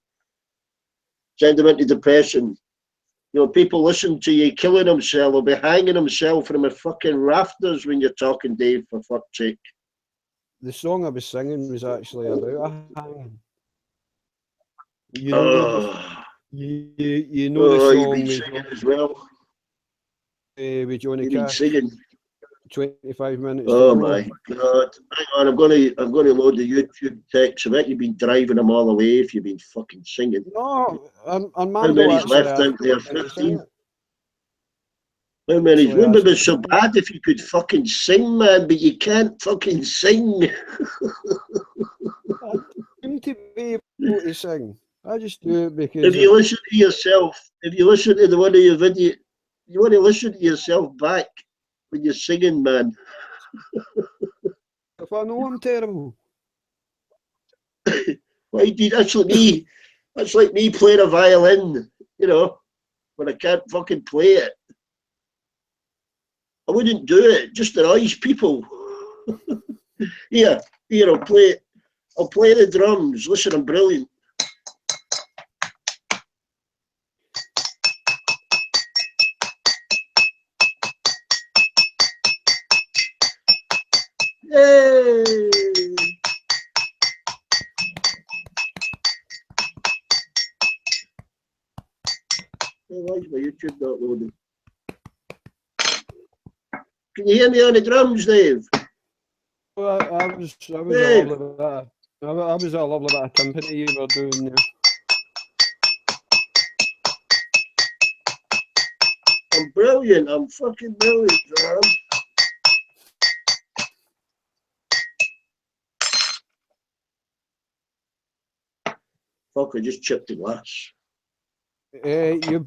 [SPEAKER 2] Send them into depression. You know, people listen to you killing himself or be hanging himself from the fucking rafters when you're talking, Dave, for fuck's sake.
[SPEAKER 4] The song I was singing was actually about a hanging. You know, you know the song
[SPEAKER 2] you've been singing as well.
[SPEAKER 4] With Johnny
[SPEAKER 2] You've been
[SPEAKER 4] Cash.
[SPEAKER 2] singing.
[SPEAKER 4] 25 minutes.
[SPEAKER 2] Oh my God! Hang on, I'm going to load the YouTube text. I bet you've been driving them all away if you've been fucking singing.
[SPEAKER 4] No,
[SPEAKER 2] How many's left out there? 15. How many?
[SPEAKER 4] Actually,
[SPEAKER 2] Wouldn't
[SPEAKER 4] that's
[SPEAKER 2] it be so bad if you could fucking sing, man? But you can't fucking sing.
[SPEAKER 4] I seem to be able to sing. I just do it because
[SPEAKER 2] If you listen to yourself, if you listen to the one of your video, you want to listen to yourself back when you're singing, man.
[SPEAKER 4] if I know I'm terrible.
[SPEAKER 2] Why do that's like me? That's like me playing a violin, you know, when I can't fucking play it. I wouldn't do it, just annoys people. Here, I'll play the drums. Listen, I'm brilliant. Hey! Why is my YouTube not loading? Can you hear me on the drums, Dave?
[SPEAKER 4] Well, I was
[SPEAKER 2] Dave.
[SPEAKER 4] a lovely bit of, I was a lovely bit of timpani you were doing there.
[SPEAKER 2] I'm brilliant. I'm fucking brilliant, man. Fuck, I just chipped the glass.
[SPEAKER 4] You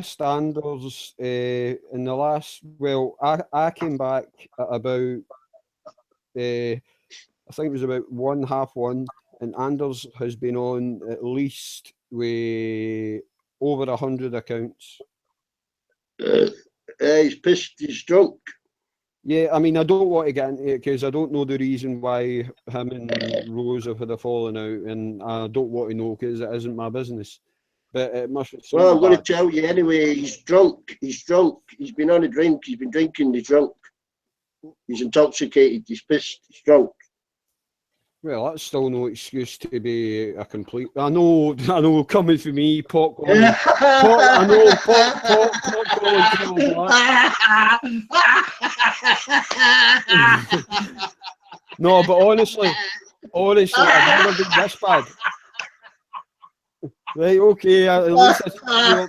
[SPEAKER 4] standards in the last. Well, I came back at about. I think it was about 1:30, and Anders has been on at least with over 100 accounts.
[SPEAKER 2] He's pissed. He's drunk.
[SPEAKER 4] Yeah, I mean, I don't want to get into it because I don't know the reason why him and Rose have had a falling out, and I don't want to know because it isn't my business. But it must be
[SPEAKER 2] Well, I'm going to
[SPEAKER 4] bad.
[SPEAKER 2] tell you anyway. He's drunk. He's drunk. He's been on a drink. He's been drinking. He's drunk. He's intoxicated. He's pissed. He's drunk.
[SPEAKER 4] Well, that's still no excuse to be a complete. I know, coming from me, popcorn. I know, popcorn kills black. No, but honestly, I've never been this bad. Right, okay, at least I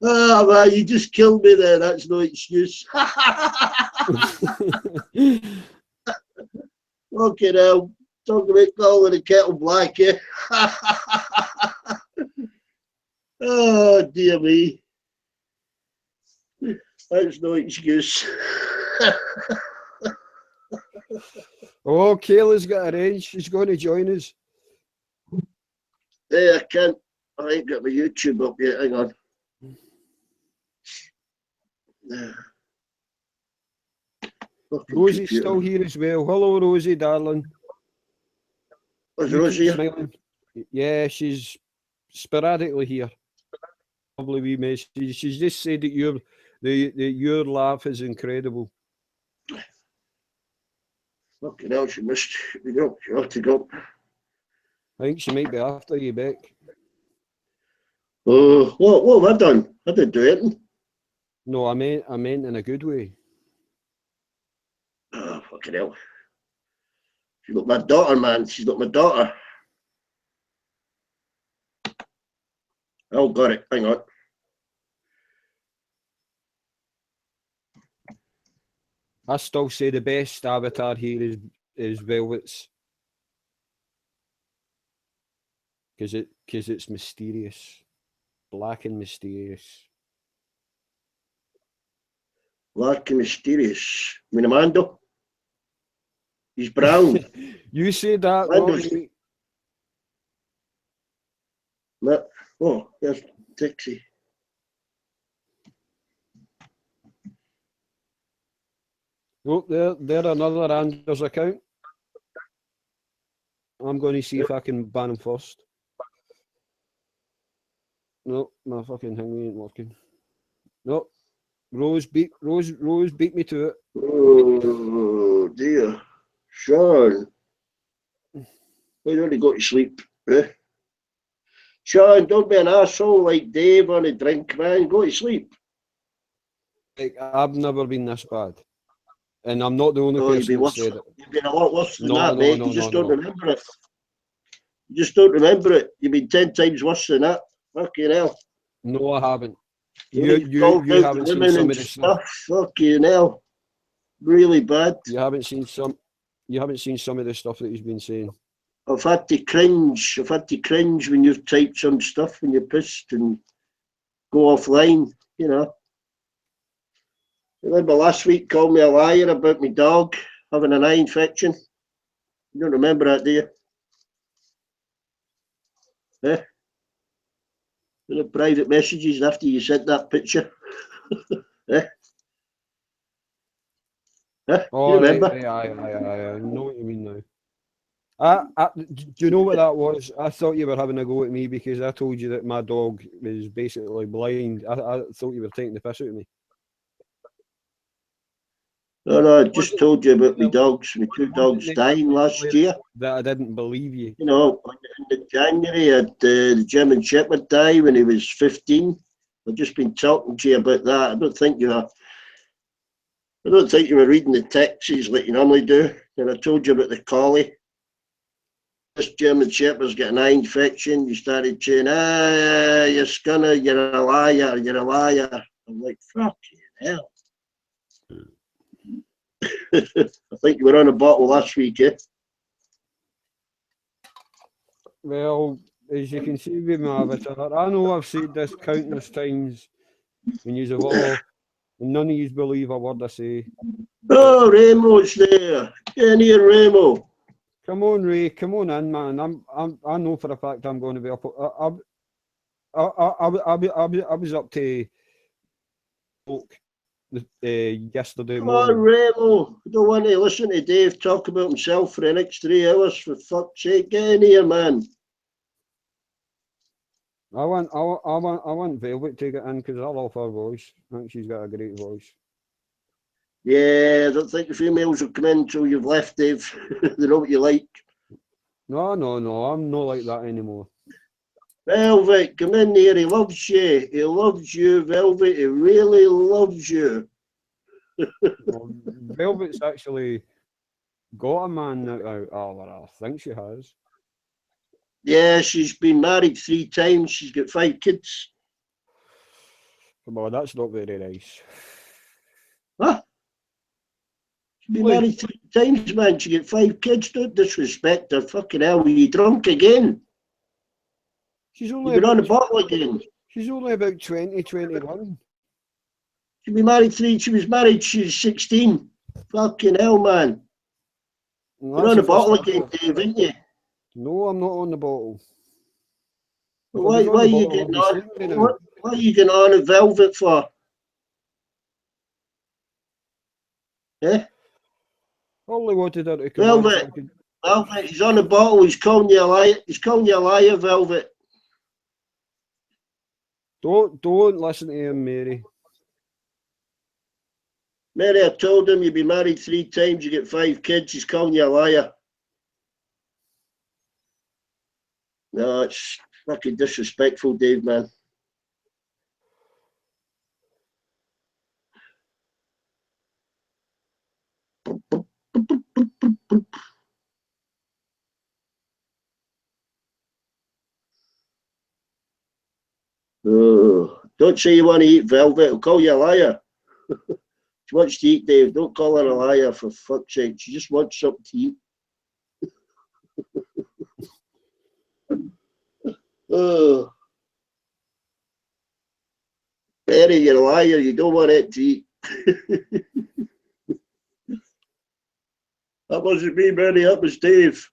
[SPEAKER 2] Oh, man, you just killed me there. That's no excuse. Okay, now, talk about calling the kettle black, eh? Oh, dear me. That's no excuse.
[SPEAKER 4] Oh, Kayla's got arranged. She's going to join us.
[SPEAKER 2] Hey, I can't. I ain't got my YouTube up yet. Hang on.
[SPEAKER 4] Rosie's still here as well. Hello, Rosie, darling.
[SPEAKER 2] Was
[SPEAKER 4] You
[SPEAKER 2] Rosie
[SPEAKER 4] keep
[SPEAKER 2] here?
[SPEAKER 4] smiling. Yeah, she's sporadically here. Lovely wee message. She's just said that your laugh is incredible.
[SPEAKER 2] Fucking hell, she missed. She ought to go.
[SPEAKER 4] I think she might be after you, Beck.
[SPEAKER 2] Oh, what have I done? I didn't do anything.
[SPEAKER 4] No, I meant in a good way.
[SPEAKER 2] Oh, fucking hell. She's got my daughter, man. She's got my daughter. Oh, got it. Hang on.
[SPEAKER 4] I still say the best avatar here is Velvet's. Because it's mysterious. Black and mysterious.
[SPEAKER 2] Black and mysterious. Minamando. He's brown.
[SPEAKER 4] You say that,
[SPEAKER 2] Mando's-
[SPEAKER 4] Robbie.
[SPEAKER 2] Oh, there's Dixie.
[SPEAKER 4] Oh, there another Anders account. I'm going to see if I can ban him first. No, my fucking thing ain't working. No, Rose beat me to it.
[SPEAKER 2] Oh, dear. Sean. Why don't you go to sleep? Eh? Sean, don't be an asshole like Dave on a drink, man. Go to sleep.
[SPEAKER 4] Like, I've never been this bad. And I'm not the only
[SPEAKER 2] No, you've
[SPEAKER 4] person
[SPEAKER 2] been
[SPEAKER 4] that
[SPEAKER 2] worse.
[SPEAKER 4] said it.
[SPEAKER 2] You've been a lot worse than
[SPEAKER 4] No,
[SPEAKER 2] that,
[SPEAKER 4] no,
[SPEAKER 2] mate.
[SPEAKER 4] no,
[SPEAKER 2] You just
[SPEAKER 4] no,
[SPEAKER 2] don't
[SPEAKER 4] no.
[SPEAKER 2] remember it. You just don't remember it. You've been 10 times worse than that. Fucking hell.
[SPEAKER 4] No, I haven't. You haven't seen some of the stuff.
[SPEAKER 2] Fucking hell. Really bad.
[SPEAKER 4] You haven't seen some of the stuff that he's been saying.
[SPEAKER 2] I've had to cringe. I've had to cringe when you've typed some stuff when you're pissed and go offline, you know. I remember last week called me a liar about my dog having an eye infection. You don't remember that, do you? Eh? In the private messages after you sent that picture. Eh? Eh?
[SPEAKER 4] Oh,
[SPEAKER 2] you remember?
[SPEAKER 4] right, I know what you mean now. Do you know what that was? I thought you were having a go at me because I told you that my dog was basically blind. I thought you were taking the piss out of me.
[SPEAKER 2] No, I just told you about my dogs, my two dogs dying last year.
[SPEAKER 4] That I didn't believe you.
[SPEAKER 2] You know, in January, I had the German Shepherd die when he was 15. I've just been talking to you about that. I don't think you were reading the texts like you normally do. And I told you about the collie. This German Shepherd's got an eye infection. You started saying, you're scunner, you're a liar, you're a liar. I'm like, fucking hell. I think you were on a bottle last week, eh?
[SPEAKER 4] Well, as you can see with my avatar, I know I've said this countless times when you've all, and none of you believe a word I say.
[SPEAKER 2] Oh, Ramo's there. Get here, Ramo.
[SPEAKER 4] Come on, Ray. Come on in, man. I know for a fact I'm going to be up. I was up to yesterday
[SPEAKER 2] Come
[SPEAKER 4] morning.
[SPEAKER 2] on, Ramo. I don't want to listen to Dave talk about himself for the next 3 hours. For fuck's sake, get in here, man.
[SPEAKER 4] I want Velvet to get in because I love her voice. I think she's got a great voice.
[SPEAKER 2] Yeah, I don't think the females will come in until you've left, Dave. They know what you like.
[SPEAKER 4] No, I'm not like that anymore.
[SPEAKER 2] Velvet, come in here. He loves you. He loves you, Velvet. He really loves you.
[SPEAKER 4] Well, Velvet's actually got a man now. I think she has.
[SPEAKER 2] Yeah, she's been married 3 times. She's got 5 kids.
[SPEAKER 4] Well, that's not very nice.
[SPEAKER 2] Huh? She's been married 3 times, man. She got 5 kids. Don't disrespect her. Fucking hell, were you drunk again?
[SPEAKER 4] She's only
[SPEAKER 2] You've been on the bottle again.
[SPEAKER 4] She's only about 20, 21.
[SPEAKER 2] She's been married 3. She was married. She's 16. Fucking hell, man. You're on the bottle again, Dave, ain't you?
[SPEAKER 4] No, I'm not on the bottle.
[SPEAKER 2] Why are you getting on? Why are you getting on at Velvet for? Eh?
[SPEAKER 4] Only wanted her to come
[SPEAKER 2] Velvet. Velvet, he's on the bottle. He's calling you a liar. He's calling you a liar, Velvet.
[SPEAKER 4] Don't listen to him, Mary.
[SPEAKER 2] Mary, I told him you've been married 3 times. You get 5 kids. He's calling you a liar. No, it's fucking disrespectful, Dave, man. Oh, don't say you want to eat Velvet. I'll call you a liar. She wants to eat, Dave. Don't call her a liar, for fuck's sake. She just wants something to eat. Oh. Barry, you're a liar. You don't want it to eat. That wasn't me, Barry. That was Dave.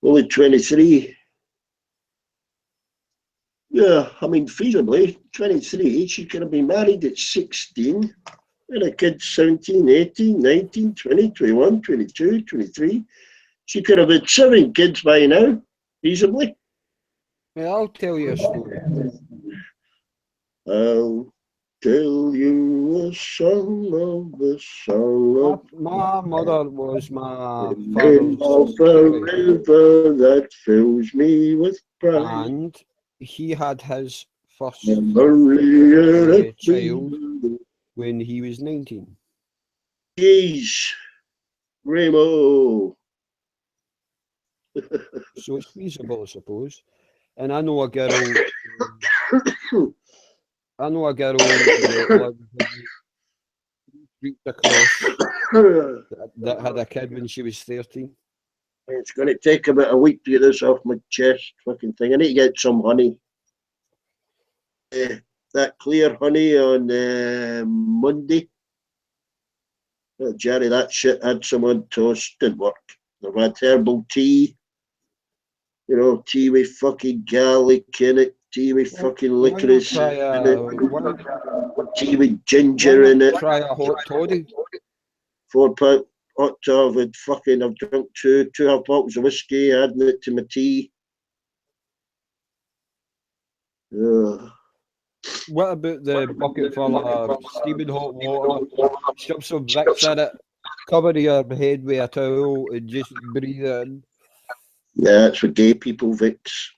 [SPEAKER 2] Only 23. Yeah, I mean, feasibly, 23. She could have been married at 16. And a kid 17, 18, 19, 20, 21, 22, 23. She could have had 7 kids by now, feasibly.
[SPEAKER 4] Yeah, I'll tell you a story.
[SPEAKER 2] I'll tell you a song of the song of
[SPEAKER 4] my mother was my
[SPEAKER 2] of a river that fills me with pride.
[SPEAKER 4] And he had his first
[SPEAKER 2] child
[SPEAKER 4] when he was 19.
[SPEAKER 2] Jeez, Remo.
[SPEAKER 4] So it's feasible, I suppose. And I know a girl. I know a girl that lives across that had a kid when she was 13.
[SPEAKER 2] It's going to take about a week to get this off my chest, fucking thing. I need to get some honey. That clear honey on Monday. Oh, Jerry, that shit had some on toast, didn't work. I've had herbal tea, you know, tea with fucking garlic in it, tea with fucking licorice in it, tea with ginger in it.
[SPEAKER 4] Try a hot toddy.
[SPEAKER 2] 4 pound hot tub with fucking, I've drunk two half bottles of whiskey, adding it to my tea.
[SPEAKER 4] What about the bucket full of steaming hot water, shove some Vicks in it, cover your head with a towel and just breathe it in?
[SPEAKER 2] Yeah, it's for gay people, Vicks.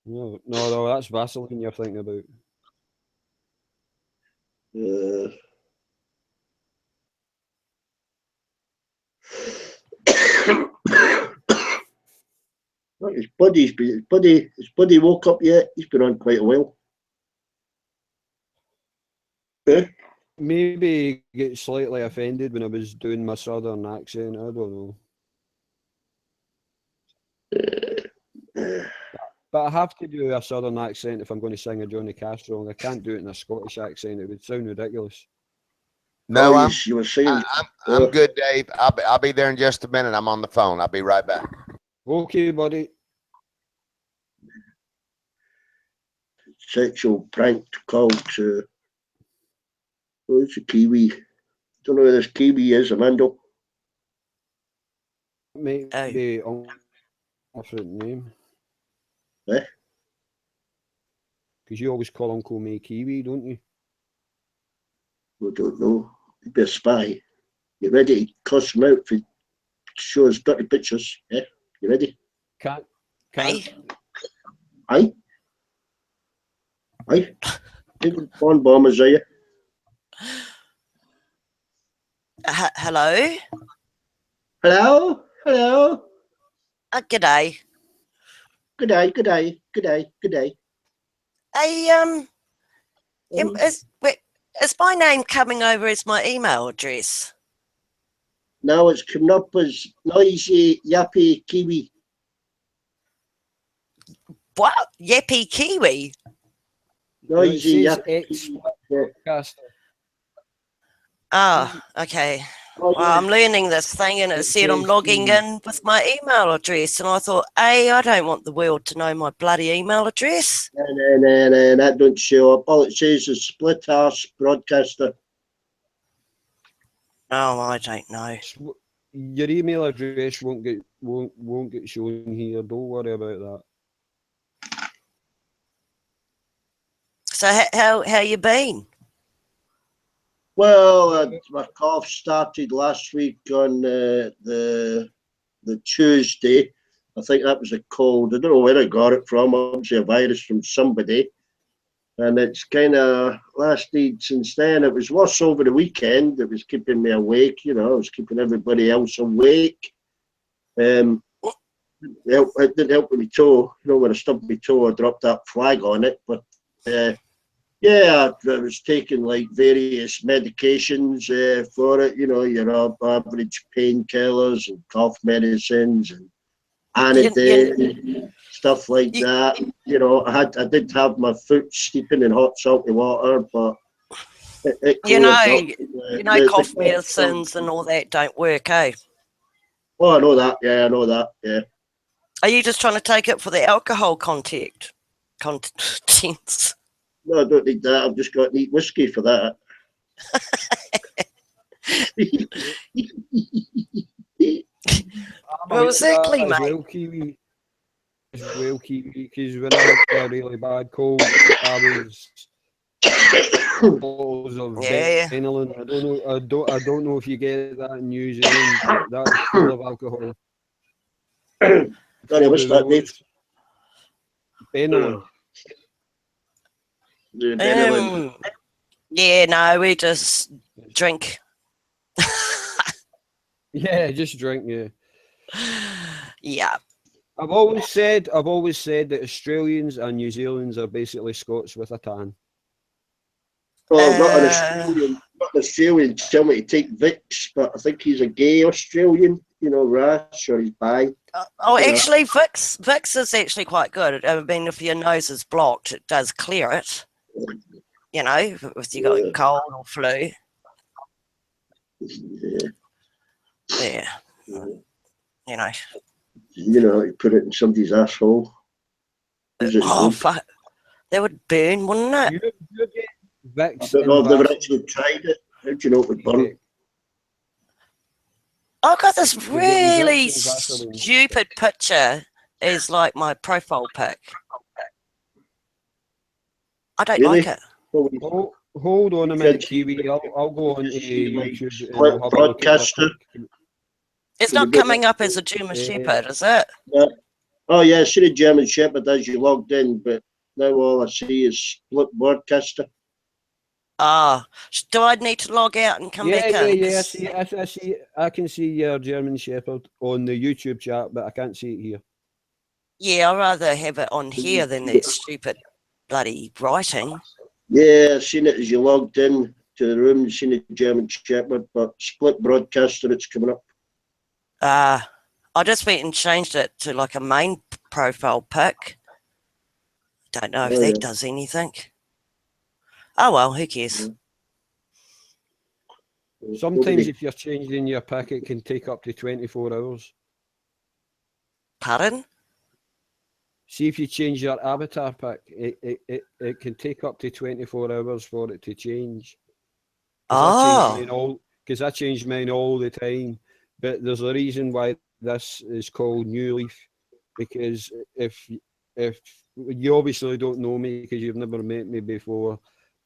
[SPEAKER 4] No, that's Vaseline you're thinking about.
[SPEAKER 2] His buddy woke up yet? He's been on quite a while.
[SPEAKER 4] Maybe get slightly offended when I was doing my southern accent. I don't know. But I have to do a southern accent if I'm going to sing a Johnny Cash song. I can't do it in a Scottish accent. It would sound ridiculous.
[SPEAKER 9] No,
[SPEAKER 2] you were saying,
[SPEAKER 9] I'm good, Dave. I'll be there in just a minute. I'm on the phone. I'll be right back.
[SPEAKER 4] Okay, buddy.
[SPEAKER 2] Sexual prank called who's the Kiwi? Don't know who this Kiwi is, Amanda.
[SPEAKER 4] Maybe a different name.
[SPEAKER 2] Eh?
[SPEAKER 4] Because you always call Uncle May Kiwi, don't you?
[SPEAKER 2] I don't know. He'd be a spy. You ready to cuss him out if he shows dirty pictures? Yeah? You ready?
[SPEAKER 4] Can't.
[SPEAKER 2] Aye? David Bond bombers, are you?
[SPEAKER 10] Hello?
[SPEAKER 2] Hello? Hello?
[SPEAKER 10] G'day.
[SPEAKER 2] G'day.
[SPEAKER 10] Hey, is my name coming over as my email address?
[SPEAKER 2] Now it's coming up as noisy, yappy Kiwi.
[SPEAKER 10] What? Yappy Kiwi?
[SPEAKER 2] Noisy, yappy
[SPEAKER 4] Podcaster.
[SPEAKER 10] Oh, okay. Well, I'm learning this thing and it said I'm logging in with my email address and I thought, I don't want the world to know my bloody email address.
[SPEAKER 2] No, that don't show up. All it says is split arse broadcaster.
[SPEAKER 10] Oh, I don't know.
[SPEAKER 4] Your email address won't get shown here. Don't worry about that.
[SPEAKER 10] So how you been?
[SPEAKER 2] Well, my cough started last week on the Tuesday. I think that was a cold. I don't know where I got it from. Obviously, a virus from somebody. And it's kind of lasted since then. It was worse over the weekend. It was keeping me awake. You know, it was keeping everybody else awake. It didn't help with my toe. You know, when I stubbed my toe, I dropped that flag on it. But yeah, I was taking like various medications for it. You know, your average painkillers and cough medicines and Anadine, stuff like that. You know, I did have my foot steeping in hot salty water, but it
[SPEAKER 10] cough medicines and all that don't work, eh?
[SPEAKER 2] Oh, I know that. Yeah, I know that. Yeah.
[SPEAKER 10] Are you just trying to take it for the alcohol contents?
[SPEAKER 2] No, I don't need that. I've just got to eat whiskey for that.
[SPEAKER 10] Well, exactly, mate.
[SPEAKER 4] As well, Kiwi, because when I had a really bad cold, I was bottles of Benylin. I don't know if you get that in New Zealand, but that's full of alcohol.
[SPEAKER 2] Sorry, what's that, Dave?
[SPEAKER 4] Benylin.
[SPEAKER 10] Yeah, no, we just Drink.
[SPEAKER 4] Yeah, just drink. Yeah.
[SPEAKER 10] Yeah.
[SPEAKER 4] I've always said that Australians and New Zealanders are basically Scots with a tan.
[SPEAKER 2] Oh, not an Australian. Not an Australian. Tell me to take Vicks, but I think he's a gay Australian. You know, rash or he's bi.
[SPEAKER 10] Oh,
[SPEAKER 2] Yeah.
[SPEAKER 10] actually, Vicks is actually quite good. I mean, if your nose is blocked, it does clear it. You know, if you got cold or flu.
[SPEAKER 2] Yeah.
[SPEAKER 10] Yeah. You know.
[SPEAKER 2] You know, you put it in somebody's asshole.
[SPEAKER 10] Oh, fuck. That would burn, wouldn't it?
[SPEAKER 4] You get Vicks
[SPEAKER 2] I don't know
[SPEAKER 4] and
[SPEAKER 2] if they've
[SPEAKER 4] Vaseline.
[SPEAKER 2] actually tried it. How do you know it would burn?
[SPEAKER 10] I've got this
[SPEAKER 4] get
[SPEAKER 10] really
[SPEAKER 4] Vicks and Vaseline.
[SPEAKER 10] stupid picture as like my profile pic. I don't
[SPEAKER 2] Really?
[SPEAKER 10] like it.
[SPEAKER 4] Hold on a minute, Kiwi. I'll go on to YouTube and I'll have a look at that
[SPEAKER 2] broadcaster.
[SPEAKER 4] pic.
[SPEAKER 10] It's not coming up as a German Shepherd, is it?
[SPEAKER 2] Oh yeah, I see the German Shepherd as you logged in, but now all I see is split broadcaster.
[SPEAKER 10] Ah, do I need to log out and come back in?
[SPEAKER 4] Yeah. I see. I can see your German Shepherd on the YouTube chat, but I can't see it here.
[SPEAKER 10] Yeah, I'd rather have it on here than that stupid bloody writing.
[SPEAKER 2] Yeah, I seen it as you logged in to the room. Seen the German Shepherd, but split broadcaster. It's coming up.
[SPEAKER 10] I just went and changed it to like a main profile pic. Don't know if that does anything. Oh well, who cares?
[SPEAKER 4] Sometimes if you're changing your pic, it can take up to 24 hours.
[SPEAKER 10] Pardon?
[SPEAKER 4] See, if you change your avatar pic, it can take up to 24 hours for it to change. Because I change mine all the time. But there's a reason why this is called New Leaf, because if you obviously don't know me because you've never met me before.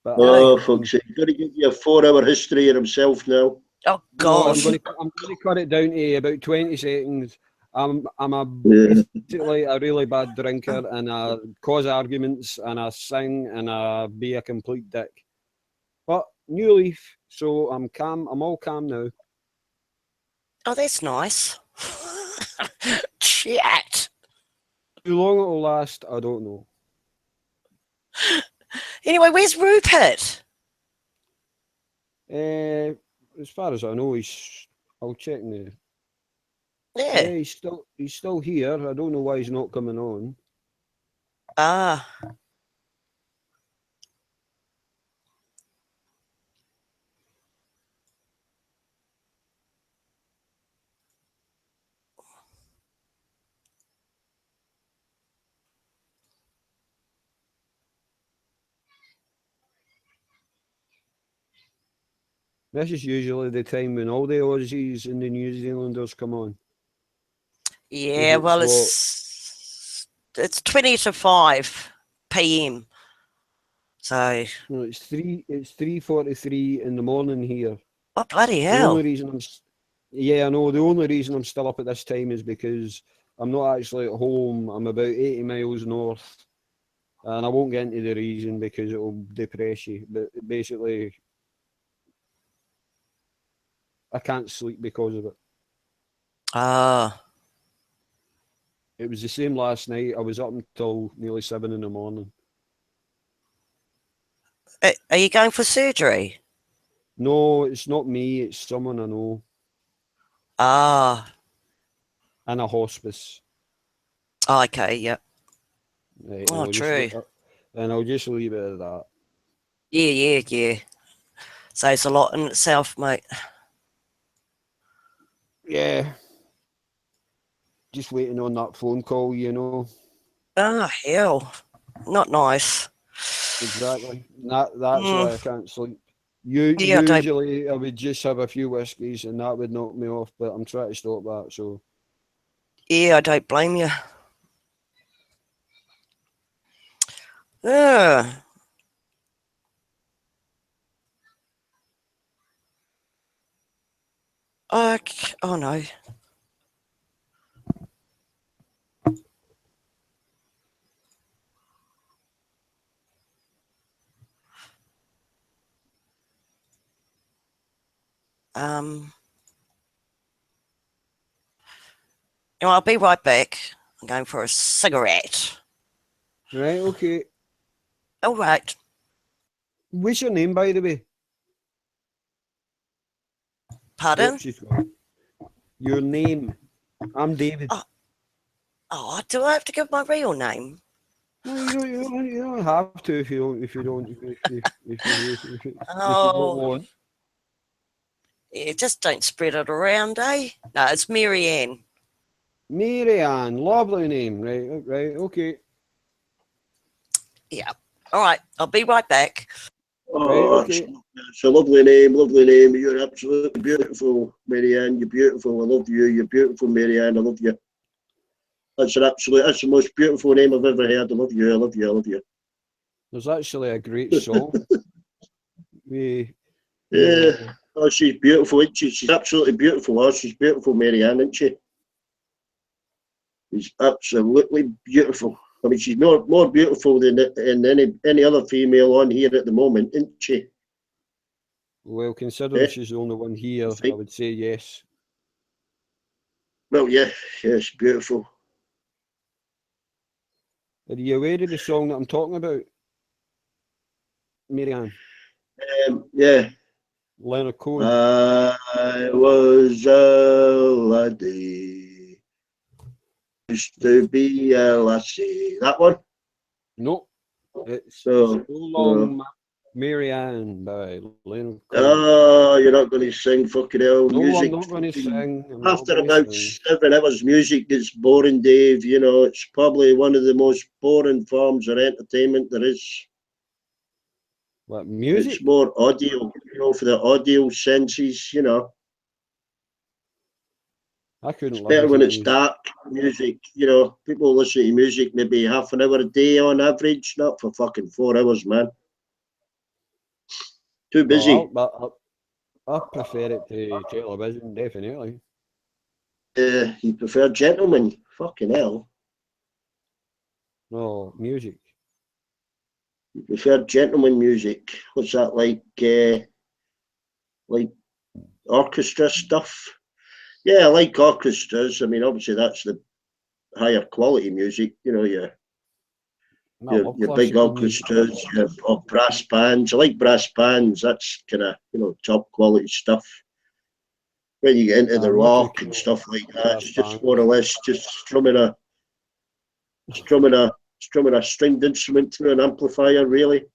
[SPEAKER 4] But
[SPEAKER 2] folks, he's going to give you a 4-hour history of himself now.
[SPEAKER 10] Oh God!
[SPEAKER 4] No, I'm going to cut it down to about 20 seconds. Basically a really bad drinker, and I cause arguments, and I sing, and I be a complete dick. But New Leaf, so I'm calm. I'm all calm now.
[SPEAKER 10] Oh, that's nice. Shit.
[SPEAKER 4] How long it'll last, I don't know.
[SPEAKER 10] Anyway, where's Rupert?
[SPEAKER 4] As far as I know, I'll check now.
[SPEAKER 10] Yeah.
[SPEAKER 4] He's still here. I don't know why he's not coming on.
[SPEAKER 10] Ah.
[SPEAKER 4] This is usually the time when all the Aussies and the New Zealanders come on.
[SPEAKER 10] Yeah, well, it's 20 to 5 p.m. So
[SPEAKER 4] no, it's 3:43 in the morning here.
[SPEAKER 10] Oh bloody hell!
[SPEAKER 4] The only reason I know. The only reason I'm still up at this time is because I'm not actually at home. I'm about 80 miles north, and I won't get into the reason because it will depress you. But basically, I can't sleep because of it.
[SPEAKER 10] Ah.
[SPEAKER 4] It was the same last night. I was up until nearly 7 in the morning.
[SPEAKER 10] Are you going for surgery?
[SPEAKER 4] No, it's not me. It's someone I know.
[SPEAKER 10] Ah.
[SPEAKER 4] And a hospice.
[SPEAKER 10] Oh, okay, yep.
[SPEAKER 4] Right,
[SPEAKER 10] oh, true.
[SPEAKER 4] And I'll just leave it at that.
[SPEAKER 10] Yeah. So it's a lot in itself, mate.
[SPEAKER 4] Yeah. Just waiting on that phone call, you know.
[SPEAKER 10] Oh, hell. Not nice.
[SPEAKER 4] Exactly. That's why I can't sleep. Usually I would just have a few whiskies and that would knock me off, but I'm trying to stop that, so.
[SPEAKER 10] Yeah, I don't blame you. Yeah. Okay. Oh, no. You know, I'll be right back. I'm going for a cigarette.
[SPEAKER 4] Right, okay.
[SPEAKER 10] All right.
[SPEAKER 4] What's your name, by the way?
[SPEAKER 10] Pardon?
[SPEAKER 4] Oh, she's gone. Your name. I'm David.
[SPEAKER 10] Oh, do I have to give my real name?
[SPEAKER 4] No, you don't have to if you don't
[SPEAKER 10] Oh,
[SPEAKER 4] want.
[SPEAKER 10] yeah, just don't spread it around, eh? No, it's Mary Ann.
[SPEAKER 4] Mary Ann, lovely name, right, okay.
[SPEAKER 10] Yeah. All right, I'll be right back.
[SPEAKER 2] Oh,
[SPEAKER 4] Right, okay.
[SPEAKER 2] it's a lovely name, lovely name. You're absolutely beautiful, Marianne. You're beautiful. I love you. You're beautiful, Marianne. I love you. That's the most beautiful name I've ever heard. I love you. I love you. I love you.
[SPEAKER 4] There's actually a great song.
[SPEAKER 2] Yeah. Oh, she's beautiful, isn't she? She's absolutely beautiful. Oh, she's beautiful, Marianne, isn't she? She's absolutely beautiful. I mean, she's more beautiful than any other female on here at the moment, isn't she?
[SPEAKER 4] Well, considering she's the only one here, I would say yes.
[SPEAKER 2] Well, yeah, she's beautiful.
[SPEAKER 4] Are you aware of the song that I'm talking about, Marianne?
[SPEAKER 2] Yeah.
[SPEAKER 4] Leonard Cohen.
[SPEAKER 2] I was a laddie, used to be a lassie. That one?
[SPEAKER 4] No. It's
[SPEAKER 2] So
[SPEAKER 4] Long Marianne by Leonard Cohen.
[SPEAKER 2] Oh, you're not going to sing, fucking hell.
[SPEAKER 4] No,
[SPEAKER 2] Music.
[SPEAKER 4] I'm not going to sing.
[SPEAKER 2] After about 7 hours, music gets boring, Dave. You know, it's probably one of the most boring forms of entertainment there is.
[SPEAKER 4] What, music?
[SPEAKER 2] It's more audio, for the audio senses,
[SPEAKER 4] I couldn't
[SPEAKER 2] It's better when
[SPEAKER 4] listen to
[SPEAKER 2] it's
[SPEAKER 4] music.
[SPEAKER 2] dark music, People listen to music maybe half an hour a day on average, not for fucking 4 hours, man. Too busy.
[SPEAKER 4] Well, I prefer it to television, definitely.
[SPEAKER 2] You prefer gentlemen? Fucking hell.
[SPEAKER 4] No, music.
[SPEAKER 2] You prefer gentleman music? What's that like orchestra stuff? Yeah, I like orchestras. I mean, obviously that's the higher quality music. Your big orchestras, or brass bands. I like brass bands. That's kind of top quality stuff. When you get into the rock and stuff like that, it's just more or less just strumming a stringed instrument through an amplifier, really.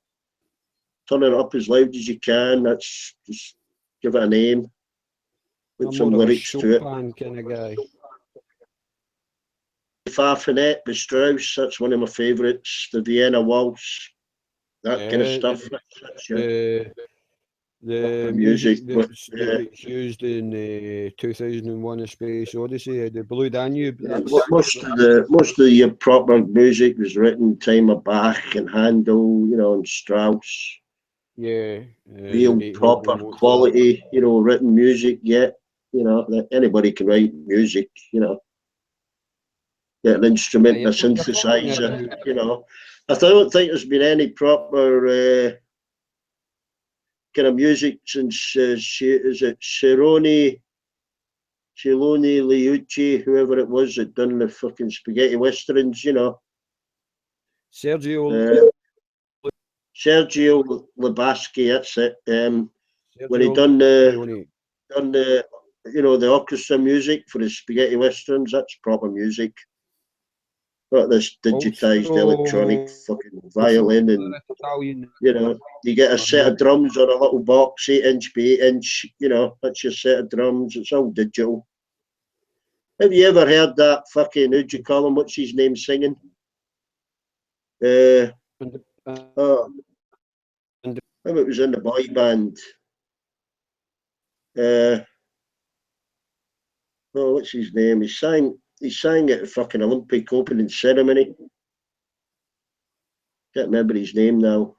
[SPEAKER 2] Turn it up as loud as you can. That's just give it a name. Put some lyrics to it.
[SPEAKER 4] Kind of guy.
[SPEAKER 2] Farfanet by Strauss, that's one of my favourites. The Vienna Waltz, that kind of stuff.
[SPEAKER 4] The music that's used in 2001: A Space Odyssey, the Blue Danube.
[SPEAKER 2] Most of your proper music was written time of Bach and Handel, and Strauss.
[SPEAKER 4] Yeah.
[SPEAKER 2] Real proper quality, written music. Yet, anybody can write music. Get an instrument, a synthesizer. I don't think there's been any proper kind of music since is it Cirone Liucci, whoever it was that done the fucking spaghetti westerns,
[SPEAKER 4] Sergio
[SPEAKER 2] Lebasky, that's it. When he done the the orchestra music for the spaghetti westerns, that's proper music. Not this digitized electronic fucking violin, and you get a set of drums on a little box, 8-inch by 8-inch. That's your set of drums. It's all digital. Have you ever heard that fucking, who'd you call him? What's his name singing? Maybe it was in the boy band. What's his name? He sang at the fucking Olympic opening ceremony. Can't remember his name now.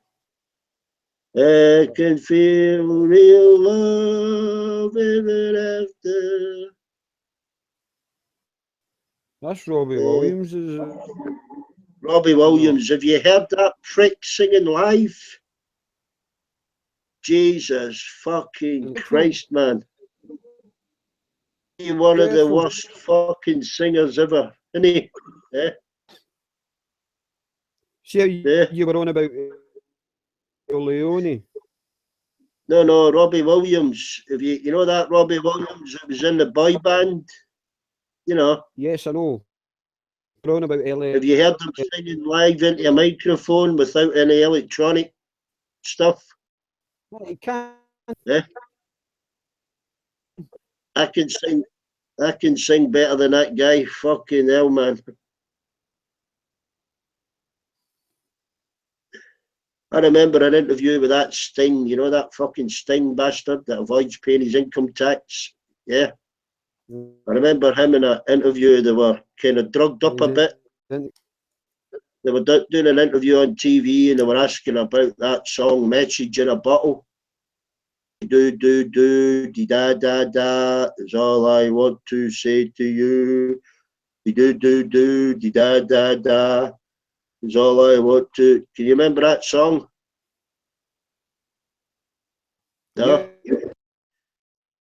[SPEAKER 2] I can feel real love even after.
[SPEAKER 4] That's Robbie Williams.
[SPEAKER 2] Robbie Williams. Have you heard that prick singing live? Jesus fucking Christ, man. one of the
[SPEAKER 4] Careful.
[SPEAKER 2] worst fucking singers ever, isn't he? Eh?
[SPEAKER 4] See how
[SPEAKER 2] Yeah.
[SPEAKER 4] you were on about Leone?
[SPEAKER 2] No, Robbie Williams. If you know that Robbie Williams that was in the boy band, you know.
[SPEAKER 4] Yes, I know. We're on about
[SPEAKER 2] Have you heard them singing live into a microphone without any electronic stuff?
[SPEAKER 4] You can't.
[SPEAKER 2] Yeah. I can sing better than that guy. Fucking hell, man. I remember an interview with that Sting, you know, that fucking Sting bastard that avoids paying his income tax. Yeah. I remember him in an interview, they were kind of drugged up a bit. They were doing an interview on TV and they were asking about that song, Message in a Bottle. Do, dee da da da is all I want to say to you. Do, dee da da da is all I want to. Can you remember that song? No?
[SPEAKER 4] Yeah.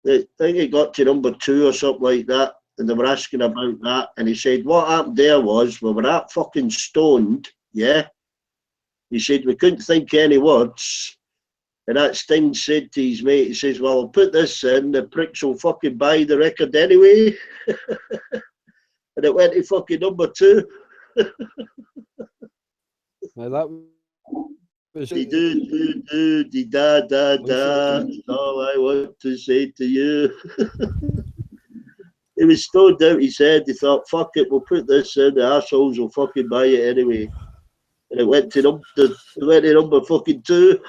[SPEAKER 2] I think it got to number 2 or something like that, and they were asking about that, and he said, what happened there was, we were that fucking stoned, yeah? He said, we couldn't think any words, and that Sting said to his mate, he says, well, I'll put this in, the pricks will fucking buy the record anyway. And it went to fucking number 2.
[SPEAKER 4] Now that was
[SPEAKER 2] Dee dee da da da, that's all I want to say to you. He was stoned out his head. He thought, fuck it, we'll put this in, the assholes will fucking buy it anyway. And it went to number fucking 2.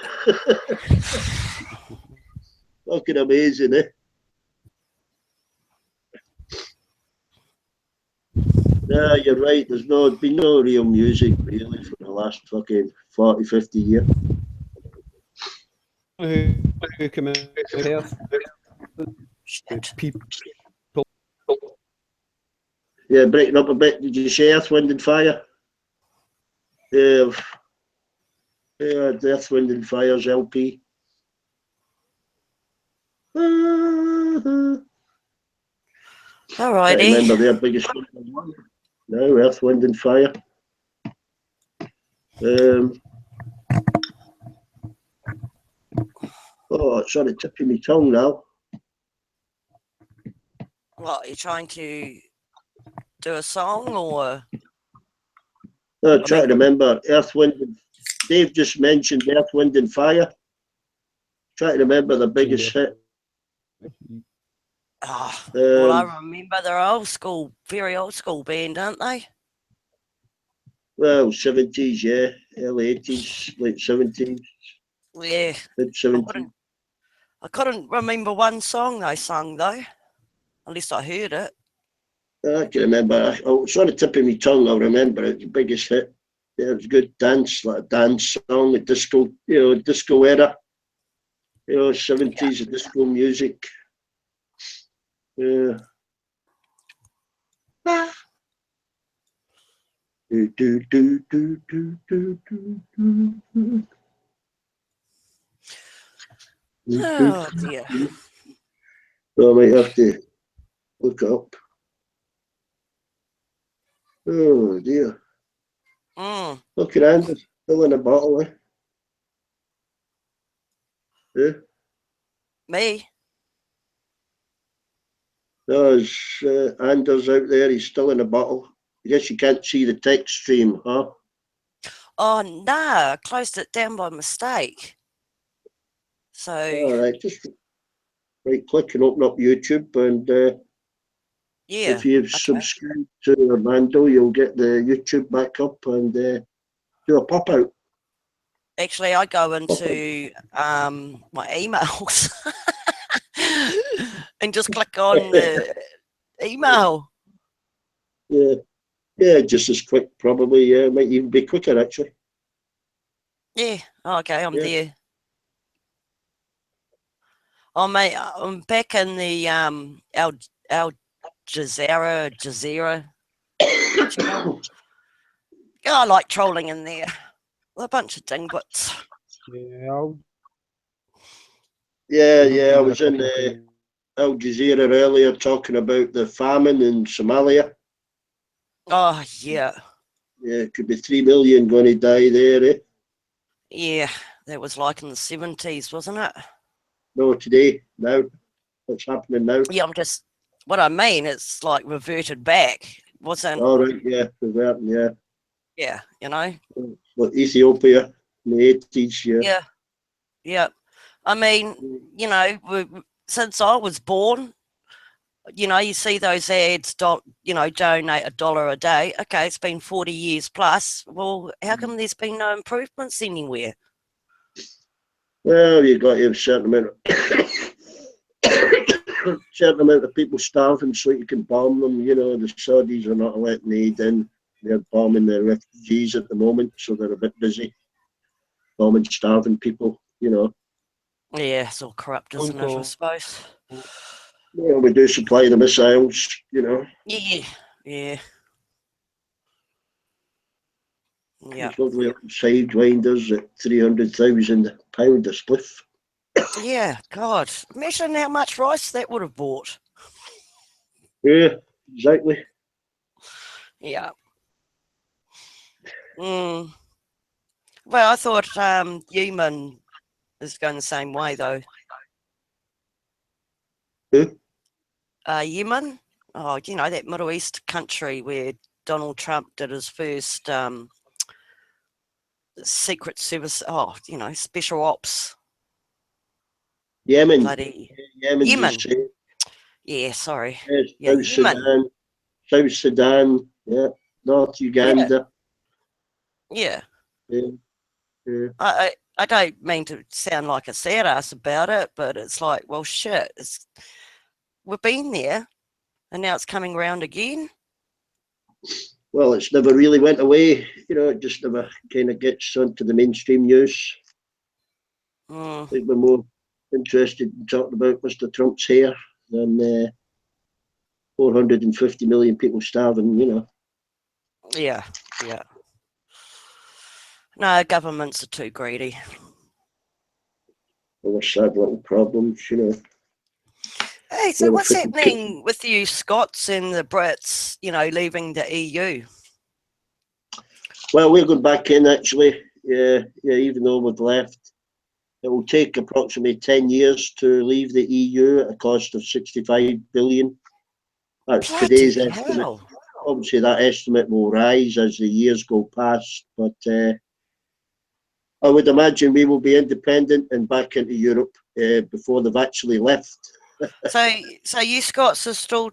[SPEAKER 2] Fucking amazing, eh? Yeah, you're right. There's been no real music really for the last fucking 40, 50 years.
[SPEAKER 4] who came in here. People.
[SPEAKER 2] Yeah, breaking up a bit. Did you say Earth, Wind and Fire? Yeah, Earth, Wind and Fire's LP.
[SPEAKER 10] Alrighty.
[SPEAKER 2] I remember their biggest one. No, Earth, Wind and Fire. Oh, it's on the tip of my tongue now.
[SPEAKER 10] What, you're trying to do a song or?
[SPEAKER 2] No, I'm trying to remember Earth, Wind and Dave just mentioned Earth, Wind and Fire. Trying to remember the biggest hit.
[SPEAKER 10] Oh, well, I remember they're old school, very old school band, aren't they?
[SPEAKER 2] Well, 70s, yeah. Early 80s, late 70s.
[SPEAKER 10] Yeah.
[SPEAKER 2] Mid 70s.
[SPEAKER 10] I couldn't remember one song they sung, though. At least I heard it.
[SPEAKER 2] I can remember. It's on the tip of my tongue, I'll remember it. The biggest hit. Yeah, it was good dance, like a dance song, a disco, disco era. 70s disco music. Yeah.
[SPEAKER 10] Oh, dear.
[SPEAKER 2] So I might have to look it up. Oh, dear. Look at Anders, still in a bottle, eh? Yeah.
[SPEAKER 10] Me?
[SPEAKER 2] No, there's Anders out there, he's still in a bottle. I guess you can't see the text stream, huh?
[SPEAKER 10] Oh, no, I closed it down by mistake. So.
[SPEAKER 2] All right, just right click and open up YouTube, and
[SPEAKER 10] yeah,
[SPEAKER 2] if you've subscribed to Armando, you'll get the YouTube back up and do a pop out.
[SPEAKER 10] Actually, I go into my emails and just click on the email.
[SPEAKER 2] Yeah, just as quick, probably. Yeah, might even be quicker, actually.
[SPEAKER 10] Yeah, okay, I'm there. Oh, mate, I'm back in the Al Jazeera. Oh, I like trolling in there. A bunch of dingbits.
[SPEAKER 2] Yeah, I was in Al Jazeera earlier talking about the famine in Somalia.
[SPEAKER 10] Oh, yeah.
[SPEAKER 2] Yeah, it could be 3 million going to die there, eh?
[SPEAKER 10] Yeah, that was like in the 70s, wasn't it?
[SPEAKER 2] No, today, now. What's happening now?
[SPEAKER 10] Yeah, what I mean, it's like reverted back. Wasn't,
[SPEAKER 2] All right, yeah, reverting, yeah.
[SPEAKER 10] yeah, you know?
[SPEAKER 2] Like Ethiopia in the 80s, yeah.
[SPEAKER 10] Yeah, yeah. I mean, you know, since I was born, you know, you see those ads, you know, donate $1 a day. Okay, it's been 40 years plus. Well, how come there's been no improvements anywhere?
[SPEAKER 2] Well, you've got to have a certain amount of people starving so you can bomb them. You know, the Saudis are not letting aid in. They're bombing the refugees at the moment, so they're a bit busy bombing starving people, you know.
[SPEAKER 10] Yeah, it's all corrupt, isn't it, I suppose?
[SPEAKER 2] Yeah, we do supply the missiles, you know.
[SPEAKER 10] Yeah, yeah. Yeah.
[SPEAKER 2] Lovely sidewinders at £300,000 a spliff.
[SPEAKER 10] Yeah, God. Imagine how much rice that would have bought.
[SPEAKER 2] Yeah, exactly.
[SPEAKER 10] Yeah. Well, I thought Yemen is going the same way, though.
[SPEAKER 2] Who?
[SPEAKER 10] Yemen? Oh, you know, that Middle East country where Donald Trump did his first Secret Service, you know, special ops.
[SPEAKER 2] Yemen.
[SPEAKER 10] Bloody
[SPEAKER 2] Yemen.
[SPEAKER 10] Yeah, sorry.
[SPEAKER 2] Yeah, South Sudan. South Sudan. Yeah. North Uganda.
[SPEAKER 10] Yeah.
[SPEAKER 2] Yeah. Yeah.
[SPEAKER 10] I don't mean to sound like a sad ass about it, but it's like, well, shit. We've been there, and now it's coming around again.
[SPEAKER 2] Well, it's never really went away. You know, it just never kind of gets onto the mainstream news. I think we're more interested in talking about Mr. Trump's hair than 450 million people starving, you know.
[SPEAKER 10] Yeah, yeah. No, governments are too greedy.
[SPEAKER 2] Other sad little problems, you know.
[SPEAKER 10] Hey, so what's happening with you Scots and the Brits, you know, leaving the EU?
[SPEAKER 2] Well, we're going back in, actually. Yeah, even though we've left. It will take approximately 10 years to leave the EU at a cost of 65 billion. That's today's estimate. Obviously, that estimate will rise as the years go past, but I would imagine we will be independent and back into Europe before they've actually left.
[SPEAKER 10] So you Scots are still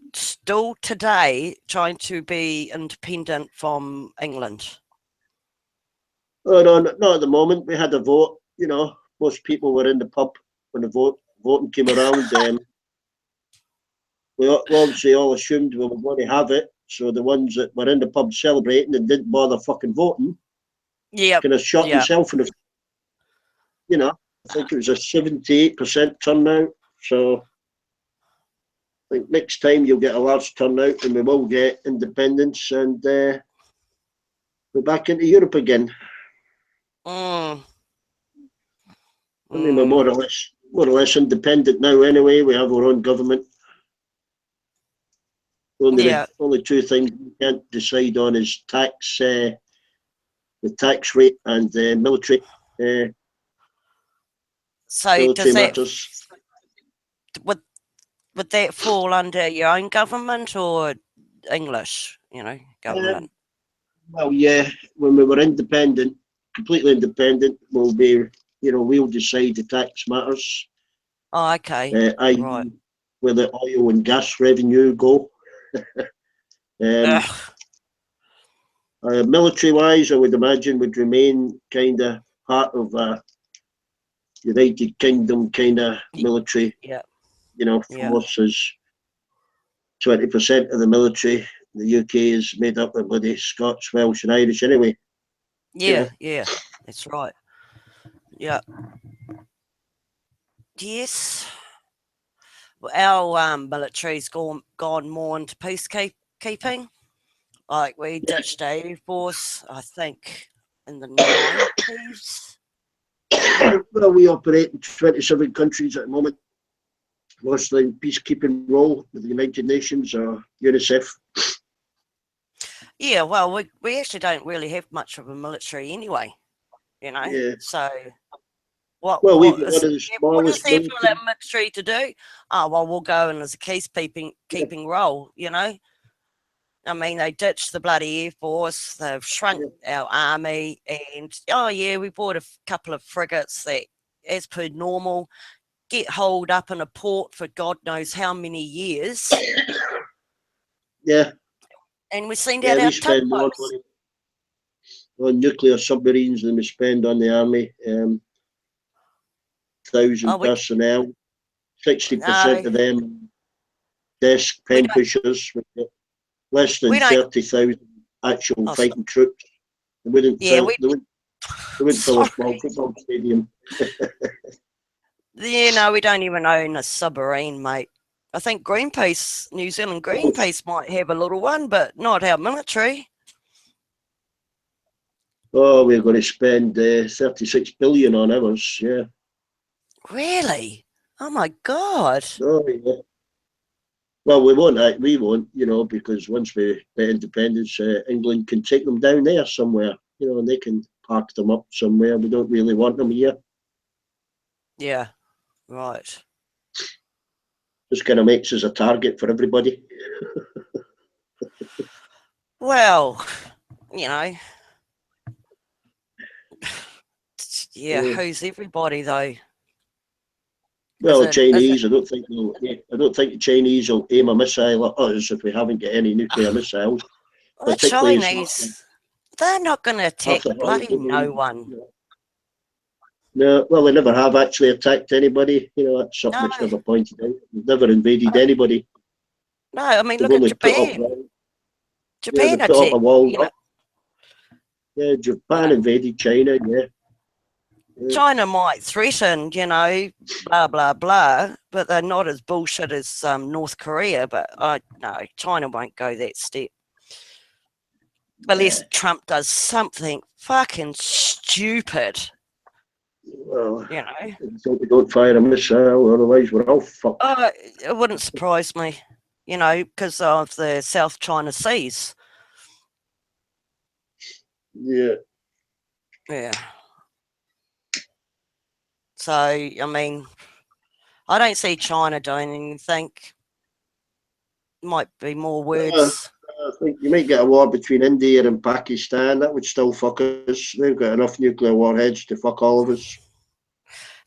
[SPEAKER 10] today trying to be independent from England?
[SPEAKER 2] Oh, no, not at the moment. We had a vote, you know. Most people were in the pub when the voting came around. We obviously all assumed we were going to have it. So the ones that were in the pub celebrating and didn't bother fucking voting, kind of shot themselves in the, you know. I think it was a 78% turnout. So I think next time you'll get a large turnout and we will get independence and we're back into Europe again. I mean, we're more or less independent now anyway. We have our own government. Only two things we can't decide on is tax, the tax rate and military.
[SPEAKER 10] So
[SPEAKER 2] military
[SPEAKER 10] does that
[SPEAKER 2] matters.
[SPEAKER 10] would that fall under your own government or English, you know, government?
[SPEAKER 2] Well, yeah, when we were independent, completely independent, we'll be, you know, we'll decide the tax matters.
[SPEAKER 10] Oh, okay. Right.
[SPEAKER 2] Where the oil and gas revenue go. Military-wise, I would imagine would remain kind of part of United Kingdom kind of military.
[SPEAKER 10] Yeah.
[SPEAKER 2] You know, forces. 20% of the military. The UK is made up of bloody Scots, Welsh, and Irish anyway.
[SPEAKER 10] Yeah, yeah, that's right. Yeah. Yes. Well, our military's gone more into peacekeeping. Like we ditched Air Force, I think, in the 90s.
[SPEAKER 2] Well, we operate in 27 countries at the moment. mostly in peacekeeping role with the United Nations or UNICEF.
[SPEAKER 10] Yeah, well, we actually don't really have much of a military anyway, you know.
[SPEAKER 2] Yeah.
[SPEAKER 10] So what
[SPEAKER 2] Well, we've
[SPEAKER 10] what
[SPEAKER 2] got one of the
[SPEAKER 10] is
[SPEAKER 2] smallest
[SPEAKER 10] there for
[SPEAKER 2] military.
[SPEAKER 10] that military to do? Oh well, we'll go in as a keeping role, you know. I mean, they ditched the bloody Air Force, they've shrunk our army, and oh yeah, we bought a couple of frigates that, as per normal, get holed up in a port for God knows how many years,
[SPEAKER 2] Yeah,
[SPEAKER 10] and we send out
[SPEAKER 2] yeah, we
[SPEAKER 10] our
[SPEAKER 2] spend more
[SPEAKER 10] tugboats.
[SPEAKER 2] money on nuclear submarines than we spend on the army. 1,000 personnel, 60%
[SPEAKER 10] No,
[SPEAKER 2] of them desk
[SPEAKER 10] we
[SPEAKER 2] pen
[SPEAKER 10] don't.
[SPEAKER 2] pushers. We've got less
[SPEAKER 10] We
[SPEAKER 2] than
[SPEAKER 10] don't.
[SPEAKER 2] 30,000 actual
[SPEAKER 10] Oh, stop.
[SPEAKER 2] fighting troops. They wouldn't
[SPEAKER 10] Yeah,
[SPEAKER 2] fill. They wouldn't fill a small
[SPEAKER 10] sorry.
[SPEAKER 2] football stadium.
[SPEAKER 10] Yeah, no, we don't even own a submarine, mate. I think Greenpeace, New Zealand Greenpeace might have a little one, but not our military.
[SPEAKER 2] Oh, we're going to spend 36 billion on ours. Yeah.
[SPEAKER 10] Really? Oh my God.
[SPEAKER 2] Oh, yeah. Well, we won't. We won't. You know, because once we get independence, England can take them down there somewhere. You know, and they can park them up somewhere. We don't really want them here.
[SPEAKER 10] Yeah, right.
[SPEAKER 2] Just kind of makes us a target for everybody.
[SPEAKER 10] Well, you know, yeah,
[SPEAKER 2] Yeah.
[SPEAKER 10] who's everybody though?
[SPEAKER 2] Well, the
[SPEAKER 10] Is it,
[SPEAKER 2] Chinese. I don't think the Chinese will aim a missile at us if we haven't got any nuclear missiles.
[SPEAKER 10] the
[SPEAKER 2] Particularly,
[SPEAKER 10] Chinese, they're not going to attack
[SPEAKER 2] after
[SPEAKER 10] bloody no one.
[SPEAKER 2] No, well, they never have actually attacked anybody. You know, that's something that's
[SPEAKER 10] No,
[SPEAKER 2] never pointed out. They've never invaded anybody.
[SPEAKER 10] no, I mean,
[SPEAKER 2] They've
[SPEAKER 10] look at
[SPEAKER 2] only put up.
[SPEAKER 10] Japan.
[SPEAKER 2] Yeah, they
[SPEAKER 10] Japan
[SPEAKER 2] put up a
[SPEAKER 10] attacked,
[SPEAKER 2] wall.
[SPEAKER 10] you know,
[SPEAKER 2] Yeah,
[SPEAKER 10] you
[SPEAKER 2] Japan
[SPEAKER 10] know,
[SPEAKER 2] invaded China. Yeah.
[SPEAKER 10] China might threaten, you know, blah, blah, blah, but they're not as bullshit as North Korea. But no, China won't go that step. Unless Trump does something fucking stupid,
[SPEAKER 2] Well,
[SPEAKER 10] you know.
[SPEAKER 2] so we don't fire a missile, otherwise we're all fucked.
[SPEAKER 10] It wouldn't surprise me, you know, because of the South China Seas.
[SPEAKER 2] Yeah.
[SPEAKER 10] Yeah. So, I mean, I don't see China doing anything. Might be more words.
[SPEAKER 2] I think you might get a war between India and Pakistan. That would still fuck us. They've got enough nuclear warheads to fuck all of us.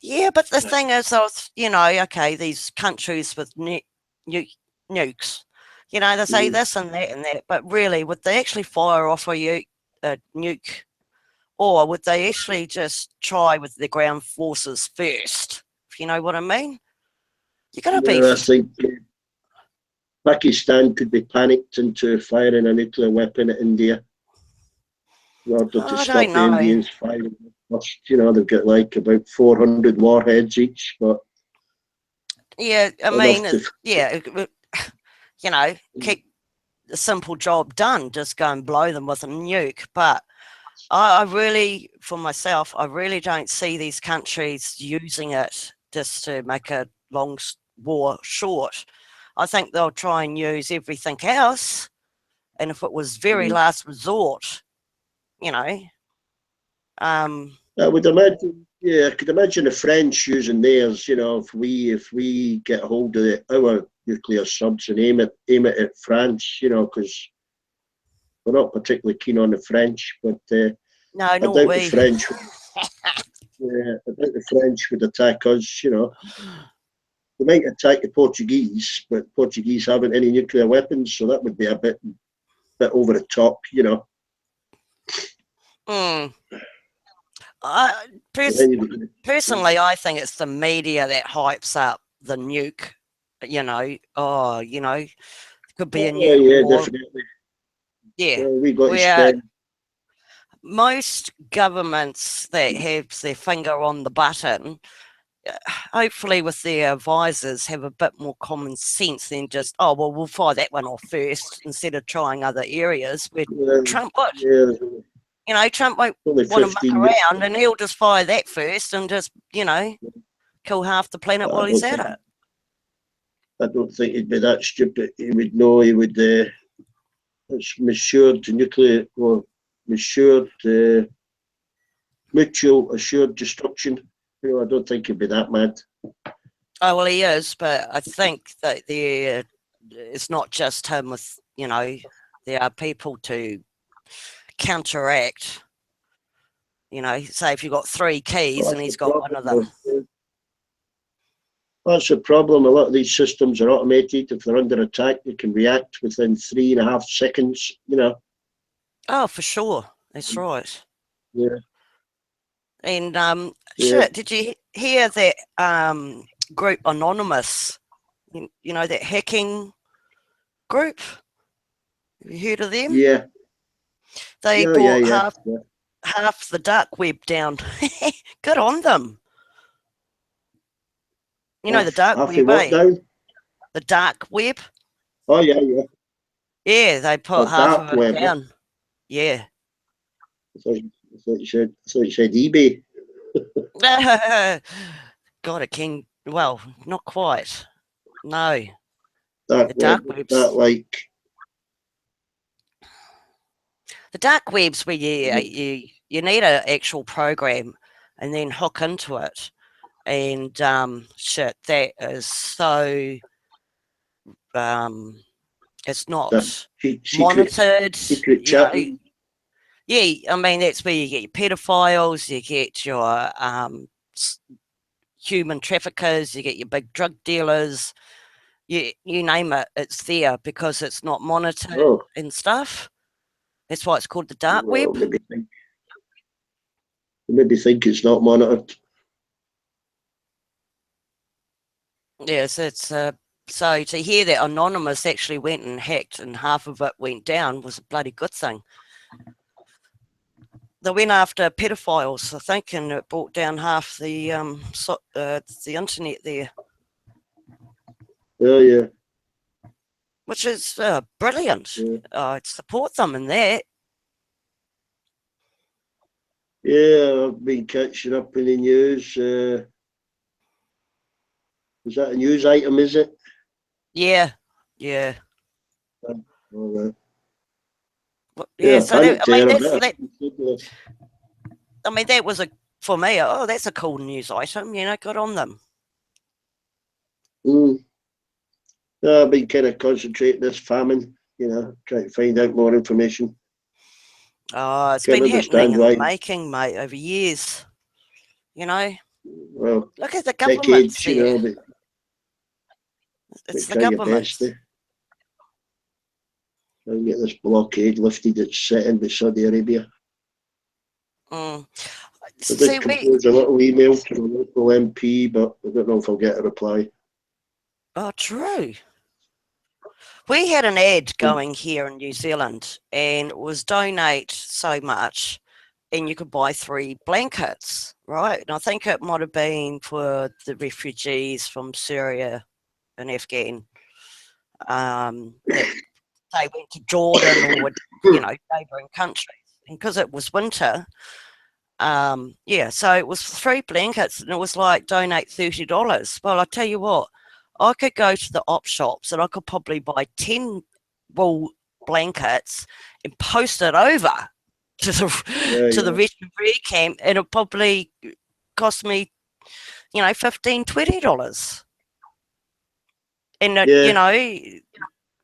[SPEAKER 10] Yeah, but the thing is, you know, okay, these countries with nukes, you know, they say this and that, but really, would they actually fire off a nuke? Or would they actually just try with the ground forces first? If you know what I mean? You're going to be...
[SPEAKER 2] I think Pakistan could be panicked into firing a nuclear weapon at India in order to stop the Indians firing. You know, they've got like about 400 warheads each. But
[SPEAKER 10] yeah, I mean, you know, keep the simple job done. Just go and blow them with a nuke. But I really, for myself, I really don't see these countries using it just to make a long war short. I think they'll try and use everything else. And if it was very last resort, you know.
[SPEAKER 2] I would imagine, yeah, I could imagine the French using theirs. You know, if we get hold of our nuclear subs and aim it at France, you know, because we're not particularly keen on the French, but
[SPEAKER 10] no,
[SPEAKER 2] I
[SPEAKER 10] not
[SPEAKER 2] doubt
[SPEAKER 10] we.
[SPEAKER 2] the French. Yeah, I doubt the French would attack us. You know, they might attack the Portuguese, but Portuguese haven't any nuclear weapons, so that would be a bit over the top. You know.
[SPEAKER 10] Personally, I think it's the media that hypes up the nuke. You know, could be a nuke.
[SPEAKER 2] Yeah, definitely.
[SPEAKER 10] Yeah,
[SPEAKER 2] we got to spend.
[SPEAKER 10] Most governments that have their finger on the button, hopefully with their advisors, have a bit more common sense than just, oh, well, we'll fire that one off first instead of trying other areas where Trump would.
[SPEAKER 2] Yeah.
[SPEAKER 10] You know, Trump won't want to muck around and he'll just fire that first and just, you know, kill half the planet while he's at it.
[SPEAKER 2] I don't think he'd be that stupid. He would know. He would. It's assured nuclear or assured mutual assured destruction. You know, I don't think he'd be that mad.
[SPEAKER 10] Oh well, he is, but I think that it's not just him. With there are people to counteract. Say if you've got 3 keys
[SPEAKER 2] Well,
[SPEAKER 10] and he's got one of them.
[SPEAKER 2] That's the problem. A lot of these systems are automated. If they're under attack, they can react within 3.5 seconds.
[SPEAKER 10] Oh, for sure. That's right.
[SPEAKER 2] Yeah.
[SPEAKER 10] And
[SPEAKER 2] Yeah.
[SPEAKER 10] shit, did you hear that group Anonymous? That hacking group? Have you heard of them?
[SPEAKER 2] Yeah.
[SPEAKER 10] They
[SPEAKER 2] Yeah,
[SPEAKER 10] brought
[SPEAKER 2] yeah.
[SPEAKER 10] half the dark web down. Good on them. The dark
[SPEAKER 2] Half
[SPEAKER 10] web,
[SPEAKER 2] what down?
[SPEAKER 10] The dark web.
[SPEAKER 2] Oh yeah, yeah.
[SPEAKER 10] Yeah, they put half
[SPEAKER 2] dark
[SPEAKER 10] of it
[SPEAKER 2] web.
[SPEAKER 10] down. Yeah.
[SPEAKER 2] I thought you said eBay.
[SPEAKER 10] God, it can. Well, not quite. No.
[SPEAKER 2] The
[SPEAKER 10] dark webs. The dark web's where you need an actual program and then hook into it, and shit, that is so. It's not monitored.
[SPEAKER 2] Secret chatting.
[SPEAKER 10] Yeah, I mean that's where you get your pedophiles, you get your human traffickers, you get your big drug dealers. You name it, it's there because it's not monitored and stuff. That's why it's called the dark web.
[SPEAKER 2] Maybe think it's not monitored.
[SPEAKER 10] Yes, it's so to hear that Anonymous actually went and hacked and half of it went down was a bloody good thing. They went after pedophiles, I think, and it brought down half the internet there.
[SPEAKER 2] Oh yeah.
[SPEAKER 10] Which is brilliant.
[SPEAKER 2] Yeah.
[SPEAKER 10] I'd support them in that.
[SPEAKER 2] Yeah, I've been catching up in the news. Is that a news item, is it?
[SPEAKER 10] Yeah, yeah.
[SPEAKER 2] All right.
[SPEAKER 10] Yeah, so that was for me, that's a cool news item, good on them.
[SPEAKER 2] I've been kind of concentrating this famine, trying to find out more information.
[SPEAKER 10] Oh, it's been happening in the making, mate, over years.
[SPEAKER 2] Well,
[SPEAKER 10] look at the government.
[SPEAKER 2] Decades,
[SPEAKER 10] it's the government.
[SPEAKER 2] Try and get this blockade lifted that's set in with Saudi Arabia. I did compose a little email to the local MP, but I don't know if I'll get a reply.
[SPEAKER 10] Oh, true. We had an ad going here in New Zealand, and it was donate so much, and you could buy 3 blankets, right? And I think it might have been for the refugees from Syria and Afghan. They went to Jordan or neighbouring countries, and because it was winter, so it was 3 blankets, and it was like donate $30. Well, I tell you what, I could go to the op shops and I could probably buy 10 wool blankets and post it over to the refugee camp, and it'll probably cost me, $15, $20. And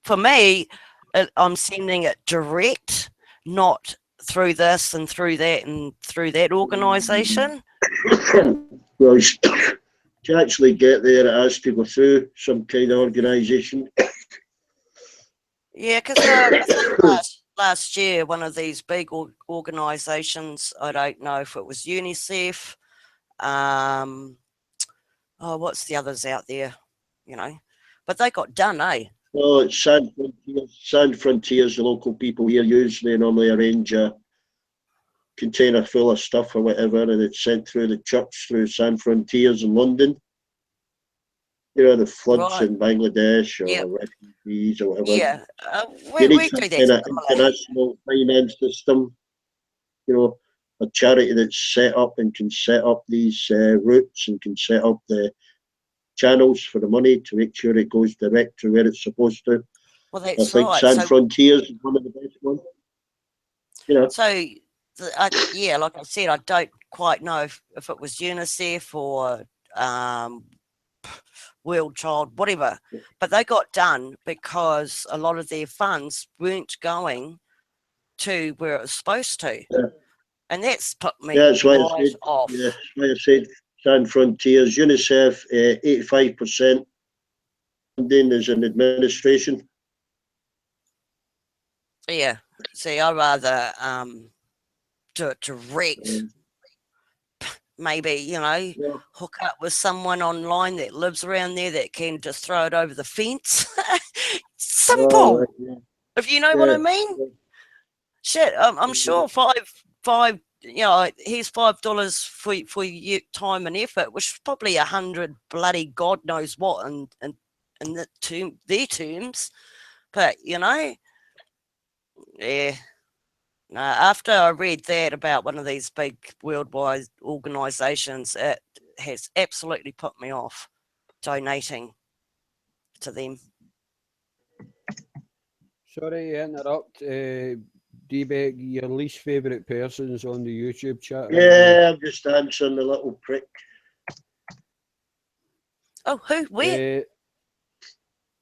[SPEAKER 10] for me, I'm sending it direct, not through this and through that and through that organisation.
[SPEAKER 2] Well, to actually get there, it has to go through some kind of organisation.
[SPEAKER 10] Yeah, because last year, one of these big organisations, I don't know if it was UNICEF, what's the others out there, but they got done, eh?
[SPEAKER 2] Oh, it's Sand Frontiers, the local people here use. They normally arrange a container full of stuff or whatever, and it's sent through the church through Sand Frontiers in London. The floods in Bangladesh or refugees or whatever.
[SPEAKER 10] Yeah,
[SPEAKER 2] you need
[SPEAKER 10] we
[SPEAKER 2] some
[SPEAKER 10] do
[SPEAKER 2] kind
[SPEAKER 10] that.
[SPEAKER 2] of international finance system. A charity that's set up and can set up these routes and can set up the channels for the money to make sure it goes direct to where it's supposed to.
[SPEAKER 10] Well,
[SPEAKER 2] I
[SPEAKER 10] that's
[SPEAKER 2] think
[SPEAKER 10] right.
[SPEAKER 2] San
[SPEAKER 10] So,
[SPEAKER 2] Frontiers is one of the best ones. You know,
[SPEAKER 10] so yeah, like I said, I don't quite know if it was UNICEF or World Child, whatever, but they got done because a lot of their funds weren't going to where it was supposed to.
[SPEAKER 2] Yeah.
[SPEAKER 10] And that's put me
[SPEAKER 2] yeah, that's why I
[SPEAKER 10] right
[SPEAKER 2] said,
[SPEAKER 10] off.
[SPEAKER 2] yeah, that's why I said San Frontiers, UNICEF, 85% funding is in administration.
[SPEAKER 10] Yeah. See, I'd rather do it direct. Maybe, you know,
[SPEAKER 2] Yeah.
[SPEAKER 10] hook up with someone online that lives around there that can just throw it over the fence. Simple.
[SPEAKER 2] Oh, right, yeah.
[SPEAKER 10] If you know what I
[SPEAKER 2] Yeah.
[SPEAKER 10] mean. Shit, I'm sure five. You know, here's $5 for your time and effort, which is probably 100 bloody God knows what in their terms. But you know, yeah. No, after I read that about one of these big worldwide organisations, it has absolutely put me off donating to them.
[SPEAKER 4] Sorry to interrupt. D-Beck, your least favourite person's on the YouTube chat.
[SPEAKER 2] Yeah, I'm just answering the little prick.
[SPEAKER 10] Oh, who? Where?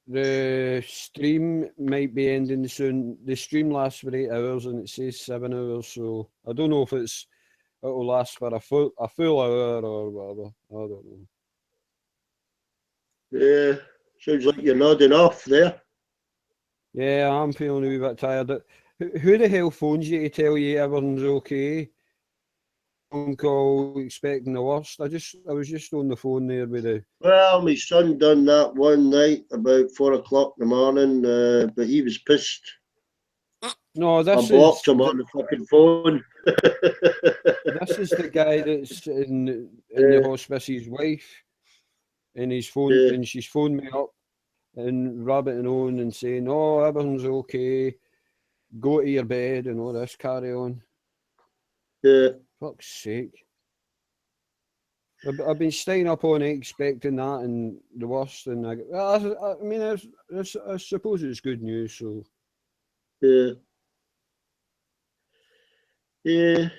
[SPEAKER 4] The stream might be ending soon. The stream lasts for 8 hours and it says 7 hours, so I don't know if it'll last for a full hour or whatever. I don't know.
[SPEAKER 2] Yeah, sounds like you're nodding off there.
[SPEAKER 4] Yeah, I'm feeling a wee bit tired. Who the hell phones you to tell you everything's okay? Phone call expecting the worst. I was just on the phone there with the.
[SPEAKER 2] Well, my son done that one night about 4 o'clock in the morning, but he was pissed.
[SPEAKER 4] No,
[SPEAKER 2] I
[SPEAKER 4] this
[SPEAKER 2] blocked
[SPEAKER 4] is
[SPEAKER 2] him on the fucking phone.
[SPEAKER 4] this is the guy that's in the hospice's wife, and he's phoned
[SPEAKER 2] Yeah.
[SPEAKER 4] and she's phoned me up and rabbiting on and saying, "Oh, everything's okay. Go to your bed and all this. Carry on."
[SPEAKER 2] Yeah.
[SPEAKER 4] Fuck's sake. I've been staying up on it expecting that and the worst, and I mean, I suppose it's good news. So
[SPEAKER 2] Yeah. Yeah.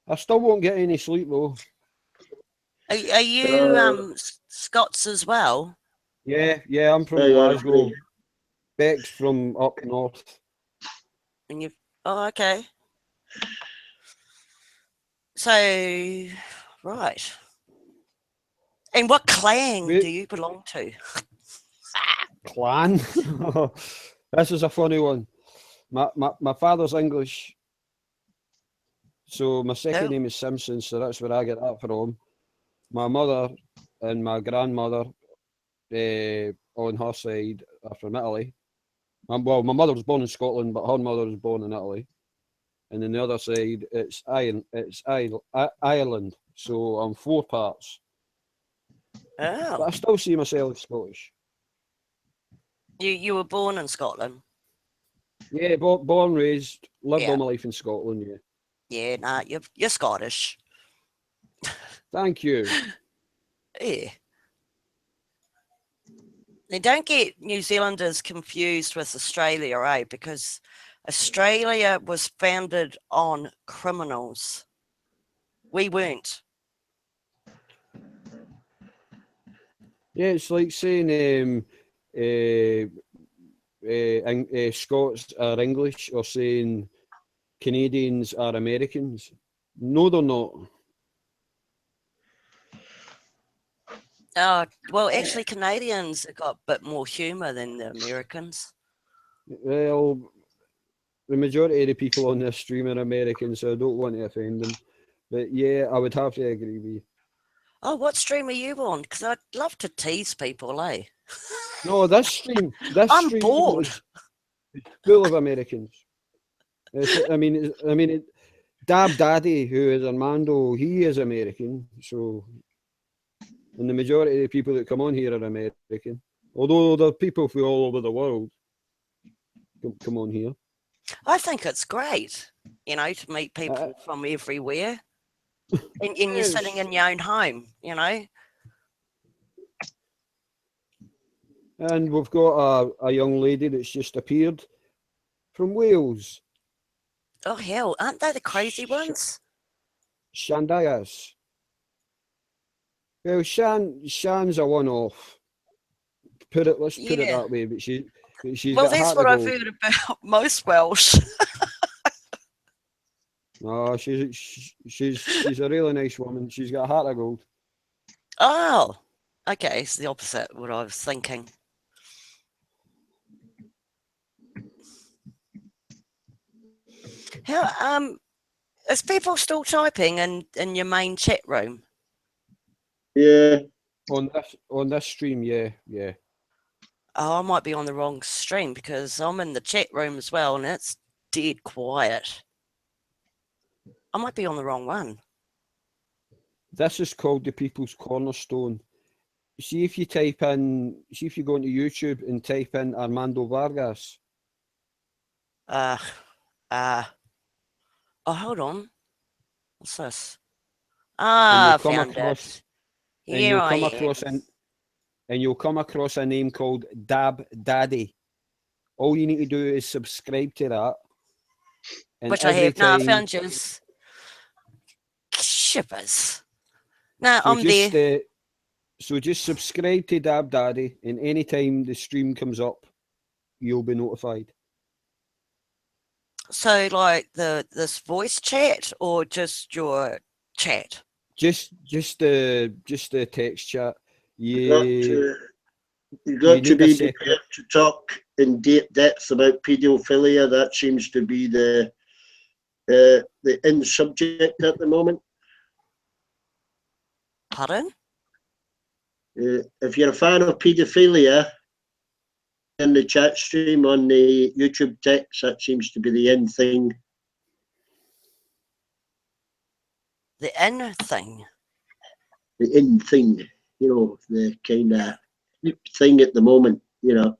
[SPEAKER 4] I still won't get any sleep though.
[SPEAKER 10] Are you Scots as well?
[SPEAKER 4] Yeah, I'm from
[SPEAKER 2] Hang on,
[SPEAKER 4] Glasgow. Beck's from up north.
[SPEAKER 10] And you? Oh, okay. So, right. And what clan do you belong to?
[SPEAKER 4] Clan? This is a funny one. My father's English, so my second name is Simpson, so that's where I get that from. My mother and my grandmother on her side are from Italy. Well, my mother was born in Scotland, but her mother was born in Italy. And then the other side, it's Ireland. So I'm 4 parts.
[SPEAKER 10] Oh.
[SPEAKER 4] But I still see myself as Scottish.
[SPEAKER 10] You were born in Scotland?
[SPEAKER 4] Yeah, born, raised, lived
[SPEAKER 10] Yeah.
[SPEAKER 4] all my life in Scotland, yeah.
[SPEAKER 10] Yeah, nah, you're Scottish.
[SPEAKER 4] Thank you.
[SPEAKER 10] Yeah. Now, don't get New Zealanders confused with Australia, eh? Because Australia was founded on criminals. We weren't.
[SPEAKER 4] Yeah, it's like saying Scots are English or saying Canadians are Americans. No, they're not.
[SPEAKER 10] Well, actually, Canadians have got a bit more humour than the Americans.
[SPEAKER 4] Well, the majority of the people on this stream are Americans, so I don't want to offend them. But yeah, I would have to agree with you.
[SPEAKER 10] Oh, what stream are you on? Because I'd love to tease people, eh?
[SPEAKER 4] No, this stream.
[SPEAKER 10] I'm bored.
[SPEAKER 4] Is full of Americans. Dab Daddy, who is Armando, he is American. So, and the majority of the people that come on here are American. Although there are people from all over the world come on here.
[SPEAKER 10] I think it's great, to meet people from everywhere. and you're sitting in your own home, you know.
[SPEAKER 4] And we've got a young lady that's just appeared from Wales.
[SPEAKER 10] Oh hell, aren't they the crazy ones?
[SPEAKER 4] Shandias. Well, Shan's a one-off. Let's put it
[SPEAKER 10] Yeah.
[SPEAKER 4] that way. But she's
[SPEAKER 10] Well,
[SPEAKER 4] got
[SPEAKER 10] that's
[SPEAKER 4] heart
[SPEAKER 10] what
[SPEAKER 4] of
[SPEAKER 10] I've
[SPEAKER 4] gold.
[SPEAKER 10] heard about most Welsh.
[SPEAKER 4] No, she's a really nice woman. She's got a heart of gold.
[SPEAKER 10] Oh, okay, it's the opposite of what I was thinking. How is people still typing in your main chat room?
[SPEAKER 2] Yeah.
[SPEAKER 4] On this stream, yeah.
[SPEAKER 10] Oh, I might be on the wrong stream because I'm in the chat room as well and it's dead quiet. I might be on the wrong one.
[SPEAKER 4] This is called the People's Cornerstone. See if you go into YouTube and type in Armando Vargas.
[SPEAKER 10] Oh, hold on. What's this? Ah, I found it. Here I am.
[SPEAKER 4] And you'll come across a name called Dab Daddy. All you need to do is subscribe to that. And
[SPEAKER 10] Which I have. No, I found yours. Shippers. No, I'm there.
[SPEAKER 4] So just subscribe to Dab Daddy, and anytime the stream comes up, you'll be notified.
[SPEAKER 10] So, like this voice chat or just your chat?
[SPEAKER 4] Just the text chat.
[SPEAKER 2] You got to be prepared to talk in depth about paedophilia. That seems to be the in subject at the moment.
[SPEAKER 10] Pardon?
[SPEAKER 2] If you're a fan of paedophilia, in the chat stream on the YouTube text, that seems to be the in thing.
[SPEAKER 10] The in thing?
[SPEAKER 2] The in thing, you know, the kind of thing at the moment, you know.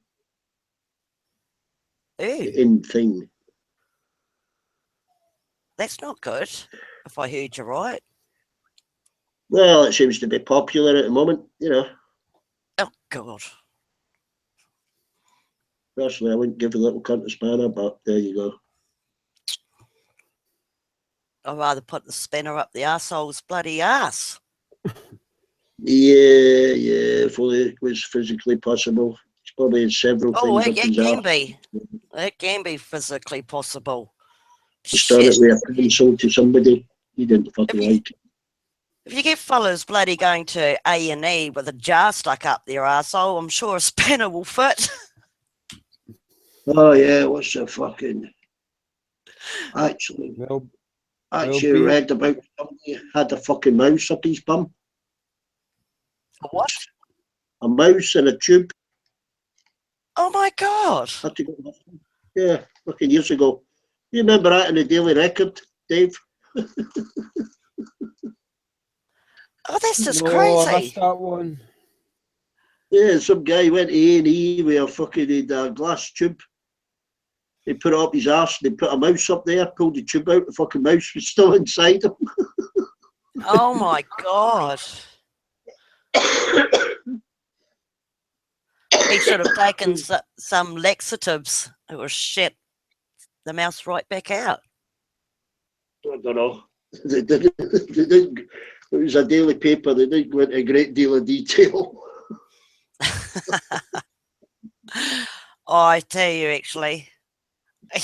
[SPEAKER 10] Ooh.
[SPEAKER 2] The in thing.
[SPEAKER 10] That's not good, if I heard you right.
[SPEAKER 2] Well, it seems to be popular at the moment, you know.
[SPEAKER 10] Oh, God.
[SPEAKER 2] Personally, I wouldn't give a little cunt a spanner, but there you go.
[SPEAKER 10] I'd rather put the spanner up the arsehole's bloody ass.
[SPEAKER 2] Yeah, if only it was physically possible. It's probably several things up his
[SPEAKER 10] can
[SPEAKER 2] arse.
[SPEAKER 10] be. It can be physically possible.
[SPEAKER 2] Just done it with a pencil to somebody. You didn't fucking like it.
[SPEAKER 10] If you get fellas bloody going to A&E with a jar stuck up their arsehole, I'm sure a spanner will fit.
[SPEAKER 2] Oh yeah, what's the fucking... Actually, read about somebody had a fucking mouse up his bum.
[SPEAKER 10] A what?
[SPEAKER 2] A mouse in a tube.
[SPEAKER 10] Oh my God.
[SPEAKER 2] Yeah, fucking years ago. You remember that in the Daily Record, Dave?
[SPEAKER 10] Oh, that's just
[SPEAKER 4] I
[SPEAKER 10] crazy.
[SPEAKER 4] missed that one.
[SPEAKER 2] Yeah, some guy went to A&E with a fucking glass tube. They put it up his arse, they put a mouse up there, pulled the tube out, the fucking mouse was still inside him.
[SPEAKER 10] Oh my God. He should have taken some laxatives. It was shit the mouse right back out.
[SPEAKER 2] I don't know. They didn't, it was a daily paper, they didn't go into a great deal of detail.
[SPEAKER 10] I tell you, actually,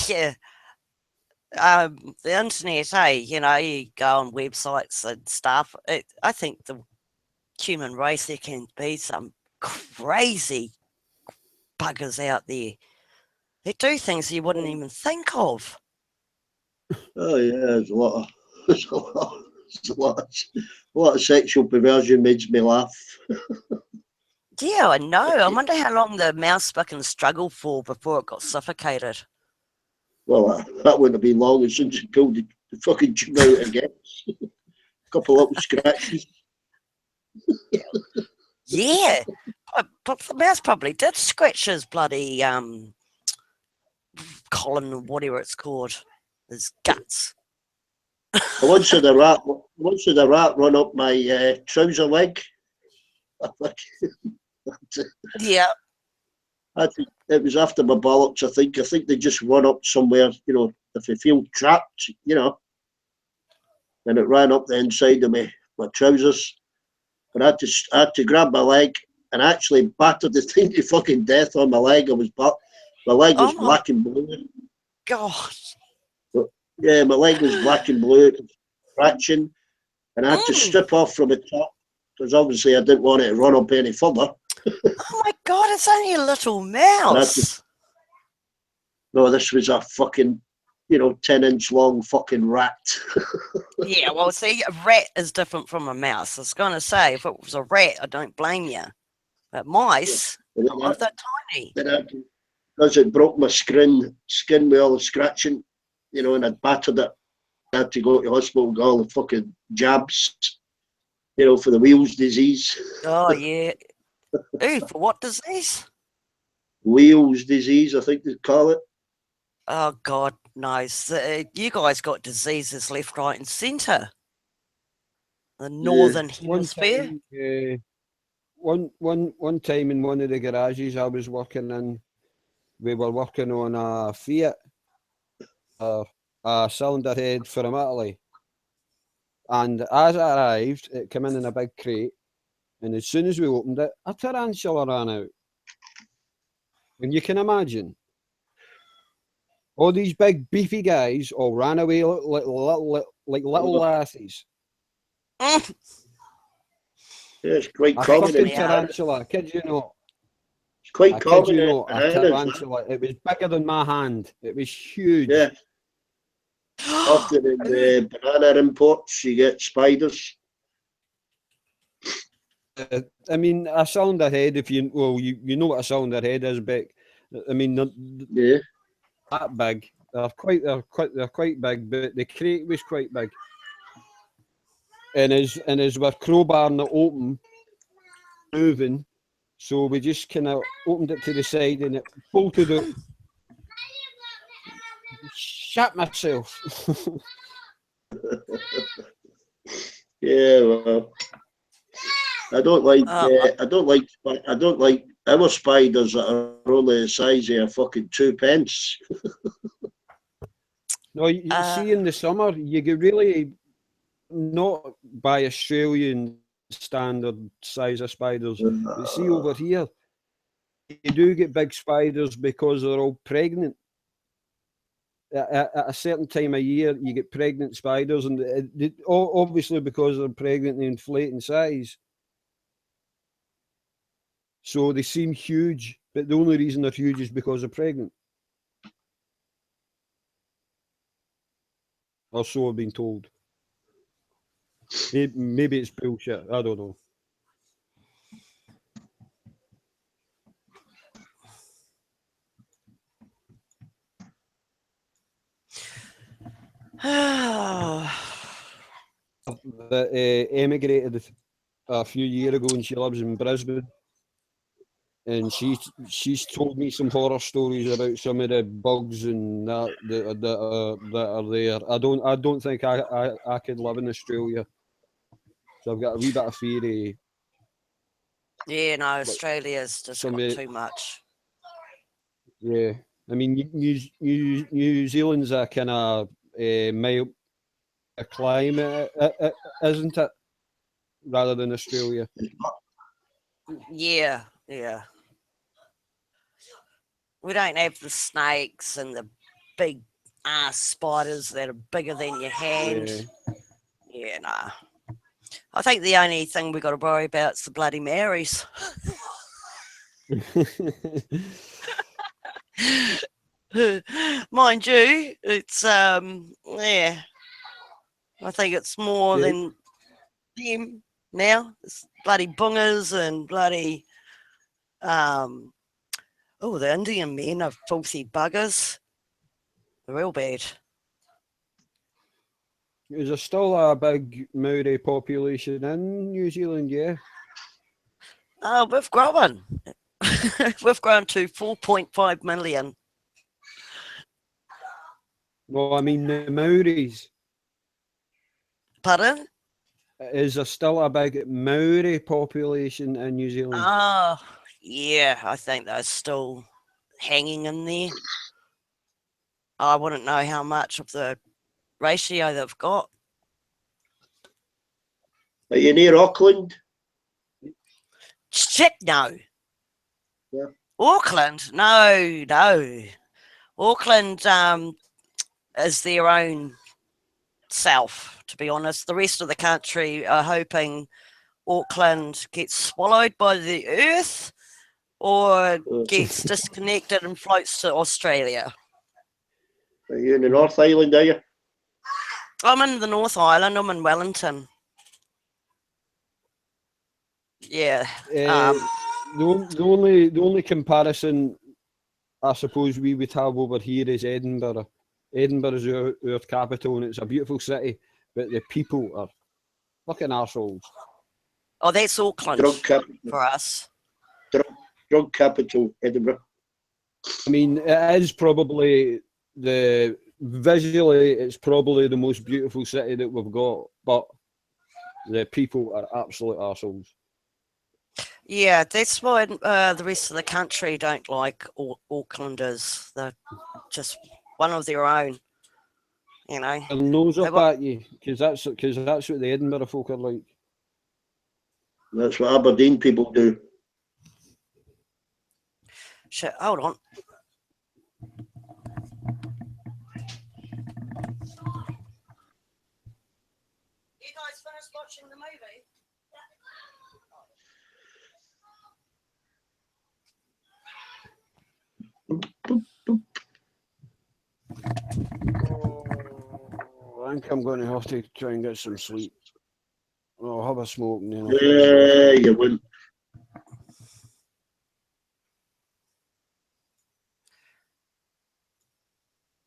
[SPEAKER 10] yeah. The internet, hey, you know, you go on websites and stuff. I think the human race, there can be some crazy buggers out there. They do things you wouldn't even think of.
[SPEAKER 2] Oh yeah, there's a lot of sexual perversion makes me laugh.
[SPEAKER 10] Yeah, I know. I wonder how long the mouse fucking struggled for before it got suffocated.
[SPEAKER 2] Well, that wouldn't have been long as soon as it pulled the fucking tube out again. A couple of little scratches.
[SPEAKER 10] Yeah, but the mouse probably did scratch his bloody colon, whatever it's called, his guts.
[SPEAKER 2] Once had a rat run up my trouser leg.
[SPEAKER 10] Yeah.
[SPEAKER 2] It was after my bollocks, I think. I think they just run up somewhere, you know, if you feel trapped, you know. And it ran up the inside of my trousers. And I had to grab my leg and actually battered the thing to fucking death on my leg. My leg was black and blue.
[SPEAKER 10] God.
[SPEAKER 2] Yeah, my leg was black and blue, scratching. And I had to strip off from the top because obviously I didn't want it to run up any further.
[SPEAKER 10] Oh my God, it's only a little mouse.
[SPEAKER 2] No, this was a fucking, you know, 10-inch long fucking rat.
[SPEAKER 10] Yeah, well, see, a rat is different from a mouse. I was going to say, if it was a rat, I don't blame you. But mice, they're tiny.
[SPEAKER 2] Because it broke my skin with all the scratching, you know, and I'd battered it. I had to go to the hospital and get all the fucking jabs, you know, for the Wheels disease.
[SPEAKER 10] Oh, yeah. Ooh, for what disease?
[SPEAKER 2] Wheels disease, I think they call it.
[SPEAKER 10] Oh, God knows. You guys got diseases left, right, and centre. The northern hemisphere.
[SPEAKER 4] One time in one of the garages I was working in, we were working on a Fiat, a cylinder head for Italy. And as it arrived, it came in a big crate. And as soon as we opened it, a tarantula ran out. And you can imagine, all these big beefy guys all ran away like little lassies.
[SPEAKER 2] Yeah, it's quite
[SPEAKER 4] a
[SPEAKER 2] common.
[SPEAKER 4] Fucking tarantula, I kid you not.
[SPEAKER 2] It's quite common.
[SPEAKER 4] Kid you not, a tarantula. It was bigger than my hand. It was huge.
[SPEAKER 2] Yeah. Often in the banana imports, you get spiders.
[SPEAKER 4] I mean, a cylinder head, if you know what a cylinder head is, Beck. I mean,
[SPEAKER 2] yeah,
[SPEAKER 4] that big. They're quite big, but the crate was quite big. And as we're crowbarring it open, moving, so we just kind of opened it to the side and it bolted out. Shut myself.
[SPEAKER 2] Yeah, well, I don't like our spiders that are only the size of a fucking 2 pence.
[SPEAKER 4] No, you see, in the summer, you get really not by Australian standard size of spiders. But see over here, you do get big spiders because they're all pregnant. At a certain time of year, you get pregnant spiders, and obviously because they're pregnant, they inflate in size. So they seem huge, but the only reason they're huge is because they're pregnant. Or so I've been told. Maybe it's bullshit. I don't know. That emigrated a few years ago, and she lives in Brisbane. And she's told me some horror stories about some of the bugs and that are there. I don't think I could live in Australia. So I've got a wee bit of fear.
[SPEAKER 10] Yeah, no, Australia's just got too much.
[SPEAKER 4] Yeah, I mean, New Zealand's a kind of mild climate, isn't it? Rather than Australia.
[SPEAKER 10] Yeah, yeah. We don't have the snakes and the big ass spiders that are bigger than your hand. Yeah, nah. I think the only thing we got to worry about is the Bloody Marys. Mind you, it's yeah. I think it's more than them now. It's bloody boongers and bloody the Indian men are filthy buggers. They're real bad.
[SPEAKER 4] Is there still a big Maori population in New Zealand? Yeah.
[SPEAKER 10] We've grown. We've grown to 4.5 million.
[SPEAKER 4] Well, I mean the Maoris.
[SPEAKER 10] Pardon?
[SPEAKER 4] Is there still a big Maori population in New Zealand?
[SPEAKER 10] Oh, yeah, I think they're still hanging in there. I wouldn't know how much of the ratio they've got.
[SPEAKER 2] Are you near Auckland?
[SPEAKER 10] Shit, no.
[SPEAKER 2] Yeah.
[SPEAKER 10] Auckland? No, no. Auckland is their own self, to be honest. The rest of the country are hoping Auckland gets swallowed by the earth or gets disconnected and floats to Australia.
[SPEAKER 2] Are you in the North Island, are you?
[SPEAKER 10] I'm in the North Island. I'm in Wellington. Yeah.
[SPEAKER 4] The only comparison I suppose we would have over here is Edinburgh. Edinburgh is our capital and it's a beautiful city, but the people are fucking arseholes.
[SPEAKER 10] Oh, that's Auckland
[SPEAKER 2] Drug capital.
[SPEAKER 10] for us.
[SPEAKER 2] Drug capital, Edinburgh.
[SPEAKER 4] I mean, it is probably visually, it's probably the most beautiful city that we've got, but the people are absolute arseholes.
[SPEAKER 10] Yeah, that's why the rest of the country don't like Aucklanders. They're just one of their own, you know.
[SPEAKER 4] Their nose up at you, because that's what the Edinburgh folk are like.
[SPEAKER 2] That's what Aberdeen people do.
[SPEAKER 10] Shit, hold on. You guys finished watching the movie?
[SPEAKER 4] I think I'm going to have to try and get some sleep. I'll have a smoke and then
[SPEAKER 2] Yeah, you wouldn't.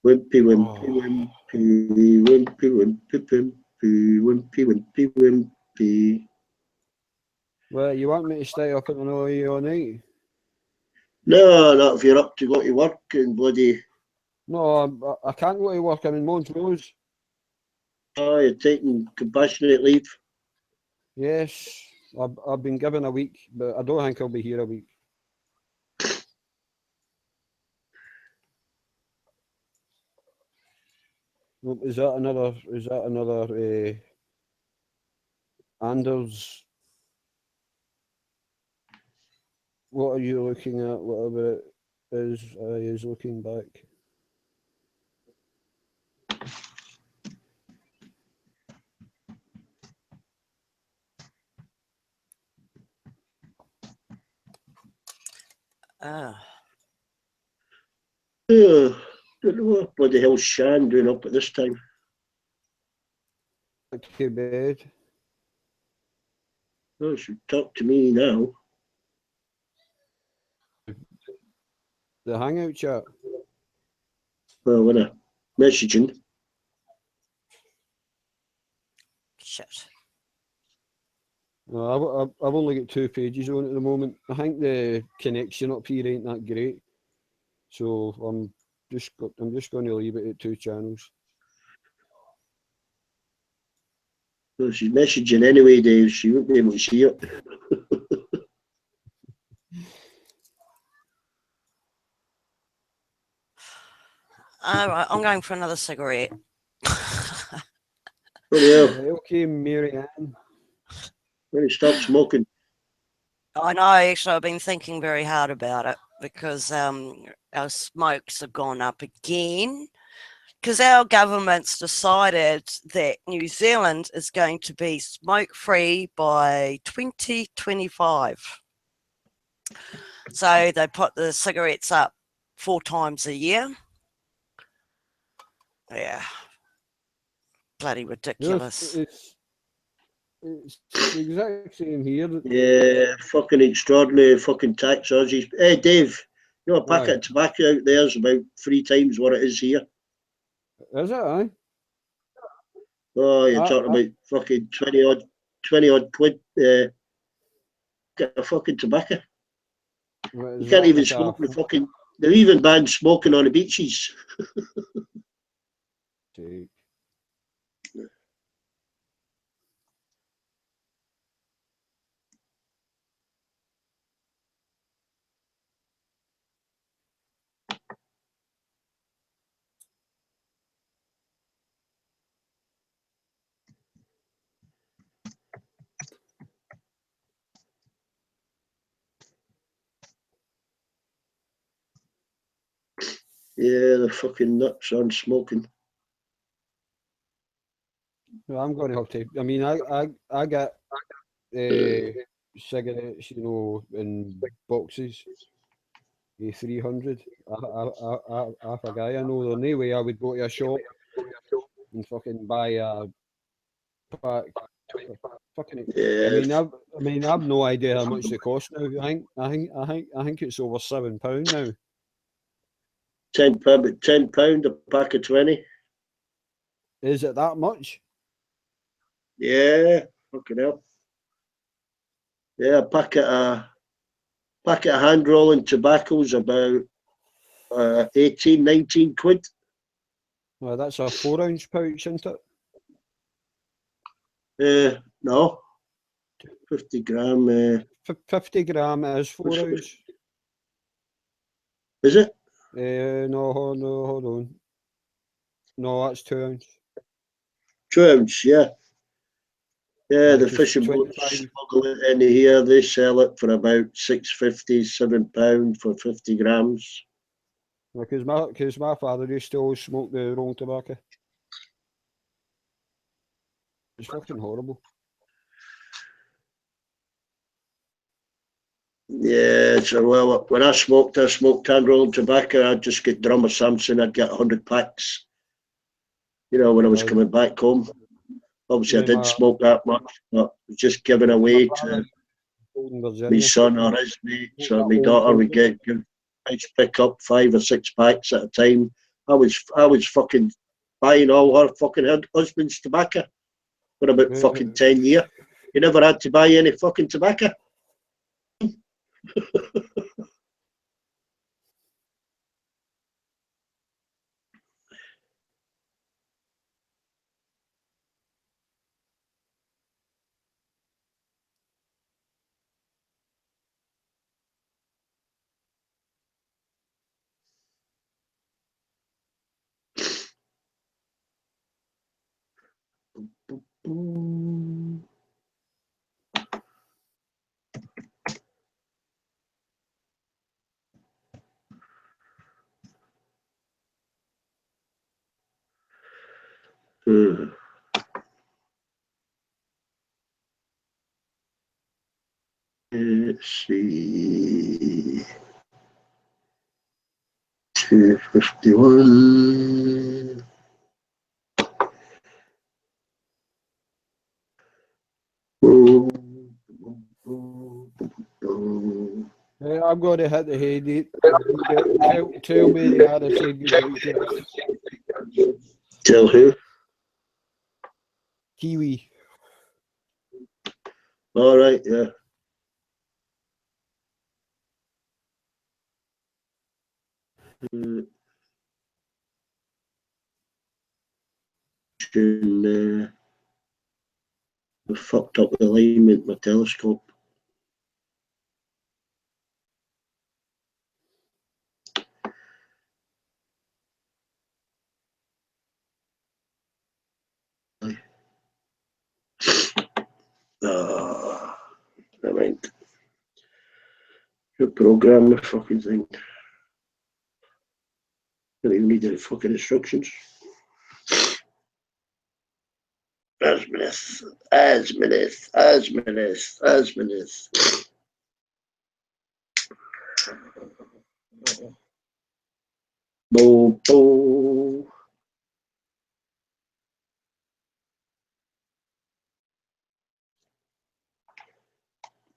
[SPEAKER 2] Wimpy, wimpy, wimpy, wimpy, wimpy, wimpy, wimpy, wimpy, wimpy.
[SPEAKER 4] Well, you want me to stay up and annoy you all night?
[SPEAKER 2] No, not if you're up to go to work and bloody.
[SPEAKER 4] No, I can't go to work. I'm in Montrose.
[SPEAKER 2] Oh, you're taking compassionate leave.
[SPEAKER 4] Yes, I've been given a week, but I don't think I'll be here a week. Is that another? Anders? What are you looking at? Whatever it is, he is looking back.
[SPEAKER 2] Don't know what bloody hell's Shan doing up at this time.
[SPEAKER 4] Back to bed.
[SPEAKER 2] Oh, she talk to me now.
[SPEAKER 4] The hangout chat.
[SPEAKER 2] Well, when I messaging.
[SPEAKER 10] Shit.
[SPEAKER 4] No, I've only got 2 pages on at the moment. I think the connection up here ain't that great, so I'm just going to leave it at 2 channels.
[SPEAKER 2] Well, she's messaging anyway, Dave. She won't be able to see it.
[SPEAKER 10] All right, I'm going for another cigarette.
[SPEAKER 2] Oh, yeah.
[SPEAKER 4] Okay, Mary Ann.
[SPEAKER 2] When he stopped smoking.
[SPEAKER 10] I know, actually, I've been thinking very hard about it because our smokes have gone up again. Because our government's decided that New Zealand is going to be smoke-free by 2025. So they put the cigarettes up 4 times a year. Yeah. Bloody ridiculous.
[SPEAKER 4] It's the exact same here.
[SPEAKER 2] Yeah, fucking extraordinary fucking tax Aussies. Hey, Dave, you know, a packet of tobacco out there is about 3 times what it is here.
[SPEAKER 4] Is it, aye?
[SPEAKER 2] Oh, you're talking about fucking 20 odd quid. Get a fucking tobacco. You can't even smoke the fucking. They've even banned smoking on the beaches. Yeah, they're fucking nuts on smoking.
[SPEAKER 4] Well, I'm going to have to. I mean, I get cigarettes, you know, in boxes. 300. Half a guy I know. There's no way I would go to a shop and fucking buy a pack. Fucking.
[SPEAKER 2] Yeah,
[SPEAKER 4] I mean, I've no idea how much they cost now. I think it's over £7 now.
[SPEAKER 2] £10 a pack of 20.
[SPEAKER 4] Is it that much?
[SPEAKER 2] Yeah, fucking hell. Yeah, a packet of hand rolling tobacco's about 18, 19 quid.
[SPEAKER 4] Well, that's a 4-ounce pouch, isn't it?
[SPEAKER 2] No, 50 gram.
[SPEAKER 4] 50 gram is 4 ounce.
[SPEAKER 2] Is it?
[SPEAKER 4] No, hold on. No, that's 2 ounce.
[SPEAKER 2] 2 ounce, yeah. Yeah, the
[SPEAKER 4] 'cause
[SPEAKER 2] fishing boats
[SPEAKER 4] 25
[SPEAKER 2] smuggle it in here. They sell it for about £6.50, £7 for 50 grams.
[SPEAKER 4] Because my father used to always smoke the wrong tobacco. It's fucking horrible.
[SPEAKER 2] Yeah, so well, when I smoked hand rolled tobacco. I'd just get drum of Samson. I'd get 100 packs. You know, when I was coming back home. Obviously, I didn't smoke that much, but I was just giving away to my son or his mates or my daughter. We I'd pick up 5 or 6 packs at a time. I was fucking buying all her fucking husband's tobacco for about fucking 10 years. You never had to buy any fucking tobacco. Let's see. 251.
[SPEAKER 4] I'm going to hit the head. Tell Mary Harris said goodnight to us.
[SPEAKER 2] Tell who?
[SPEAKER 4] Kiwi.
[SPEAKER 2] All right, yeah. I fucked up the alignment of my telescope. Never mind. Should program the fucking thing. Don't even need any fucking instructions. Asmineth. Bo, bo.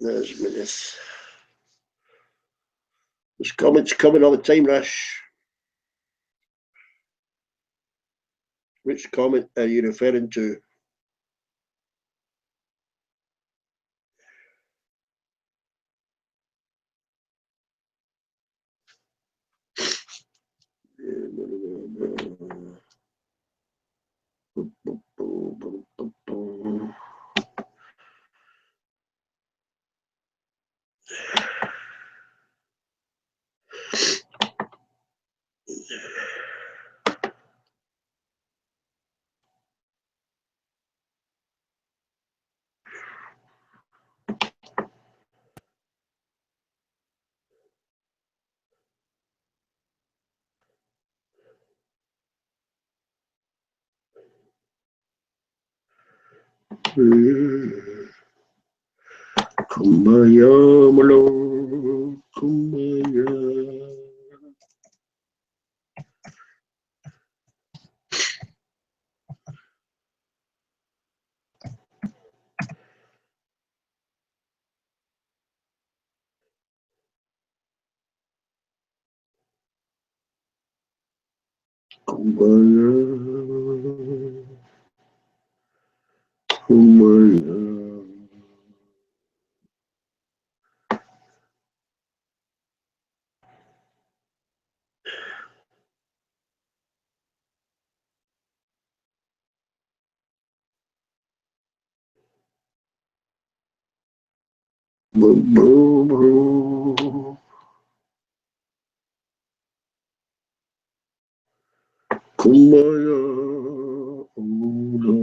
[SPEAKER 2] Asmineth. There's comments coming all the time, Rash. Which comment are you referring to? Kumbaya, Malo, Kumbaya. Kumbaya, Kumbaya. Kumbaya, oh no.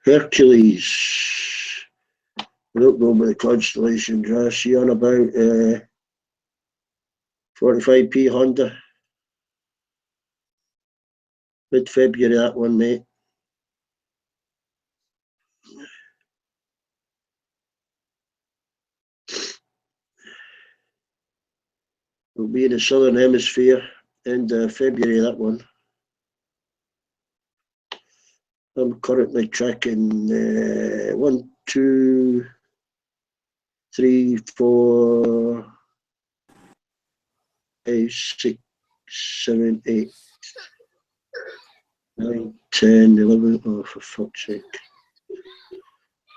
[SPEAKER 2] Hercules. I don't know about the constellations. I see on about 45p Honda. Mid-February, that one, mate. Will be in the southern hemisphere end of February, that one. I'm currently tracking 1, 2, 3, 4, 5, 6, 7, 8, 9, 10, 11. Oh, for fuck's sake.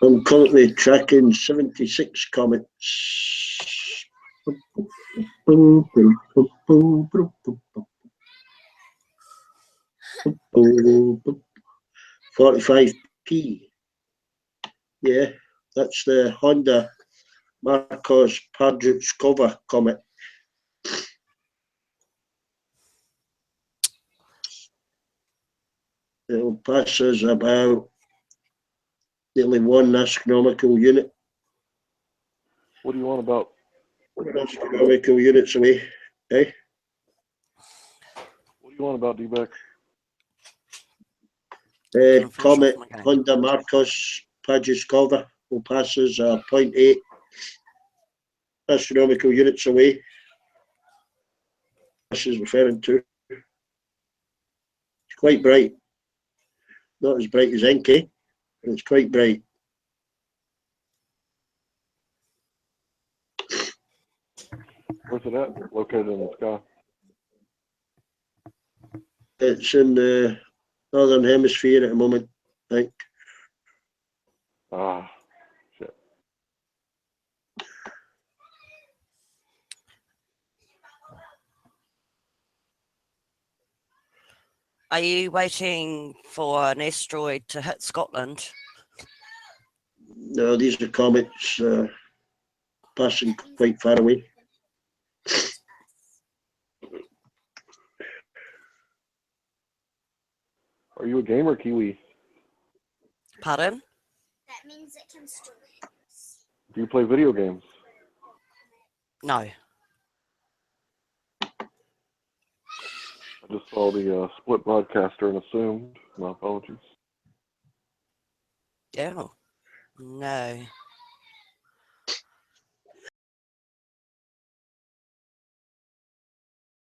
[SPEAKER 2] I'm currently tracking 76 comets. 45p. Yeah, that's the Honda Marcos Padrichkova comet. It'll pass us about nearly 1 astronomical unit.
[SPEAKER 3] What do you want about?
[SPEAKER 2] 1 astronomical units away, eh?
[SPEAKER 3] What do you want about D-Beck?
[SPEAKER 2] Comet Honda Marcos Padrichkova will pass us 0.8 astronomical units away. This is referring to. It's quite bright. Not as bright as Enki, but it's quite bright.
[SPEAKER 3] Where's it at? Located in the sky.
[SPEAKER 2] It's in the northern hemisphere at the moment, I think.
[SPEAKER 3] Ah, shit.
[SPEAKER 10] Are you waiting for an asteroid to hit Scotland?
[SPEAKER 2] No, these are comets passing quite far away.
[SPEAKER 3] Are you a gamer, Kiwi?
[SPEAKER 10] Pardon?
[SPEAKER 11] That means it can still hit us.
[SPEAKER 3] Do you play video games?
[SPEAKER 10] No.
[SPEAKER 3] I just saw the split broadcaster and assumed. My apologies.
[SPEAKER 10] Yeah. No.